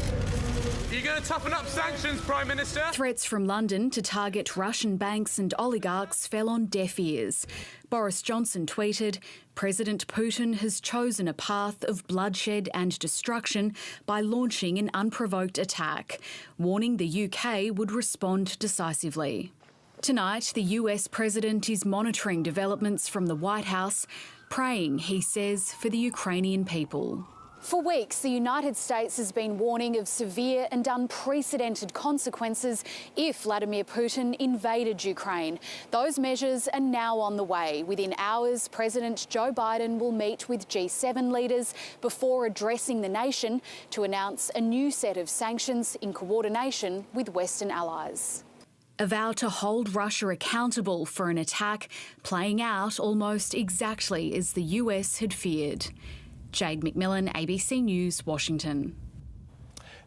Are you going to toughen up sanctions, Prime Minister? Threats from London to target Russian banks and oligarchs fell on deaf ears. Boris Johnson tweeted, President Putin has chosen a path of bloodshed and destruction by launching an unprovoked attack, warning the UK would respond decisively. Tonight, the US president is monitoring developments from the White House, praying, he says, for the Ukrainian people. For weeks, the United States has been warning of severe and unprecedented consequences if Vladimir Putin invaded Ukraine. Those measures are now on the way. Within hours, President Joe Biden will meet with G7 leaders before addressing the nation to announce a new set of sanctions in coordination with Western allies. A vow to hold Russia accountable for an attack playing out almost exactly as the US had feared. Jade McMillan, ABC News, Washington.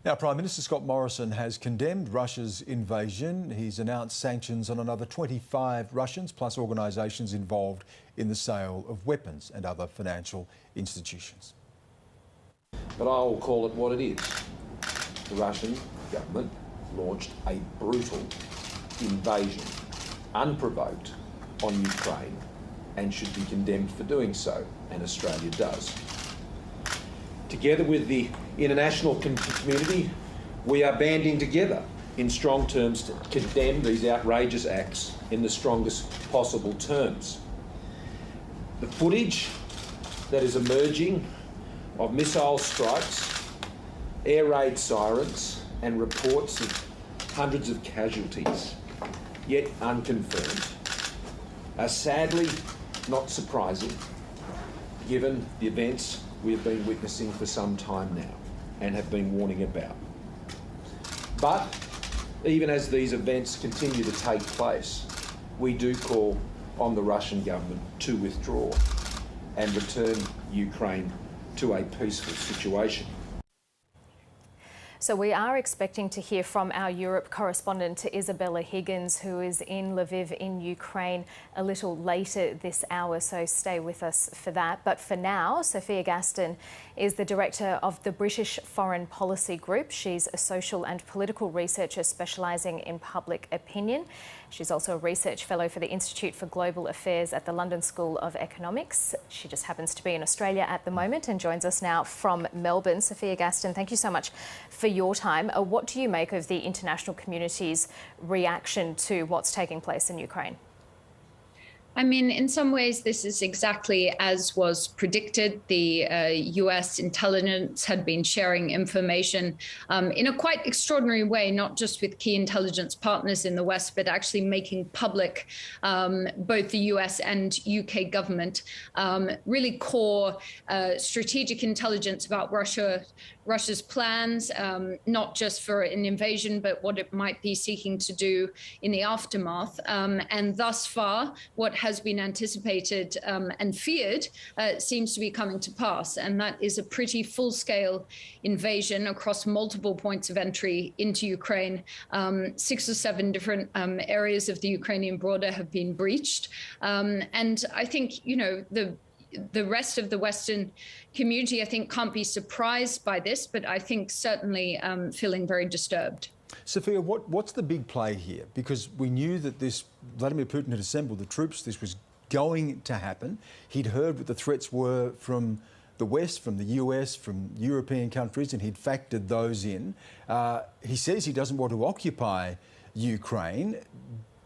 Now, Prime Minister Scott Morrison has condemned Russia's invasion. He's announced sanctions on another 25 Russians plus organisations involved in the sale of weapons and other financial institutions. But I'll call it what it is. The Russian government launched a brutal invasion, unprovoked, on Ukraine, and should be condemned for doing so. and Australia does. Together with the international community, we are banding together in strong terms to condemn these outrageous acts in the strongest possible terms. The footage that is emerging of missile strikes, air raid sirens, and reports of hundreds of casualties, yet unconfirmed, are sadly not surprising, given the events we have been witnessing for some time now and have been warning about. But even as these events continue to take place, we do call on the Russian government to withdraw and return Ukraine to a peaceful situation. So we are expecting to hear from our Europe correspondent Isabella Higgins, who is in Lviv in Ukraine a little later this hour, so stay with us for that. But for now, Sophia Gaston is the director of the British Foreign Policy Group. She's a social and political researcher specialising in public opinion. She's also a research fellow for the Institute for Global Affairs at the London School of Economics. She just happens to be in Australia at the moment and joins us now from Melbourne. Sophia Gaston, thank you so much for your time. What do you make of the international community's reaction to what's taking place in Ukraine? I mean, in some ways, this is exactly as was predicted. The US intelligence had been sharing information in a quite extraordinary way, not just with key intelligence partners in the West, but actually making public both the US and UK government really core strategic intelligence about Russia's plans, not just for an invasion, but what it might be seeking to do in the aftermath. And thus far, what has been anticipated and feared seems to be coming to pass. And that is a pretty full-scale invasion across multiple points of entry into Ukraine. 6 or 7 different areas of the Ukrainian border have been breached. And I think, you know, the rest of the Western community, I think, can't be surprised by this, but I think certainly feeling very disturbed. Sophia, what's the big play here? Because we knew that Vladimir Putin had assembled the troops. This was going to happen. He'd heard what the threats were from the West, from the US, from European countries, and he'd factored those in. He says he doesn't want to occupy Ukraine.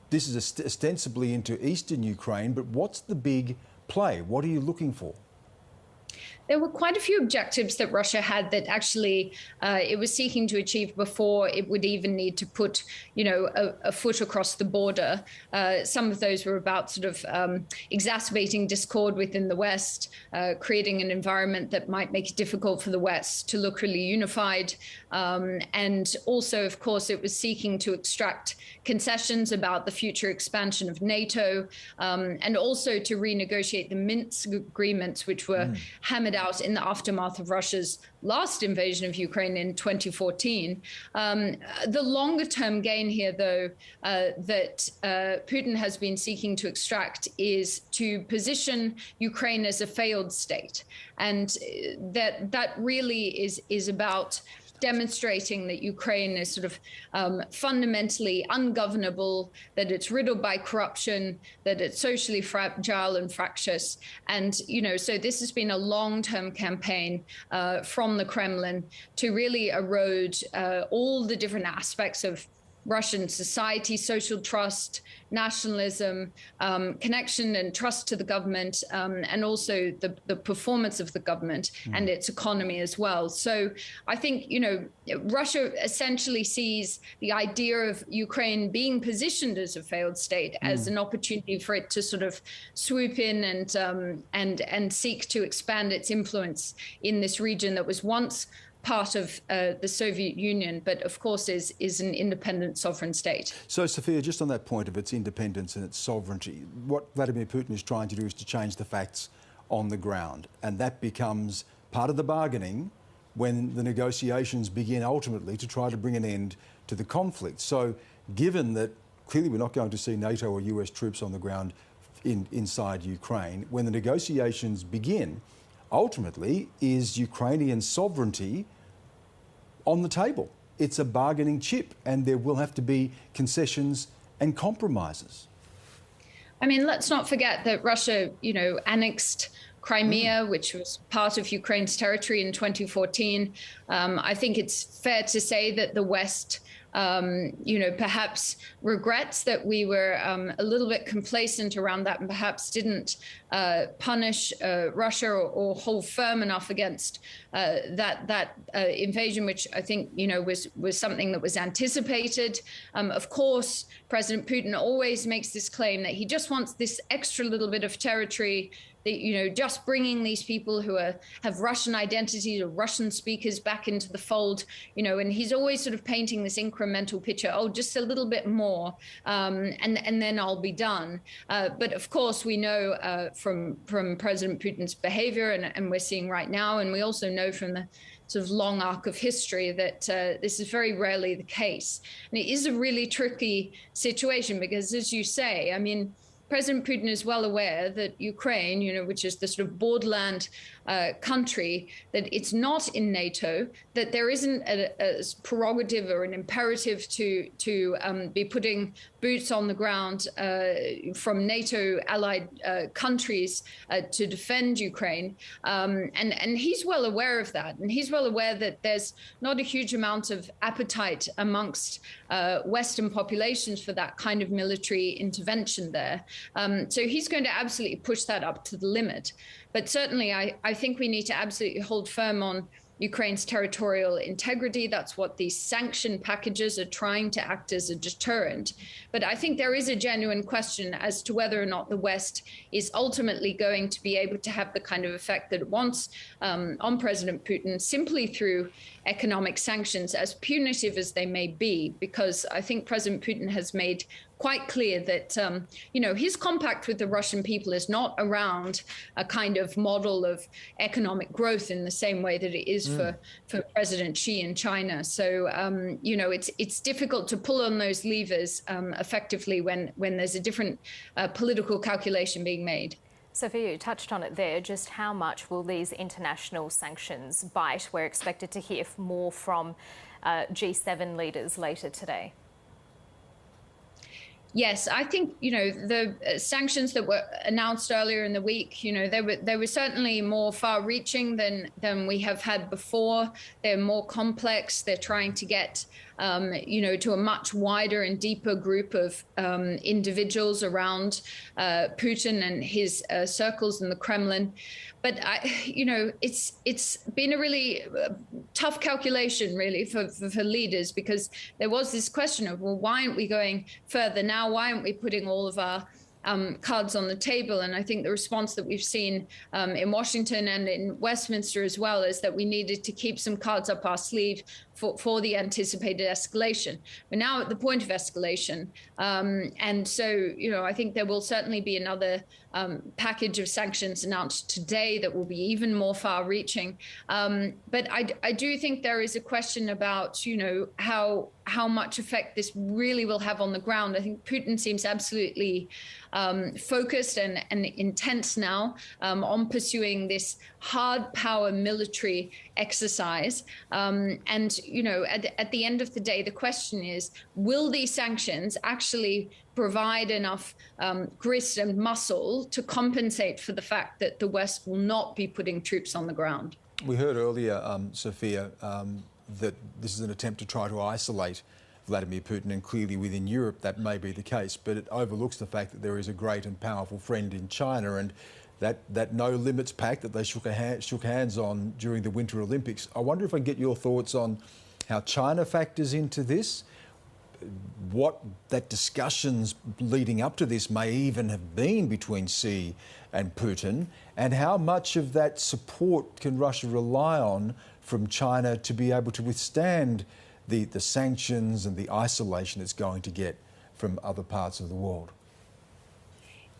This is ostensibly into eastern Ukraine, but what's the big play? What are you looking for? There were quite a few objectives that Russia had that actually it was seeking to achieve before it would even need to put, you know, a foot across the border. Some of those were about sort of exacerbating discord within the West, creating an environment that might make it difficult for the West to look really unified. And also, of course, it was seeking to extract concessions about the future expansion of NATO, and also to renegotiate the Minsk agreements, which were hammered out in the aftermath of Russia's last invasion of Ukraine in 2014. The longer term gain here, though, that Putin has been seeking to extract is to position Ukraine as a failed state. And that really is about demonstrating that Ukraine is sort of fundamentally ungovernable, that it's riddled by corruption, that it's socially fragile and fractious. And, you know, so this has been a long-term campaign from the Kremlin to really erode all the different aspects of Russian society, social trust, nationalism, connection and trust to the government, and also the performance of the government and its economy as well. So I think, you know, Russia essentially sees the idea of Ukraine being positioned as a failed state as an opportunity for it to sort of swoop in and seek to expand its influence in this region that was once part of the Soviet Union, but of course is an independent sovereign state. So, Sophia, just on that point of its independence and its sovereignty, what Vladimir Putin is trying to do is to change the facts on the ground, and that becomes part of the bargaining when the negotiations begin ultimately to try to bring an end to the conflict. So, given that clearly we're not going to see NATO or US troops on the ground inside Ukraine, when the negotiations begin, ultimately, is Ukrainian sovereignty on the table? It's a bargaining chip, and there will have to be concessions and compromises. I mean, let's not forget that Russia, you know, annexed Crimea, which was part of Ukraine's territory in 2014. I think it's fair to say that the West perhaps regrets that we were a little bit complacent around that and perhaps didn't punish Russia or hold firm enough against that invasion, which I think, was something that was anticipated. Of course, President Putin always makes this claim that he just wants this extra little bit of territory, that, just bringing these people who have Russian identities or Russian speakers back into the fold, and he's always sort of painting this incremental picture, just a little bit more, and then I'll be done. But of course, we know from President Putin's behavior, and we're seeing right now, and we also know from the sort of long arc of history that this is very rarely the case. And it is a really tricky situation because, as you say, I mean, President Putin is well aware that Ukraine, which is the sort of borderland country, that it's not in NATO, that there isn't a prerogative or an imperative to be putting boots on the ground from NATO allied countries to defend Ukraine. And he's well aware of that. And he's well aware that there's not a huge amount of appetite amongst Western populations for that kind of military intervention there. So he's going to absolutely push that up to the limit. But certainly, I think we need to absolutely hold firm on Ukraine's territorial integrity. That's what these sanction packages are trying to act as a deterrent. But I think there is a genuine question as to whether or not the West is ultimately going to be able to have the kind of effect that it wants on President Putin simply through economic sanctions, as punitive as they may be, because I think President Putin has made quite clear that, his compact with the Russian people is not around a kind of model of economic growth in the same way that it is for President Xi in China. So, it's difficult to pull on those levers effectively when there's a different political calculation being made. Sophia, you touched on it there. Just how much will these international sanctions bite? We're expected to hear more from G7 leaders later today. Yes, I think, the sanctions that were announced earlier in the week, they were certainly more far-reaching than we have had before. They're more complex. They're trying to get, to a much wider and deeper group of individuals around Putin and his circles in the Kremlin. But it's been a really tough calculation, really, for leaders, because there was this question of, well, why aren't we going further now? Why aren't we putting all of our cards on the table? And I think the response that we've seen in Washington and in Westminster as well is that we needed to keep some cards up our sleeve for the anticipated escalation. We're now at the point of escalation. And so, I think there will certainly be another package of sanctions announced today that will be even more far-reaching. But I do think there is a question about, how much effect this really will have on the ground. I think Putin seems absolutely focused and intense now on pursuing this hard power military exercise. And, at the end of the day, the question is, will these sanctions actually provide enough grit and muscle to compensate for the fact that the West will not be putting troops on the ground? We heard earlier, Sophia, that this is an attempt to try to isolate Vladimir Putin, and clearly within Europe that may be the case, but it overlooks the fact that there is a great and powerful friend in China, and that no limits pact that they shook hands on during the Winter Olympics. I wonder if I can get your thoughts on how China factors into this, what that discussions leading up to this may even have been between Xi and Putin, and how much of that support can Russia rely on from China to be able to withstand the sanctions and the isolation it's going to get from other parts of the world?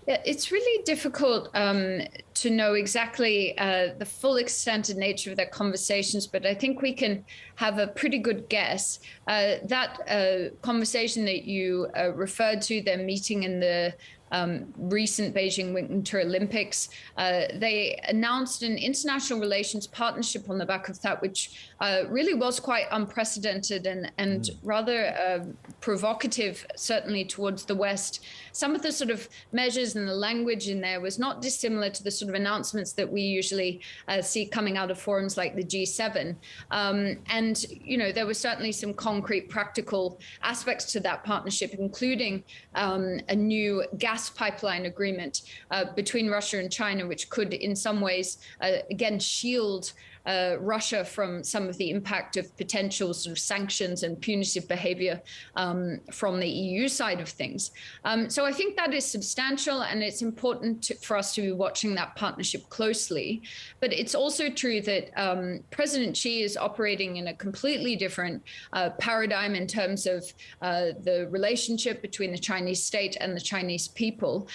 Yeah, it's really difficult to know exactly the full extent and nature of their conversations, but I think we can have a pretty good guess. That conversation that you referred to, their meeting in the recent Beijing Winter Olympics. They announced an international relations partnership on the back of that, which really was quite unprecedented and rather provocative, certainly towards the West. Some of the sort of measures and the language in there was not dissimilar to the sort of announcements that we usually see coming out of forums like the G7. And, you know, there were certainly some concrete practical aspects to that partnership, including a new gas pipeline agreement between Russia and China, which could in some ways, again, shield Russia from some of the impact of potential sort of sanctions and punitive behavior from the EU side of things. So I think that is substantial, and it's important for us to be watching that partnership closely. But it's also true that President Xi is operating in a completely different paradigm in terms of the relationship between the Chinese state and the Chinese people.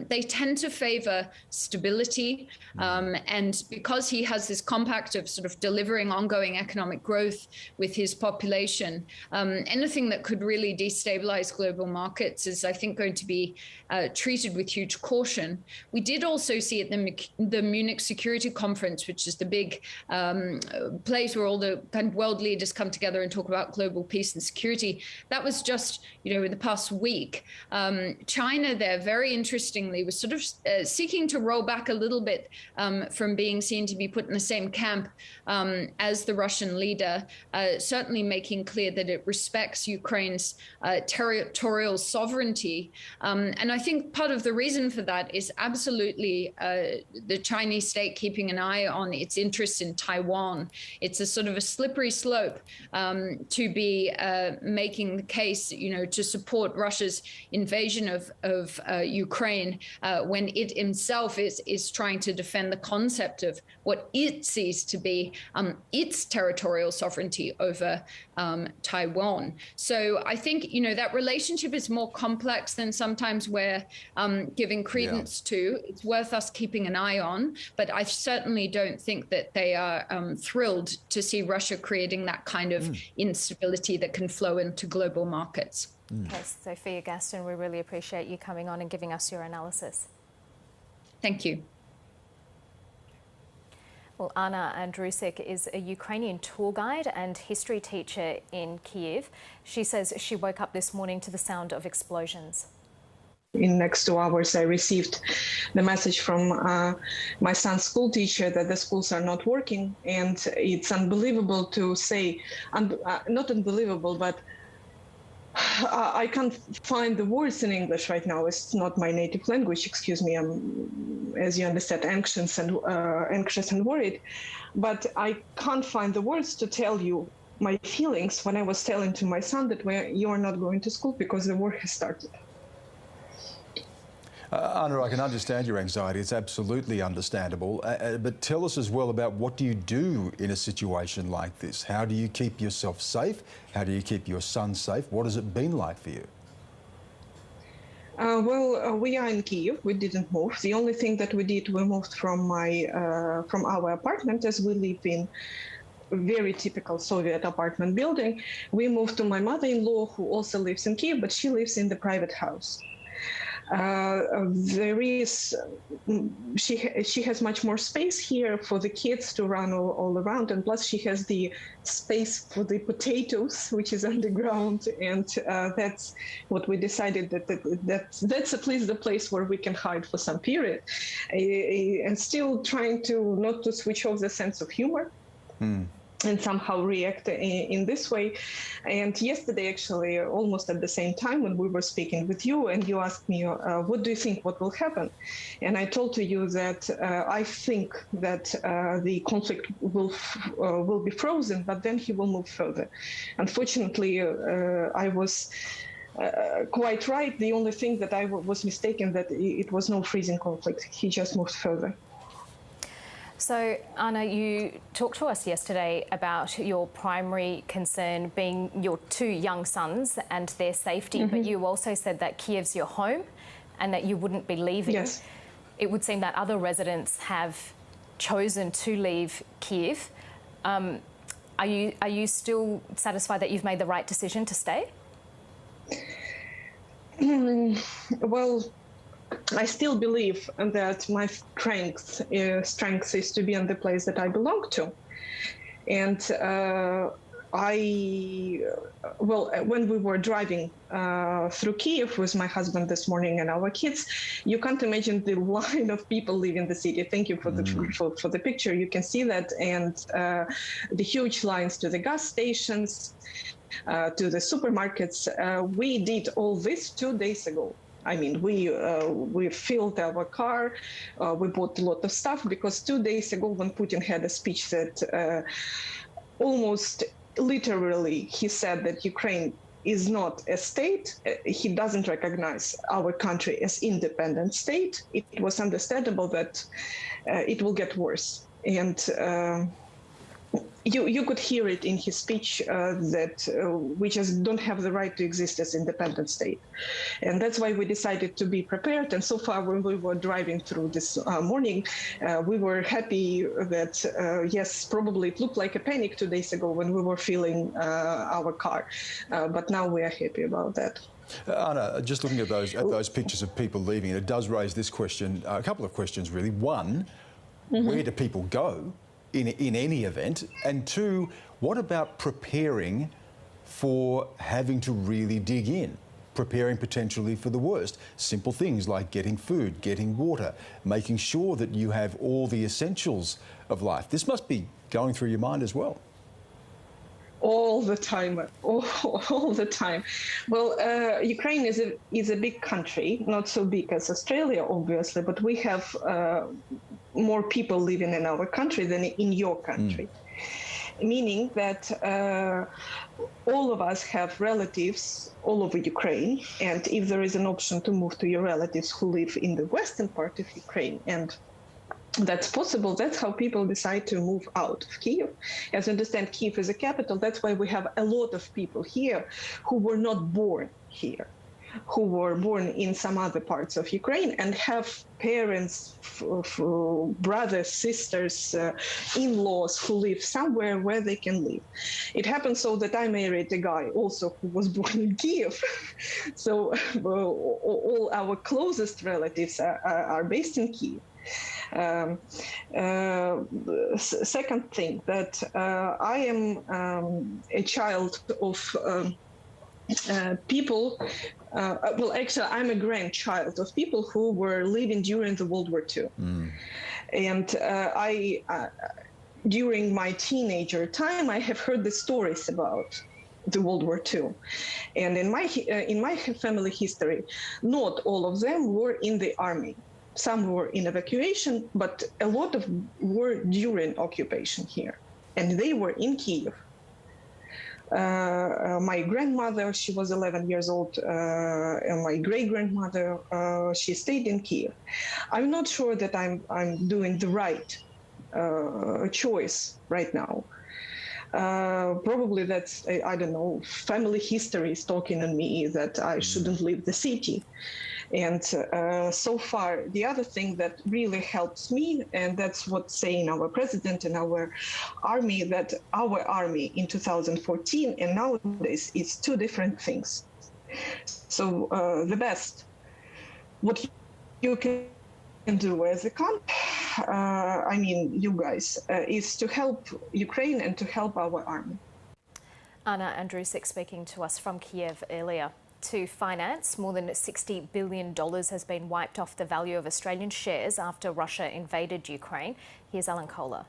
They tend to favor stability, and because he has this compact of sort of delivering ongoing economic growth with his population, anything that could really destabilize global markets is, I think, going to be treated with huge caution. We did also see at the Munich Security Conference, which is the big place where all the kind of world leaders come together and talk about global peace and security. That was just, you know, in the past week. China there, very interestingly, was sort of seeking to roll back a little bit from being seen to be put in the same camp as the Russian leader, certainly making clear that it respects Ukraine's territorial sovereignty. And I think part of the reason for that is absolutely the Chinese state keeping an eye on its interests in Taiwan. It's a sort of a slippery slope to be making the case, you know, to support Russia's invasion of Ukraine when it itself is trying to defend the concept of what it sees to be its territorial sovereignty over Taiwan. So I think, you know, that relationship is more complex than sometimes we're giving credence to. It's worth us keeping an eye on, but I certainly don't think that they are thrilled to see Russia creating that kind of instability that can flow into global markets. Okay, Sophia Gaston, we really appreciate you coming on and giving us your analysis. Thank you. Well, Anna Andrusik is a Ukrainian tour guide and history teacher in Kyiv. She says she woke up this morning to the sound of explosions. In the next 2 hours, I received the message from my son's school teacher that the schools are not working. And it's unbelievable to say, not unbelievable, but I can't find the words in English right now. It's not my native language, excuse me. I'm, as you understand, anxious and worried. But I can't find the words to tell you my feelings when I was telling to my son that you are not going to school because the war has started. Anna, I can understand your anxiety. It's absolutely understandable. But tell us as well about what do you do in a situation like this? How do you keep yourself safe? How do you keep your son safe? What has it been like for you? We are in Kyiv. We didn't move. The only thing that we did, we moved from our apartment, as we live in a very typical Soviet apartment building. We moved to my mother-in-law, who also lives in Kyiv, but she lives in the private house. She has much more space here for the kids to run all around, and plus she has the space for the potatoes, which is underground, and that's what we decided that's at least the place where we can hide for some period, and still trying to not to switch off the sense of humor. And somehow react in this way. And yesterday, actually, almost at the same time when we were speaking with you, and you asked me, what do you think, what will happen? And I told to you that I think that the conflict will be frozen, but then he will move further. Unfortunately, I was quite right. The only thing that I was mistaken, that it was no freezing conflict. He just moved further. So, Anna, you talked to us yesterday about your primary concern being your two young sons and their safety, but you also said that Kyiv's your home and that you wouldn't be leaving. Yes. It would seem that other residents have chosen to leave Kyiv. Are you still satisfied that you've made the right decision to stay? Well, I still believe that my strength is to be in the place that I belong to. And when we were driving through Kyiv with my husband this morning and our kids, you can't imagine the line of people leaving the city. Thank you for the picture. You can see that, and the huge lines to the gas stations, to the supermarkets. We did all this 2 days ago. I mean, we filled our car, we bought a lot of stuff, because 2 days ago when Putin had a speech that almost literally he said that Ukraine is not a state, he doesn't recognize our country as independent state, it was understandable that it will get worse. And you could hear it in his speech that we just don't have the right to exist as independent state. And that's why we decided to be prepared. And so far, when we were driving through this morning, we were happy that, yes, probably it looked like a panic 2 days ago when we were filling our car. But now we are happy about that. Anna, just looking at those pictures of people leaving, it does raise this question, a couple of questions really. One, where do people go in any event? And two, what about preparing for having to really dig in, preparing potentially for the worst? Simple things like getting food, getting water, making sure that you have all the essentials of life. This must be going through your mind as well. All the time, all the time. Well, Ukraine is a big country, not so big as Australia, obviously, but we have more people living in our country than in your country. Meaning that all of us have relatives all over Ukraine, and if there is an option to move to your relatives who live in the western part of Ukraine, and that's possible, that's how people decide to move out of Kyiv. As you understand, Kyiv is a capital, that's why we have a lot of people here who were not born here, who were born in some other parts of Ukraine and have parents, brothers, sisters, in-laws who live somewhere where they can live. It happened so that I married a guy also who was born in Kyiv. So all our closest relatives are based in Kyiv. Second thing, that I am a child of people, well, actually, I'm a grandchild of people who were living during the World War II. And during my teenager time, I have heard the stories about the World War II. And in my family history, not all of them were in the army. Some were in evacuation, but a lot of were during occupation here. And they were in Kyiv. My grandmother, she was 11 years old, and my great-grandmother, she stayed in Kyiv. I'm not sure that I'm doing the right choice right now. Probably that's, I don't know, family history is talking on me that I shouldn't leave the city. And so far, the other thing that really helps me, and that's what saying our president and our army, that our army in 2014 and nowadays is two different things. So the best, what you can do as a country, I mean, you guys, is to help Ukraine and to help our army. Anna Andrusik speaking to us from Kyiv earlier. To finance, more than $60 billion has been wiped off the value of Australian shares after Russia invaded Ukraine. Here's Alan Kohler.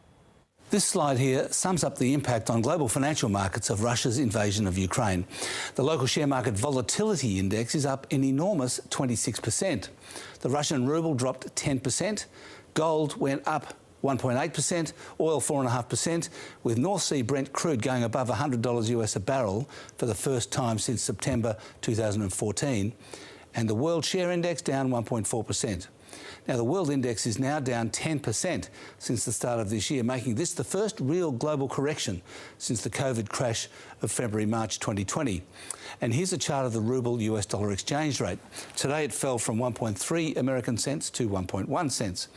This slide here sums up the impact on global financial markets of Russia's invasion of Ukraine. The local share market volatility index is up an enormous 26%. The Russian ruble dropped 10%. Gold went up 1.8%, oil 4.5%, with North Sea Brent crude going above $100 US a barrel for the first time since September 2014, and the World Share Index down 1.4%. Now, the World Index is now down 10% since the start of this year, making this the first real global correction since the COVID crash of February-March 2020. And here's a chart of the ruble-US dollar exchange rate. Today it fell from 1.3 American cents to 1.1 cents.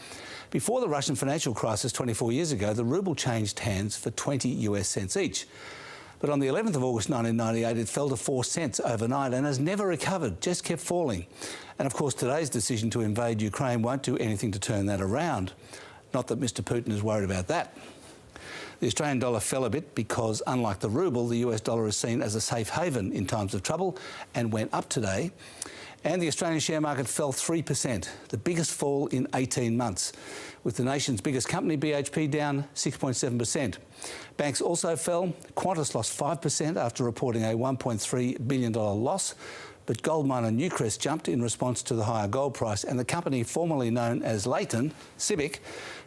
Before the Russian financial crisis 24 years ago, the ruble changed hands for 20 US cents each. But on the 11th of August 1998, it fell to 4 cents overnight and has never recovered, just kept falling. And of course, today's decision to invade Ukraine won't do anything to turn that around. Not that Mr. Putin is worried about that. The Australian dollar fell a bit because, unlike the ruble, the US dollar is seen as a safe haven in times of trouble and went up today. And the Australian share market fell 3%, the biggest fall in 18 months, with the nation's biggest company, BHP, down 6.7%. Banks also fell. Qantas lost 5% after reporting a $1.3 billion loss. But gold miner Newcrest jumped in response to the higher gold price, and the company formerly known as Leighton, Civic,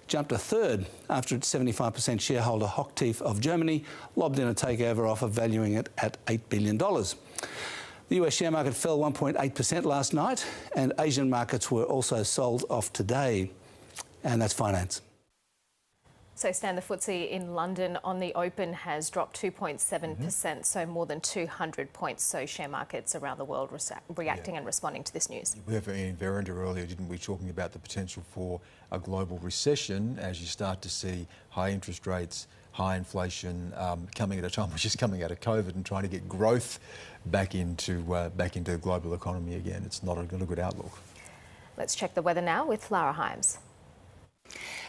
jumped a third after its 75% shareholder Hochtief of Germany lobbed in a takeover offer valuing it at $8 billion. The US share market fell 1.8% last night, and Asian markets were also sold off today. And that's finance. So Stan, the FTSE in London on the open has dropped 2.7%, so more than 200 points. So share markets around the world reacting and responding to this news. We have Ian Verrinder earlier, didn't we, talking about the potential for a global recession as you start to see high interest rates, high inflation coming at a time which is coming out of COVID and trying to get growth back into the global economy again. It's not a good outlook. Let's check the weather now with Lara Himes.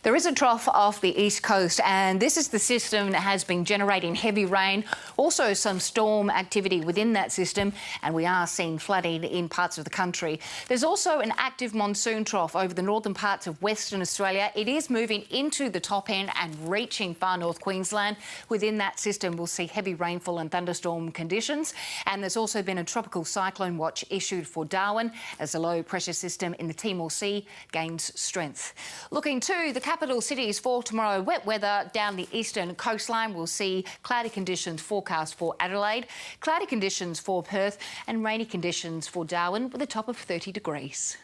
There is a trough off the east coast, and this is the system that has been generating heavy rain, also some storm activity within that system, and we are seeing flooding in parts of the country. There's also an active monsoon trough over the northern parts of Western Australia. It is moving into the top end and reaching far north Queensland. Within that system, we'll see heavy rainfall and thunderstorm conditions, and there's also been a tropical cyclone watch issued for Darwin as the low pressure system in the Timor Sea gains strength. Looking to the capital cities for tomorrow, wet weather down the eastern coastline. We'll see cloudy conditions forecast for Adelaide, cloudy conditions for Perth and rainy conditions for Darwin with a top of 30 degrees.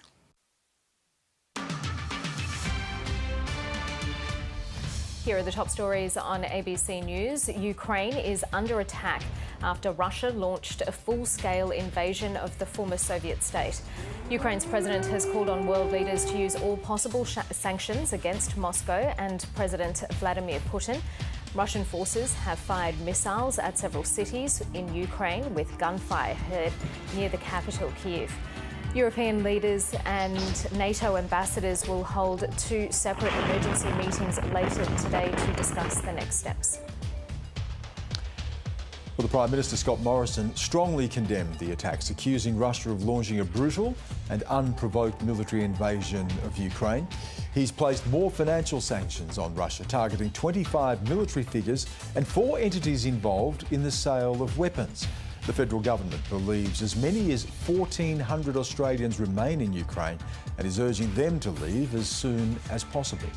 Here are the top stories on ABC News. Ukraine is under attack after Russia launched a full-scale invasion of the former Soviet state. Ukraine's president has called on world leaders to use all possible sanctions against Moscow and President Vladimir Putin. Russian forces have fired missiles at several cities in Ukraine with gunfire heard near the capital, Kyiv. European leaders and NATO ambassadors will hold two separate emergency meetings later today to discuss the next steps. Well, the Prime Minister, Scott Morrison, strongly condemned the attacks, accusing Russia of launching a brutal and unprovoked military invasion of Ukraine. He's placed more financial sanctions on Russia, targeting 25 military figures and 4 entities involved in the sale of weapons. The federal government believes as many as 1,400 Australians remain in Ukraine and is urging them to leave as soon as possible.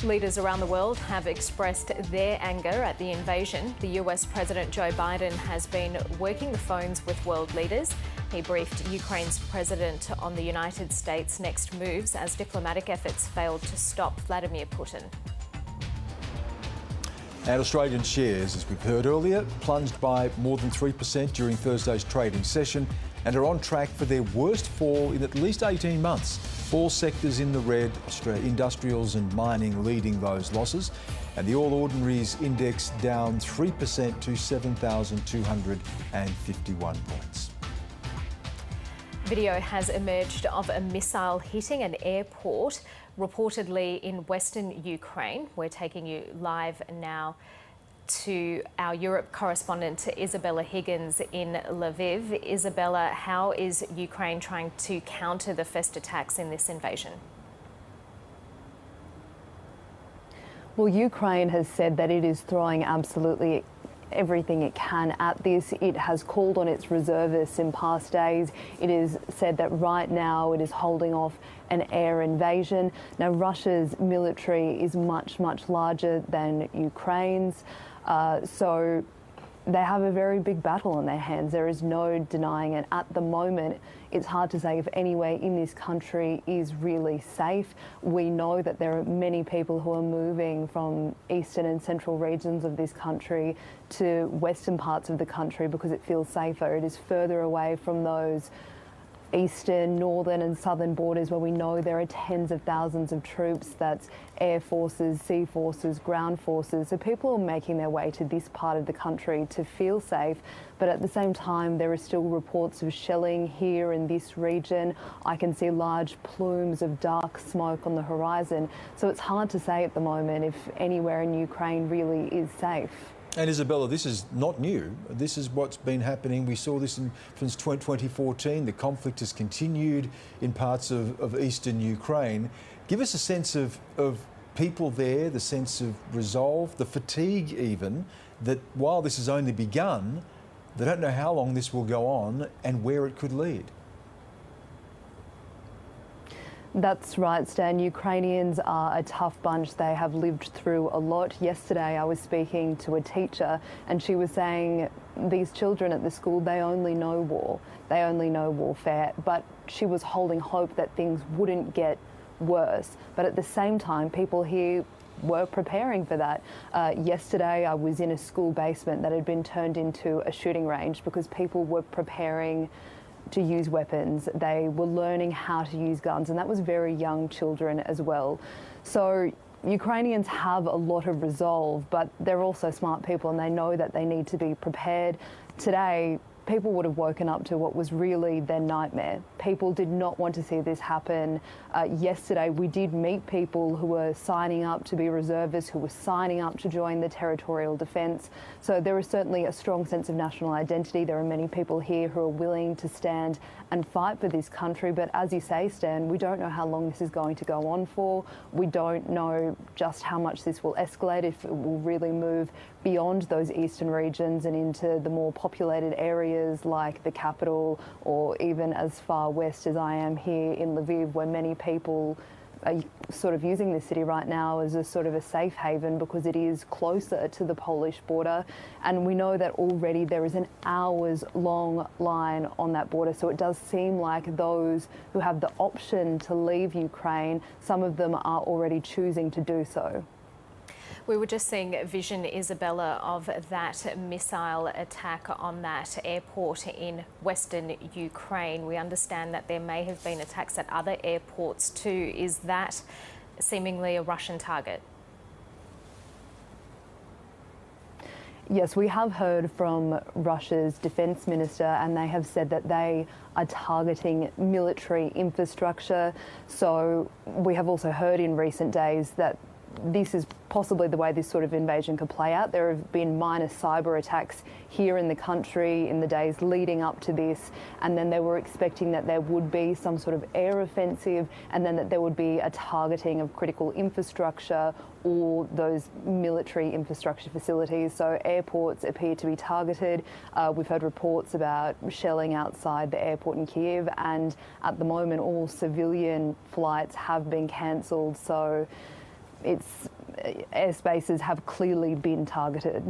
Leaders around the world have expressed their anger at the invasion. The US President Joe Biden has been working the phones with world leaders. He briefed Ukraine's president on the United States' next moves as diplomatic efforts failed to stop Vladimir Putin. And Australian shares, as we've heard earlier, plunged by more than 3% during Thursday's trading session and are on track for their worst fall in at least 18 months. All sectors in the red, industrials and mining leading those losses. And the All Ordinaries index down 3% to 7,251 points. Video has emerged of a missile hitting an airport, reportedly in western Ukraine. We're taking you live now to our Europe correspondent, Isabella Higgins in Lviv. Isabella, how is Ukraine trying to counter the first attacks in this invasion? Well, Ukraine has said that it is throwing absolutely everything it can at this. It has called on its reservists in past days. It is said that right now it is holding off an air invasion. Now, Russia's military is much, much larger than Ukraine's. So they have a very big battle on their hands. There is no denying it. At the moment, it's hard to say if anywhere in this country is really safe. We know that there are many people who are moving from eastern and central regions of this country to western parts of the country because it feels safer. It is further away from those eastern, northern and southern borders where we know there are tens of thousands of troops. That's air forces, sea forces, ground forces. So people are making their way to this part of the country to feel safe. But at the same time, there are still reports of shelling here in this region. I can see large plumes of dark smoke on the horizon. So it's hard to say at the moment if anywhere in Ukraine really is safe. And Isabella, this is not new. This is what's been happening. We saw this since 2014. The conflict has continued in parts of eastern Ukraine. Give us a sense of people there, the sense of resolve, the fatigue even, that while this has only begun, they don't know how long this will go on and where it could lead. That's right, Stan. Ukrainians are a tough bunch. They have lived through a lot. Yesterday I was speaking to a teacher and she was saying these children at the school, they only know war. They only know warfare. But she was holding hope that things wouldn't get worse. But at the same time, people here were preparing for that. Yesterday I was in a school basement that had been turned into a shooting range because people were preparing to use weapons. They were learning how to use guns, and that was very young children as well. So Ukrainians have a lot of resolve, but they're also smart people and they know that they need to be prepared. Today, people would have woken up to what was really their nightmare. People did not want to see this happen. Yesterday, we did meet people who were signing up to be reservists, who were signing up to join the territorial defence. So there is certainly a strong sense of national identity. There are many people here who are willing to stand and fight for this country. But as you say, Stan, we don't know how long this is going to go on for. We don't know just how much this will escalate, if it will really move beyond those eastern regions and into the more populated areas like the capital, or even as far west as I am here in Lviv, where many people are sort of using this city right now as a sort of a safe haven because it is closer to the Polish border. And we know that already there is an hours-long line on that border. So it does seem like those who have the option to leave Ukraine, some of them are already choosing to do so. We were just seeing vision, Isabella, of that missile attack on that airport in western Ukraine. We understand that there may have been attacks at other airports too. Is that seemingly a Russian target? Yes, we have heard from Russia's defence minister, and they have said that they are targeting military infrastructure. So we have also heard in recent days that this is possibly the way this sort of invasion could play out. There have been minor cyber attacks here in the country in the days leading up to this, and then they were expecting that there would be some sort of air offensive, and then that there would be a targeting of critical infrastructure or those military infrastructure facilities. So airports appear to be targeted. We've heard reports about shelling outside the airport in Kyiv, and at the moment all civilian flights have been cancelled. So airspaces have clearly been targeted.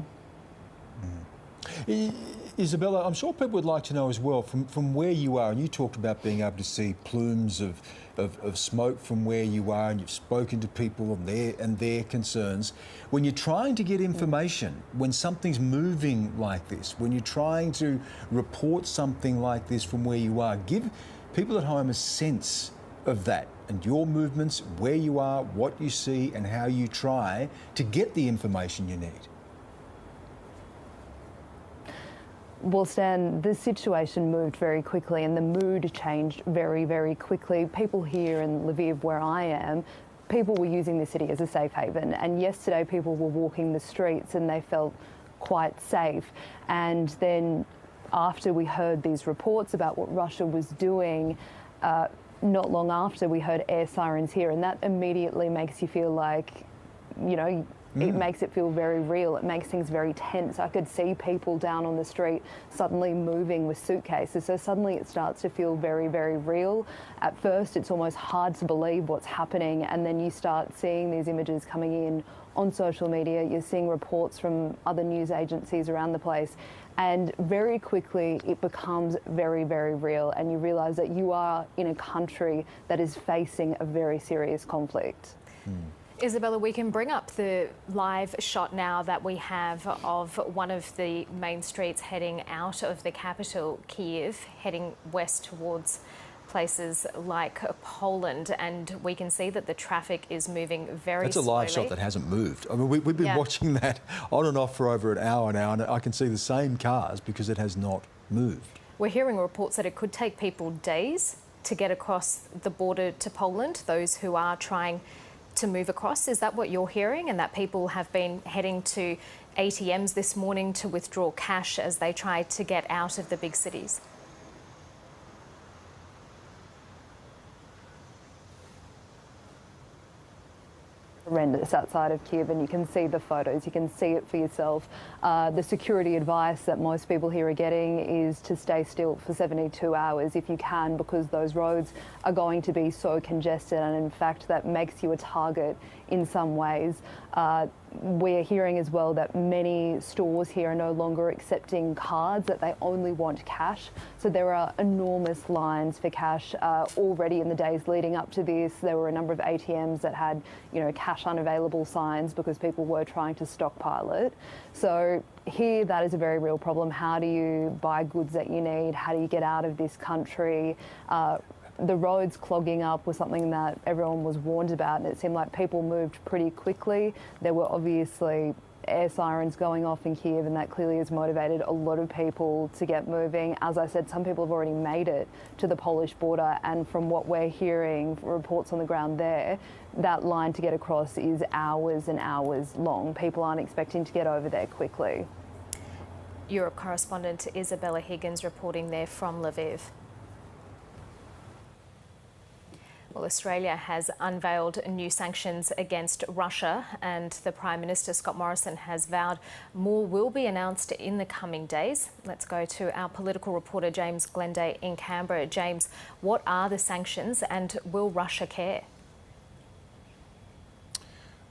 Isabella, I'm sure people would like to know as well, from where you are, and you talked about being able to see plumes of smoke from where you are, and you've spoken to people and their concerns. When you're trying to get information, when something's moving like this, when you're trying to report something like this from where you are, give people at home a sense of that and your movements, where you are, what you see and how you try to get the information you need. Well, Stan, the situation moved very quickly and the mood changed very, very quickly. People here in Lviv, where I am, people were using the city as a safe haven, and yesterday people were walking the streets and they felt quite safe. And then after we heard these reports about what Russia was doing, not long after we heard air sirens here, and that immediately makes you feel like, you know, it makes it feel very real. It makes things very tense. I could see people down on the street suddenly moving with suitcases. So suddenly it starts to feel very, very real. At first, it's almost hard to believe what's happening. And then you start seeing these images coming in on social media. You're seeing reports from other news agencies around the place. And very quickly, it becomes very, very real. And you realise that you are in a country that is facing a very serious conflict. Isabella, we can bring up the live shot now that we have of one of the main streets heading out of the capital, Kyiv, heading west towards places like Poland, and we can see that the traffic is moving very That's a live slowly. shot that hasn't moved. I mean, we've been watching that on and off for over an hour now, and I can see the same cars because it has not moved. We're hearing reports that it could take people days to get across the border to Poland, those who are trying to move across. Is that what you're hearing, and that people have been heading to ATMs this morning to withdraw cash as they try to get out of the big cities? Horrendous outside of Kyiv, and you can see the photos, you can see it for yourself. The security advice that most people here are getting is to stay still for 72 hours if you can, because those roads are going to be so congested, and in fact that makes you a target in some ways. We're hearing as well that many stores here are no longer accepting cards, that they only want cash. So there are enormous lines for cash already in the days leading up to this. There were a number of ATMs that had, cash unavailable signs because people were trying to stockpile it. So here, that is a very real problem. How do you buy goods that you need? How do you get out of this country? The roads clogging up was something that everyone was warned about, and it seemed like people moved pretty quickly. There were obviously air sirens going off in Kyiv, and that clearly has motivated a lot of people to get moving. As I said, some people have already made it to the Polish border, and from what we're hearing, reports on the ground there, that line to get across is hours and hours long. People aren't expecting to get over there quickly. Europe correspondent Isabella Higgins reporting there from Lviv. Well, Australia has unveiled new sanctions against Russia, and the Prime Minister, Scott Morrison, has vowed more will be announced in the coming days. Let's go to our political reporter, James Glenday in Canberra. James, what are the sanctions, and will Russia care?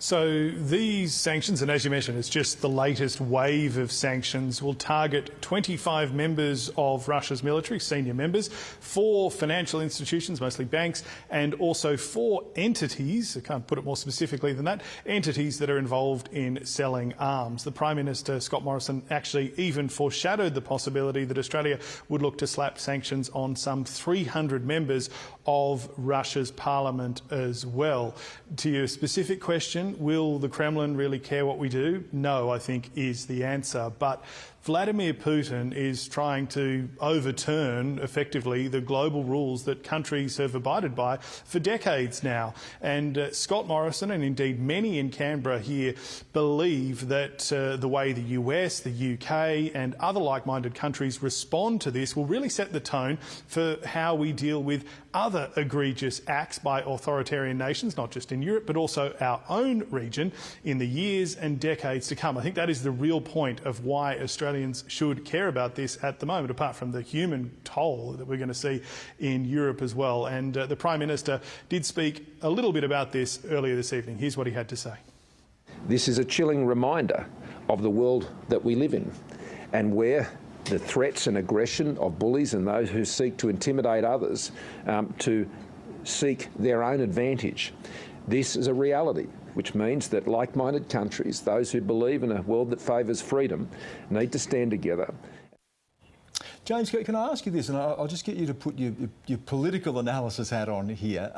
So these sanctions, and as you mentioned, it's just the latest wave of sanctions, will target 25 members of Russia's military, senior members, 4 financial institutions, mostly banks, and also 4 entities, I can't put it more specifically than that, entities that are involved in selling arms. The Prime Minister, Scott Morrison, actually even foreshadowed the possibility that Australia would look to slap sanctions on some 300 members of Russia's parliament as well. To your specific question, will the Kremlin really care what we do? No, I think is the answer. But Vladimir Putin is trying to overturn, effectively, the global rules that countries have abided by for decades now. And Scott Morrison, and indeed many in Canberra here, believe that the way the US, the UK and other like-minded countries respond to this will really set the tone for how we deal with other egregious acts by authoritarian nations, not just in Europe, but also our own region, in the years and decades to come. I think that is the real point of why Australians should care about this at the moment, apart from the human toll that we're going to see in Europe as well. And the Prime Minister did speak a little bit about this earlier this evening. Here's what he had to say. This is a chilling reminder of the world that we live in, and where the threats and aggression of bullies and those who seek to intimidate others to seek their own advantage. This is a reality, which means that like-minded countries, those who believe in a world that favours freedom, need to stand together. James, can I ask you this, and I'll just get you to put your political analysis hat on here,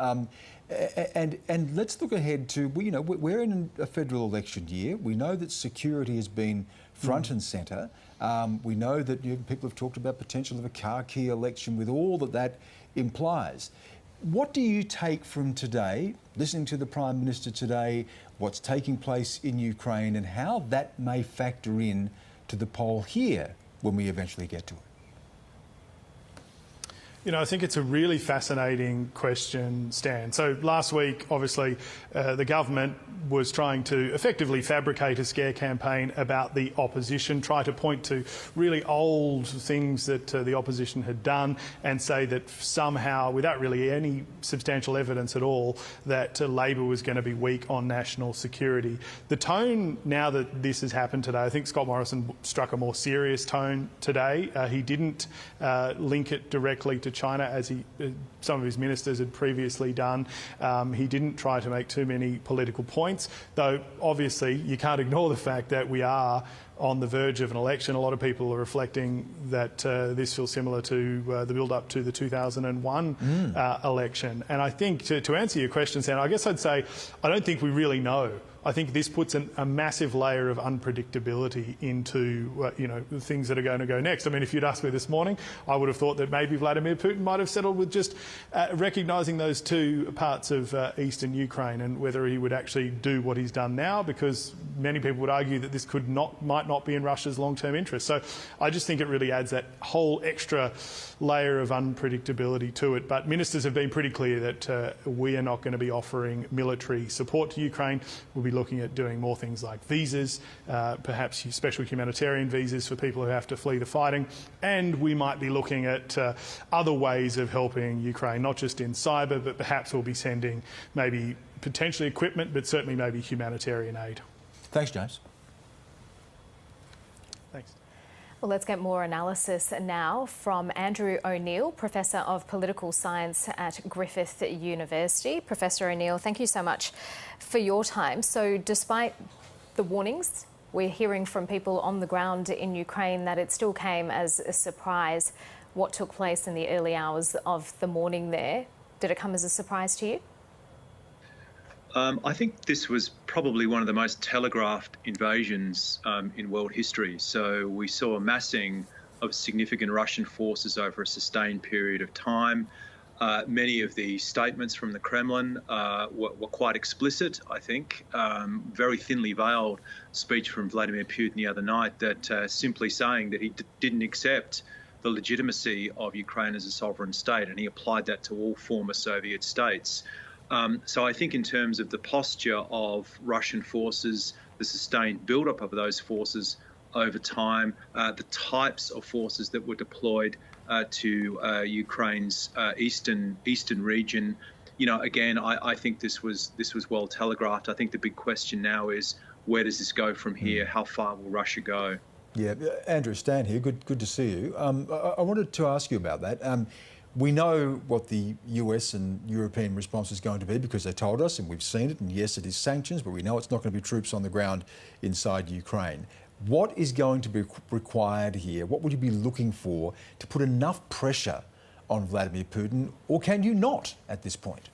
and let's look ahead to, we're in a federal election year. We know that security has been front and centre. We know that people have talked about potential of a car key election with all that implies. What do you take from today, listening to the Prime Minister today, what's taking place in Ukraine, and how that may factor in to the poll here when we eventually get to it? I think it's a really fascinating question, Stan. So last week, obviously, the government was trying to effectively fabricate a scare campaign about the opposition, try to point to really old things that the opposition had done and say that somehow, without really any substantial evidence at all, that Labor was going to be weak on national security. The tone, now that this has happened today, I think Scott Morrison struck a more serious tone today. He didn't link it directly to China, as some of his ministers had previously done. He didn't try to make too many political points, though obviously you can't ignore the fact that we are on the verge of an election. A lot of people are reflecting that this feels similar to the build-up to the 2001 election. And I think, to answer your question, Sam, I guess I'd say I don't think we really know. I think this puts a massive layer of unpredictability into the things that are going to go next. I mean, if you'd asked me this morning, I would have thought that maybe Vladimir Putin might have settled with just recognising those two parts of eastern Ukraine, and whether he would actually do what he's done now, because many people would argue that this might not be in Russia's long-term interest. So I just think it really adds that whole extra layer of unpredictability to it. But ministers have been pretty clear that we are not going to be offering military support to Ukraine. We'll be looking at doing more things like visas, perhaps special humanitarian visas for people who have to flee the fighting, and we might be looking at other ways of helping Ukraine, not just in cyber, but perhaps we'll be sending maybe potentially equipment, but certainly maybe humanitarian aid. Thanks, James. Thanks. Well, let's get more analysis now from Andrew O'Neill, Professor of Political Science at Griffith University. Professor O'Neill, thank you so much for your time. So despite the warnings, we're hearing from people on the ground in Ukraine that it still came as a surprise what took place in the early hours of the morning there. Did it come as a surprise to you? I think this was probably one of the most telegraphed invasions in world history. So we saw a massing of significant Russian forces over a sustained period of time. Many of the statements from the Kremlin were quite explicit, I think. Very thinly veiled speech from Vladimir Putin the other night that simply saying that he didn't accept the legitimacy of Ukraine as a sovereign state, and he applied that to all former Soviet states. So I think in terms of the posture of Russian forces, the sustained build-up of those forces over time, the types of forces that were deployed to Ukraine's eastern region, again, I think this was well telegraphed. I think the big question now is, where does this go from here? How far will Russia go? Yeah, Andrew, Stan here. Good to see you. I wanted to ask you about that. We know what the US and European response is going to be because they told us, and we've seen it, and yes, it is sanctions, but we know it's not going to be troops on the ground inside Ukraine. What is going to be required here? What would you be looking for to put enough pressure on Vladimir Putin, or can you not at this point?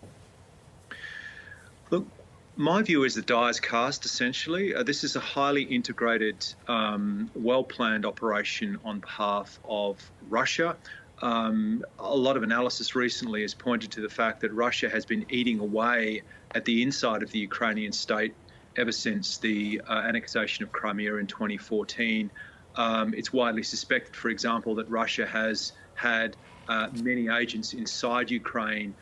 Look, my view is the die is cast, essentially. This is a highly integrated, well-planned operation on behalf of Russia. A lot of analysis recently has pointed to the fact that Russia has been eating away at the inside of the Ukrainian state ever since the annexation of Crimea in 2014. It's widely suspected, for example, that Russia has had many agents inside Ukraine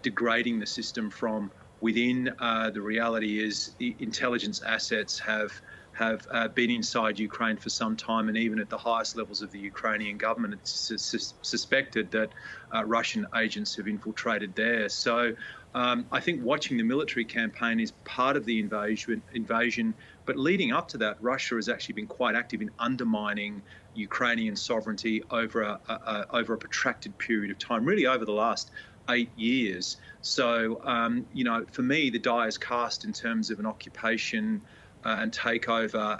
degrading the system from within. The reality is the intelligence assets have been inside Ukraine for some time, and even at the highest levels of the Ukrainian government, it's suspected that Russian agents have infiltrated there. So I think watching the military campaign is part of the invasion, but leading up to that, Russia has actually been quite active in undermining Ukrainian sovereignty over a protracted period of time, really over the last 8 years. So, for me, the die is cast in terms of an occupation and takeover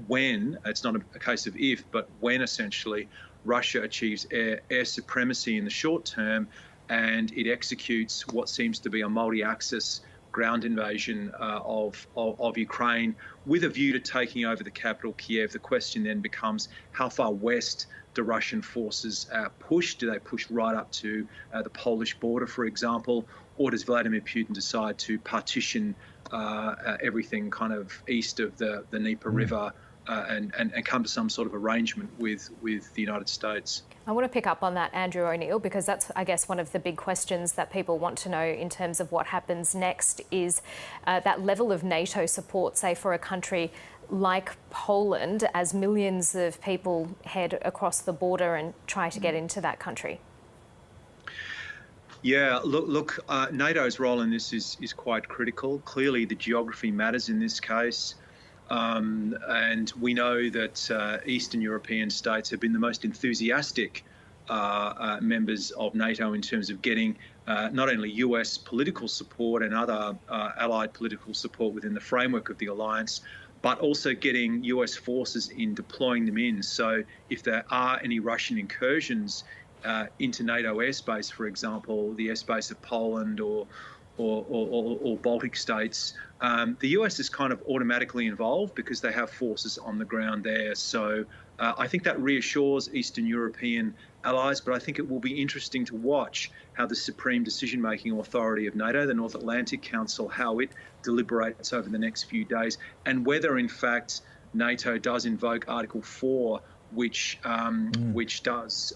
when, it's not a case of if, but when essentially Russia achieves air supremacy in the short term and it executes what seems to be a multi-axis ground invasion of Ukraine with a view to taking over the capital, Kyiv. The question then becomes, how far west do Russian forces push? Do they push right up to the Polish border, for example, or does Vladimir Putin decide to partition everything kind of east of the Dnieper River and come to some sort of arrangement with the United States? I want to pick up on that, Andrew O'Neill, because that's, I guess, one of the big questions that people want to know in terms of what happens next is that level of NATO support, say, for a country like Poland, as millions of people head across the border and try to get into that country. Yeah, look, NATO's role in this is quite critical. Clearly, the geography matters in this case. And we know that Eastern European states have been the most enthusiastic members of NATO in terms of getting not only US political support and other allied political support within the framework of the alliance, but also getting US forces in, deploying them in. So if there are any Russian incursions into NATO airspace, for example, the airspace of Poland or Baltic states, the US is kind of automatically involved because they have forces on the ground there. So I think that reassures Eastern European allies, but I think it will be interesting to watch how the supreme decision-making authority of NATO, the North Atlantic Council, how it deliberates over the next few days, and whether in fact NATO does invoke Article 4, which is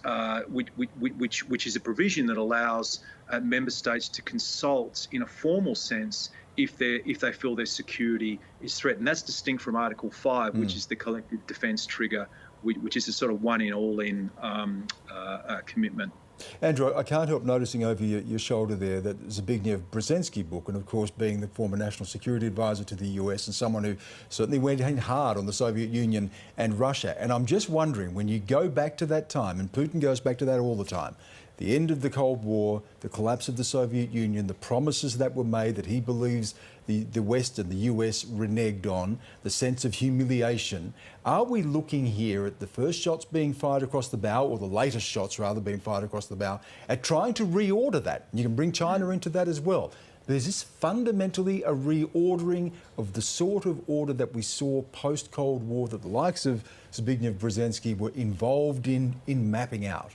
a provision that allows member states to consult in a formal sense if they feel their security is threatened. That's distinct from Article 5, which is the collective defence trigger, which is a sort of one-in, all-in commitment. Andrew, I can't help noticing over your shoulder there that Zbigniew Brzezinski book, and of course being the former National Security Advisor to the US and someone who certainly went in hard on the Soviet Union and Russia. And I'm just wondering, when you go back to that time, and Putin goes back to that all the time, the end of the Cold War, the collapse of the Soviet Union, the promises that were made that he believes the West and the US reneged on, the sense of humiliation. Are we looking here at the first shots being fired across the bow, or the latest shots rather being fired across the bow, at trying to reorder that? You can bring China into that as well. But is this fundamentally a reordering of the sort of order that we saw post-Cold War that the likes of Zbigniew Brzezinski were involved in mapping out?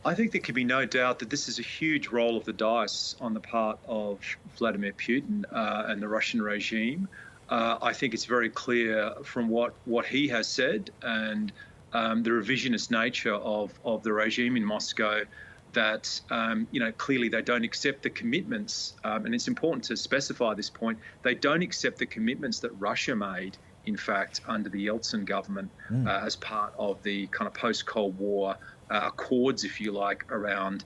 I think there can be no doubt that this is a huge roll of the dice on the part of Vladimir Putin and the Russian regime. I think it's very clear from what he has said and the revisionist nature of the regime in Moscow that, clearly they don't accept the commitments, and it's important to specify this point, they don't accept the commitments that Russia made, in fact, under the Yeltsin government as part of the kind of post-Cold War accords, if you like, around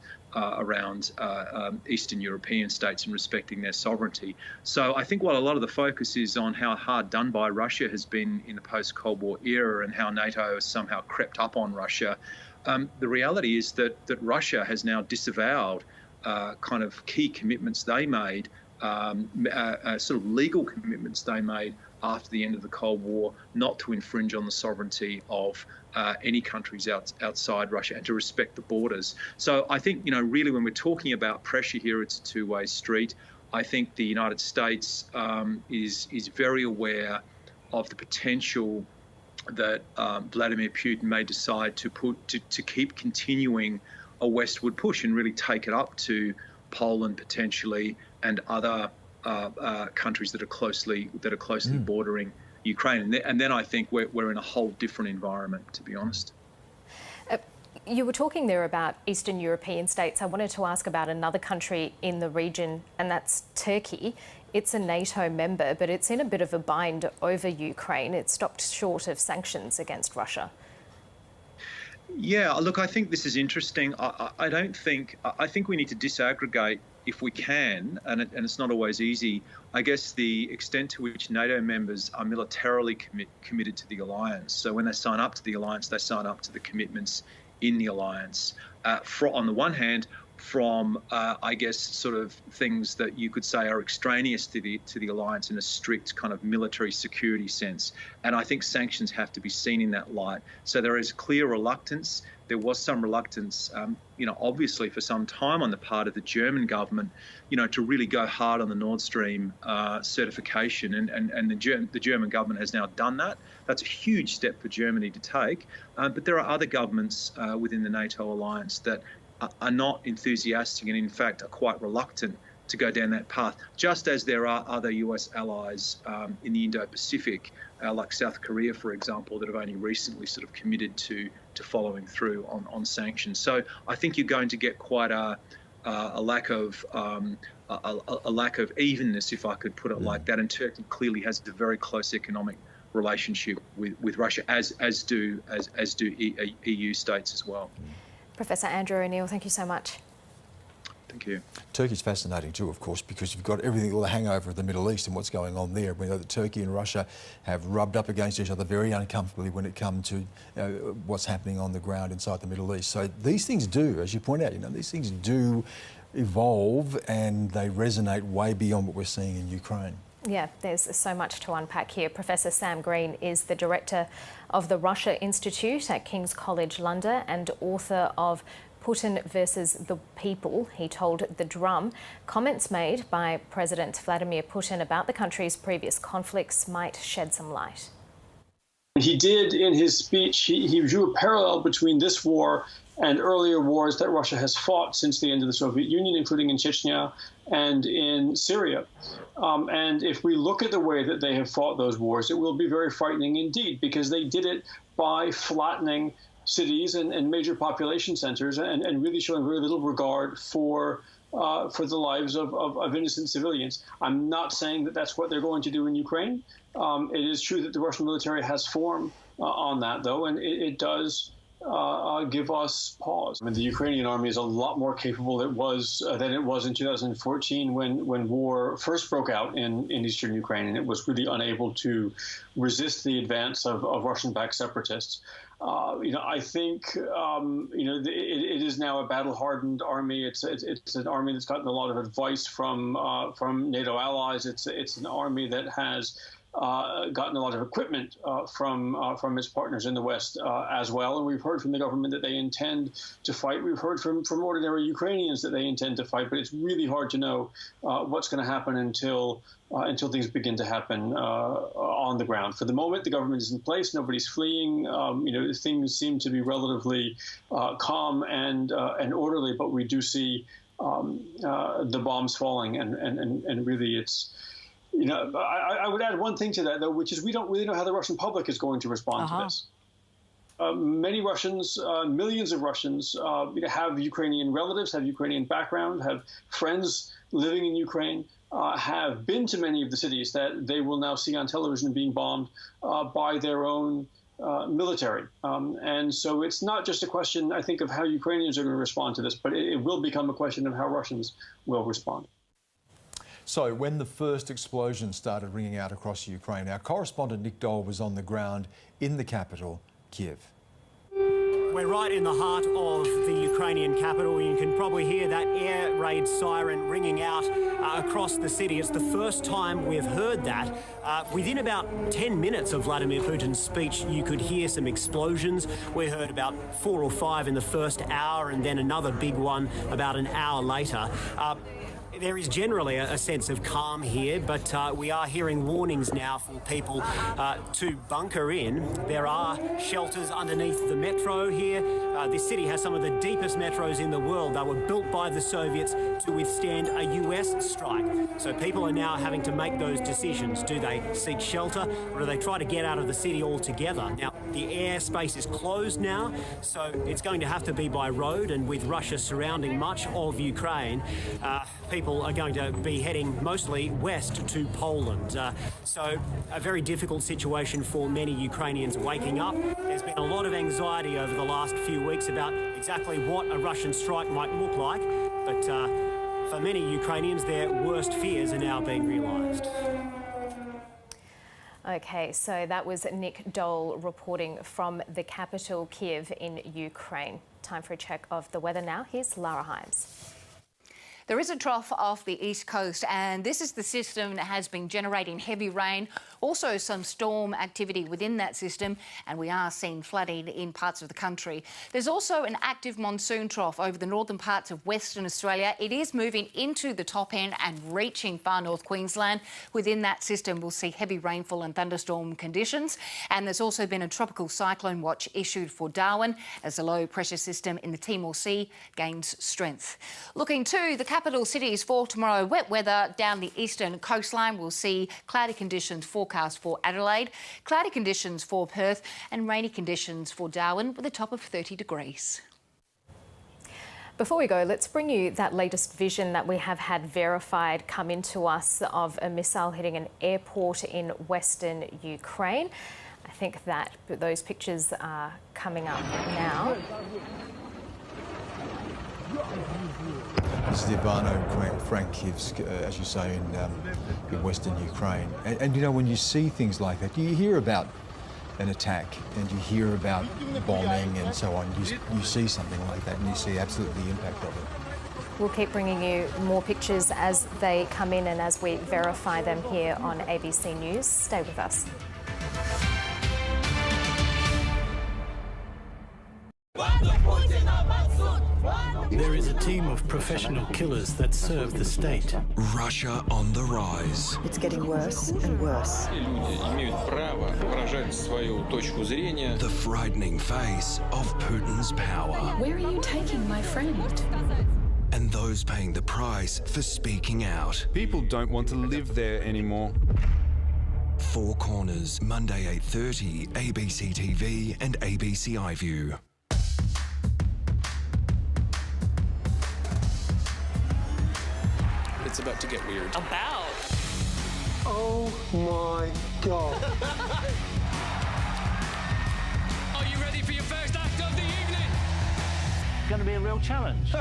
Eastern European states and respecting their sovereignty. So I think while a lot of the focus is on how hard done by Russia has been in the post-Cold War era and how NATO has somehow crept up on Russia, the reality is that Russia has now disavowed kind of key commitments they made, sort of legal commitments they made after the end of the Cold War, not to infringe on the sovereignty of any countries outside Russia and to respect the borders. So I think, really when we're talking about pressure here, it's a two-way street. I think the United States is very aware of the potential that Vladimir Putin may decide to keep continuing a westward push and really take it up to Poland potentially and other countries that are closely bordering Ukraine, and then I think we're in a whole different environment, to be honest. You were talking there about Eastern European states. I wanted to ask about another country in the region, and that's Turkey. It's a NATO member, but it's in a bit of a bind over Ukraine. It stopped short of sanctions against Russia. Yeah, look, I think this is interesting. I think we need to disaggregate, if we can, and it's not always easy, I guess, the extent to which NATO members are militarily committed to the alliance. So when they sign up to the alliance, they sign up to the commitments in the alliance. On the one hand, from, I guess, sort of things that you could say are extraneous to the alliance in a strict kind of military security sense. And I think sanctions have to be seen in that light. So there is clear reluctance. There was some reluctance, obviously for some time on the part of the German government, to really go hard on the Nord Stream certification. And the German government has now done that. That's a huge step for Germany to take. But there are other governments within the NATO alliance that are not enthusiastic and, in fact, are quite reluctant to go down that path, just as there are other US allies in the Indo-Pacific, like South Korea, for example, that have only recently sort of committed to following through on sanctions. So I think you're going to get quite a lack of evenness, if I could put it like that. And Turkey clearly has a very close economic relationship with Russia, as do EU states as well. Professor Andrew O'Neill, thank you so much. Thank you. Thank you. Turkey's fascinating too, of course, because you've got everything, all the hangover of the Middle East and what's going on there. We know that Turkey and Russia have rubbed up against each other very uncomfortably when it comes to what's happening on the ground inside the Middle East. So these things do, as you point out, these things do evolve and they resonate way beyond what we're seeing in Ukraine. Yeah, there's so much to unpack here. Professor Sam Green is the director of the Russia Institute at King's College London and author of Putin versus the People, he told The Drum. Comments made by President Vladimir Putin about the country's previous conflicts might shed some light. He did, in his speech, he drew a parallel between this war and earlier wars that Russia has fought since the end of the Soviet Union, including in Chechnya and in Syria. And if we look at the way that they have fought those wars, it will be very frightening indeed, because they did it by flattening cities and major population centers and really showing very little regard for the lives of innocent civilians. I'm not saying that that's what they're going to do in Ukraine. It is true that the Russian military has form on that, though, and it does give us pause. I mean, the Ukrainian army is a lot more capable than it was in 2014 when war first broke out in eastern Ukraine, and it was really unable to resist the advance of Russian-backed separatists. I think it is now a battle-hardened army. It's an army that's gotten a lot of advice from NATO allies. It's an army that has gotten a lot of equipment from its partners in the West as well. And we've heard from the government that they intend to fight. We've heard from ordinary Ukrainians that they intend to fight. But it's really hard to know what's going to happen until things begin to happen on the ground. For the moment, the government is in place. Nobody's fleeing. Things seem to be relatively calm and orderly. But we do see the bombs falling, and really it's. I would add one thing to that, though, which is we don't really know how the Russian public is going to respond to this. Many Russians, millions of Russians, have Ukrainian relatives, have Ukrainian background, have friends living in Ukraine, have been to many of the cities that they will now see on television being bombed by their own military. And so it's not just a question, I think, of how Ukrainians are going to respond to this, but it will become a question of how Russians will respond. So when the first explosion started ringing out across Ukraine, our correspondent Nick Dole was on the ground in the capital, Kyiv. We're right in the heart of the Ukrainian capital. You can probably hear that air raid siren ringing out across the city. It's the first time we've heard that. Within about 10 minutes of Vladimir Putin's speech, you could hear some explosions. We heard about 4 or 5 in the first hour and then another big one about an hour later. There is generally a sense of calm here, but we are hearing warnings now for people to bunker in. There are shelters underneath the metro here. This city has some of the deepest metros in the world. They were built by the Soviets to withstand a US strike. So people are now having to make those decisions. Do they seek shelter, or do they try to get out of the city altogether? Now, the airspace is closed now, so it's going to have to be by road, and with Russia surrounding much of Ukraine, people are going to be heading mostly west to Poland. So a very difficult situation for many Ukrainians waking up. There's been a lot of anxiety over the last few weeks about exactly what a Russian strike might look like, but for many Ukrainians, their worst fears are now being realised. Okay, so that was Nick Dole reporting from the capital, Kyiv, in Ukraine. Time for a check of the weather now. Here's Lara Himes. There is a trough off the east coast, and this is the system that has been generating heavy rain, also some storm activity within that system, and we are seeing flooding in parts of the country. There's also an active monsoon trough over the northern parts of Western Australia. It is moving into the top end and reaching far north Queensland. Within that system, we'll see heavy rainfall and thunderstorm conditions, and there's also been a tropical cyclone watch issued for Darwin as the low pressure system in the Timor Sea gains strength. Looking to the capital cities for tomorrow, wet weather down the eastern coastline. We'll see cloudy conditions forecast for Adelaide, cloudy conditions for Perth and rainy conditions for Darwin with a top of 30 degrees. Before we go, let's bring you that latest vision that we have had verified come into us of a missile hitting an airport in western Ukraine. I think that those pictures are coming up now. This is the Ivano-Frankivsk, as you say, in western Ukraine. And you know, when you see things like that, you hear about an attack and you hear about bombing and so on. You see something like that and you see absolutely the impact of it. We'll keep bringing you more pictures as they come in and as we verify them here on ABC News. Stay with us. There is a team of professional killers that serve the state. Russia on the rise. It's getting worse and worse. The frightening face of Putin's power. Where are you taking my friend? And those paying the price for speaking out. People don't want to live there anymore. Four Corners, Monday 8:30, ABC TV and ABC iView. It's about to get weird. About? Oh my God. Are you ready for your first act of the evening? It's going to be a real challenge.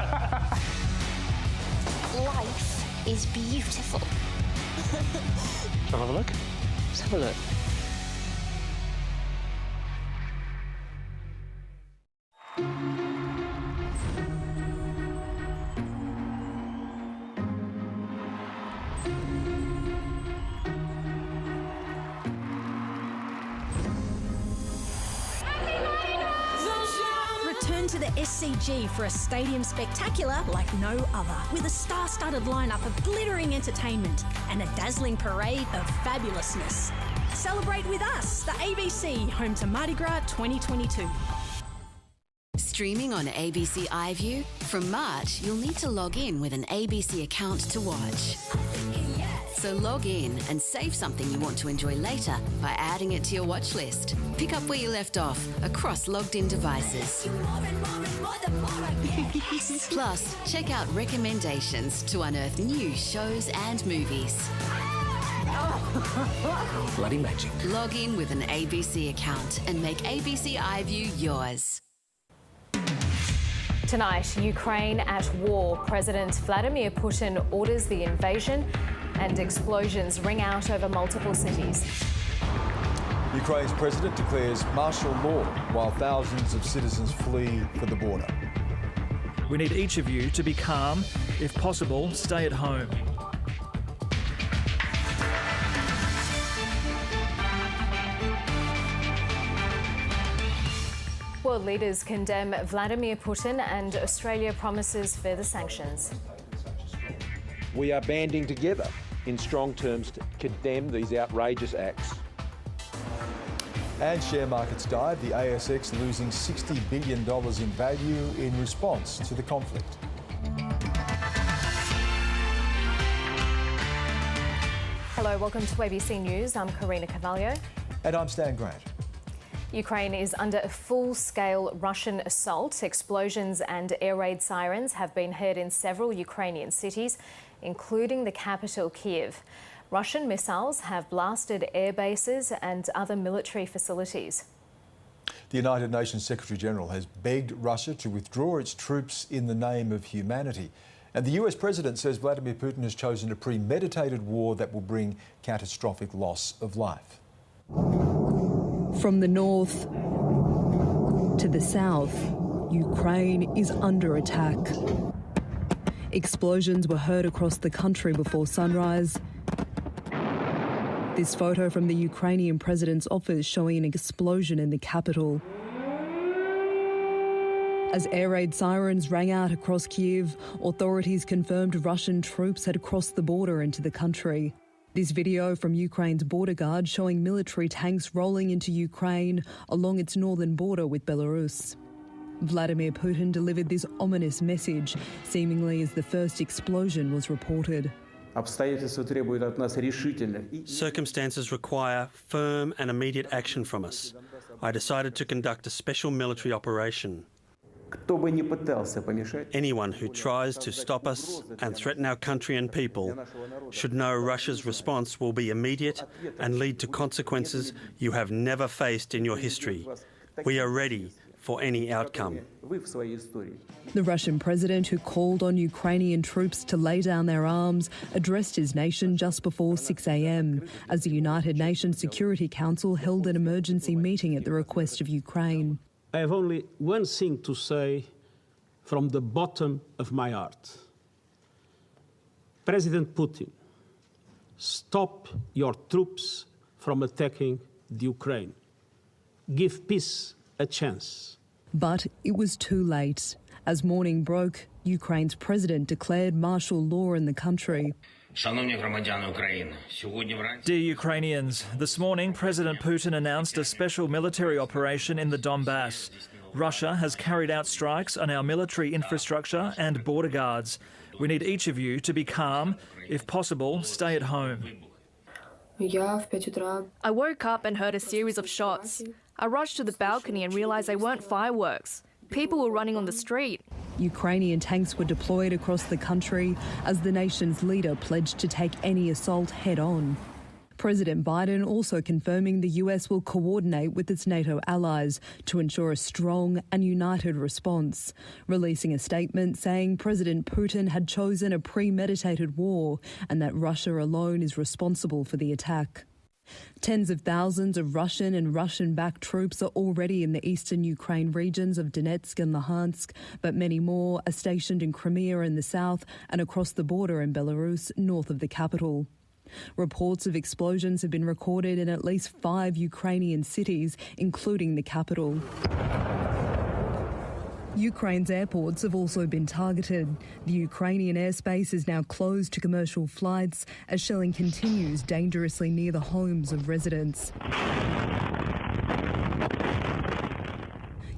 Life is beautiful. Shall I have a look? Let's have a look. Return to the SCG for a stadium spectacular like no other, with a star-studded lineup of glittering entertainment and a dazzling parade of fabulousness. Celebrate with us, the ABC, home to Mardi Gras 2022. Streaming on ABC iView? From March, you'll need to log in with an ABC account to watch. So log in and save something you want to enjoy later by adding it to your watch list. Pick up where you left off across logged-in devices. Plus, check out recommendations to unearth new shows and movies. Bloody magic. Log in with an ABC account and make ABC iView yours. Tonight, Ukraine at war. President Vladimir Putin orders the invasion and explosions ring out over multiple cities. Ukraine's president declares martial law while thousands of citizens flee for the border. We need each of you to be calm. If possible, stay at home. World leaders condemn Vladimir Putin and Australia promises further sanctions. We are banding together in strong terms to condemn these outrageous acts. And share markets dive, the ASX losing $60 billion in value in response to the conflict. Hello, welcome to ABC News. I'm Karina Carvalho. And I'm Stan Grant. Ukraine is under a full-scale Russian assault. Explosions and air raid sirens have been heard in several Ukrainian cities, including the capital, Kyiv. Russian missiles have blasted air bases and other military facilities. The United Nations Secretary-General has begged Russia to withdraw its troops in the name of humanity. And the US President says Vladimir Putin has chosen a premeditated war that will bring catastrophic loss of life. From the north to the south, Ukraine is under attack. Explosions were heard across the country before sunrise. This photo from the Ukrainian president's office showing an explosion in the capital. As air raid sirens rang out across Kyiv, authorities confirmed Russian troops had crossed the border into the country. This video from Ukraine's border guard showing military tanks rolling into Ukraine along its northern border with Belarus. Vladimir Putin delivered this ominous message, seemingly as the first explosion was reported. Circumstances require firm and immediate action from us. I decided to conduct a special military operation. Anyone who tries to stop us and threaten our country and people should know Russia's response will be immediate and lead to consequences you have never faced in your history. We are ready for any outcome. The Russian president, who called on Ukrainian troops to lay down their arms, addressed his nation just before 6 a.m. as the United Nations Security Council held an emergency meeting at the request of Ukraine. I have only one thing to say from the bottom of my heart. President Putin, stop your troops from attacking the Ukraine. Give peace a chance. But it was too late. As morning broke, Ukraine's president declared martial law in the country. Dear Ukrainians, this morning President Putin announced a special military operation in the Donbas. Russia has carried out strikes on our military infrastructure and border guards. We need each of you to be calm. If possible, stay at home. I woke up and heard a series of shots. I rushed to the balcony and realised they weren't fireworks. People were running on the street. Ukrainian tanks were deployed across the country as the nation's leader pledged to take any assault head-on. President Biden also confirming the US will coordinate with its NATO allies to ensure a strong and united response, releasing a statement saying President Putin had chosen a premeditated war and that Russia alone is responsible for the attack. Tens of thousands of Russian and Russian-backed troops are already in the eastern Ukraine regions of Donetsk and Luhansk, but many more are stationed in Crimea in the south and across the border in Belarus, north of the capital. Reports of explosions have been recorded in at least 5 Ukrainian cities, including the capital. Ukraine's airports have also been targeted. The Ukrainian airspace is now closed to commercial flights as shelling continues dangerously near the homes of residents.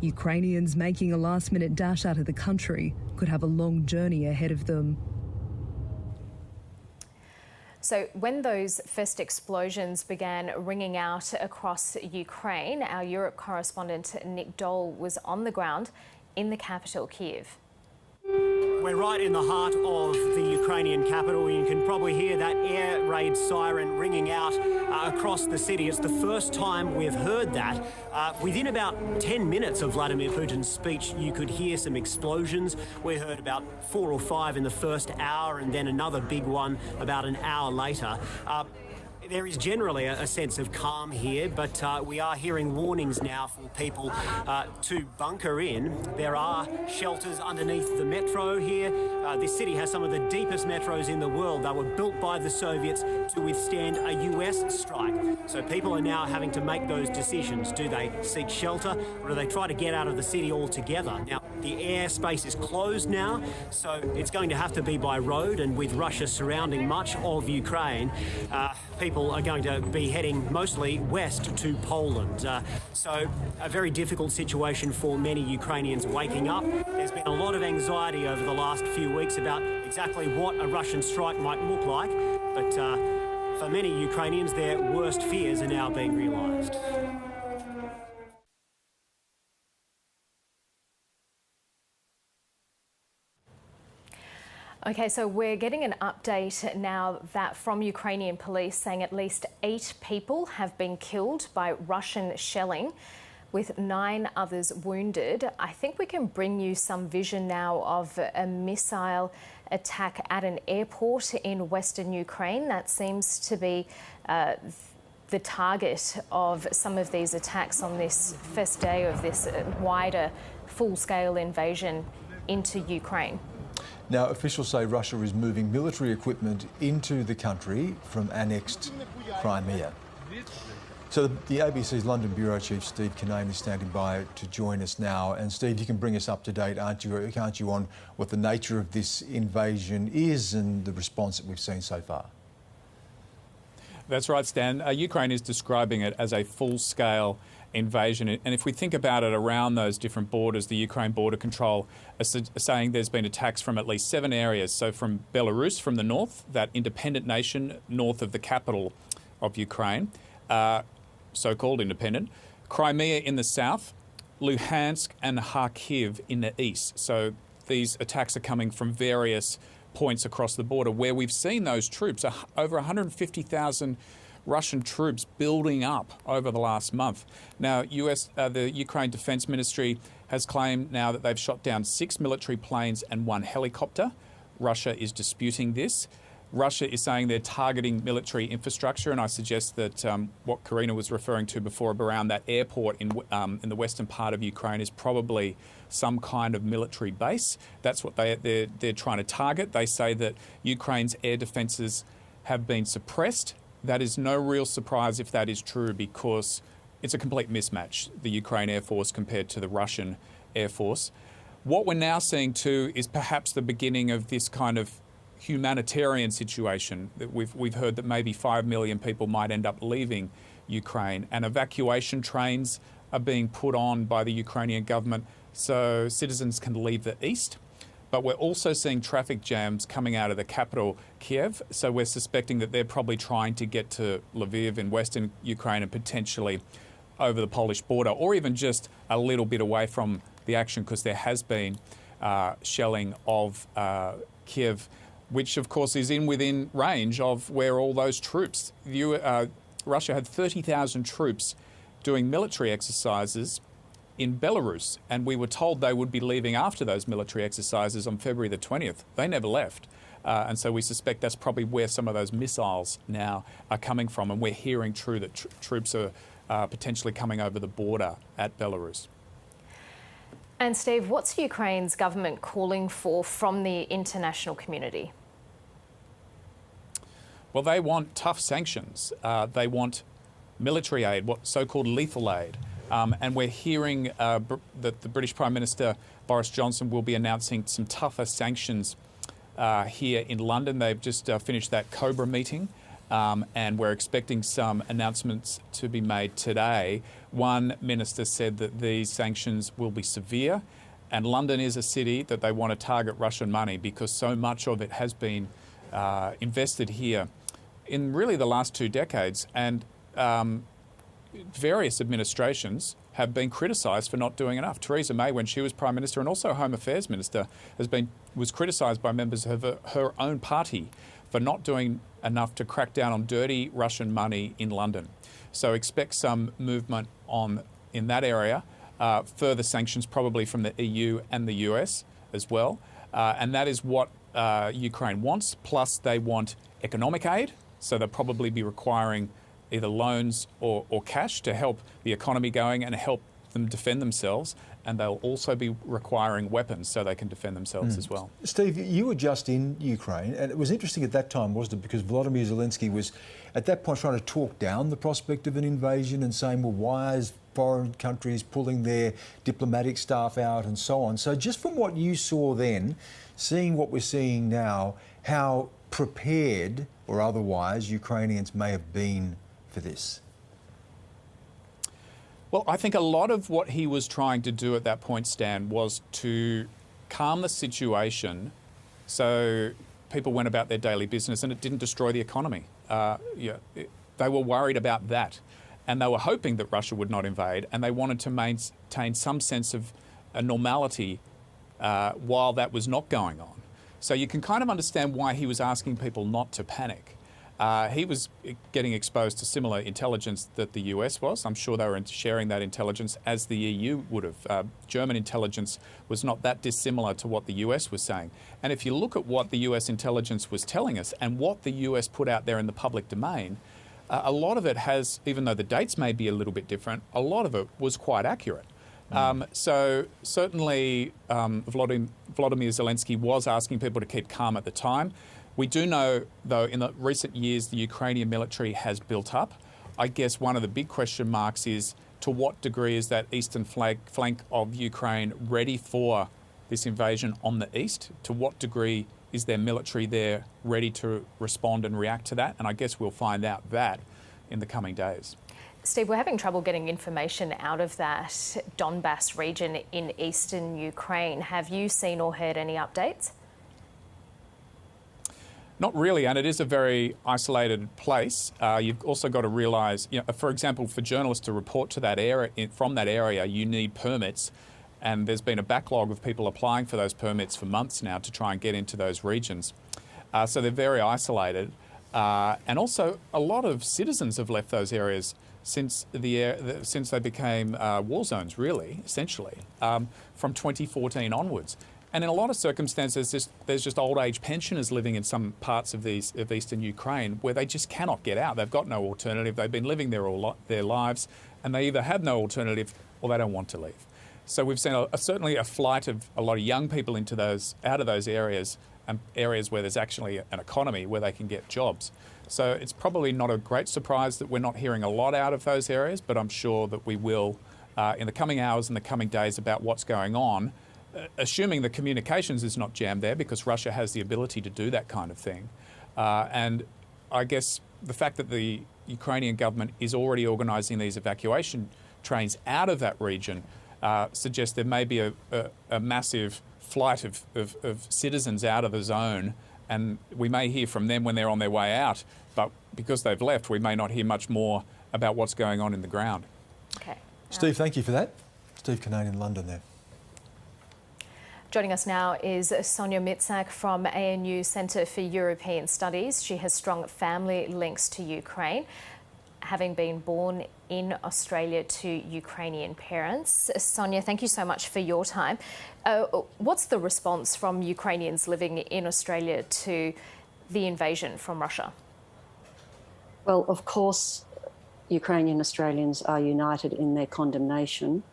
Ukrainians making a last-minute dash out of the country could have a long journey ahead of them. So when those first explosions began ringing out across Ukraine, our Europe correspondent Nick Dole was on the ground in the capital, Kyiv. We're right in the heart of the Ukrainian capital. You can probably hear that air raid siren ringing out across the city. It's the first time we've heard that. Within about 10 minutes of Vladimir Putin's speech, you could hear some explosions. We heard about 4 or 5 in the first hour and then another big one about an hour later. There is generally a sense of calm here, but we are hearing warnings now for people to bunker in. There are shelters underneath the metro here. This city has some of the deepest metros in the world. They were built by the Soviets to withstand a US strike. So people are now having to make those decisions. Do they seek shelter or do they try to get out of the city altogether? Now, the airspace is closed now, so it's going to have to be by road, and with Russia surrounding much of Ukraine, people are going to be heading mostly west to Poland. So a very difficult situation for many Ukrainians waking up. There's been a lot of anxiety over the last few weeks about exactly what a Russian strike might look like, but for many Ukrainians, their worst fears are now being realised. Okay, so we're getting an update now that from Ukrainian police saying at least 8 people have been killed by Russian shelling, with 9 others wounded. I think we can bring you some vision now of a missile attack at an airport in western Ukraine. That seems to be the target of some of these attacks on this first day of this wider full-scale invasion into Ukraine. Now, officials say Russia is moving military equipment into the country from annexed Crimea. So the ABC's London Bureau Chief Steve Kinane is standing by to join us now. And Steve, you can bring us up to date, aren't you, on what the nature of this invasion is and the response that we've seen so far? That's right, Stan. Ukraine is describing it as a full-scale invasion. And if we think about it around those different borders, the Ukraine Border Control are saying there's been attacks from at least 7 areas. So from Belarus, from the north, that independent nation north of the capital of Ukraine, so-called independent, Crimea in the south, Luhansk and Kyiv in the east. So these attacks are coming from various points across the border where we've seen those troops, over 150,000 Russian troops building up over the last month. Now, the Ukraine Defense Ministry has claimed now that they've shot down 6 military planes and 1 helicopter. Russia is disputing this. Russia is saying they're targeting military infrastructure, and I suggest that what Karina was referring to before around that airport in the western part of Ukraine is probably some kind of military base. That's what they're trying to target. They say that Ukraine's air defences have been suppressed. That is no real surprise if that is true, because it's a complete mismatch, the Ukraine Air Force compared to the Russian Air Force. What we're now seeing too is perhaps the beginning of this kind of humanitarian situation. That we've heard that maybe 5 million people might end up leaving Ukraine, and evacuation trains are being put on by the Ukrainian government so citizens can leave the east. But we're also seeing traffic jams coming out of the capital, Kyiv, so we're suspecting that they're probably trying to get to Lviv in western Ukraine and potentially over the Polish border, or even just a little bit away from the action, because there has been shelling of Kyiv, which of course is within range of where all those troops. Russia had 30,000 troops doing military exercises in Belarus, and we were told they would be leaving after those military exercises on February the 20th. They never left. And so we suspect that's probably where some of those missiles now are coming from, and we're hearing true that troops are potentially coming over the border at Belarus. And Steve, what's Ukraine's government calling for from the international community? Well, they want tough sanctions. They want military aid, what so-called lethal aid. And we're hearing that the British Prime Minister Boris Johnson will be announcing some tougher sanctions here in London. They've just finished that Cobra meeting, and we're expecting some announcements to be made today. One minister said that these sanctions will be severe, and London is a city that they want to target Russian money because so much of it has been invested here in really the last 2 decades, and various administrations have been criticised for not doing enough. Theresa May, when she was Prime Minister and also Home Affairs Minister, was criticised by members of her own party for not doing enough to crack down on dirty Russian money in London. So expect some movement in that area. Further sanctions probably from the EU and the US as well. And that is what Ukraine wants. Plus they want economic aid. So they'll probably be requiring either loans or cash to help the economy going and help them defend themselves. And they'll also be requiring weapons so they can defend themselves as well. Steve, you were just in Ukraine, and it was interesting at that time, wasn't it? Because Vladimir Zelenskyy was at that point trying to talk down the prospect of an invasion and saying, well, why is foreign countries pulling their diplomatic staff out and so on. So just from what you saw then, seeing what we're seeing now, how prepared or otherwise Ukrainians may have been for this? Well, I think a lot of what he was trying to do at that point, Stan, was to calm the situation so people went about their daily business and it didn't destroy the economy. They were worried about that, and they were hoping that Russia would not invade, and they wanted to maintain some sense of a normality while that was not going on. So you can kind of understand why he was asking people not to panic. He was getting exposed to similar intelligence that the US was. I'm sure they were sharing that intelligence as the EU would have. German intelligence was not that dissimilar to what the US was saying. And if you look at what the US intelligence was telling us and what the US put out there in the public domain, a lot of it has, even though the dates may be a little bit different, a lot of it was quite accurate. So certainly Vladimir Zelenskyy was asking people to keep calm at the time. We do know, though, in the recent years, the Ukrainian military has built up. I guess one of the big question marks is to what degree is that eastern flank of Ukraine ready for this invasion on the east? To what degree is their military there ready to respond and react to that? And I guess we'll find out that in the coming days. Steve, we're having trouble getting information out of that Donbas region in eastern Ukraine. Have you seen or heard any updates? Not really, and it is a very isolated place. You've also got to realise, for example, for journalists to report to that area, from that area, you need permits, and there's been a backlog of people applying for those permits for months now to try and get into those regions. So they're very isolated. And also, a lot of citizens have left those areas since they became war zones, really, essentially, from 2014 onwards. And in a lot of circumstances, there's just old age pensioners living in some parts of eastern Ukraine where they just cannot get out. They've got no alternative. They've been living there all their lives, and they either have no alternative or they don't want to leave. So we've seen certainly a flight of a lot of young people out of those areas, and areas where there's actually an economy where they can get jobs. So it's probably not a great surprise that we're not hearing a lot out of those areas, but I'm sure that we will in the coming hours and the coming days about what's going on. Assuming the communications is not jammed there, because Russia has the ability to do that kind of thing. And I guess the fact that the Ukrainian government is already organising these evacuation trains out of that region suggests there may be a massive flight of citizens out of the zone, and we may hear from them when they're on their way out, but because they've left, we may not hear much more about what's going on in the ground. Okay. Steve, thank you for that. Steve Canane in London there. Joining us now is Sonia Mitsak from ANU Centre for European Studies. She has strong family links to Ukraine, having been born in Australia to Ukrainian parents. Sonia, thank you so much for your time. What's the response from Ukrainians living in Australia to the invasion from Russia? Well, of course, Ukrainian Australians are united in their condemnation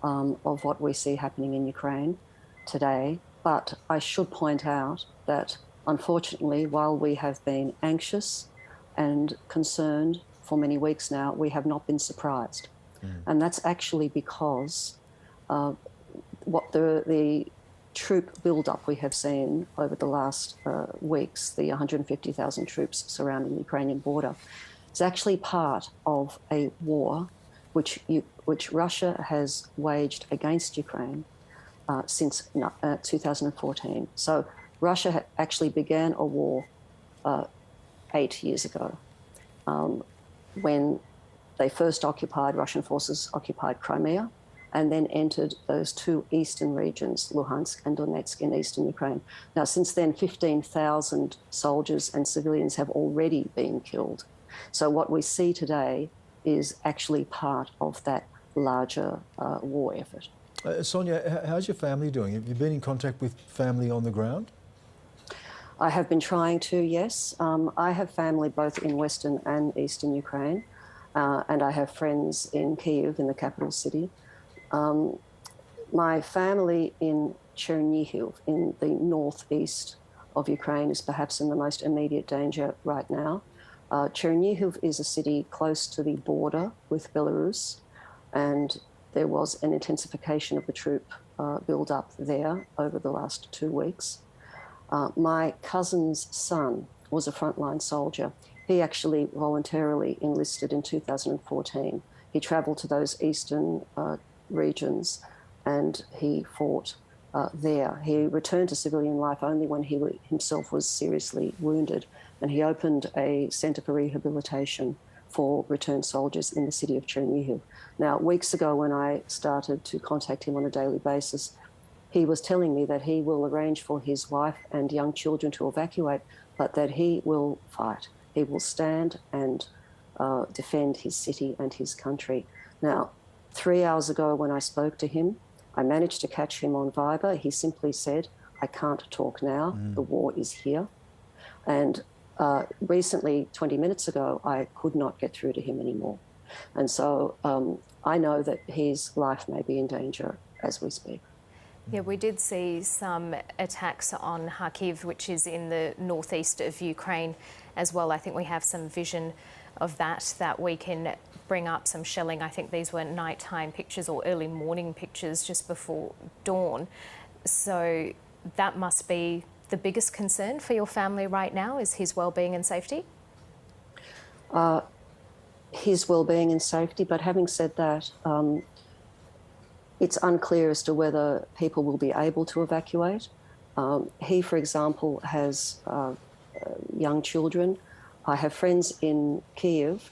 of what we see happening in Ukraine today, but I should point out that unfortunately, while we have been anxious and concerned for many weeks now, we have not been surprised. And that's actually because what the troop build-up we have seen over the last weeks, the 150,000 troops surrounding the Ukrainian border, is actually part of a war which Russia has waged against Ukraine since 2014. So Russia actually began a war 8 years ago when they first Russian forces occupied Crimea and then entered those two eastern regions, Luhansk and Donetsk in eastern Ukraine. Now, since then, 15,000 soldiers and civilians have already been killed. So what we see today is actually part of that larger war effort. Sonia, how's your family doing? Have you been in contact with family on the ground? I have been trying to, yes. I have family both in western and eastern Ukraine, and I have friends in Kyiv, in the capital city. My family in Chernihiv, in the northeast of Ukraine, is perhaps in the most immediate danger right now. Chernihiv is a city close to the border with Belarus, and there was an intensification of the troop build-up there over the last 2 weeks. My cousin's son was a frontline soldier. He actually voluntarily enlisted in 2014. He travelled to those eastern regions and he fought there. He returned to civilian life only when he himself was seriously wounded, and he opened a centre for rehabilitation for returned soldiers in the city of Chernihiv. Now, weeks ago when I started to contact him on a daily basis, he was telling me that he will arrange for his wife and young children to evacuate, but that he will fight. He will stand and defend his city and his country. Now, 3 hours ago when I spoke to him, I managed to catch him on Viber. He simply said, "I can't talk now, the war is here." And recently, 20 minutes ago, I could not get through to him anymore. And so I know that his life may be in danger as we speak. Yeah, we did see some attacks on Kyiv, which is in the northeast of Ukraine as well. I think we have some vision of that we can bring up, some shelling. I think these were nighttime pictures or early morning pictures just before dawn. So that must be the biggest concern for your family right now, is his well-being and safety? His well-being and safety, but having said that, it's unclear as to whether people will be able to evacuate. He, for example, has young children. I have friends in Kyiv,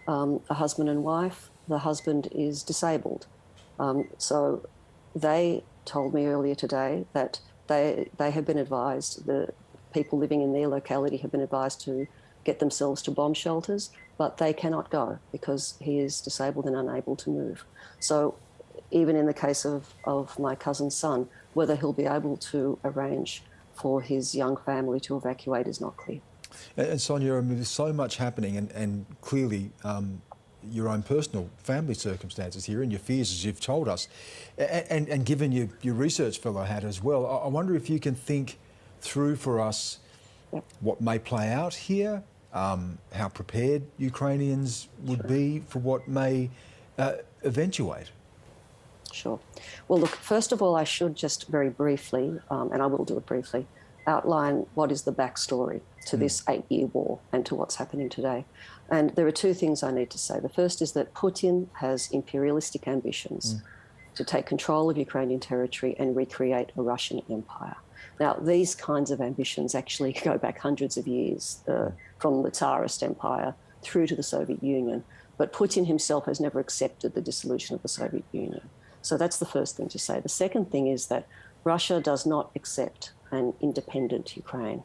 a husband and wife. The husband is disabled. So they told me earlier today that they have been advised, the people living in their locality have been advised to get themselves to bomb shelters, but they cannot go because he is disabled and unable to move. So even in the case of my cousin's son, whether he'll be able to arrange for his young family to evacuate is not clear. And Sonia, I mean, there's so much happening, and clearly your own personal family circumstances here and your fears, as you've told us, and given your research fellow hat as well, I wonder if you can think through for us what may play out here, how prepared Ukrainians would be for what may eventuate. Sure. Well, look, first of all, I should just very briefly, and I will do it briefly, outline what is the backstory to this 8-year war and to what's happening today. And there are two things I need to say. The first is that Putin has imperialistic ambitions to take control of Ukrainian territory and recreate a Russian empire. Now, these kinds of ambitions actually go back hundreds of years, from the Tsarist Empire through to the Soviet Union. But Putin himself has never accepted the dissolution of the Soviet Union. So that's the first thing to say. The second thing is that Russia does not accept an independent Ukraine.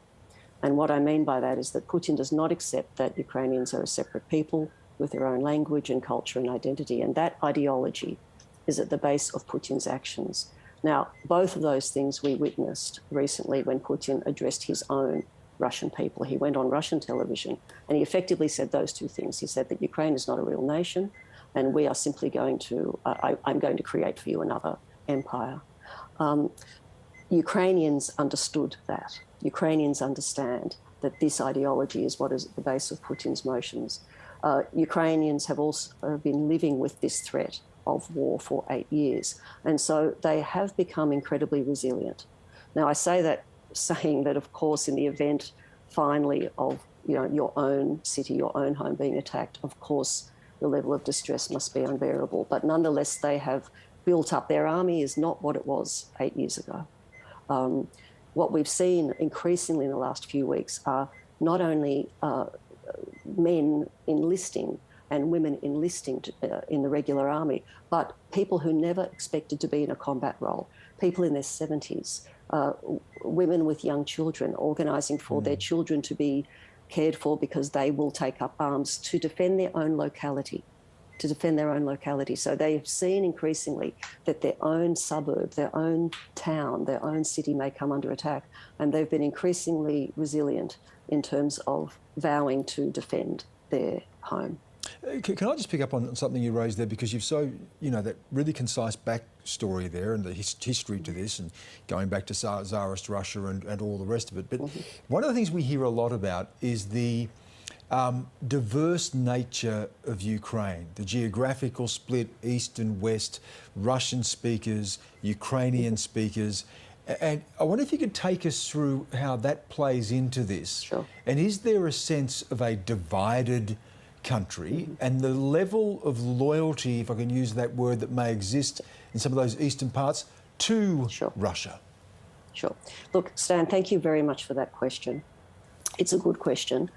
And what I mean by that is that Putin does not accept that Ukrainians are a separate people with their own language and culture and identity. And that ideology is at the base of Putin's actions. Now, both of those things we witnessed recently when Putin addressed his own Russian people. He went on Russian television and he effectively said those two things. He said that Ukraine is not a real nation and we are simply going to, I'm going to create for you another empire. Ukrainians understood that. Ukrainians understand that this ideology is what is at the base of Putin's motions. Ukrainians have also been living with this threat of war for 8 years. And so they have become incredibly resilient. Now, I say that saying that, of course, in the event finally of your own city, your own home being attacked, of course, the level of distress must be unbearable. But nonetheless, they have built up. Their army is not what it was 8 years ago. What we've seen increasingly in the last few weeks are not only men enlisting and women enlisting in the regular army, but people who never expected to be in a combat role, people in their 70s, women with young children organising for their children to be cared for because they will take up arms to defend their own locality, So they have seen increasingly that their own suburb, their own town, their own city may come under attack, and they've been increasingly resilient in terms of vowing to defend their home. Can I just pick up on something you raised there, because you've that really concise backstory there and the history to this and going back to Tsarist Russia and all the rest of it. But one of the things we hear a lot about is the diverse nature of Ukraine, the geographical split, east and west, Russian speakers, Ukrainian speakers. And I wonder if you could take us through how that plays into this. Sure. And is there a sense of a divided country and the level of loyalty, if I can use that word, that may exist in some of those eastern parts to Russia? Sure. Look, Stan, thank you very much for that question. It's a good question.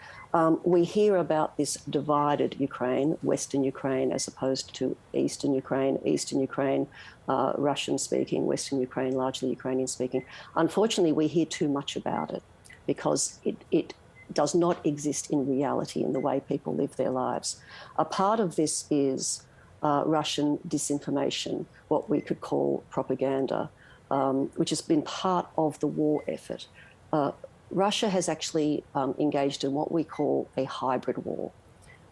We hear about this divided Ukraine, Western Ukraine, as opposed to Eastern Ukraine, Russian-speaking, Western Ukraine, largely Ukrainian-speaking. Unfortunately, we hear too much about it because it does not exist in reality in the way people live their lives. A part of this is Russian disinformation, what we could call propaganda, which has been part of the war effort. Russia has actually engaged in what we call a hybrid war,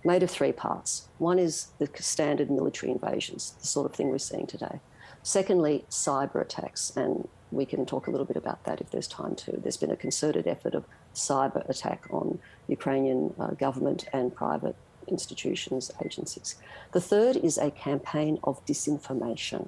made of 3 parts. One is the standard military invasions, the sort of thing we're seeing today. Secondly, cyber attacks, and we can talk a little bit about that if there's time to. There's been a concerted effort of cyber attack on Ukrainian government and private institutions, agencies. The third is a campaign of disinformation.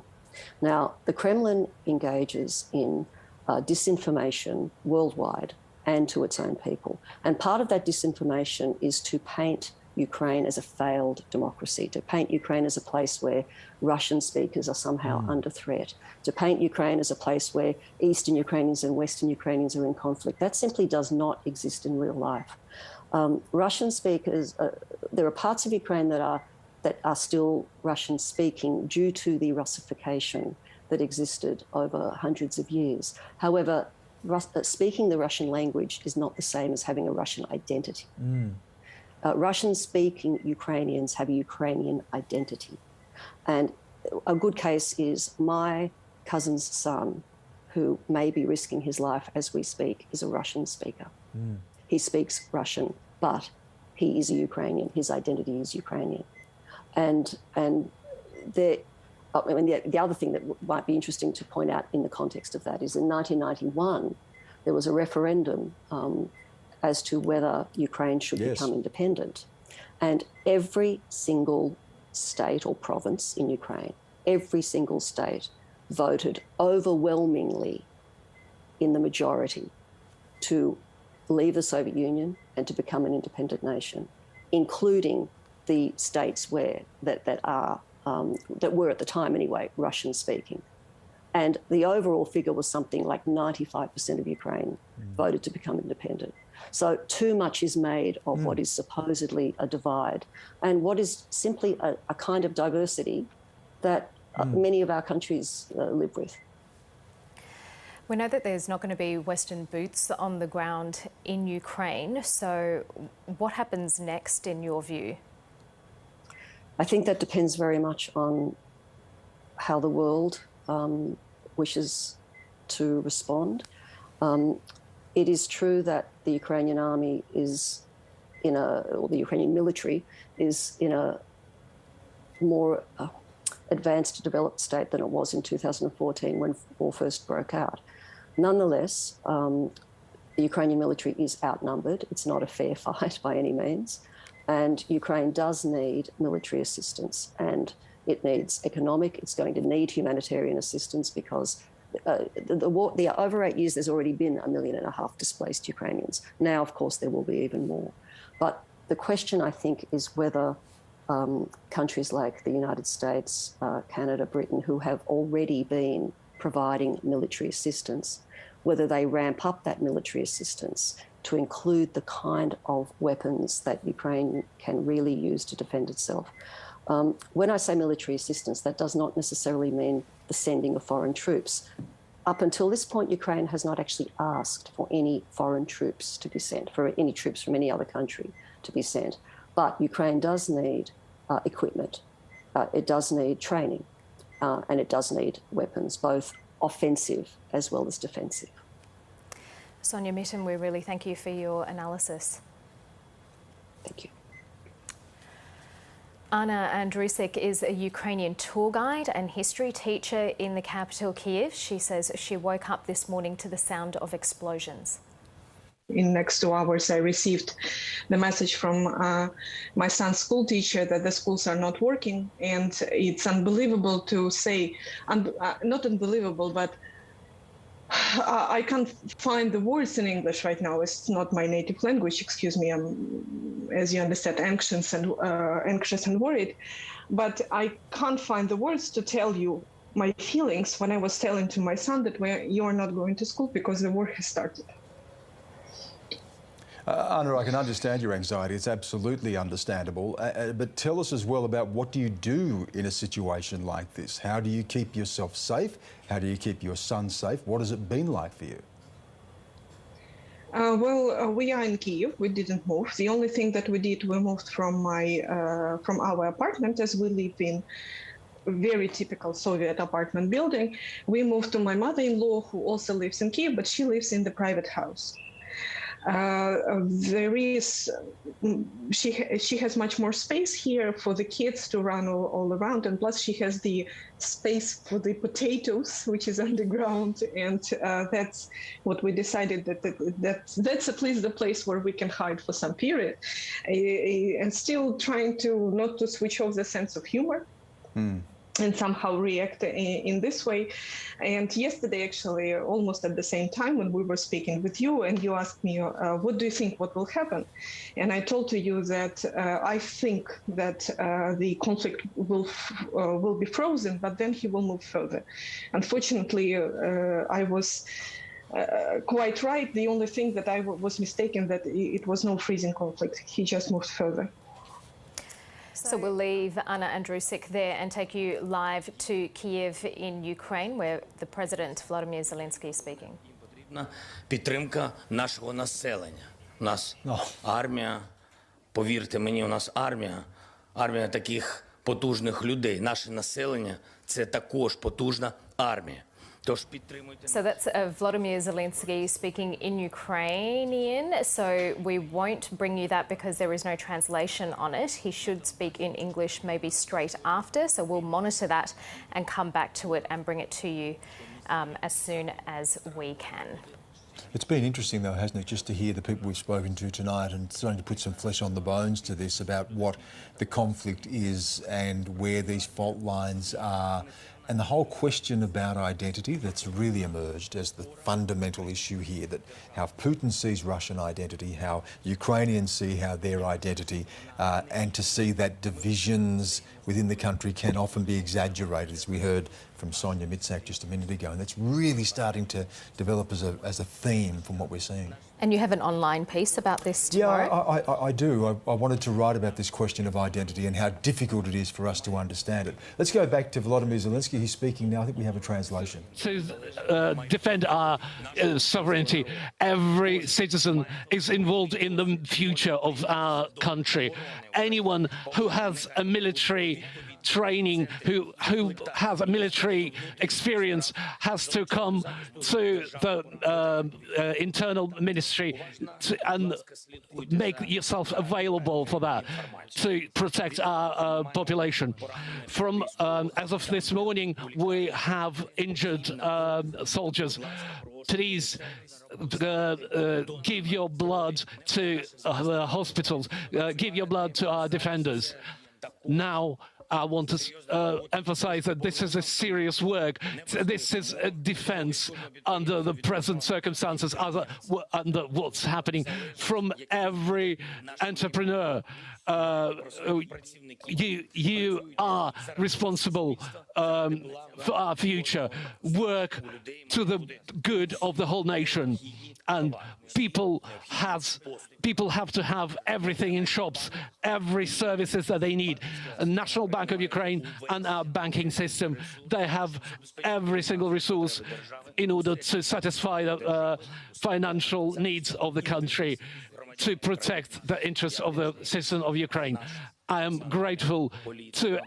Now, the Kremlin engages in disinformation worldwide and to its own people. And part of that disinformation is to paint Ukraine as a failed democracy, to paint Ukraine as a place where Russian speakers are somehow under threat, to paint Ukraine as a place where Eastern Ukrainians and Western Ukrainians are in conflict. That simply does not exist in real life. Russian speakers, there are parts of Ukraine that are still Russian speaking due to the Russification that existed over hundreds of years. However, speaking the Russian language is not the same as having a Russian identity. Russian-speaking Ukrainians have a Ukrainian identity. And a good case is my cousin's son, who may be risking his life as we speak, is a Russian speaker. He speaks Russian, but he is a Ukrainian. His identity is Ukrainian. And the other thing that might be interesting to point out in the context of that is in 1991, there was a referendum as to whether Ukraine should become independent. And every single state or province in Ukraine, every single state voted overwhelmingly in the majority to leave the Soviet Union and to become an independent nation, including the states that were at the time anyway Russian-speaking. And the overall figure was something like 95% of Ukraine voted to become independent. So too much is made of what is supposedly a divide and what is simply a kind of diversity that many of our countries live with. We know that there's not going to be Western boots on the ground in Ukraine. So what happens next in your view? I think that depends very much on how the world wishes to respond. It is true that the Ukrainian army is or the Ukrainian military is in a more advanced, developed state than it was in 2014 when war first broke out. Nonetheless, the Ukrainian military is outnumbered. It's not a fair fight by any means. And Ukraine does need military assistance, and it needs economic, it's going to need humanitarian assistance because over 8 years, there's already been 1.5 million displaced Ukrainians. Now, of course, there will be even more. But the question, I think, is whether countries like the United States, Canada, Britain, who have already been providing military assistance, whether they ramp up that military assistance to include the kind of weapons that Ukraine can really use to defend itself. When I say military assistance, that does not necessarily mean the sending of foreign troops. Up until this point, Ukraine has not actually asked for any foreign troops to be sent, for any troops from any other country to be sent. But Ukraine does need equipment, it does need training, and it does need weapons, both offensive as well as defensive. Sonia Mitten, we really thank you for your analysis. Thank you. Anna Andrusik is a Ukrainian tour guide and history teacher in the capital, Kyiv. She says she woke up this morning to the sound of explosions. In the next 2 hours, I received the message from my son's school teacher that the schools are not working. And it's unbelievable to say, not unbelievable, but I can't find the words in English right now. It's not my native language, excuse me. I'm, as you understand, anxious and worried. But I can't find the words to tell you my feelings when I was telling to my son that you are not going to school because the war has started. Anna, I can understand your anxiety. It's absolutely understandable. But tell us as well about what do you do in a situation like this? How do you keep yourself safe? How do you keep your son safe? What has it been like for you? We are in Kyiv. We didn't move. The only thing that we did, we moved from our apartment, as we live in a very typical Soviet apartment building. We moved to my mother-in-law, who also lives in Kyiv, but she lives in the private house. She has much more space here for the kids to run all around, and plus she has the space for the potatoes, which is underground, and that's what we decided that's at least the place where we can hide for some period, and still trying to not to switch off the sense of humor. And somehow react in this way. And yesterday, actually, almost at the same time when we were speaking with you, and you asked me, what do you think what will happen? And I told to you that I think that the conflict will be frozen, but then he will move further. Unfortunately, I was quite right. The only thing that I was mistaken, that it was no freezing conflict. He just moved further. So we'll leave Anna Andrusik there and take you live to Kyiv in Ukraine, where the President Vladimir Zelenskyy is speaking. Підтримка нашого населення. У нас армія, Повірте мені, у нас армія таких потужних людей. Наше населення – це також потужна армія. So that's Vladimir Zelenskyy speaking in Ukrainian. So we won't bring you that because there is no translation on it. He should speak in English maybe straight after. So we'll monitor that and come back to it and bring it to you as soon as we can. It's been interesting, though, hasn't it, just to hear the people we've spoken to tonight and starting to put some flesh on the bones to this about what the conflict is and where these fault lines are. And the whole question about identity that's really emerged as the fundamental issue here, that how Putin sees Russian identity, how Ukrainians see how their identity, and to see that divisions within the country can often be exaggerated, as we heard from Sonia Mitsak just a minute ago. And that's really starting to develop as a theme from what we're seeing. And you have an online piece about this tomorrow? Yeah, I do. I wanted to write about this question of identity and how difficult it is for us to understand it. Let's go back to Vladimir Zelenskyy. He's speaking now. I think we have a translation. To defend our sovereignty, every citizen is involved in the future of our country. Anyone who has a military training, who has a military experience, has to come to the internal ministry and make yourself available for that, to protect our population. From as of this morning, we have injured soldiers. Please give your blood to the hospitals, give your blood to our defenders. Now, I want to emphasize that this is a serious work. This is a defense under the present circumstances, under what's happening. From every entrepreneur, you are responsible for our future. Work to the good of the whole nation. And people have to have everything in shops, every services that they need. The National Bank of Ukraine and our banking system, they have every single resource in order to satisfy the financial needs of the country, to protect the interests of the citizens of Ukraine. I am grateful to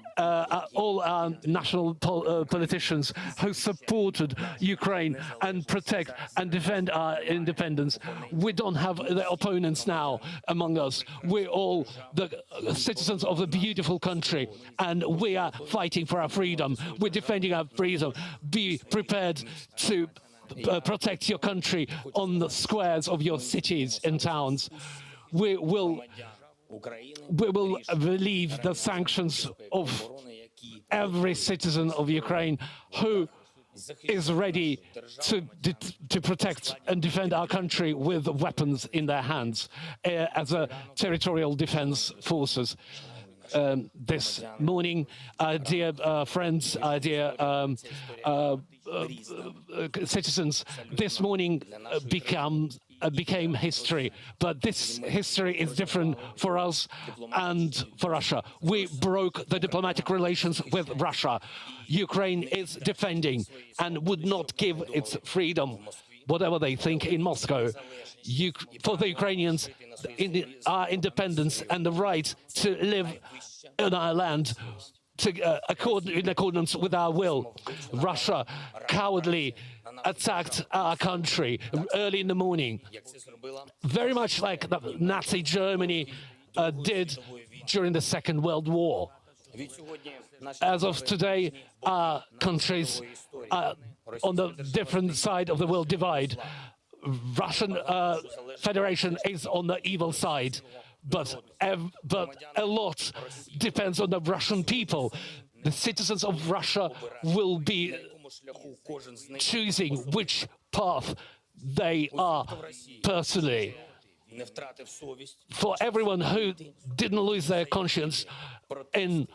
all our national politicians who supported Ukraine and protect and defend our independence. We don't have the opponents now among us. We're all the citizens of the beautiful country, and we are fighting for our freedom. We're defending our freedom. Be prepared to protect your country on the squares of your cities and towns. We will relieve the sanctions of every citizen of Ukraine who is ready to protect and defend our country with weapons in their hands as a territorial defense forces. This morning, dear friends, dear citizens, this morning became history, but this history is different for us and for Russia. We broke the diplomatic relations with Russia. Ukraine is defending and would not give its freedom, whatever they think in Moscow. For the Ukrainians, our independence and the right to live in our land in accordance with our will. Russia cowardly attacked our country early in the morning, very much like Nazi Germany did during the Second World War. As of today, our countries are on the different side of the world divide. Russian Federation is on the evil side, but a lot depends on the Russian people. The citizens of Russia will be choosing which path they are personally. For everyone who didn't lose their conscience in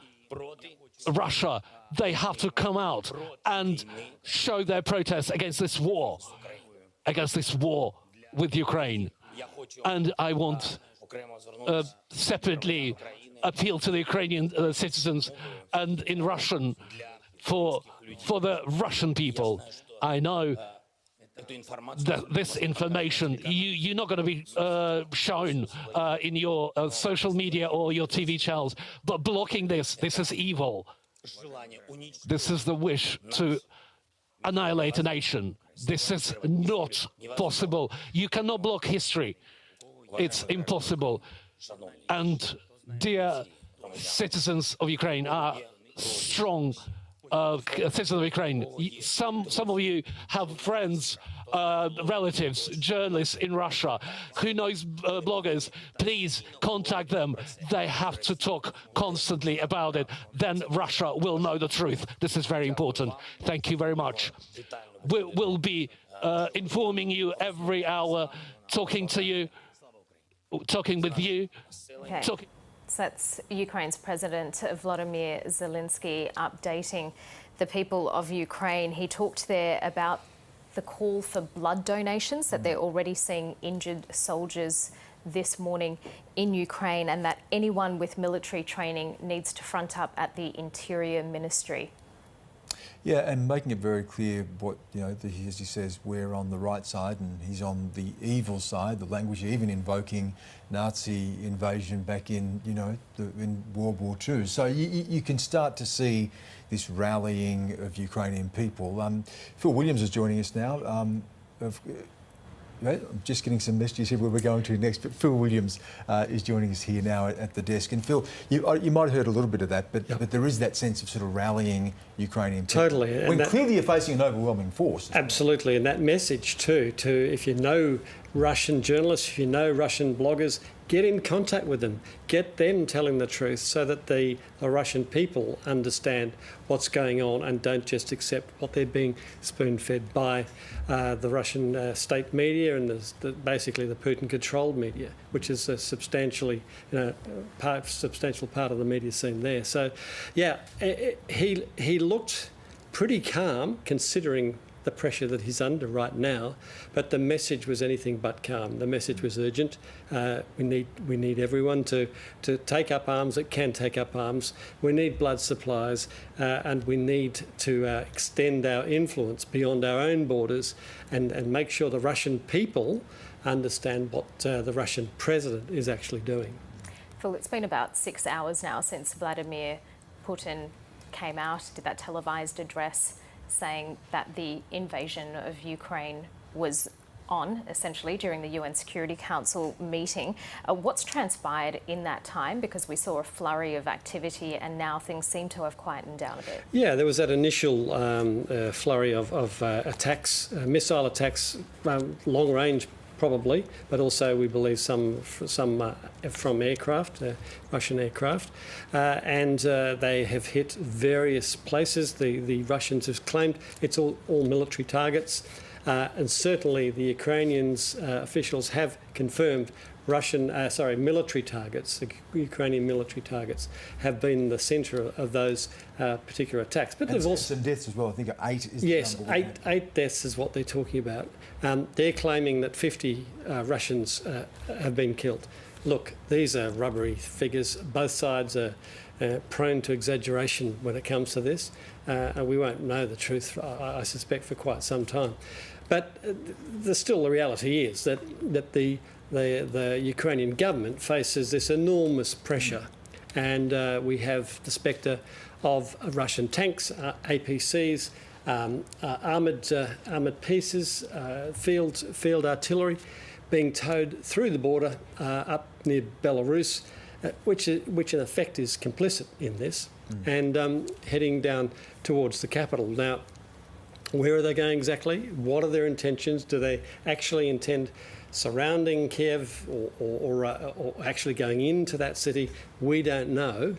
Russia, they have to come out and show their protest against this war with Ukraine. And I want separately appeal to the Ukrainian citizens and in Russian for the Russian people. I know this information. You're not going to be shown in your social media or your TV channels, but blocking this is evil. This is the wish to annihilate a nation. This is not possible. You cannot block history. It's impossible. And dear citizens of Ukraine, are strong citizens of Ukraine. Some of you have friends, relatives, journalists in Russia. Who knows bloggers? Please contact them. They have to talk constantly about it. Then Russia will know the truth. This is very important. Thank you very much. We'll be informing you every hour, talking to you, talking with you. Okay. So that's Ukraine's President Vladimir Zelenskyy updating the people of Ukraine. He talked there about the call for blood donations, that they're already seeing injured soldiers this morning in Ukraine, and that anyone with military training needs to front up at the Interior Ministry. Yeah, and making it very clear what, as he says, we're on the right side and he's on the evil side, the language even invoking Nazi invasion back in, in World War II. So you can start to see this rallying of Ukrainian people. Phil Williams is joining us now. I'm just getting some messages here where we're going to next, but Phil Williams is joining us here now at the desk. And Phil, you might have heard a little bit of that, but there is that sense of sort of rallying Ukrainian people. Totally. When clearly you're facing an overwhelming force. Absolutely, and that message too, if you know Russian journalists, if you know Russian bloggers, get in contact with them, get them telling the truth so that the Russian people understand what's going on and don't just accept what they're being spoon-fed by the Russian state media and basically the Putin-controlled media, which is a substantial part of the media scene there. So, yeah, he looked pretty calm considering the pressure that he's under right now, but the message was anything but calm. The message was urgent. We need everyone to take up arms that can take up arms. We need blood supplies, and we need to extend our influence beyond our own borders and make sure the Russian people understand what the Russian president is actually doing. Phil, it's been about 6 hours now since Vladimir Putin came out, did that televised address saying that the invasion of Ukraine was on, essentially, during the UN Security Council meeting. What's transpired in that time? Because we saw a flurry of activity and now things seem to have quietened down a bit. Yeah, there was that initial flurry of attacks, missile attacks, long range probably, but also we believe some from aircraft, Russian aircraft, and they have hit various places. The Russians have claimed it's all military targets, and certainly the Ukrainians officials have confirmed military targets, the Ukrainian military targets, have been the centre of those particular attacks. But there's also some deaths as well. I think 8 is yes, the number. eight deaths is what they're talking about. They're claiming that 50 Russians have been killed. Look, these are rubbery figures. Both sides are prone to exaggeration when it comes to this, and we won't know the truth, I suspect, for quite some time. But the reality is that the Ukrainian government faces this enormous pressure, and we have the spectre of Russian tanks, APCs, armoured pieces, field artillery being towed through the border up near Belarus, which in effect is complicit in this, and heading down towards the capital. Now, where are they going exactly? What are their intentions? Do they actually intend surrounding Kyiv or actually going into that city? We don't know.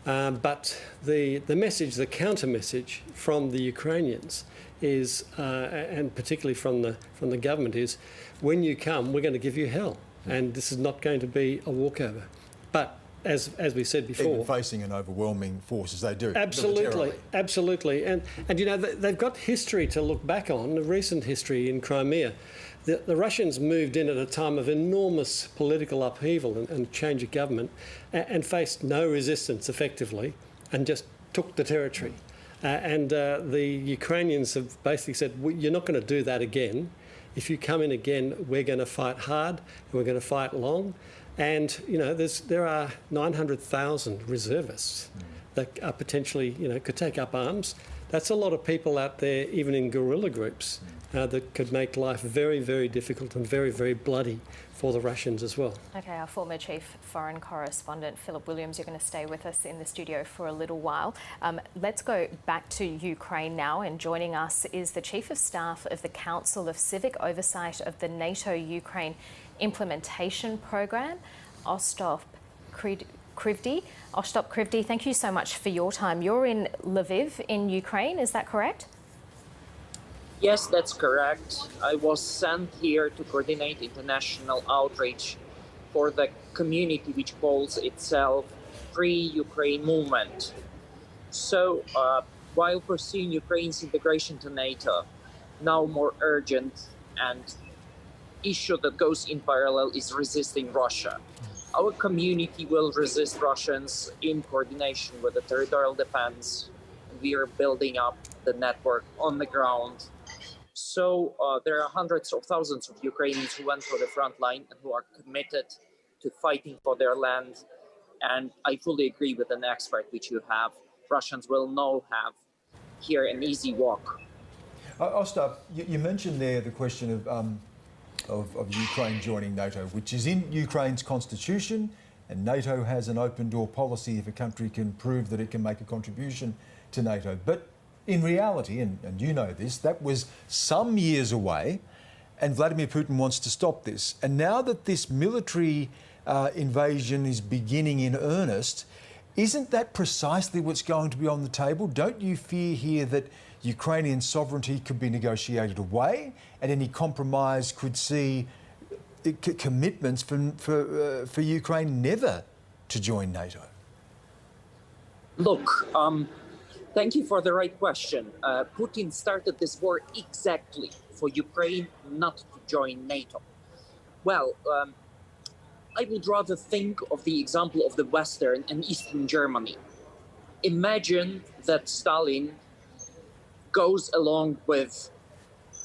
But the message, the counter message from the Ukrainians is, and particularly from the government, is, when you come, we're going to give you hell, and this is not going to be a walkover. But as we said before, even facing an overwhelming force as they do. Absolutely, and they've got history to look back on, the recent history in Crimea. The Russians moved in at a time of enormous political upheaval and change of government, and faced no resistance effectively, and just took the territory. And the Ukrainians have basically said, you're not going to do that again. if you come in again, we're going to fight hard and we're going to fight long. And, you know, there are 900,000 reservists that are potentially, you know, could take up arms. That's a lot of people out there, even in guerrilla groups, that could make life very, very difficult and very, very bloody for the Russians as well. Okay, our former chief foreign correspondent, Philip Williams, you're going to stay with us in the studio for a little while. Let's go back to Ukraine now, and joining us is the Chief of Staff of the Council of Civic Oversight of the NATO-Ukraine Implementation Programme, Ostap Krivdy. Ostap Krivdy, thank you so much for your time. You're in Lviv in Ukraine, is that correct? Yes, that's correct. I was sent here to coordinate international outreach for the community which calls itself Free Ukraine Movement. So, while pursuing Ukraine's integration to NATO, now more urgent and issue that goes in parallel is resisting Russia. Our community will resist Russians in coordination with the territorial defense. We are building up the network on the ground. So there are hundreds of thousands of Ukrainians who went to the front line and who are committed to fighting for their land. And I fully agree with an expert which you have. Russians will not have here an easy walk. Ostap, you mentioned there the question of Ukraine joining NATO, which is in Ukraine's constitution, and NATO has an open door policy if a country can prove that it can make a contribution to NATO. But in reality, and you know this, that was some years away, and Vladimir Putin wants to stop this. And now that this military invasion is beginning in earnest, isn't that precisely what's going to be on the table? Don't you fear here that Ukrainian sovereignty could be negotiated away, and any compromise could see commitments for Ukraine never to join NATO? Look, thank you for the right question. Putin started this war exactly for Ukraine not to join NATO. Well, I would rather think of the example of the Western and Eastern Germany. Imagine that Stalin goes along with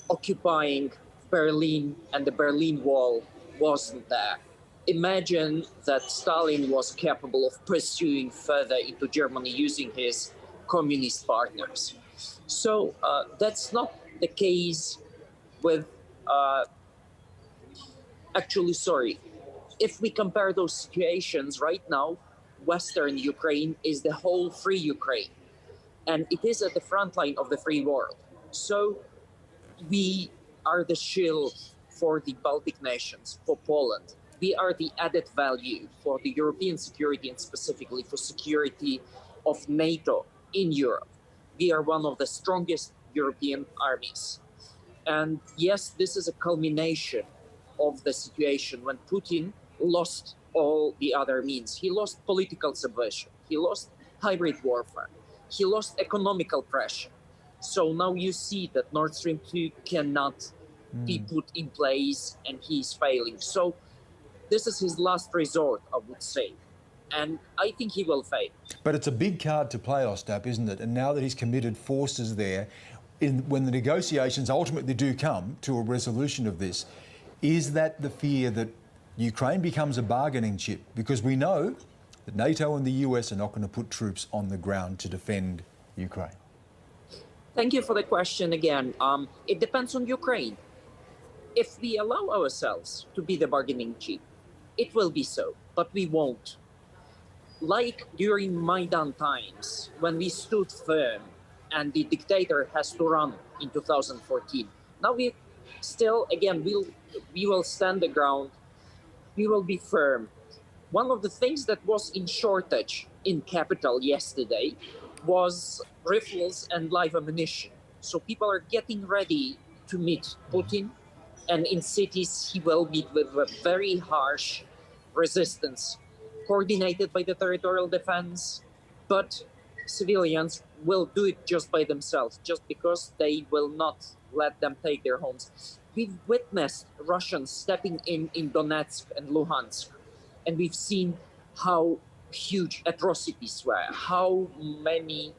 occupying Berlin and the Berlin Wall wasn't there. Imagine that Stalin was capable of pursuing further into Germany using his communist partners. So that's not the case with, if we compare those situations right now, Western Ukraine is the whole free Ukraine. And it is at the front line of the free world. So we are the shield for the Baltic nations, for Poland. We are the added value for the European security and specifically for security of NATO in Europe. We are one of the strongest European armies. And yes, this is a culmination of the situation when Putin lost all the other means. He lost political subversion. He lost hybrid warfare. He lost economical pressure. So now you see that Nord Stream 2 cannot be put in place and he's failing. So this is his last resort, I would say. And I think he will fail. But it's a big card to play, Ostap, isn't it? And now that he's committed forces there, when the negotiations ultimately do come to a resolution of this, is that the fear that Ukraine becomes a bargaining chip? Because we know that NATO and the US are not going to put troops on the ground to defend Ukraine. Thank you for the question again. It depends on Ukraine. If we allow ourselves to be the bargaining chip, it will be so, but we won't. Like during Maidan times, when we stood firm and the dictator has to run in 2014. Now we still, again, we will stand the ground. We will be firm. One of the things that was in shortage in capital yesterday was rifles and live ammunition. So people are getting ready to meet Putin, and in cities he will meet with a very harsh resistance, coordinated by the territorial defense, but civilians will do it just by themselves, just because they will not let them take their homes. We've witnessed Russians stepping in Donetsk and Luhansk, and we've seen how huge atrocities were, how many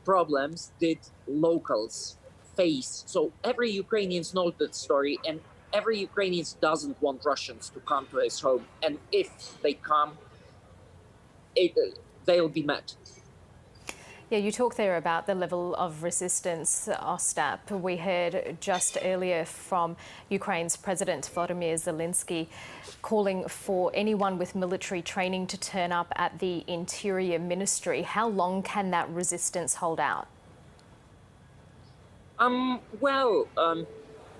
problems did locals face. So every Ukrainian knows that story, and Every Ukrainian doesn't want Russians to come to his home, and if they come, they'll be met. Yeah, you talk there about the level of resistance, Ostap. We heard just earlier from Ukraine's President Vladimir Zelenskyy calling for anyone with military training to turn up at the Interior Ministry. How long can that resistance hold out?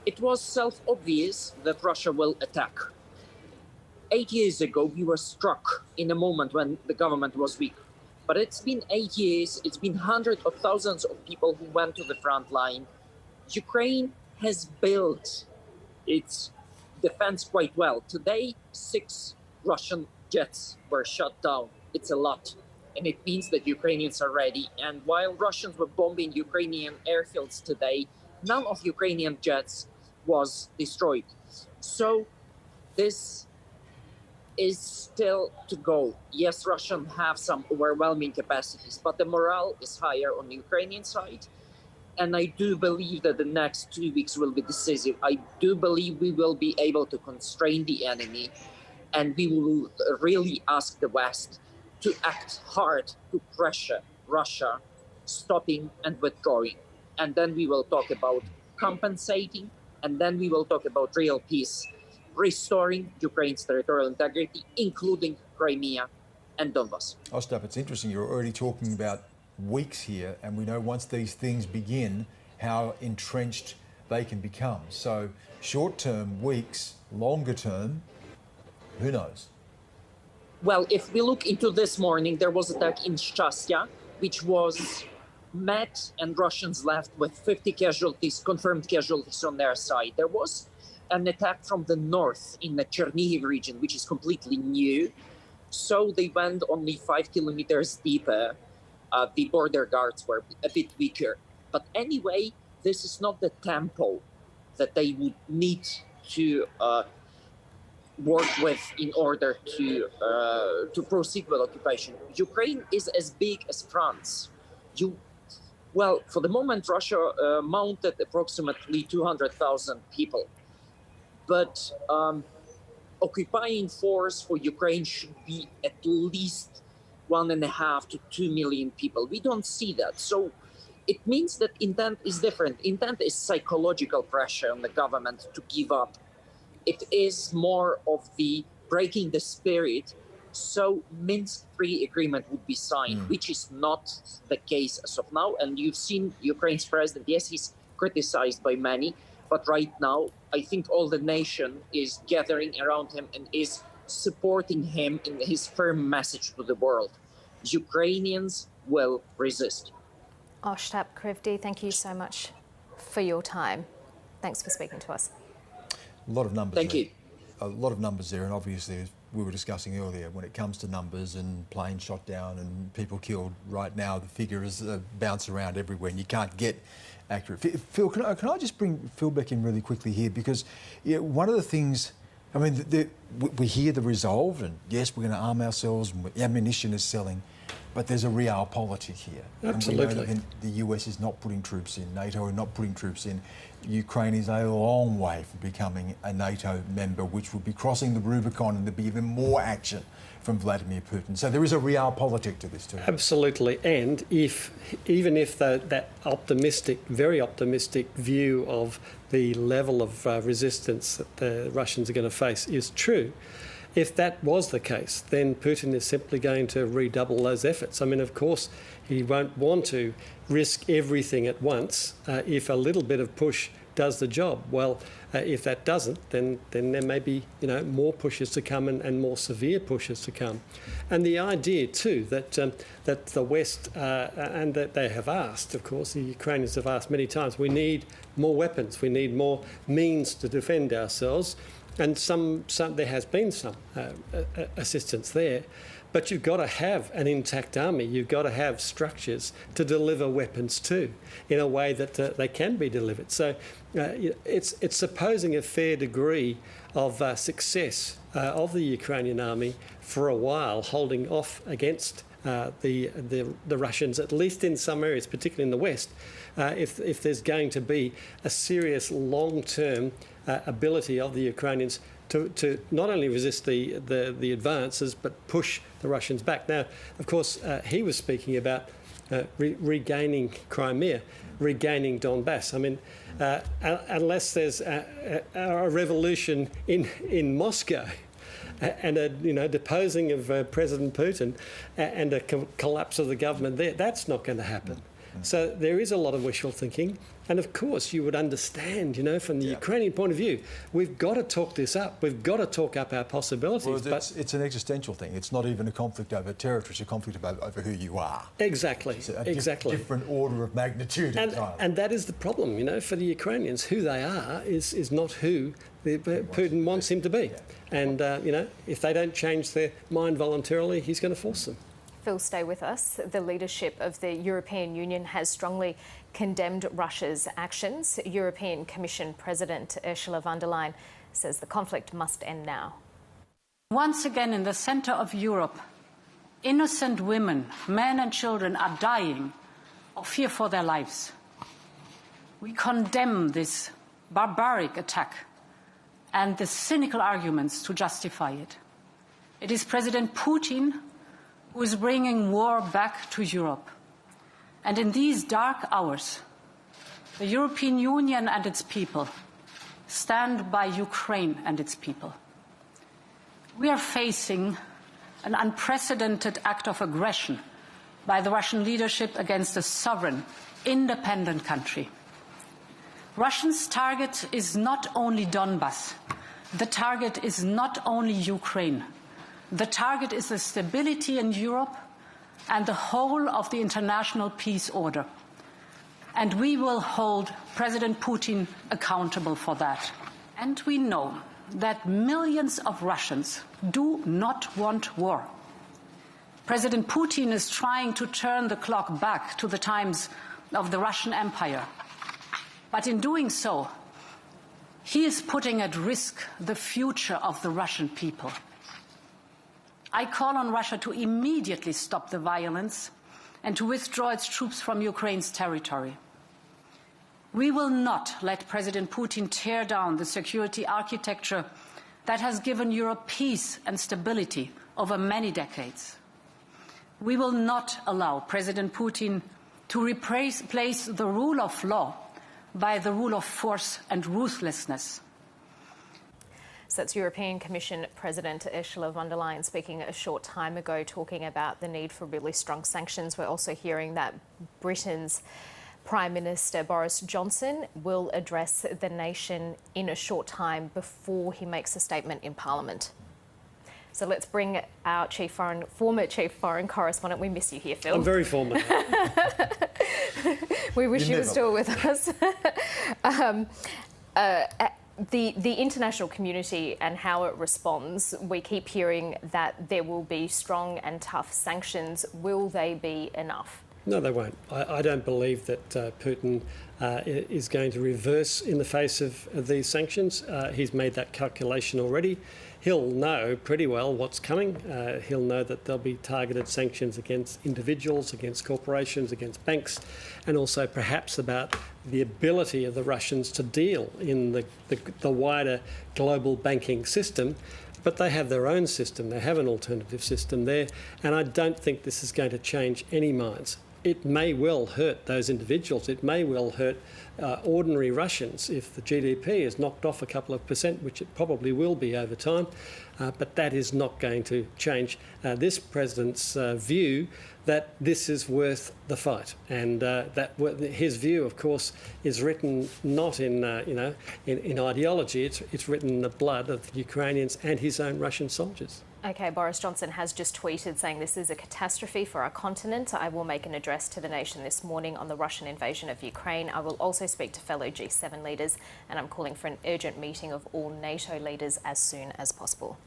It was self-obvious that Russia will attack. 8 years ago, we were struck in a moment when the government was weak. But it's been 8 years, it's been hundreds of thousands of people who went to the front line. Ukraine has built its defense quite well. Today, 6 Russian jets were shot down. It's a lot. And it means that Ukrainians are ready. And while Russians were bombing Ukrainian airfields today, none of Ukrainian jets was destroyed. So this is still to go. Yes, Russians have some overwhelming capacities, but the morale is higher on the Ukrainian side. And I do believe that the next 2 weeks will be decisive. I do believe we will be able to constrain the enemy, and we will really ask the West to act hard to pressure Russia, stopping and withdrawing. And then we will talk about compensating, and then we will talk about real peace, restoring Ukraine's territorial integrity, including Crimea and Donbas. Ostap, it's interesting. You're already talking about weeks here, and we know once these things begin, how entrenched they can become. So short-term, weeks, longer term, who knows? Well, if we look into this morning, there was an attack in Shastia, which was met, and Russians left with 50 casualties, confirmed casualties on their side. There was an attack from the north in the Chernihiv region, which is completely new. So they went only 5 kilometers deeper. The border guards were a bit weaker. But anyway, this is not the tempo that they would need to work with in order to proceed with occupation. Ukraine is as big as France. Well, for the moment, Russia mounted approximately 200,000 people. But occupying force for Ukraine should be at least 1.5 to 2 million people. We don't see that. So it means that intent is different. Intent is psychological pressure on the government to give up. It is more of the breaking the spirit. So Minsk III agreement would be signed, which is not the case as of now. And you've seen Ukraine's president. Yes, he's criticized by many. But right now, I think all the nation is gathering around him and is supporting him in his firm message to the world. Ukrainians will resist. Ostap Krivdi, thank you so much for your time. Thanks for speaking to us. A lot of numbers. Thank you. A lot of numbers there, and obviously, as we were discussing earlier, when it comes to numbers and planes shot down and people killed, right now the figures bounce around everywhere, and you can't get accurate. Phil, can I just bring Phil back in really quickly here, because one of the things, I mean, we hear the resolve, and yes, we're going to arm ourselves, and ammunition is selling, but there's a realpolitik here. Absolutely. And the US is not putting troops in, NATO are not putting troops in. Ukraine is a long way from becoming a NATO member, which would be crossing the Rubicon, and there'd be even more action from Vladimir Putin. So there is a realpolitik to this too. Absolutely. And even if that optimistic, very optimistic view of the level of resistance that the Russians are going to face is true, if that was the case, then Putin is simply going to redouble those efforts. I mean, of course, he won't want to risk everything at once if a little bit of push does the job. Well, if that doesn't, then there may be more pushes to come and more severe pushes to come. And the idea too that the West and that they have asked, of course, the Ukrainians have asked many times, we need more weapons, we need more means to defend ourselves. And there has been some assistance there, but you've got to have an intact army. You've got to have structures to deliver weapons to in a way that they can be delivered. So it's supposing a fair degree of success of the Ukrainian army for a while, holding off against the Russians, at least in some areas, particularly in the West, if there's going to be a serious long-term ability of the Ukrainians to not only resist the advances but push the Russians back. Now, of course, he was speaking about regaining Crimea, regaining Donbas. I mean, unless there's a revolution in Moscow and a deposing of President Putin and a collapse of the government there, that's not going to happen. So there is a lot of wishful thinking. And of course, you would understand, from the Ukrainian point of view, we've got to talk this up. We've got to talk up our possibilities. Well, it's an existential thing. It's not even a conflict over territory. It's a conflict over who you are. Exactly. It's a different order of magnitude. And that is the problem, for the Ukrainians. Who they are is not who Putin wants him to be. And, if they don't change their mind voluntarily, he's going to force them. Phil, stay with us. The leadership of the European Union has strongly condemned Russia's actions. European Commission President Ursula von der Leyen says the conflict must end now. Once again, in the centre of Europe, innocent women, men and children are dying of fear for their lives. We condemn this barbaric attack and the cynical arguments to justify it. It is President Putin who is bringing war back to Europe. And in these dark hours, the European Union and its people stand by Ukraine and its people. We are facing an unprecedented act of aggression by the Russian leadership against a sovereign, independent country. Russia's target is not only Donbas. The target is not only Ukraine. The target is the stability in Europe and the whole of the international peace order. And we will hold President Putin accountable for that. And we know that millions of Russians do not want war. President Putin is trying to turn the clock back to the times of the Russian Empire. But in doing so, he is putting at risk the future of the Russian people. I call on Russia to immediately stop the violence and to withdraw its troops from Ukraine's territory. We will not let President Putin tear down the security architecture that has given Europe peace and stability over many decades. We will not allow President Putin to replace the rule of law by the rule of force and ruthlessness. So that's European Commission President Ursula von der Leyen speaking a short time ago, talking about the need for really strong sanctions. We're also hearing that Britain's Prime Minister Boris Johnson will address the nation in a short time before he makes a statement in Parliament. So let's bring our former chief foreign correspondent. We miss you here, Phil. I'm very former. We wish you were still with us. The international community and how it responds, we keep hearing that there will be strong and tough sanctions. Will they be enough? No, they won't. I don't believe that Putin is going to reverse in the face of these sanctions. He's made that calculation already. He'll know pretty well what's coming. He'll know that there'll be targeted sanctions against individuals, against corporations, against banks, and also perhaps about the ability of the Russians to deal in the wider global banking system. But they have their own system. They have an alternative system there, and I don't think this is going to change any minds. It may well hurt those individuals. It may well hurt ordinary Russians if the GDP is knocked off a couple of percent, which it probably will be over time. But that is not going to change this president's view that this is worth the fight. And that his view, of course, is written not in in ideology. It's written in the blood of Ukrainians and his own Russian soldiers. OK, Boris Johnson has just tweeted saying this is a catastrophe for our continent. I will make an address to the nation this morning on the Russian invasion of Ukraine. I will also speak to fellow G7 leaders, and I'm calling for an urgent meeting of all NATO leaders as soon as possible.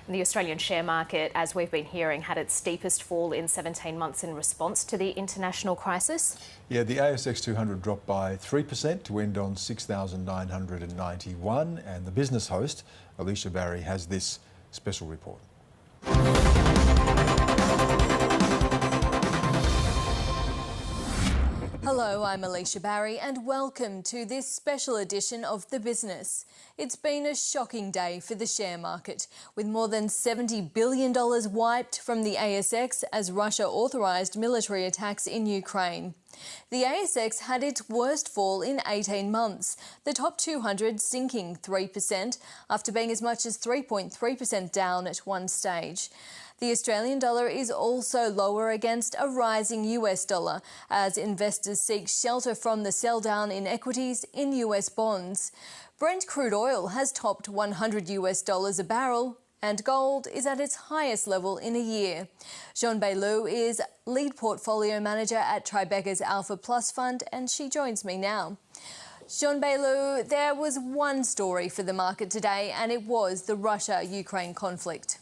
The Australian share market, as we've been hearing, had its steepest fall in 17 months in response to the international crisis. Yeah, the ASX 200 dropped by 3% to end on 6,991, and the Business Host, Alicia Barry, has this special report. Hello, I'm Alicia Barry and welcome to this special edition of The Business. It's been a shocking day for the share market, with more than $70 billion wiped from the ASX as Russia authorised military attacks in Ukraine. The ASX had its worst fall in 18 months, the top 200 sinking 3% after being as much as 3.3% down at one stage. The Australian dollar is also lower against a rising US dollar as investors seek shelter from the sell-down in equities in US bonds. Brent crude oil has topped $100 a barrel and gold is at its highest level in a year. Jean Bailou is lead portfolio manager at Tribeca's Alpha Plus fund and she joins me now. Jean Bailou, there was one story for the market today and it was the Russia-Ukraine conflict.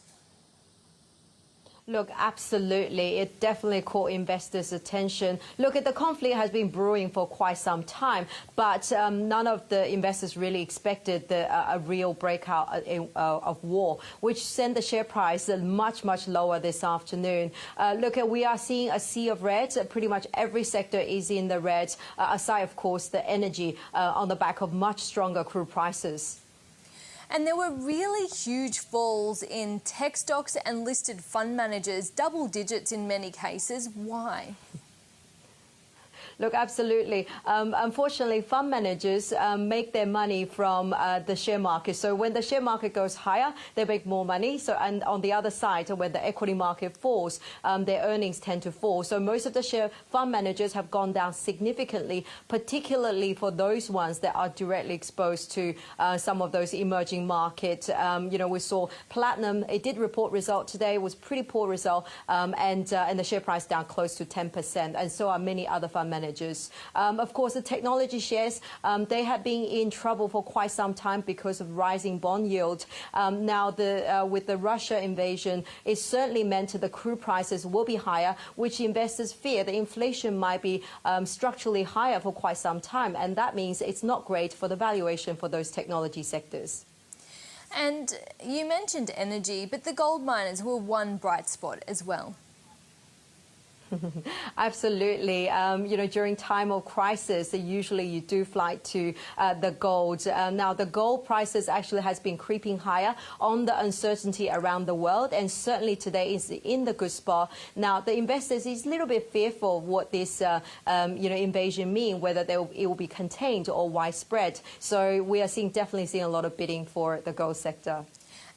Look, absolutely. It definitely caught investors' attention. Look, the conflict has been brewing for quite some time, but none of the investors really expected a real breakout of war, which sent the share price much, much lower this afternoon. Look, we are seeing a sea of red. Pretty much every sector is in the red, aside, of course, the energy on the back of much stronger crude prices. And there were really huge falls in tech stocks and listed fund managers, double digits in many cases. Why? Look, absolutely. Unfortunately, fund managers make their money from the share market. So when the share market goes higher, they make more money. So, and on the other side, when the equity market falls, their earnings tend to fall. So most of the share fund managers have gone down significantly, particularly for those ones that are directly exposed to some of those emerging markets. You know, we saw Platinum. It did report result today. It was pretty poor result, and the share price down close to 10%. And so are many other fund managers. Of course, the technology shares, they have been in trouble for quite some time because of rising bond yield. Now, with the Russia invasion, it certainly meant the crude prices will be higher, which investors fear the inflation might be structurally higher for quite some time. And that means it's not great for the valuation for those technology sectors. And you mentioned energy, but the gold miners were one bright spot as well. Absolutely. You know, during time of crisis, usually you do fly to the gold. Now, the gold prices actually has been creeping higher on the uncertainty around the world, and certainly today is in the good spot. Now, the investors is a little bit fearful what this you know, invasion mean, whether it will be contained or widespread. So we are definitely seeing a lot of bidding for the gold sector.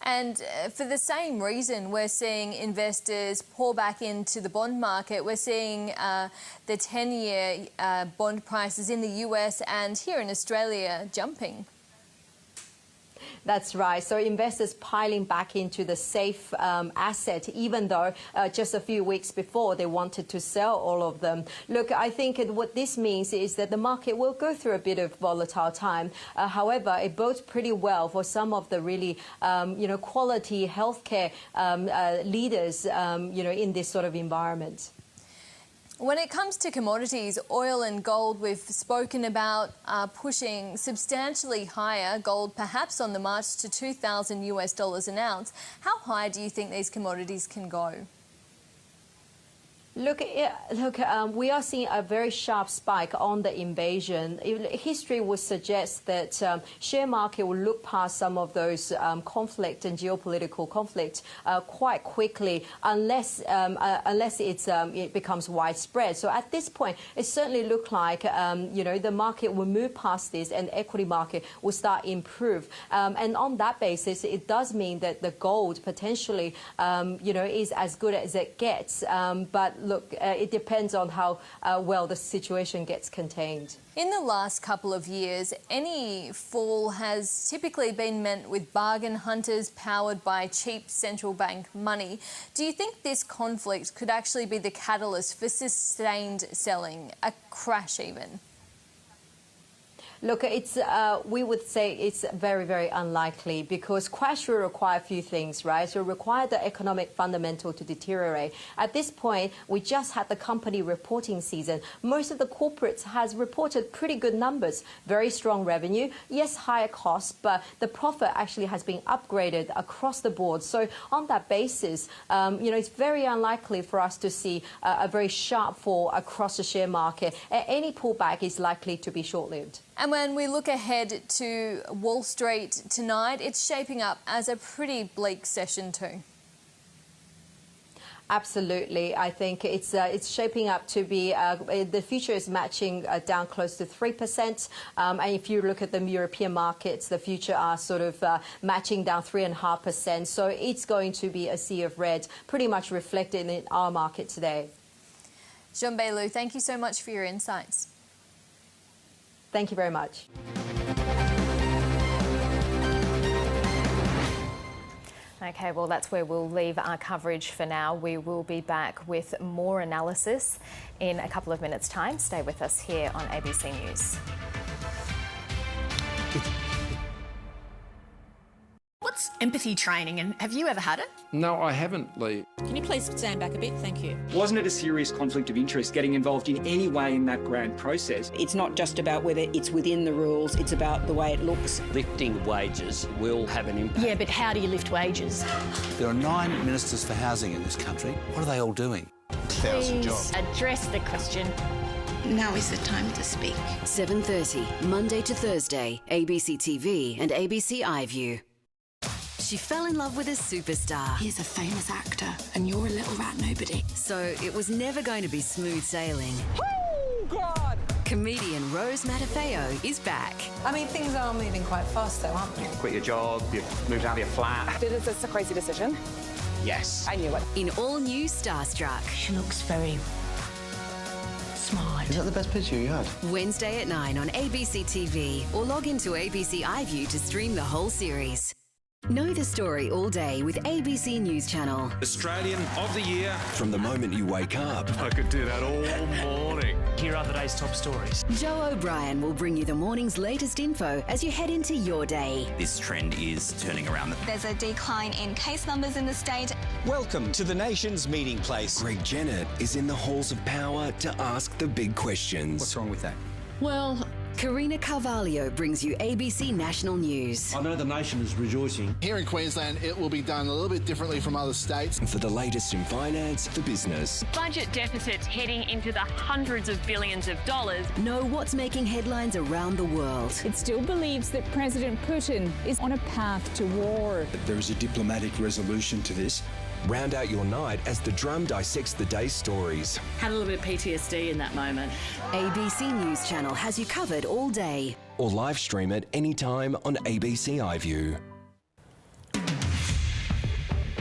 And for the same reason, we're seeing investors pour back into the bond market. We're seeing the 10-year bond prices in the US and here in Australia jumping. That's right. So investors piling back into the safe asset, even though just a few weeks before they wanted to sell all of them. Look, I think what this means is that the market will go through a bit of volatile time. However, it bodes pretty well for some of the really, you know, quality healthcare leaders, you know, in this sort of environment. When it comes to commodities, oil and gold we've spoken about are pushing substantially higher, gold perhaps on the march to $2,000 an ounce. How high do you think these commodities can go? Look, we are seeing a very sharp spike on the invasion. History would suggest that share market will look past some of those conflict and geopolitical conflict quite quickly, unless it becomes widespread. So at this point, it certainly looks like you know, the market will move past this, and the equity market will start improve. And on that basis, it does mean that the gold potentially, you know, is as good as it gets. But look, it depends on how well the situation gets contained. In the last couple of years, any fall has typically been met with bargain hunters powered by cheap central bank money. Do you think this conflict could actually be the catalyst for sustained selling, a crash even? Look, it's we would say it's very, very unlikely because crash will require a few things, right? So require the economic fundamental to deteriorate. At this point, we just had the company reporting season. Most of the corporates has reported pretty good numbers, very strong revenue. Yes, higher costs, but the profit actually has been upgraded across the board. So on that basis, it's very unlikely for us to see a very sharp fall across the share market. Any pullback is likely to be short-lived. And when we look ahead to Wall Street tonight, it's shaping up as a pretty bleak session too. Absolutely. I think it's shaping up to be, the future is matching down close to 3%. And if you look at the European markets, the future are sort of matching down 3.5%. So it's going to be a sea of red, pretty much reflected in our market today. Jean-Belu, thank you so much for your insights. Thank you very much. Okay, well, that's where we'll leave our coverage for now. We will be back with more analysis in a couple of minutes' time. Stay with us here on ABC News. What's empathy training, and have you ever had it? No, I haven't, Lee. Can you please stand back a bit? Thank you. Wasn't it a serious conflict of interest getting involved in any way in that grand process? It's not just about whether it's within the rules, it's about the way it looks. Lifting wages will have an impact. Yeah, but how do you lift wages? There are 9 ministers for housing in this country. What are they all doing? 1,000 jobs. Address the question. Now is the time to speak. 7:30, Monday to Thursday, ABC TV and ABC iView. She fell in love with a superstar. He's a famous actor, and you're a little rat nobody. So it was never going to be smooth sailing. Oh, God! Comedian Rose Matafeo is back. I mean, things are moving quite fast, though, aren't they? Quit your job, you've moved out of your flat. Is this a crazy decision? Yes. I knew it. In all new Starstruck. She looks very smart. Is that the best picture you had? Wednesday at 9 on ABC TV or log into ABC iView to stream the whole series. Know the story all day with ABC News Channel. Australian of the Year. From the moment you wake up. I could do that all morning. Here are the day's top stories. Joe O'Brien will bring you the morning's latest info as you head into your day. This trend is turning around. There's a decline in case numbers in the state. Welcome to the nation's meeting place. Greg Jennett is in the halls of power to ask the big questions. What's wrong with that? Well, Karina Carvalho brings you ABC National News. I know the nation is rejoicing. Here in Queensland, it will be done a little bit differently from other states. And for the latest in finance, the business. Budget deficits heading into the hundreds of billions of dollars. Know what's making headlines around the world. It still believes that President Putin is on a path to war. There is a diplomatic resolution to this. Round out your night as the drum dissects the day's stories. Had a little bit of PTSD in that moment. ABC News Channel has you covered all day. Or live stream it anytime on ABC iView.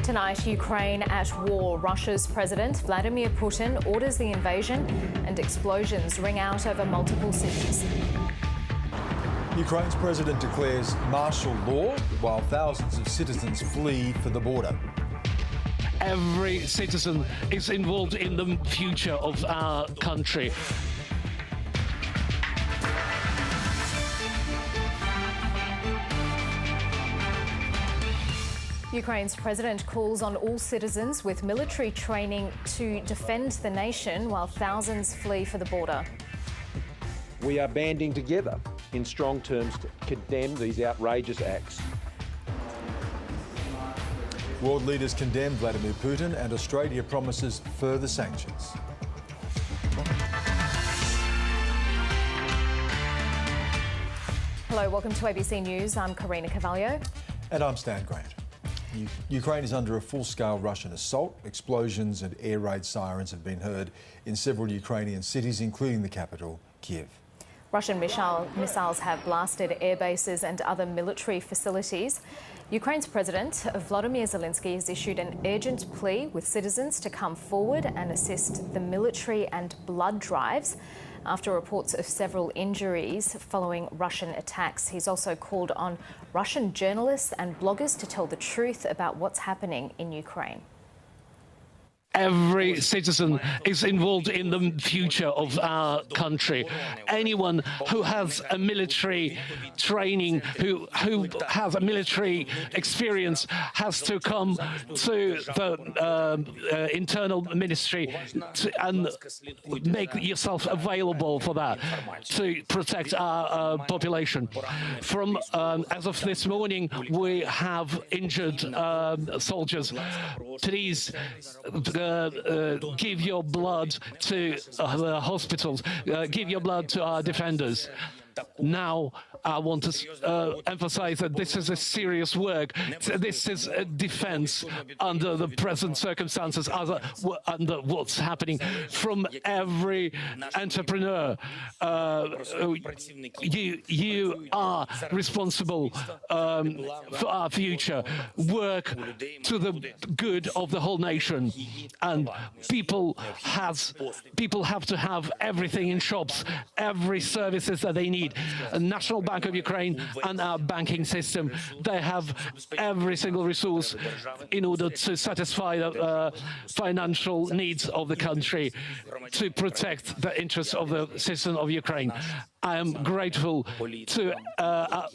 Tonight, Ukraine at war. Russia's President Vladimir Putin orders the invasion and explosions ring out over multiple cities. Ukraine's president declares martial law while thousands of citizens flee for the border. Every citizen is involved in the future of our country. Ukraine's president calls on all citizens with military training to defend the nation while thousands flee for the border. We are banding together in strong terms to condemn these outrageous acts. World leaders condemn Vladimir Putin and Australia promises further sanctions. Hello, welcome to ABC News. I'm Karina Carvalho. And I'm Stan Grant. Ukraine is under a full-scale Russian assault. Explosions and air raid sirens have been heard in several Ukrainian cities, including the capital, Kyiv. Russian missiles have blasted air bases and other military facilities. Ukraine's President Vladimir Zelenskyy has issued an urgent plea with citizens to come forward and assist the military and blood drives after reports of several injuries following Russian attacks. He's also called on Russian journalists and bloggers to tell the truth about what's happening in Ukraine. Every citizen is involved in the future of our country. Anyone who has a military training, who has a military experience, has to come to the internal ministry and make yourself available for that, to protect our population. From as of this morning, we have injured soldiers. Please give your blood to the hospitals, give your blood to our defenders. Now, I want to emphasize that this is a serious work. This is a defense under the present circumstances, under what's happening. From every entrepreneur, you are responsible for our future. Work to the good of the whole nation, and people have to have everything in shops, every services that they need. A National Bank of Ukraine and our banking system, they have every single resource in order to satisfy the financial needs of the country, to protect the interests of the citizen of Ukraine. I am grateful to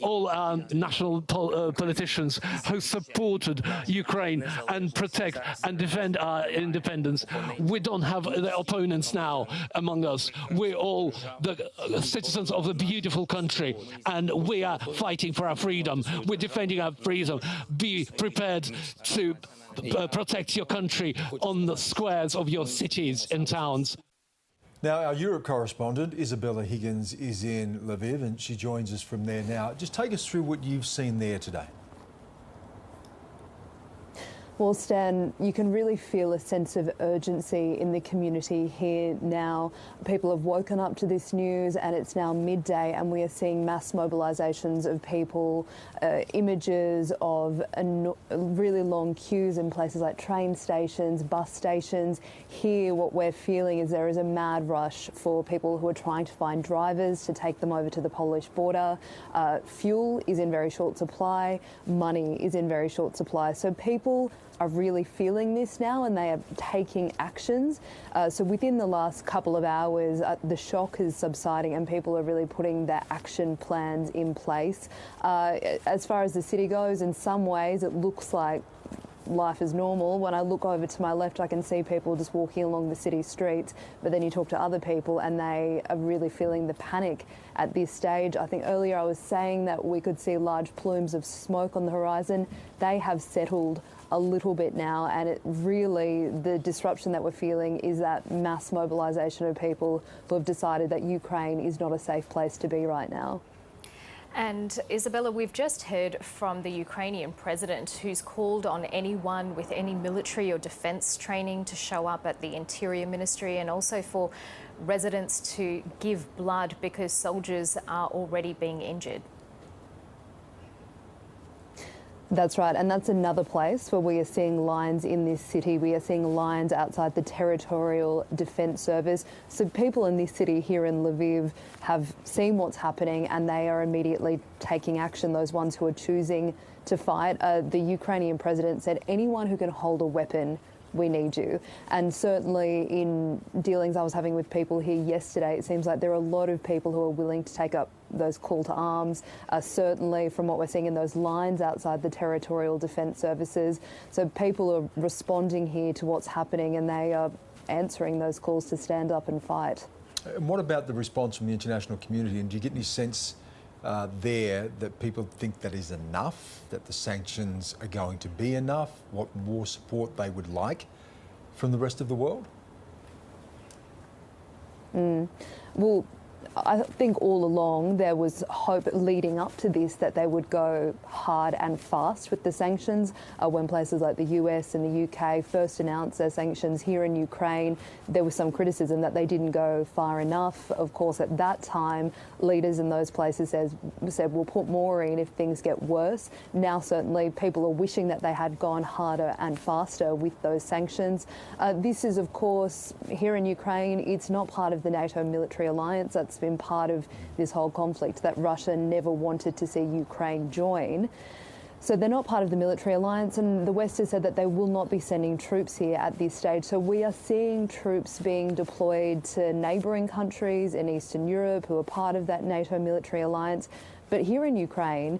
all our national politicians who supported Ukraine and protect and defend our independence. We don't have the opponents now among us. We're all the citizens of the beautiful country, and we are fighting for our freedom. We're defending our freedom. Be prepared to protect your country on the squares of your cities and towns. Now, our Europe correspondent, Isabella Higgins, is in Lviv, and she joins us from there now. Just take us through what you've seen there today. Well, Stan, you can really feel a sense of urgency in the community here now. People have woken up to this news, and it's now midday, and we are seeing mass mobilisations of people, images of really long queues in places like train stations, bus stations. Here, what we're feeling is there is a mad rush for people who are trying to find drivers to take them over to the Polish border. Fuel is in very short supply. Money is in very short supply. So people are really feeling this now, and they are taking actions. So within the last couple of hours, the shock is subsiding, and people are really putting their action plans in place. As far as the city goes, in some ways, it looks like life is normal. When I look over to my left, I can see people just walking along the city streets, but then you talk to other people and they are really feeling the panic at this stage. I think earlier I was saying that we could see large plumes of smoke on the horizon. They have settled a little bit now, and it really, the disruption that we're feeling is that mass mobilisation of people who have decided that Ukraine is not a safe place to be right now. And Isabella, we've just heard from the Ukrainian president, who's called on anyone with any military or defence training to show up at the Interior Ministry, and also for residents to give blood because soldiers are already being injured. That's right, and that's another place where we are seeing lines in this city. We are seeing lines outside the Territorial Defence Service. So people in this city here in Lviv have seen what's happening, and they are immediately taking action, those ones who are choosing to fight. The Ukrainian president said, anyone who can hold a weapon, we need you. And certainly in dealings I was having with people here yesterday, it seems like there are a lot of people who are willing to take up those call to arms, certainly from what we're seeing in those lines outside the Territorial Defence Services. So people are responding here to what's happening, and they are answering those calls to stand up and fight. And what about the response from the international community? And do you get any sense there that people think that is enough, that the sanctions are going to be enough, what more support they would like from the rest of the world? Well, I think all along there was hope leading up to this that they would go hard and fast with the sanctions. When places like the US and the UK first announced their sanctions here in Ukraine, there was some criticism that they didn't go far enough. Of course, at that time, leaders in those places said we'll put more in if things get worse. Now, certainly, people are wishing that they had gone harder and faster with those sanctions. This is, of course, here in Ukraine, it's not part of the NATO military alliance. That's been part of this whole conflict that Russia never wanted to see Ukraine join. So they're not part of the military alliance, and the West has said that they will not be sending troops here at this stage. So we are seeing troops being deployed to neighbouring countries in Eastern Europe who are part of that NATO military alliance. But here in Ukraine,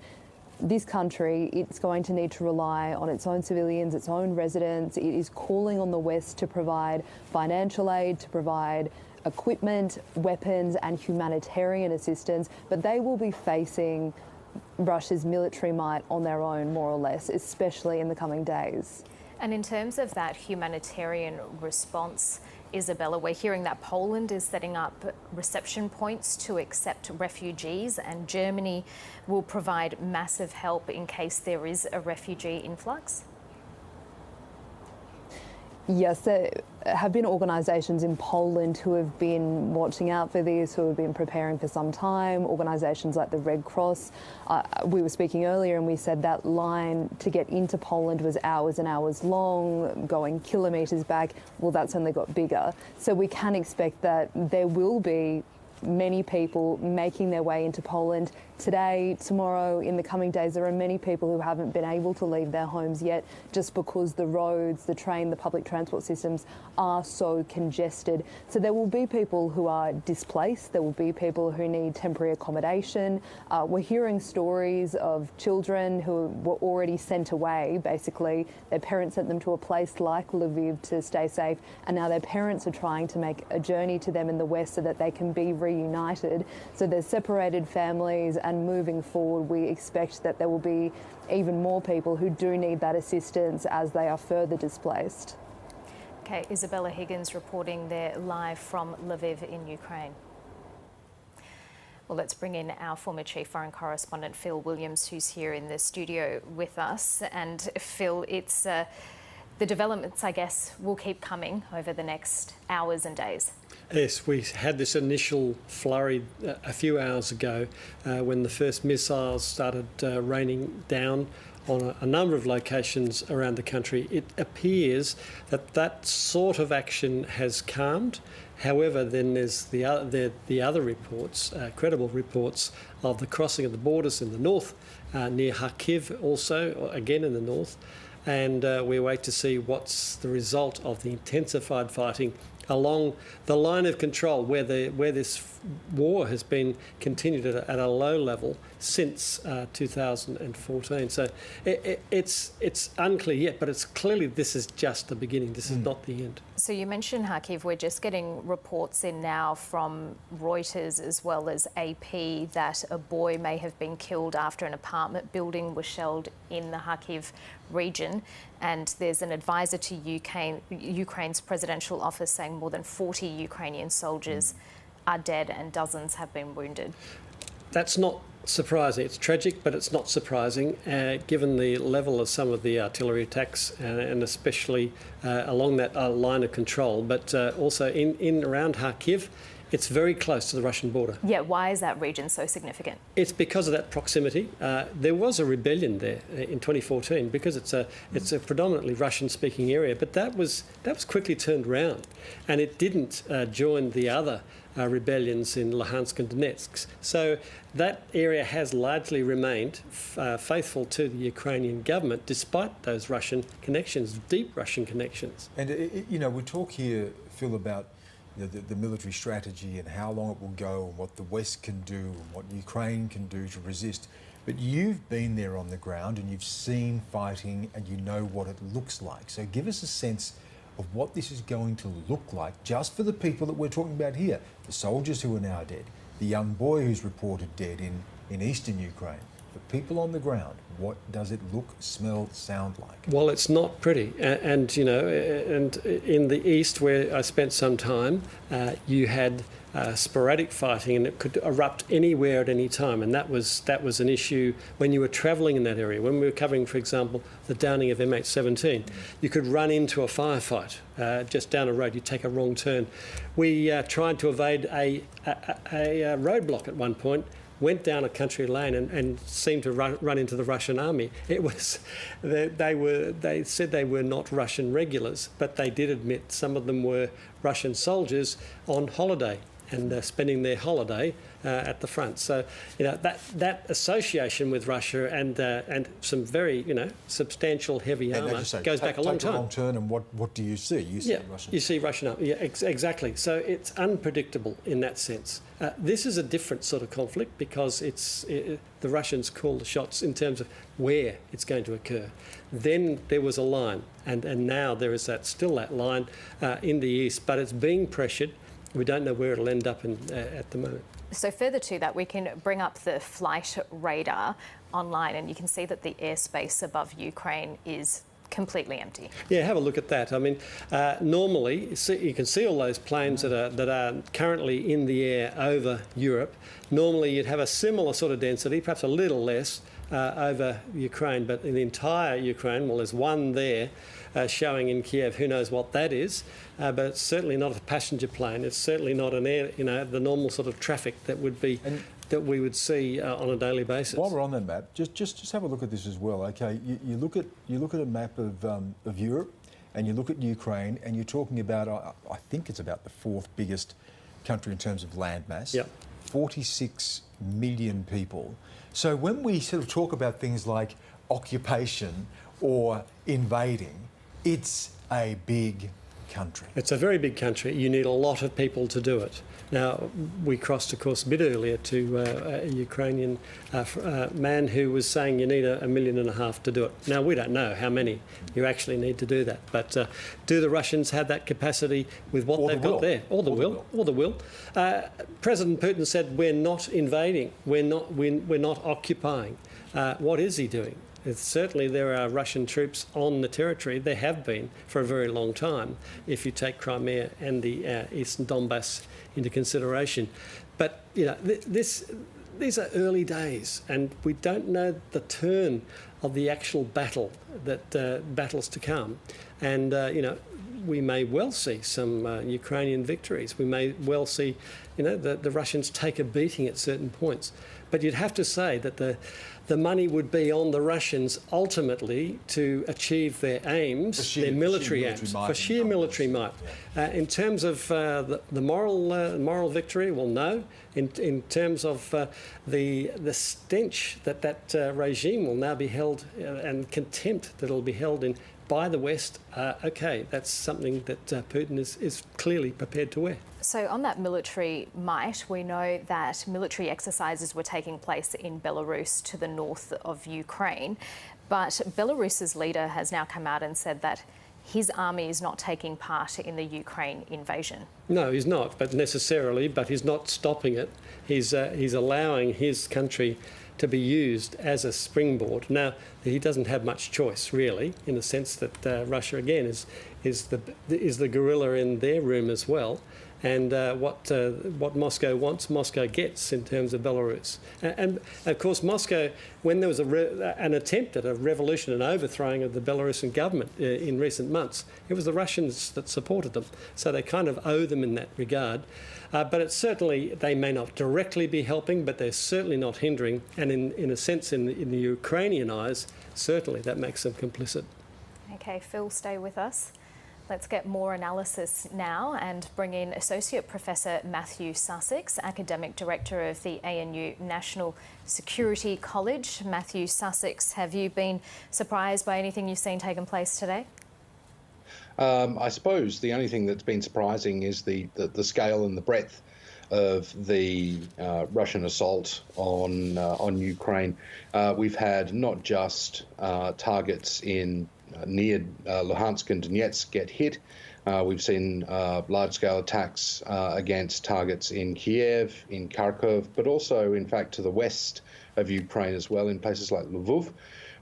this country, it's going to need to rely on its own civilians, its own residents. It is calling on the West to provide financial aid, to provide equipment, weapons and humanitarian assistance, but they will be facing Russia's military might on their own, more or less, especially in the coming days. And in terms of that humanitarian response, Isabella, we're hearing that Poland is setting up reception points to accept refugees, and Germany will provide massive help in case there is a refugee influx. Yes, there have been organisations in Poland who have been watching out for this, who have been preparing for some time, organisations like the Red Cross. We were speaking earlier and we said that line to get into Poland was hours and hours long, going kilometres back. Well, that's only got bigger. So we can expect that there will be many people making their way into Poland today, tomorrow, in the coming days. There are many people who haven't been able to leave their homes yet just because the roads, the train, the public transport systems are so congested. So there will be people who are displaced. There will be people who need temporary accommodation. We're hearing stories of children who were already sent away. Basically, their parents sent them to a place like Lviv to stay safe, and now their parents are trying to make a journey to them in the West so that they can be reunited. So there's separated families, and moving forward we expect that there will be even more people who do need that assistance as they are further displaced. Okay, Isabella Higgins reporting there live from Lviv in Ukraine. Well, let's bring in our former chief foreign correspondent Phil Williams, who's here in the studio with us. And Phil, it's the developments, I guess, will keep coming over the next hours and days. Yes, we had this initial flurry a few hours ago when the first missiles started raining down on a number of locations around the country. It appears that that sort of action has calmed. However, then there's the other reports, credible reports, of the crossing of the borders in the north, near Kyiv also, again in the north. And we wait to see what's the result of the intensified fighting along the line of control where this war has been continued at a low level since 2014. So it's unclear yet, but it's clearly this is just the beginning. This is not the end. So you mentioned Kyiv. We're just getting reports in now from Reuters as well as AP that a boy may have been killed after an apartment building was shelled in the Kyiv region. And there's an advisor to Ukraine's presidential office saying more than 40 Ukrainian soldiers are dead and dozens have been wounded. That's not surprising. It's tragic, but it's not surprising, given the level of some of the artillery attacks and especially along that line of control, but also in around Kyiv. It's very close to the Russian border. Yeah, why is that region so significant? It's because of that proximity. There was a rebellion there in 2014 because it's a predominantly Russian-speaking area, but that was quickly turned around, and it didn't join the other rebellions in Luhansk and Donetsk. So that area has largely remained faithful to the Ukrainian government, despite those Russian connections, deep Russian connections. And we talk here, Phil, about the military strategy and how long it will go and what the West can do and what Ukraine can do to resist. But you've been there on the ground and you've seen fighting and you know what it looks like. So give us a sense of what this is going to look like just for the people that we're talking about here, the soldiers who are now dead, the young boy who's reported dead in eastern Ukraine. For people on the ground, what does it look, smell, sound like? Well, it's not pretty. And in the east, where I spent some time, you had sporadic fighting, and it could erupt anywhere at any time. And that was an issue when you were travelling in that area. When we were covering, for example, the downing of MH17, you could run into a firefight just down a road. You take a wrong turn. We tried to evade a roadblock at one point. Went down a country lane and seemed to run into the Russian army. It was they said they were not Russian regulars, but they did admit some of them were Russian soldiers on holiday. and spending their holiday at the front. So, that association with Russia and some very, substantial heavy armour goes back a long time. Take a long turn, and what do you see? You see Russian. You see Russian armour. Yeah, exactly. So it's unpredictable in that sense. This is a different sort of conflict because the Russians call the shots in terms of where it's going to occur. Then there was a line, and now there is still that line in the east, but it's being pressured. We don't know where it'll end up at the moment. So further to that, we can bring up the flight radar online, and you can see that the airspace above Ukraine is completely empty. Yeah, have a look at that. I mean, normally you can see all those planes that are currently in the air over Europe. Normally you'd have a similar sort of density, perhaps a little less, over Ukraine, but in the entire Ukraine, well, there's one there showing in Kyiv. Who knows what that is? But it's certainly not a passenger plane. It's certainly not an air, the normal sort of traffic that would be. That we would see on a daily basis. While we're on that map, just have a look at this as well. Okay, you look at a map of Europe, and you look at Ukraine, and you're talking about I think it's about the fourth biggest country in terms of landmass. Yep. 46 million people. So when we sort of talk about things like occupation or invading, it's a big country. It's a very big country. You need a lot of people to do it. Now, we crossed, of course, a bit earlier to a Ukrainian man who was saying you need 1.5 million to do it. Now, we don't know how many you actually need to do that. But do the Russians have that capacity with what they've got there? Or the will. President Putin said we're not invading. We're not occupying. What is he doing? Certainly there are Russian troops on the territory. There have been for a very long time, if you take Crimea and the eastern Donbas into consideration. But, these are early days, and we don't know the turn of the actual battle, battles to come. And, we may well see some Ukrainian victories. We may well see, the Russians take a beating at certain points. But you'd have to say that the money would be on the Russians ultimately to achieve their aims, their military aims, for sheer military might. In terms of the moral victory, well, no. In terms of the stench that regime will now be held and contempt that will be held in by the West, OK, that's something that Putin is clearly prepared to wear. So on that military might, we know that military exercises were taking place in Belarus to the north of Ukraine, but Belarus's leader has now come out and said that his army is not taking part in the Ukraine invasion. No, he's not, but he's not stopping it. He's allowing his country to be used as a springboard. Now, he doesn't have much choice, really, in the sense that Russia, again, is the gorilla in their room as well. And what Moscow wants, Moscow gets in terms of Belarus. And of course, Moscow, when there was an attempt at a revolution and overthrowing of the Belarusian government in recent months, it was the Russians that supported them. So they kind of owe them in that regard. But it's certainly, they may not directly be helping, but they're certainly not hindering. And in a sense, in the Ukrainian eyes, certainly that makes them complicit. OK, Phil, stay with us. Let's get more analysis now and bring in Associate Professor Matthew Sussex, Academic Director of the ANU National Security College. Matthew Sussex, have you been surprised by anything you've seen taking place today? I suppose the only thing that's been surprising is the scale and the breadth of the Russian assault on Ukraine. We've had not just targets in near Luhansk and Donetsk get hit. We've seen large-scale attacks against targets in Kyiv, in Kharkov, but also, in fact, to the west of Ukraine as well, in places like Lviv,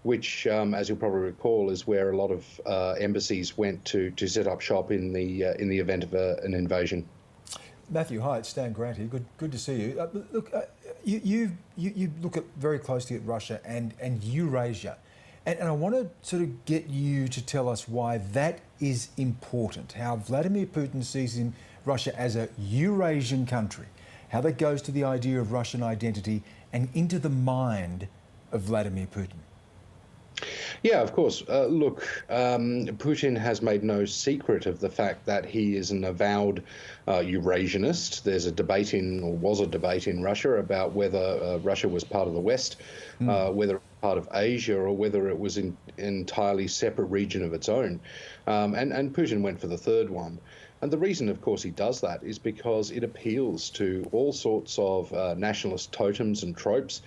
which, as you'll probably recall, is where a lot of embassies went to set up shop in the event of an invasion. Matthew, hi, it's Stan Grant here. Good to see you. Look, you look very closely at Russia and Eurasia. And I want to sort of get you to tell us why that is important, how Vladimir Putin sees in Russia as a Eurasian country, how that goes to the idea of Russian identity and into the mind of Vladimir Putin. Yeah, of course. Look, Putin has made no secret of the fact that he is an avowed Eurasianist. There's a debate or was a debate in Russia about whether Russia was part of the West, whether it was part of Asia, or whether it was an entirely separate region of its own. And Putin went for the third one. And the reason, of course, he does that is because it appeals to all sorts of nationalist totems and tropes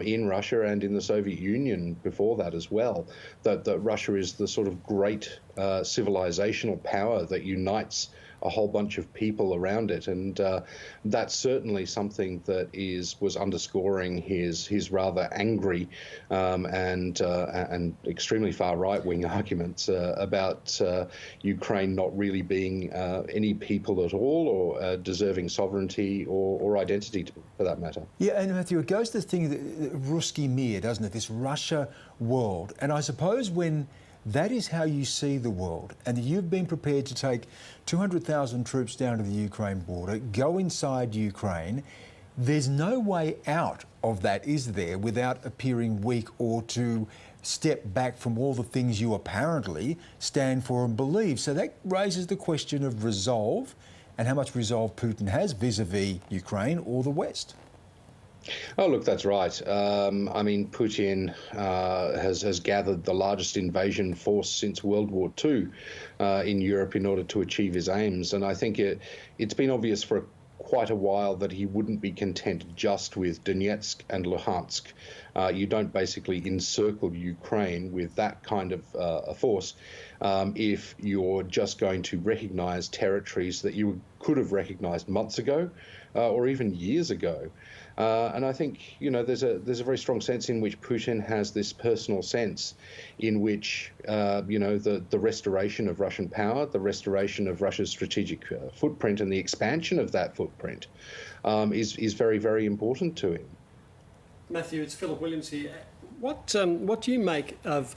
in Russia and in the Soviet Union before that as well, that Russia is the sort of great civilizational power that unites a whole bunch of people around it, and that's certainly something that was underscoring his rather angry and extremely far right-wing arguments about Ukraine not really being any people at all, or deserving sovereignty or identity, for that matter. Yeah, and Matthew, it goes to the thing that Ruski Mir, doesn't it? This Russia world, and I suppose when that is how you see the world, and you've been prepared to take 200,000 troops down to the Ukraine border, go inside Ukraine. There's no way out of that, is there, without appearing weak or to step back from all the things you apparently stand for and believe. So that raises the question of resolve and how much resolve Putin has vis-a-vis Ukraine or the West. Oh, look, that's right. I mean, Putin has gathered the largest invasion force since World War II in Europe in order to achieve his aims. And I think it's been obvious for quite a while that he wouldn't be content just with Donetsk and Luhansk. You don't basically encircle Ukraine with that kind of a force if you're just going to recognize territories that you could have recognized months ago or even years ago. And I think, there's a very strong sense in which Putin has this personal sense in which, the restoration of Russian power, the restoration of Russia's strategic footprint and the expansion of that footprint is very, very important to him. Matthew, it's Philip Williams here. What do you make of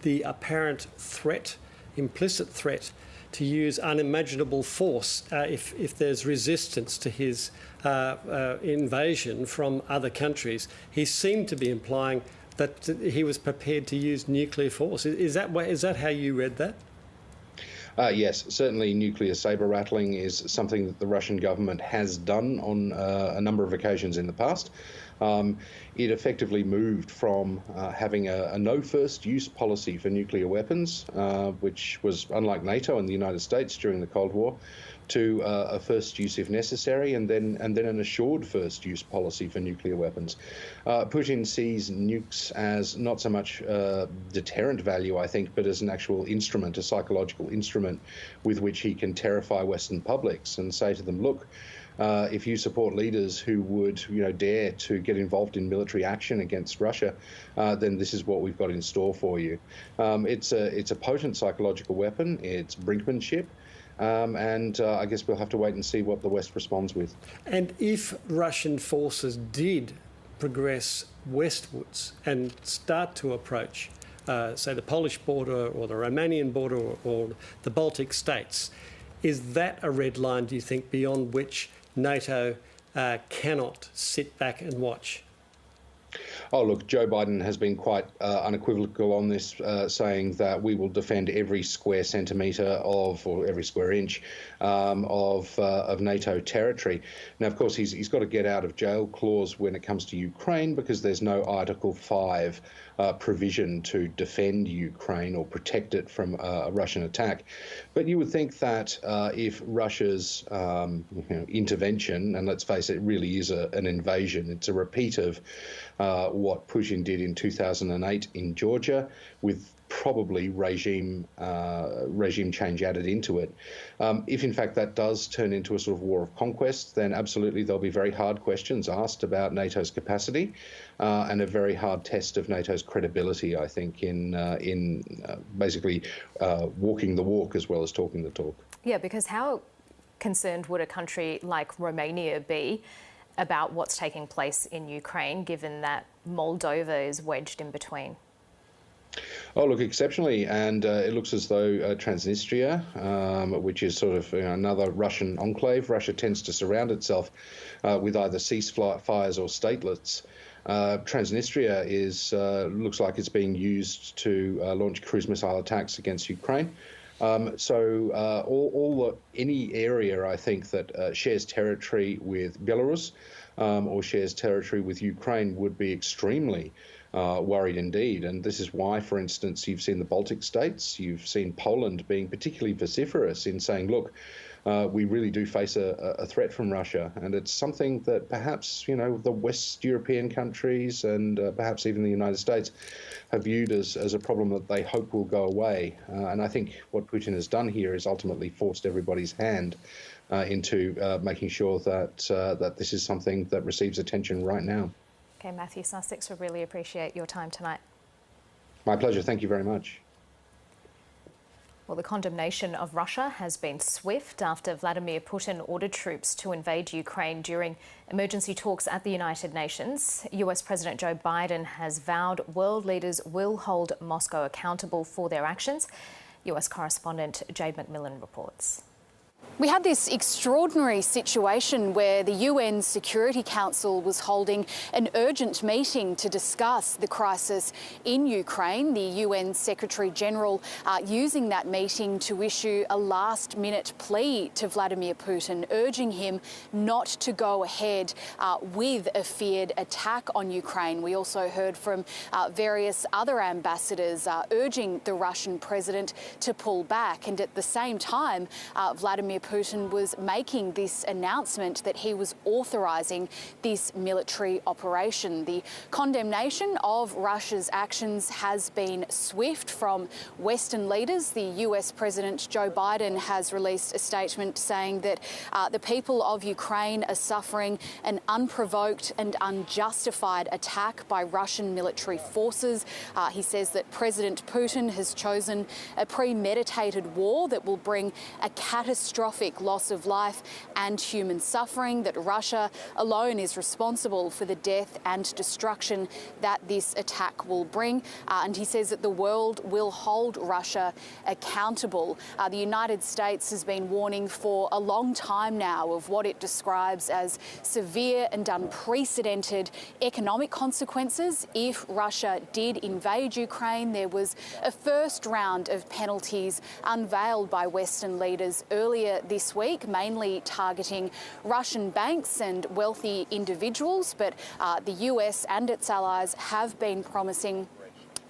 the apparent threat, implicit threat, to use unimaginable force if there's resistance to his invasion from other countries? He seemed to be implying that he was prepared to use nuclear force. Is that how you read that? Yes, certainly nuclear saber rattling is something that the Russian government has done on a number of occasions in the past. It effectively moved from having a no first use policy for nuclear weapons, which was unlike NATO and the United States during the Cold War, to a first use if necessary, and then an assured first use policy for nuclear weapons. Putin sees nukes as not so much deterrent value, I think, but as an actual instrument, a psychological instrument with which he can terrify Western publics and say to them, look, if you support leaders who would, dare to get involved in military action against Russia, then this is what we've got in store for you. It's a potent psychological weapon. It's brinkmanship. And I guess we'll have to wait and see what the West responds with. And if Russian forces did progress westwards and start to approach, say, the Polish border or the Romanian border or the Baltic states, is that a red line, do you think, beyond which NATO cannot sit back and watch? Oh, look, Joe Biden has been quite unequivocal on this, saying that we will defend every square centimetre or every square inch of NATO territory. Now, of course, he's got a get out of jail clause when it comes to Ukraine because there's no Article 5 provision to defend Ukraine or protect it from a Russian attack. But you would think that if Russia's intervention, and let's face it, really is an invasion, it's a repeat of what Putin did in 2008 in Georgia, with probably regime change added into it. If in fact that does turn into a sort of war of conquest, then absolutely there'll be very hard questions asked about NATO's capacity and a very hard test of NATO's credibility, I think, in basically walking the walk as well as talking the talk. Yeah, because how concerned would a country like Romania be about what's taking place in Ukraine, given that Moldova is wedged in between? Oh, look, exceptionally, and it looks as though Transnistria, which is sort of another Russian enclave, Russia tends to surround itself with either ceasefires or statelets. Transnistria looks like it's being used to launch cruise missile attacks against Ukraine. Any area, I think, that shares territory with Belarus or shares territory with Ukraine would be extremely worried indeed. And this is why, for instance, you've seen the Baltic states, you've seen Poland being particularly vociferous in saying, look, we really do face a threat from Russia. And it's something that perhaps, the West European countries and perhaps even the United States have viewed as a problem that they hope will go away. And I think what Putin has done here is ultimately forced everybody's hand into making sure that this is something that receives attention right now. Okay, Matthew Sussex, we really appreciate your time tonight. My pleasure. Thank you very much. Well, the condemnation of Russia has been swift after Vladimir Putin ordered troops to invade Ukraine during emergency talks at the United Nations. US President Joe Biden has vowed world leaders will hold Moscow accountable for their actions. US correspondent Jade McMillan reports. We had this extraordinary situation where the UN Security Council was holding an urgent meeting to discuss the crisis in Ukraine. The UN Secretary-General using that meeting to issue a last-minute plea to Vladimir Putin, urging him not to go ahead with a feared attack on Ukraine. We also heard from various other ambassadors urging the Russian president to pull back. And at the same time, Vladimir Putin was making this announcement that he was authorising this military operation. The condemnation of Russia's actions has been swift from Western leaders. The US President Joe Biden has released a statement saying that the people of Ukraine are suffering an unprovoked and unjustified attack by Russian military forces. He says that President Putin has chosen a premeditated war that will bring a catastrophic loss of life and human suffering, that Russia alone is responsible for the death and destruction that this attack will bring. And he says that the world will hold Russia accountable. The United States has been warning for a long time now of what it describes as severe and unprecedented economic consequences if Russia did invade Ukraine. There was a first round of penalties unveiled by Western leaders earlier this week, mainly targeting Russian banks and wealthy individuals. But the US and its allies have been promising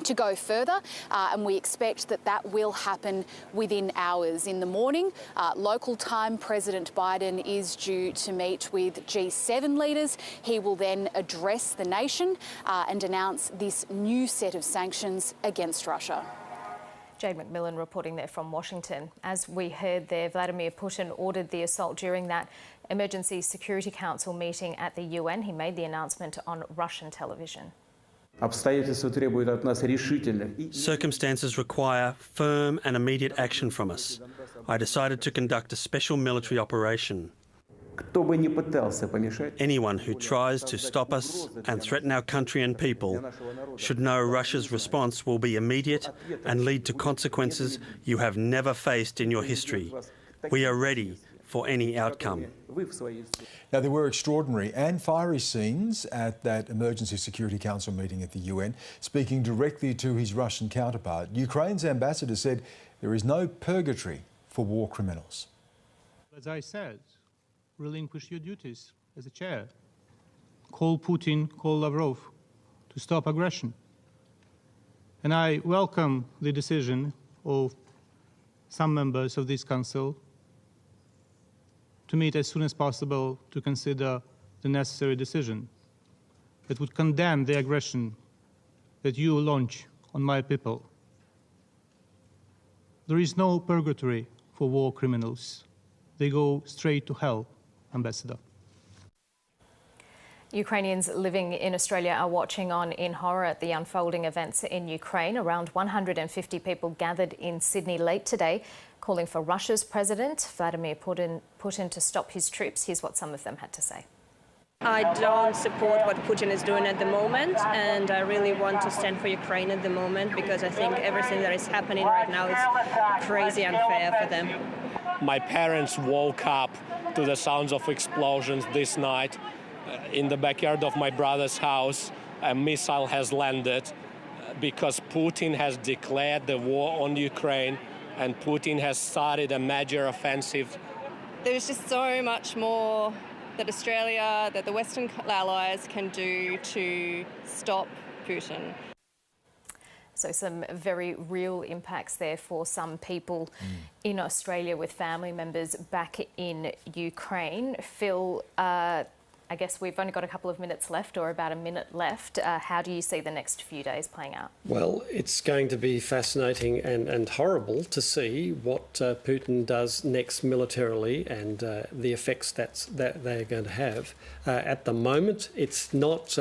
to go further, and we expect that that will happen within hours. In the morning, local time, President Biden is due to meet with G7 leaders. He will then address the nation and announce this new set of sanctions against Russia. Jade McMillan reporting there from Washington. As we heard there, Vladimir Putin ordered the assault during that Emergency Security Council meeting at the UN. He made the announcement on Russian television. Circumstances require firm and immediate action from us. I decided to conduct a special military operation. Anyone who tries to stop us and threaten our country and people should know Russia's response will be immediate and lead to consequences you have never faced in your history. We are ready for any outcome. Now, there were extraordinary and fiery scenes at that Emergency Security Council meeting at the UN. Speaking directly to his Russian counterpart, Ukraine's ambassador said there is no purgatory for war criminals. As I said, relinquish your duties as a chair. Call Putin, call Lavrov to stop aggression. And I welcome the decision of some members of this council to meet as soon as possible to consider the necessary decision that would condemn the aggression that you launch on my people. There is no purgatory for war criminals. They go straight to hell, Ambassador. Ukrainians living in Australia are watching on in horror at the unfolding events in Ukraine. Around 150 people gathered in Sydney late today, calling for Russia's President Vladimir Putin to stop his troops. Here's what some of them had to say. I don't support what Putin is doing at the moment, and I really want to stand for Ukraine at the moment because I think everything that is happening right now is crazy unfair for them. My parents woke up to the sounds of explosions this night in the backyard of my brother's house. a missile has landed because Putin has declared the war on Ukraine and Putin has started a major offensive. There's just so much more that Australia, that the Western allies can do to stop Putin. So some very real impacts there for some people in Australia with family members back in Ukraine. Phil, I guess we've only got a couple of minutes left, or about a minute left. How do you see the next few days playing out? Well, it's going to be fascinating and horrible to see what Putin does next militarily and the effects that they're going to have. At the moment, it's not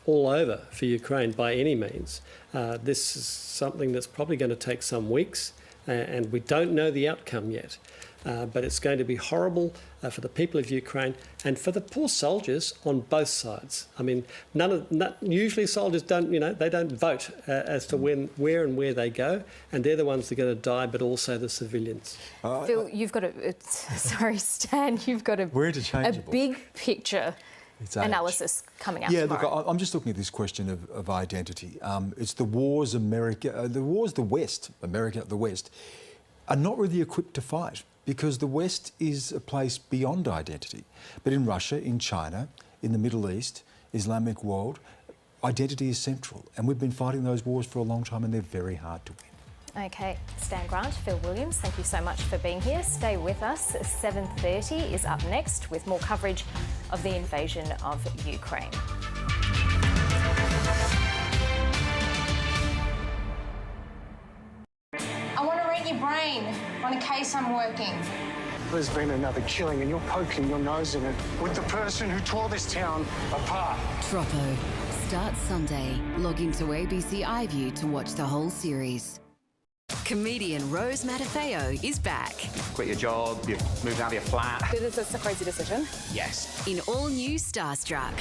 all over for Ukraine by any means. This is something that's probably going to take some weeks, and we don't know the outcome yet. But it's going to be horrible for the people of Ukraine and for the poor soldiers on both sides. I mean, usually soldiers don't vote as to where they go, and they're the ones that are going to die, but also the civilians. Phil, you've got Stan, you've got a big picture analysis coming out tomorrow. Look, I'm just looking at this question of identity. It's the wars the West, America, the West, are not really equipped to fight, because the West is a place beyond identity. But in Russia, in China, in the Middle East, Islamic world, identity is central. And we've been fighting those wars for a long time, and they're very hard to win. OK, Stan Grant, Phil Williams, thank you so much for being here. Stay with us. 7:30 is up next with more coverage of the invasion of Ukraine. I want to read your brain on a case I'm working. There's been another killing and you're poking your nose in it with the person who tore this town apart. Troppo starts Sunday. Log into ABC iView to watch the whole series. Comedian Rose Matafeo is back. Quit your job, you've moved out of your flat. Is this a crazy decision? Yes. In all new Starstruck.